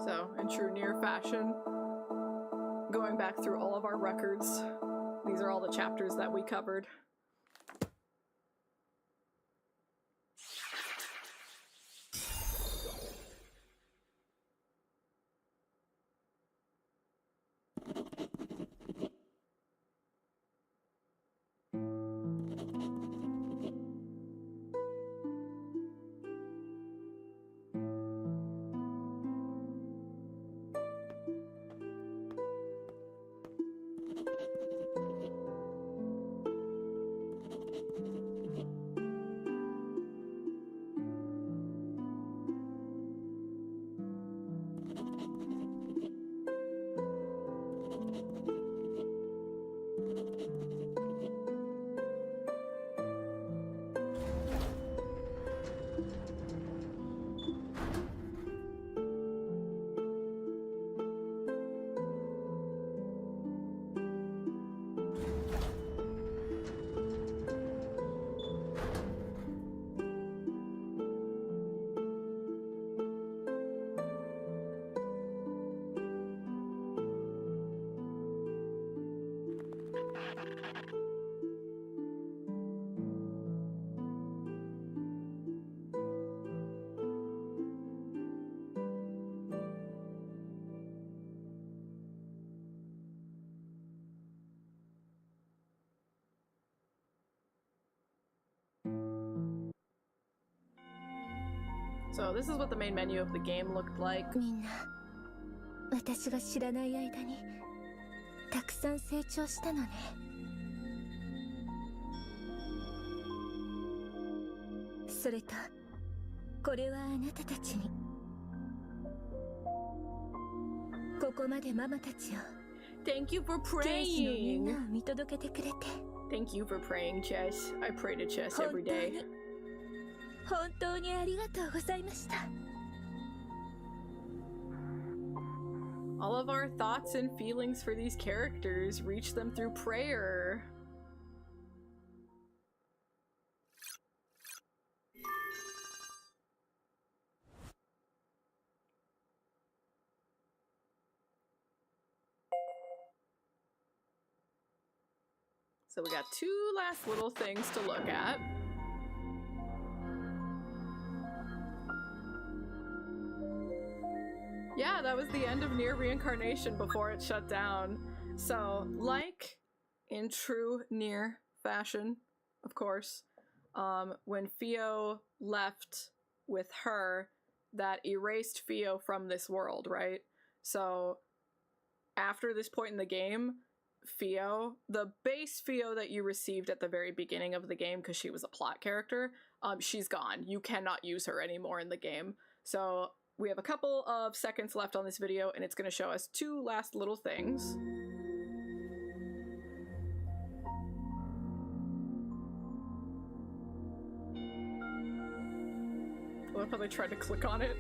So, in true NieR fashion, going back through all of our records, these are all the chapters that we covered. So this is what the main menu of the game looked like. みんな、私が知らない間にたくさん成長したのね。それと、これはあなたたちに。ここまでママたちを。Thank you for 天使のみん praying. なを見届けてくれて。Thank you for praying, Chess. I pray to Chess every day. 本当にありがとうございました。All of our thoughts and feelings for these characters reach them through prayer. So we got two last little things to look at. Yeah, that was the end of NieR Reincarnation before it shut down. So, like in true NieR fashion, of course, when Fio left with her, that erased Fio from this world, right? So, after this point in the game, Fio, the base Fio that you received at the very beginning of the game, because she was a plot character, she's gone. You cannot use her anymore in the game. So, we have a couple of seconds left on this video, and it's going to show us two last little things. What if I tried to click on it?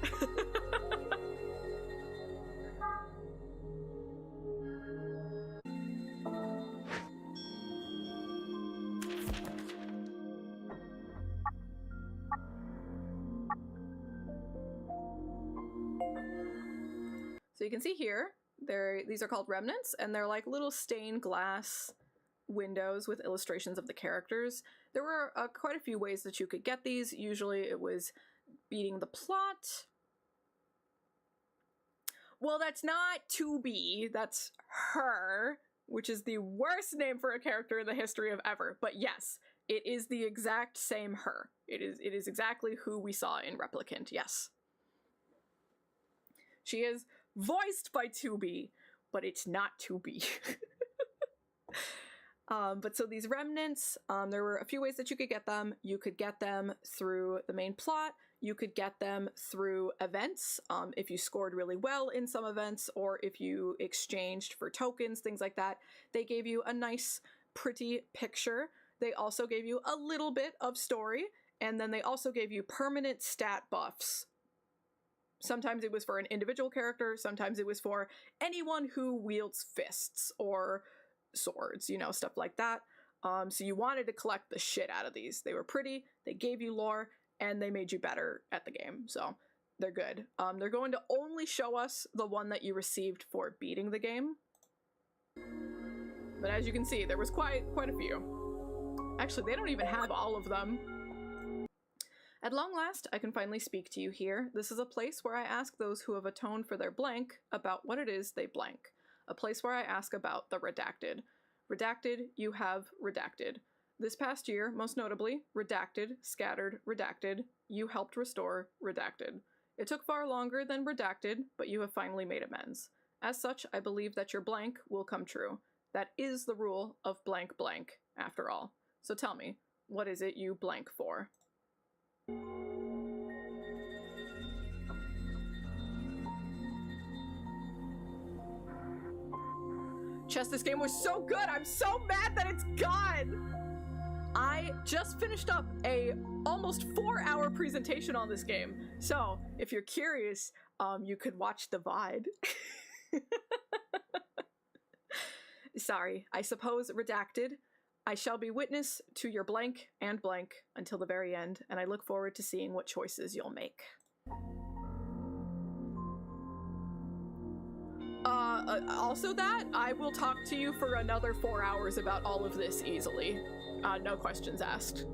So you can see here, these are called remnants, and they're like little stained glass windows with illustrations of the characters. There were quite a few ways that you could get these. Usually it was beating the plot. Well, that's not 2B, that's her, which is the worst name for a character in the history of ever. But yes, it is the exact same her. It is exactly who we saw in Replicant, yes. She is voiced by 2B, but it's not 2B. But so these remnants, there were a few ways that you could get them. You could get them through the main plot. You could get them through events, if you scored really well in some events, or if you exchanged for tokens, things like that. They gave you a nice, pretty picture. They also gave you a little bit of story, and then they also gave you permanent stat buffs. Sometimes it was for an individual character, sometimes it was for anyone who wields fists or swords, you know, stuff like that. So you wanted to collect the shit out of these. They were pretty, they gave you lore, and they made you better at the game, so they're good. They're going to only show us the one that you received for beating the game. But as you can see, there was quite a few. Actually, they don't even have all of them. At long last, I can finally speak to you here. This is a place where I ask those who have atoned for their blank about what it is they blank. A place where I ask about the redacted. Redacted, you have redacted. This past year, most notably, redacted, scattered, redacted, you helped restore, redacted. It took far longer than redacted, but you have finally made amends. As such, I believe that your blank will come true. That is the rule of blank blank, after all. So tell me, what is it you blank for? Chess, this game was so good! I'm so mad that it's gone! I just finished up a almost 4-hour presentation on this game, so if you're curious, you could watch the VOD. Sorry, I suppose redacted. I shall be witness to your blank and blank until the very end, and I look forward to seeing what choices you'll make. Also that, I will talk to you for another 4 hours about all of this easily. No questions asked.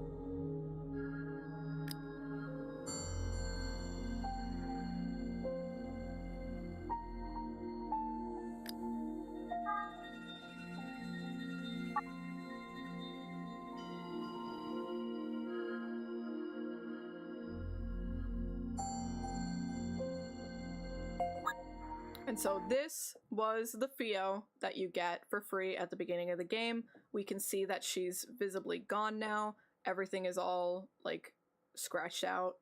And so this was the Fio that you get for free at the beginning of the game. We can see that she's visibly gone now. Everything is all, like, scratched out.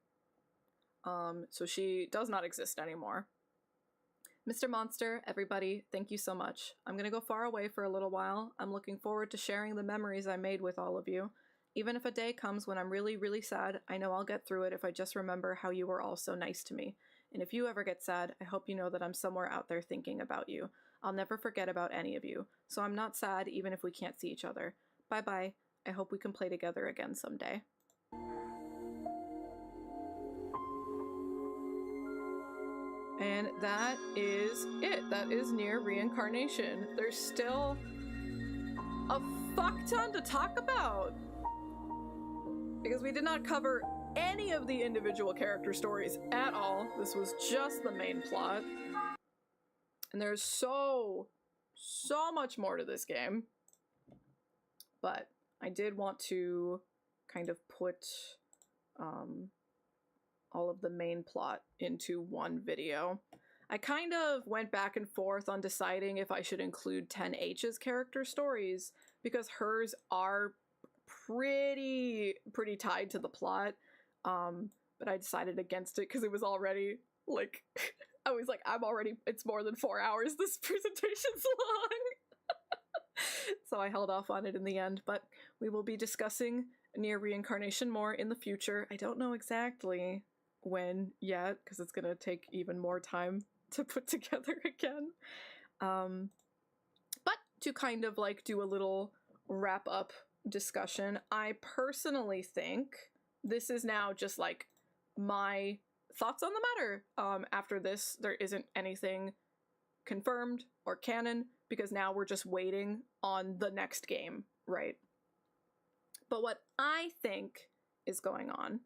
So she does not exist anymore. Mr. Monster, everybody, thank you so much. I'm gonna go far away for a little while. I'm looking forward to sharing the memories I made with all of you. Even if a day comes when I'm really, really sad, I know I'll get through it if I just remember how you were all so nice to me. And if you ever get sad, I hope you know that I'm somewhere out there thinking about you. I'll never forget about any of you, so I'm not sad even if we can't see each other. Bye-bye. I hope we can play together again someday. And that is it. That is NieR Reincarnation. There's still a fuck ton to talk about, because we did not cover any of the individual character stories at all. This was just the main plot. And there's so much more to this game. But I did want to kind of put all of the main plot into one video. I kind of went back and forth on deciding if I should include 10H's character stories, because hers are pretty tied to the plot. But I decided against it because it was already, like, I was like, it's more than 4 hours, this presentation's long! So I held off on it in the end, but we will be discussing NieR Reincarnation more in the future. I don't know exactly when yet, because it's gonna take even more time to put together again. But to kind of, like, do a little wrap-up discussion, I personally think this is now just, like, my thoughts on the matter. After this, there isn't anything confirmed or canon, because now we're just waiting on the next game, right? But what I think is going on, and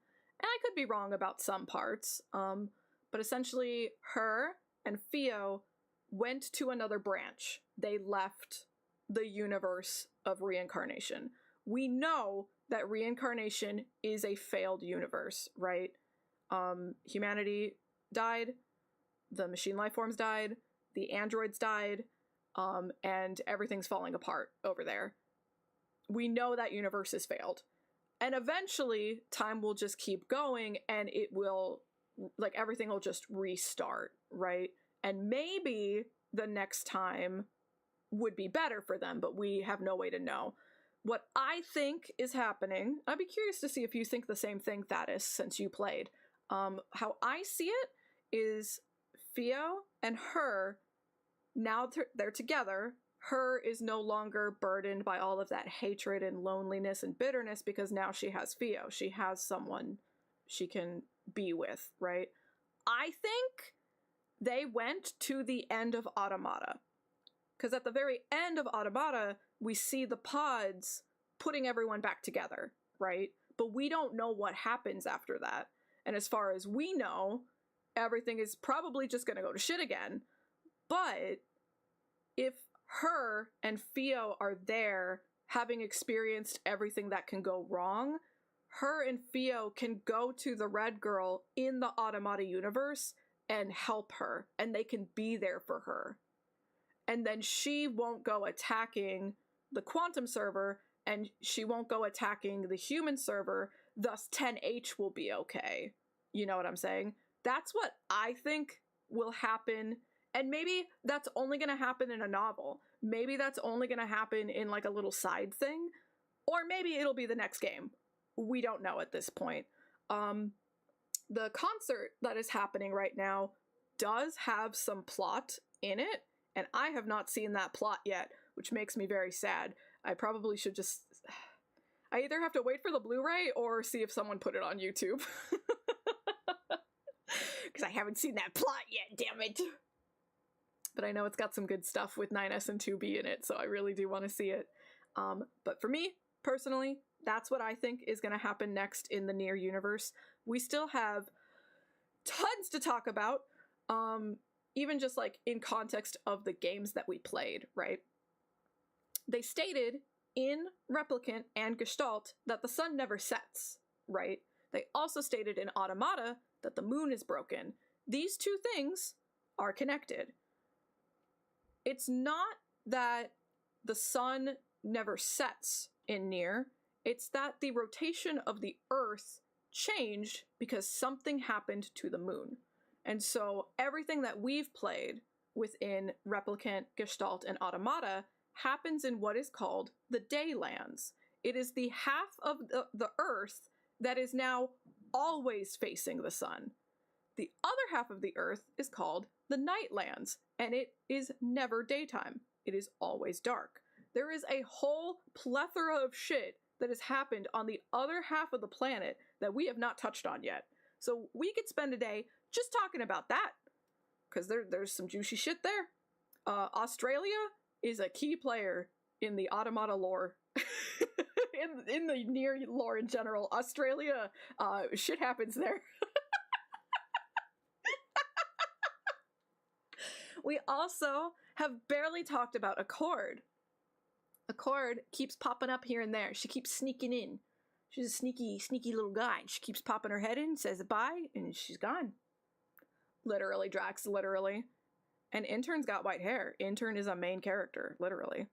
I could be wrong about some parts, but essentially her and Theo went to another branch. They left the universe of reincarnation. We know that reincarnation is a failed universe, right? Humanity died, the machine life forms died, the androids died, and everything's falling apart over there. We know that universe has failed. And eventually, time will just keep going, and it will, like, everything will just restart, right? And maybe the next time would be better for them, but we have no way to know. What I think is happening, I'd be curious to see if you think the same thing, Thaddeus, since you played. How I see it is Theo and her, now they're together, her is no longer burdened by all of that hatred and loneliness and bitterness because now she has Theo. She has someone she can be with, right? I think they went to the end of Automata. Because at the very end of Automata, we see the pods putting everyone back together, right? But we don't know what happens after that. And as far as we know, everything is probably just going to go to shit again. But if her and Theo are there, having experienced everything that can go wrong, her and Theo can go to the red girl in the Automata universe and help her, and they can be there for her. And then she won't go attacking the quantum server, and she won't go attacking the human server, thus 10H will be okay. You know what I'm saying? That's what I think will happen. And maybe that's only going to happen in a novel. Maybe that's only going to happen in like a little side thing. Or maybe it'll be the next game. We don't know at this point. The concert that is happening right now does have some plot in it. And I have not seen that plot yet, which makes me very sad. I probably should just... I either have to wait for the Blu-ray or see if someone put it on YouTube. Because I haven't seen that plot yet, damn it! But I know it's got some good stuff with 9S and 2B in it, so I really do want to see it. But for me, personally, that's what I think is going to happen next in the NieR universe. We still have tons to talk about, even just like in context of the games that we played, right? They stated in Replicant and Gestalt that the sun never sets, right? They also stated in Automata that the moon is broken. These two things are connected. It's not that the sun never sets in NieR, it's that the rotation of the Earth changed because something happened to the moon. And so everything that we've played within Replicant, Gestalt, and Automata happens in what is called the Daylands. It is the half of the Earth that is now always facing the sun. The other half of the Earth is called the Nightlands, and it is never daytime. It is always dark. There is a whole plethora of shit that has happened on the other half of the planet that we have not touched on yet. So we could spend a day just talking about that, because there's some juicy shit there. Australia is a key player in the Automata lore. in the NieR lore in general. Australia, shit happens there. We also have barely talked about Accord. Accord keeps popping up here and there. She keeps sneaking in. She's a sneaky, sneaky little guy. She keeps popping her head in, says bye, and she's gone. Literally, Drax, literally. And Intern's got white hair. Intern is a main character, literally.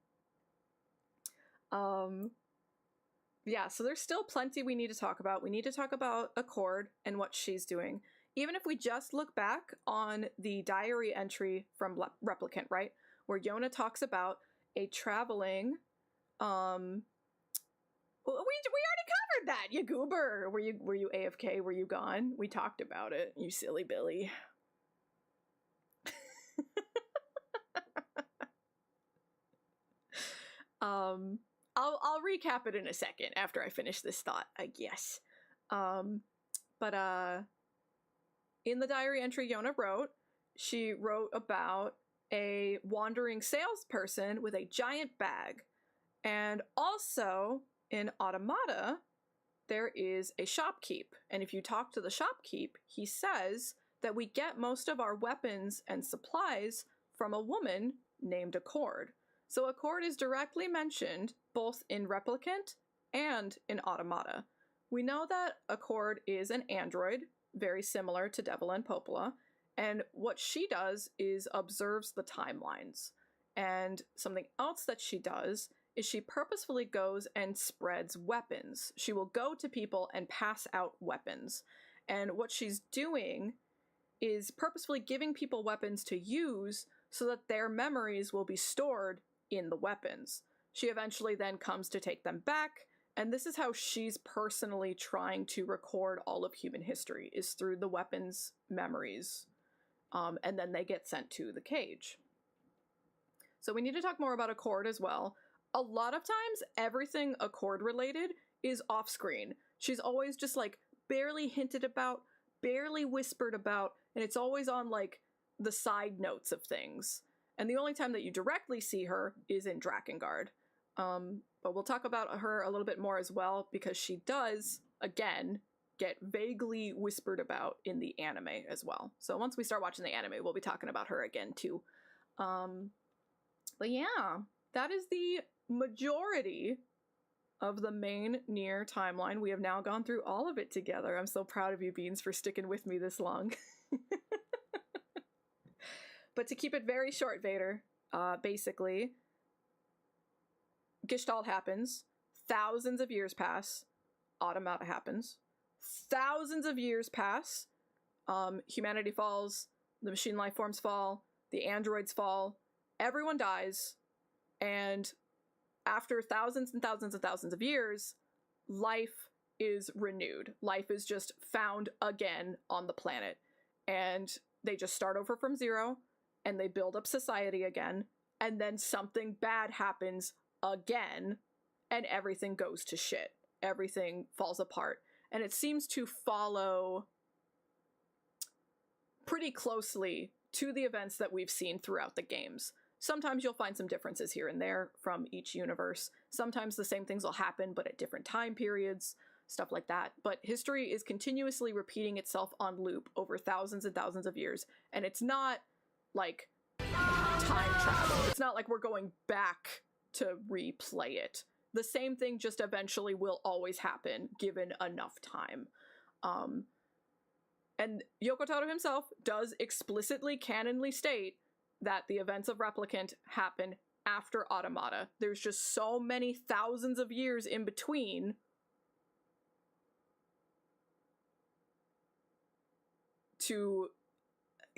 Yeah, so there's still plenty we need to talk about. We need to talk about Accord and what she's doing. Even if we just look back on the diary entry from Replicant, right? Where Yona talks about a traveling, we already covered that, you goober! Were you AFK? Were you gone? We talked about it, you silly Billy. I'll recap it in a second after I finish this thought, I guess. But in the diary entry Yona wrote, she wrote about a wandering salesperson with a giant bag. And also in Automata, there is a shopkeep. And if you talk to the shopkeep, he says that we get most of our weapons and supplies from a woman named Accord. So Accord is directly mentioned both in Replicant and in Automata. We know that Accord is an android, very similar to Devil and Popola, and what she does is observes the timelines. And something else that she does is she purposefully goes and spreads weapons. She will go to people and pass out weapons. And what she's doing is purposefully giving people weapons to use so that their memories will be stored in the weapons. She eventually then comes to take them back, and this is how she's personally trying to record all of human history, is through the weapons' memories. And then they get sent to the cage. So we need to talk more about Accord as well. A lot of times, everything Accord related is off screen. She's always just like barely hinted about, barely whispered about, and it's always on like the side notes of things. And the only time that you directly see her is in Drakengard. But we'll talk about her a little bit more as well, because she does, again, get vaguely whispered about in the anime as well. So once we start watching the anime, we'll be talking about her again too. But yeah, that is the majority of the main NieR timeline. We have now gone through all of it together. I'm so proud of you, Beans, for sticking with me this long. But to keep it very short, Vader, basically, Gestalt happens, thousands of years pass, Automata happens, thousands of years pass, humanity falls, the machine life forms fall, the androids fall, everyone dies, and after thousands and thousands and thousands of years, life is renewed. Life is just found again on the planet. And they just start over from zero, and they build up society again, and then something bad happens again, and everything goes to shit. Everything falls apart. And it seems to follow pretty closely to the events that we've seen throughout the games. Sometimes you'll find some differences here and there from each universe. Sometimes the same things will happen, but at different time periods, stuff like that. But history is continuously repeating itself on loop over thousands and thousands of years. And it's not like time travel. It's not like we're going back to replay it. The same thing just eventually will always happen given enough time. And Yoko Taro himself does explicitly canonly state that the events of Replicant happen after Automata. There's just so many thousands of years in between to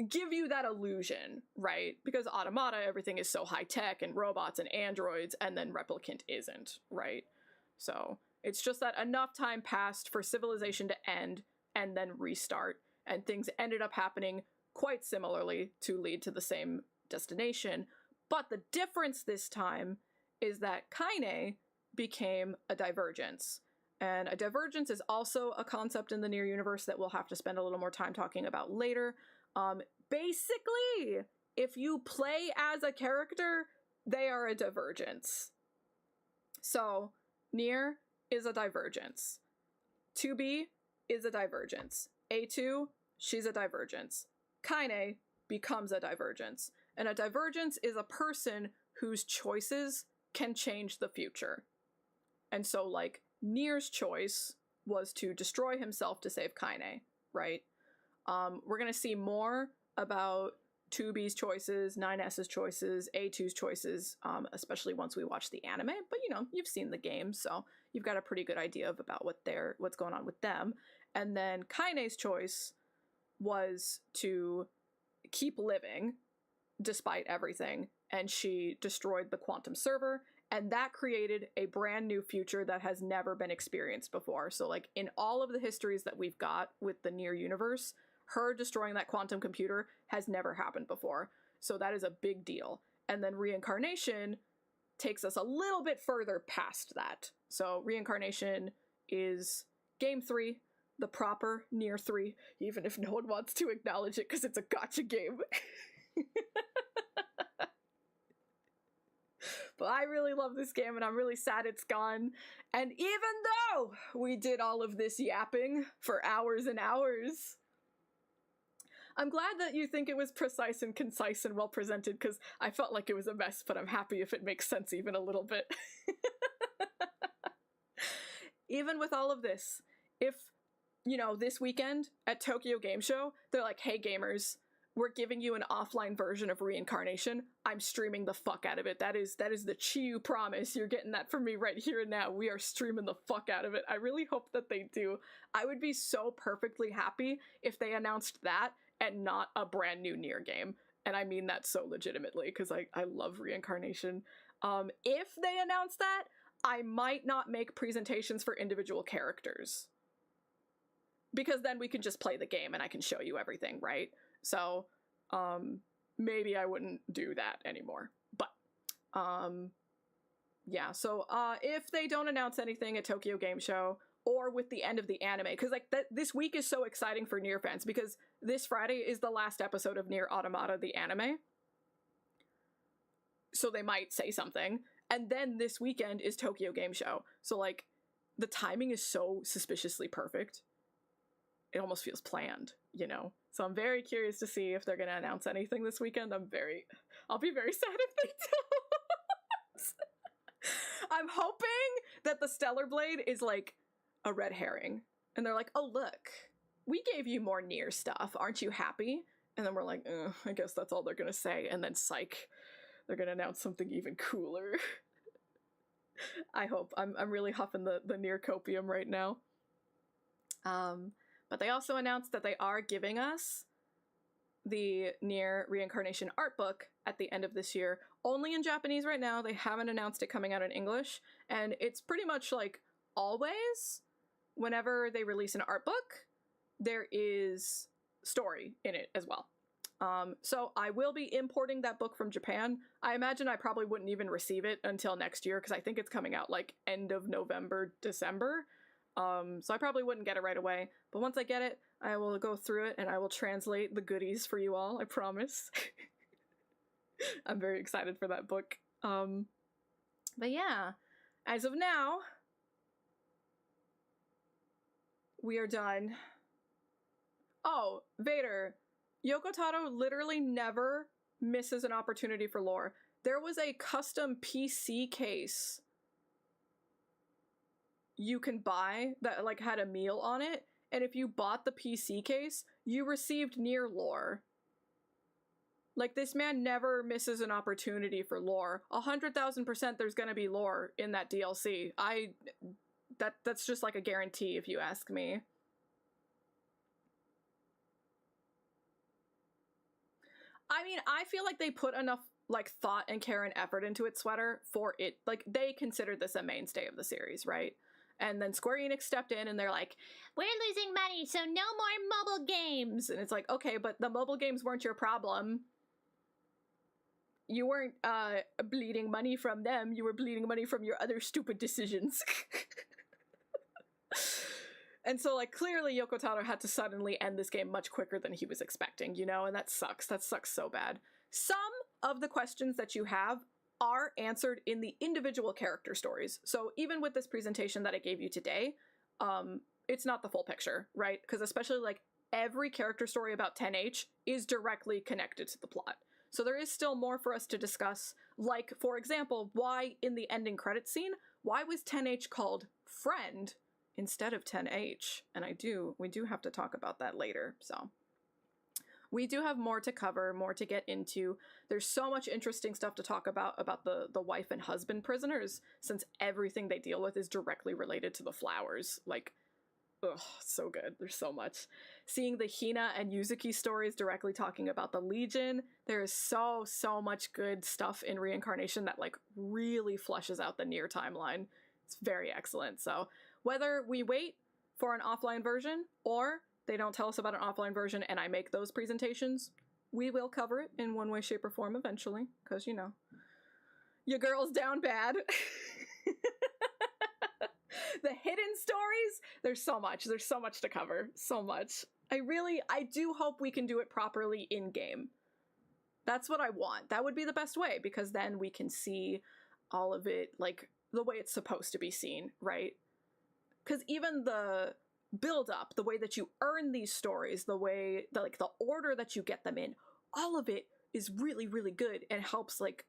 give you that illusion, right? Because Automata, everything is so high-tech and robots and androids, and then Replicant isn't, right? So it's just that enough time passed for civilization to end and then restart, and things ended up happening quite similarly to lead to the same destination. But the difference this time is that Kaine became a divergence. And a divergence is also a concept in the NieR universe that we'll have to spend a little more time talking about later. Basically, if you play as a character, they are a divergence. So, NieR is a divergence. 2B is a divergence. A2, she's a divergence. Kaine becomes a divergence. And a divergence is a person whose choices can change the future. And so, like, NieR's choice was to destroy himself to save Kaine, right? We're going to see more about 2B's choices, 9S's choices, A2's choices, especially once we watch the anime. But, you know, you've seen the game, so you've got a pretty good idea of about what's going on with them. And then Kaine's choice was to keep living despite everything, and she destroyed the quantum server, and that created a brand new future that has never been experienced before. So, like, in all of the histories that we've got with the NieR universe, her destroying that quantum computer has never happened before. So that is a big deal. And then Reincarnation takes us a little bit further past that. So Reincarnation is Game 3, the proper NieR 3, even if no one wants to acknowledge it because it's a gacha game. But I really love this game, and I'm really sad it's gone. And even though we did all of this yapping for hours and hours, I'm glad that you think it was precise and concise and well presented, because I felt like it was a mess, but I'm happy if it makes sense even a little bit. Even with all of this, if, you know, this weekend at Tokyo Game Show, they're like, hey gamers, we're giving you an offline version of Reincarnation, I'm streaming the fuck out of it. That is the Chiu promise. You're getting that from me right here and now. We are streaming the fuck out of it. I really hope that they do. I would be so perfectly happy if they announced that and not a brand new NieR game. And I mean that so legitimately, because I love Reincarnation. If they announce that, I might not make presentations for individual characters, because then we can just play the game and I can show you everything, right? So, maybe I wouldn't do that anymore. But, yeah, so, if they don't announce anything at Tokyo Game Show, or with the end of the anime, because, like, this week is so exciting for NieR fans, because this Friday is the last episode of NieR Automata, the anime. So they might say something. And then this weekend is Tokyo Game Show. So, like, the timing is so suspiciously perfect. It almost feels planned, you know? So I'm very curious to see if they're going to announce anything this weekend. I'll be very sad if they don't. I'm hoping that the Stellar Blade is, like, a red herring. And they're like, oh, look, we gave you more NieR stuff. Aren't you happy? And then we're like, I guess that's all they're going to say. And then, psych, they're going to announce something even cooler. I hope. I'm really huffing the NieR copium right now. But they also announced that they are giving us the NieR Reincarnation art book at the end of this year. Only in Japanese right now. They haven't announced it coming out in English. And it's pretty much like always, whenever they release an art book, there is story in it as well. So I will be importing that book from Japan. I imagine I probably wouldn't even receive it until next year, because I think it's coming out like end of November, December. So I probably wouldn't get it right away. But once I get it, I will go through it and I will translate the goodies for you all, I promise. I'm very excited for that book. But yeah, as of now, we are done. Oh, Vader. Yoko Taro literally never misses an opportunity for lore. There was a custom PC case you can buy that, like, had a meal on it, and if you bought the PC case, you received NieR lore. Like, this man never misses an opportunity for lore. 100,000% there's gonna be lore in that DLC. That's just like a guarantee if you ask me. I mean, I feel like they put enough, like, thought and care and effort into it, Sweater, for it. Like, they considered this a mainstay of the series, right? And then Square Enix stepped in and they're like, we're losing money, so no more mobile games. And it's like, okay, but the mobile games weren't your problem. You weren't bleeding money from them. You were bleeding money from your other stupid decisions. And so, like, clearly Yoko Taro had to suddenly end this game much quicker than he was expecting, you know? And that sucks. That sucks so bad. Some of the questions that you have are answered in the individual character stories. So even with this presentation that I gave you today, it's not the full picture, right? Because especially, like, every character story about 10H is directly connected to the plot. So there is still more for us to discuss. Like, for example, why in the ending credits scene, why was 10H called Friend instead of 10H? And we do have to talk about that later, so. We do have more to cover, more to get into. There's so much interesting stuff to talk about the wife and husband prisoners, since everything they deal with is directly related to the flowers. Like, ugh, so good. There's so much. Seeing the Hina and Yuzuki stories directly talking about the Legion. There is so much good stuff in Reincarnation that, like, really fleshes out the NieR timeline. It's very excellent. So whether we wait for an offline version or they don't tell us about an offline version and I make those presentations, we will cover it in one way, shape, or form eventually, because, you know, your girl's down bad. The hidden stories, there's so much to cover, so much. I do hope we can do it properly in-game. That's what I want. That would be the best way, because then we can see all of it, like, the way it's supposed to be seen, right? Because even the build up, the way that you earn these stories, the way, the order that you get them in, all of it is really, really good and helps with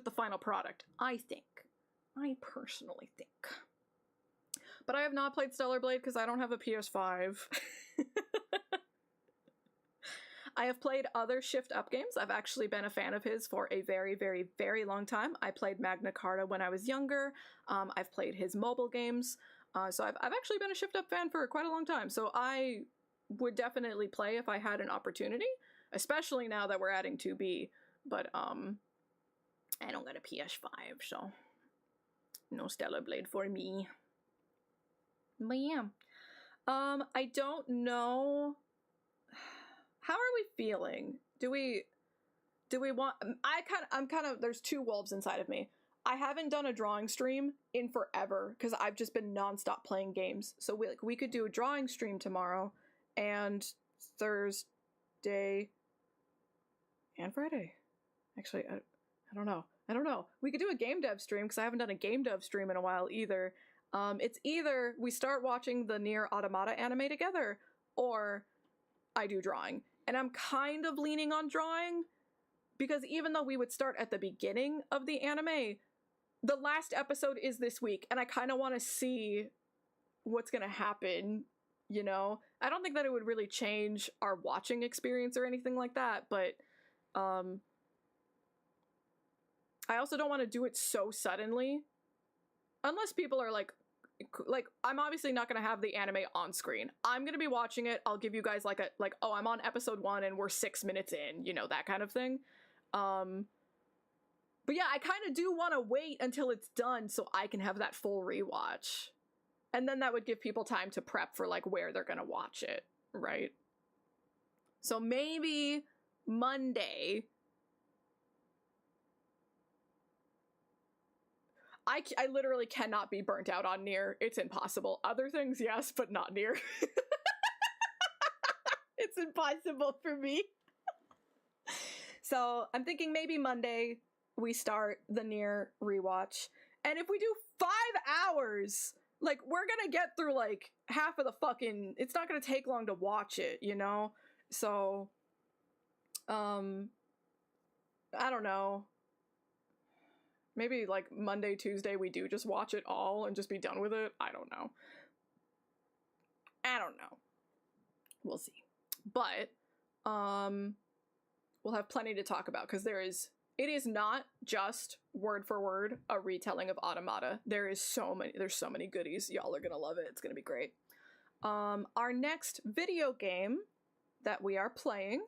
the final product, I think. I personally think. But I have not played Stellar Blade because I don't have a PS5. I have played other Shift Up games. I've actually been a fan of his for a very, very, very long time. I played Magna Carta when I was younger. I've played his mobile games. So I've actually been a Shift Up fan for quite a long time. So I would definitely play if I had an opportunity, especially now that we're adding 2B. But I don't got a PS5, so no Stellar Blade for me. But yeah. I don't know. How are we feeling? Do we want, I'm kind of, there's two wolves inside of me. I haven't done a drawing stream in forever because I've just been nonstop playing games. So we could do a drawing stream tomorrow and Thursday and Friday. Actually, I don't know. We could do a game dev stream because I haven't done a game dev stream in a while either. It's either we start watching the NieR Automata anime together or I do drawing. And I'm kind of leaning on drawing because even though we would start at the beginning of the anime, the last episode is this week and I kind of want to see what's going to happen, you know? I don't think that it would really change our watching experience or anything like that, but I also don't want to do it so suddenly. Unless people are like, I'm obviously not going to have the anime on screen. I'm going to be watching it. I'll give you guys oh, I'm on episode 1 and we're 6 minutes in, you know, that kind of thing. But yeah, I kind of do want to wait until it's done so I can have that full rewatch. And then that would give people time to prep for like where they're going to watch it, right? So maybe Monday. I literally cannot be burnt out on NieR. It's impossible. Other things, yes, but not NieR. It's impossible for me. So I'm thinking maybe Monday we start the NieR rewatch. And if we do 5 hours, like, we're gonna get through like half of the fucking, it's not gonna take long to watch it, you know? So, I don't know. Maybe like Monday, Tuesday, we do just watch it all and just be done with it. I don't know. We'll see. But, we'll have plenty to talk about because it is not just word for word a retelling of Automata. There's so many goodies. Y'all are gonna love it. It's gonna be great. Our next video game that we are playing,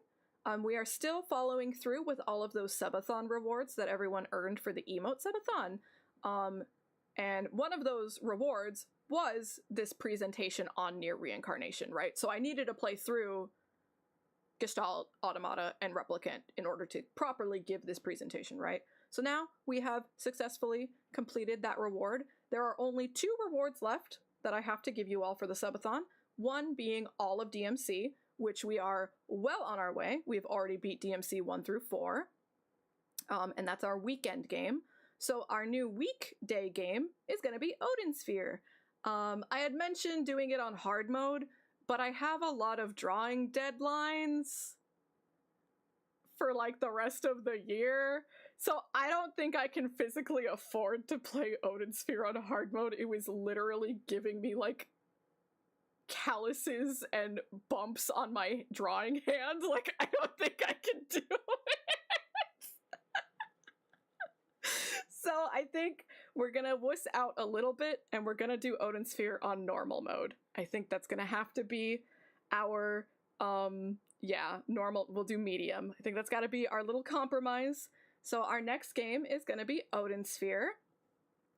we are still following through with all of those subathon rewards that everyone earned for the emote subathon. And one of those rewards was this presentation on NieR Reincarnation, right? So I needed to play through Gestalt, Automata, and Replicant in order to properly give this presentation, right? So now we have successfully completed that reward. There are only 2 rewards left that I have to give you all for the subathon. One being all of DMC, which we are well on our way. We've already beat DMC 1 through 4. And that's our weekend game. So our new weekday game is going to be Odin Sphere. I had mentioned doing it on hard mode, but I have a lot of drawing deadlines for like the rest of the year. So I don't think I can physically afford to play Odin Sphere on hard mode. It was literally giving me like calluses and bumps on my drawing hand. Like, I don't think I can do it. So I think we're gonna wuss out a little bit and we're gonna do Odin Sphere on normal mode. I think that's gonna have to be our, normal, we'll do medium. I think that's gotta be our little compromise. So our next game is gonna be Odin Sphere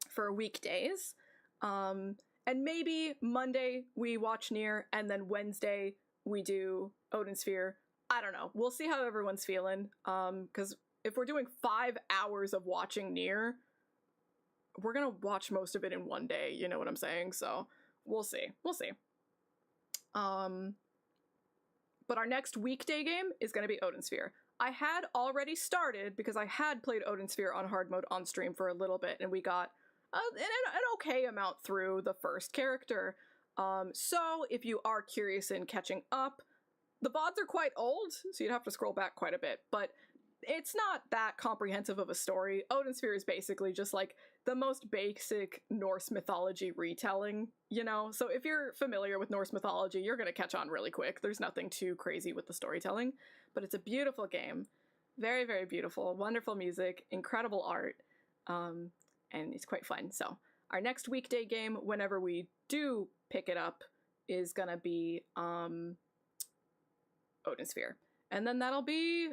for weekdays. And maybe Monday we watch NieR, and then Wednesday we do Odin Sphere. I don't know. We'll see how everyone's feeling. Because if we're doing 5 hours of watching NieR, we're gonna watch most of it in one day. You know what I'm saying? So we'll see. But our next weekday game is gonna be Odin Sphere. I had already started, because I had played Odin Sphere on hard mode on stream for a little bit, and we got an okay amount through the first character. So if you are curious in catching up, the VODs are quite old, so you'd have to scroll back quite a bit, but it's not that comprehensive of a story. Odin Sphere is basically just like the most basic Norse mythology retelling, you know? So if you're familiar with Norse mythology, you're gonna catch on really quick. There's nothing too crazy with the storytelling, but it's a beautiful game. Very, very beautiful. Wonderful music, incredible art, and it's quite fun. So our next weekday game, whenever we do pick it up, is gonna be Odin Sphere. And then that'll be,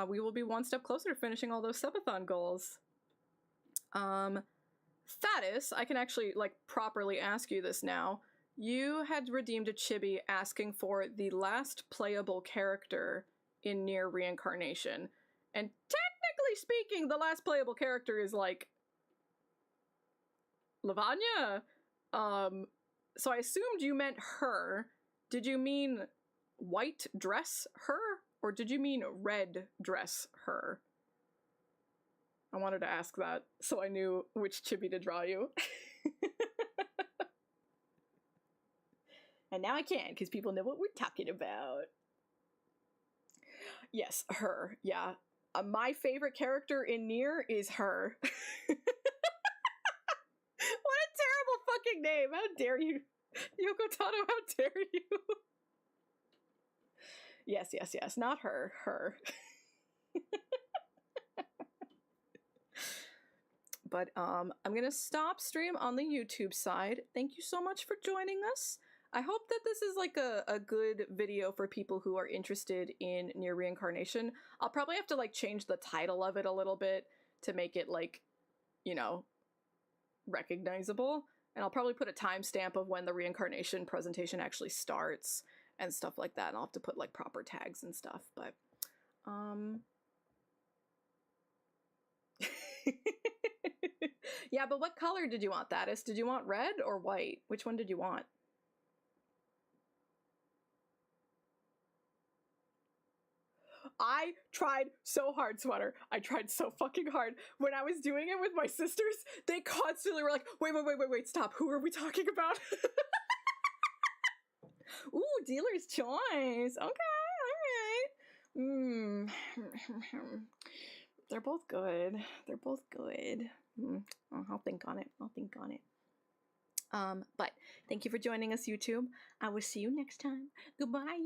we will be one step closer to finishing all those subathon goals. Fatis, I can actually, like, properly ask you this now. You had redeemed a chibi asking for the last playable character in NieR Reincarnation. And technically speaking, the last playable character is, like, Lavanya. So I assumed you meant her. Did you mean white dress her? Or did you mean red dress her? I wanted to ask that so I knew which chibi to draw you. And now I can, because people know what we're talking about. Yes, her. Yeah. My favorite character in NieR is her. What a terrible fucking name. How dare you? Yoko Taro, how dare you? Yes, yes, yes. Not her. Her. But I'm gonna stop stream on the YouTube side. Thank you so much for joining us. I hope that this is like a good video for people who are interested in NieR Reincarnation. I'll probably have to like change the title of it a little bit to make it like, you know, recognizable. And I'll probably put a timestamp of when the reincarnation presentation actually starts and stuff like that. And I'll have to put like proper tags and stuff, but yeah, but what color did you want, Thatis? Did you want red or white? Which one did you want? I tried so hard, Sweater. I tried so fucking hard. When I was doing it with my sisters, they constantly were like, wait, stop. Who are we talking about? Ooh, dealer's choice. Okay, alright. They're both good. They're both good. I'll think on it. I'll think on it. But thank you for joining us, YouTube. I will see you next time. Goodbye.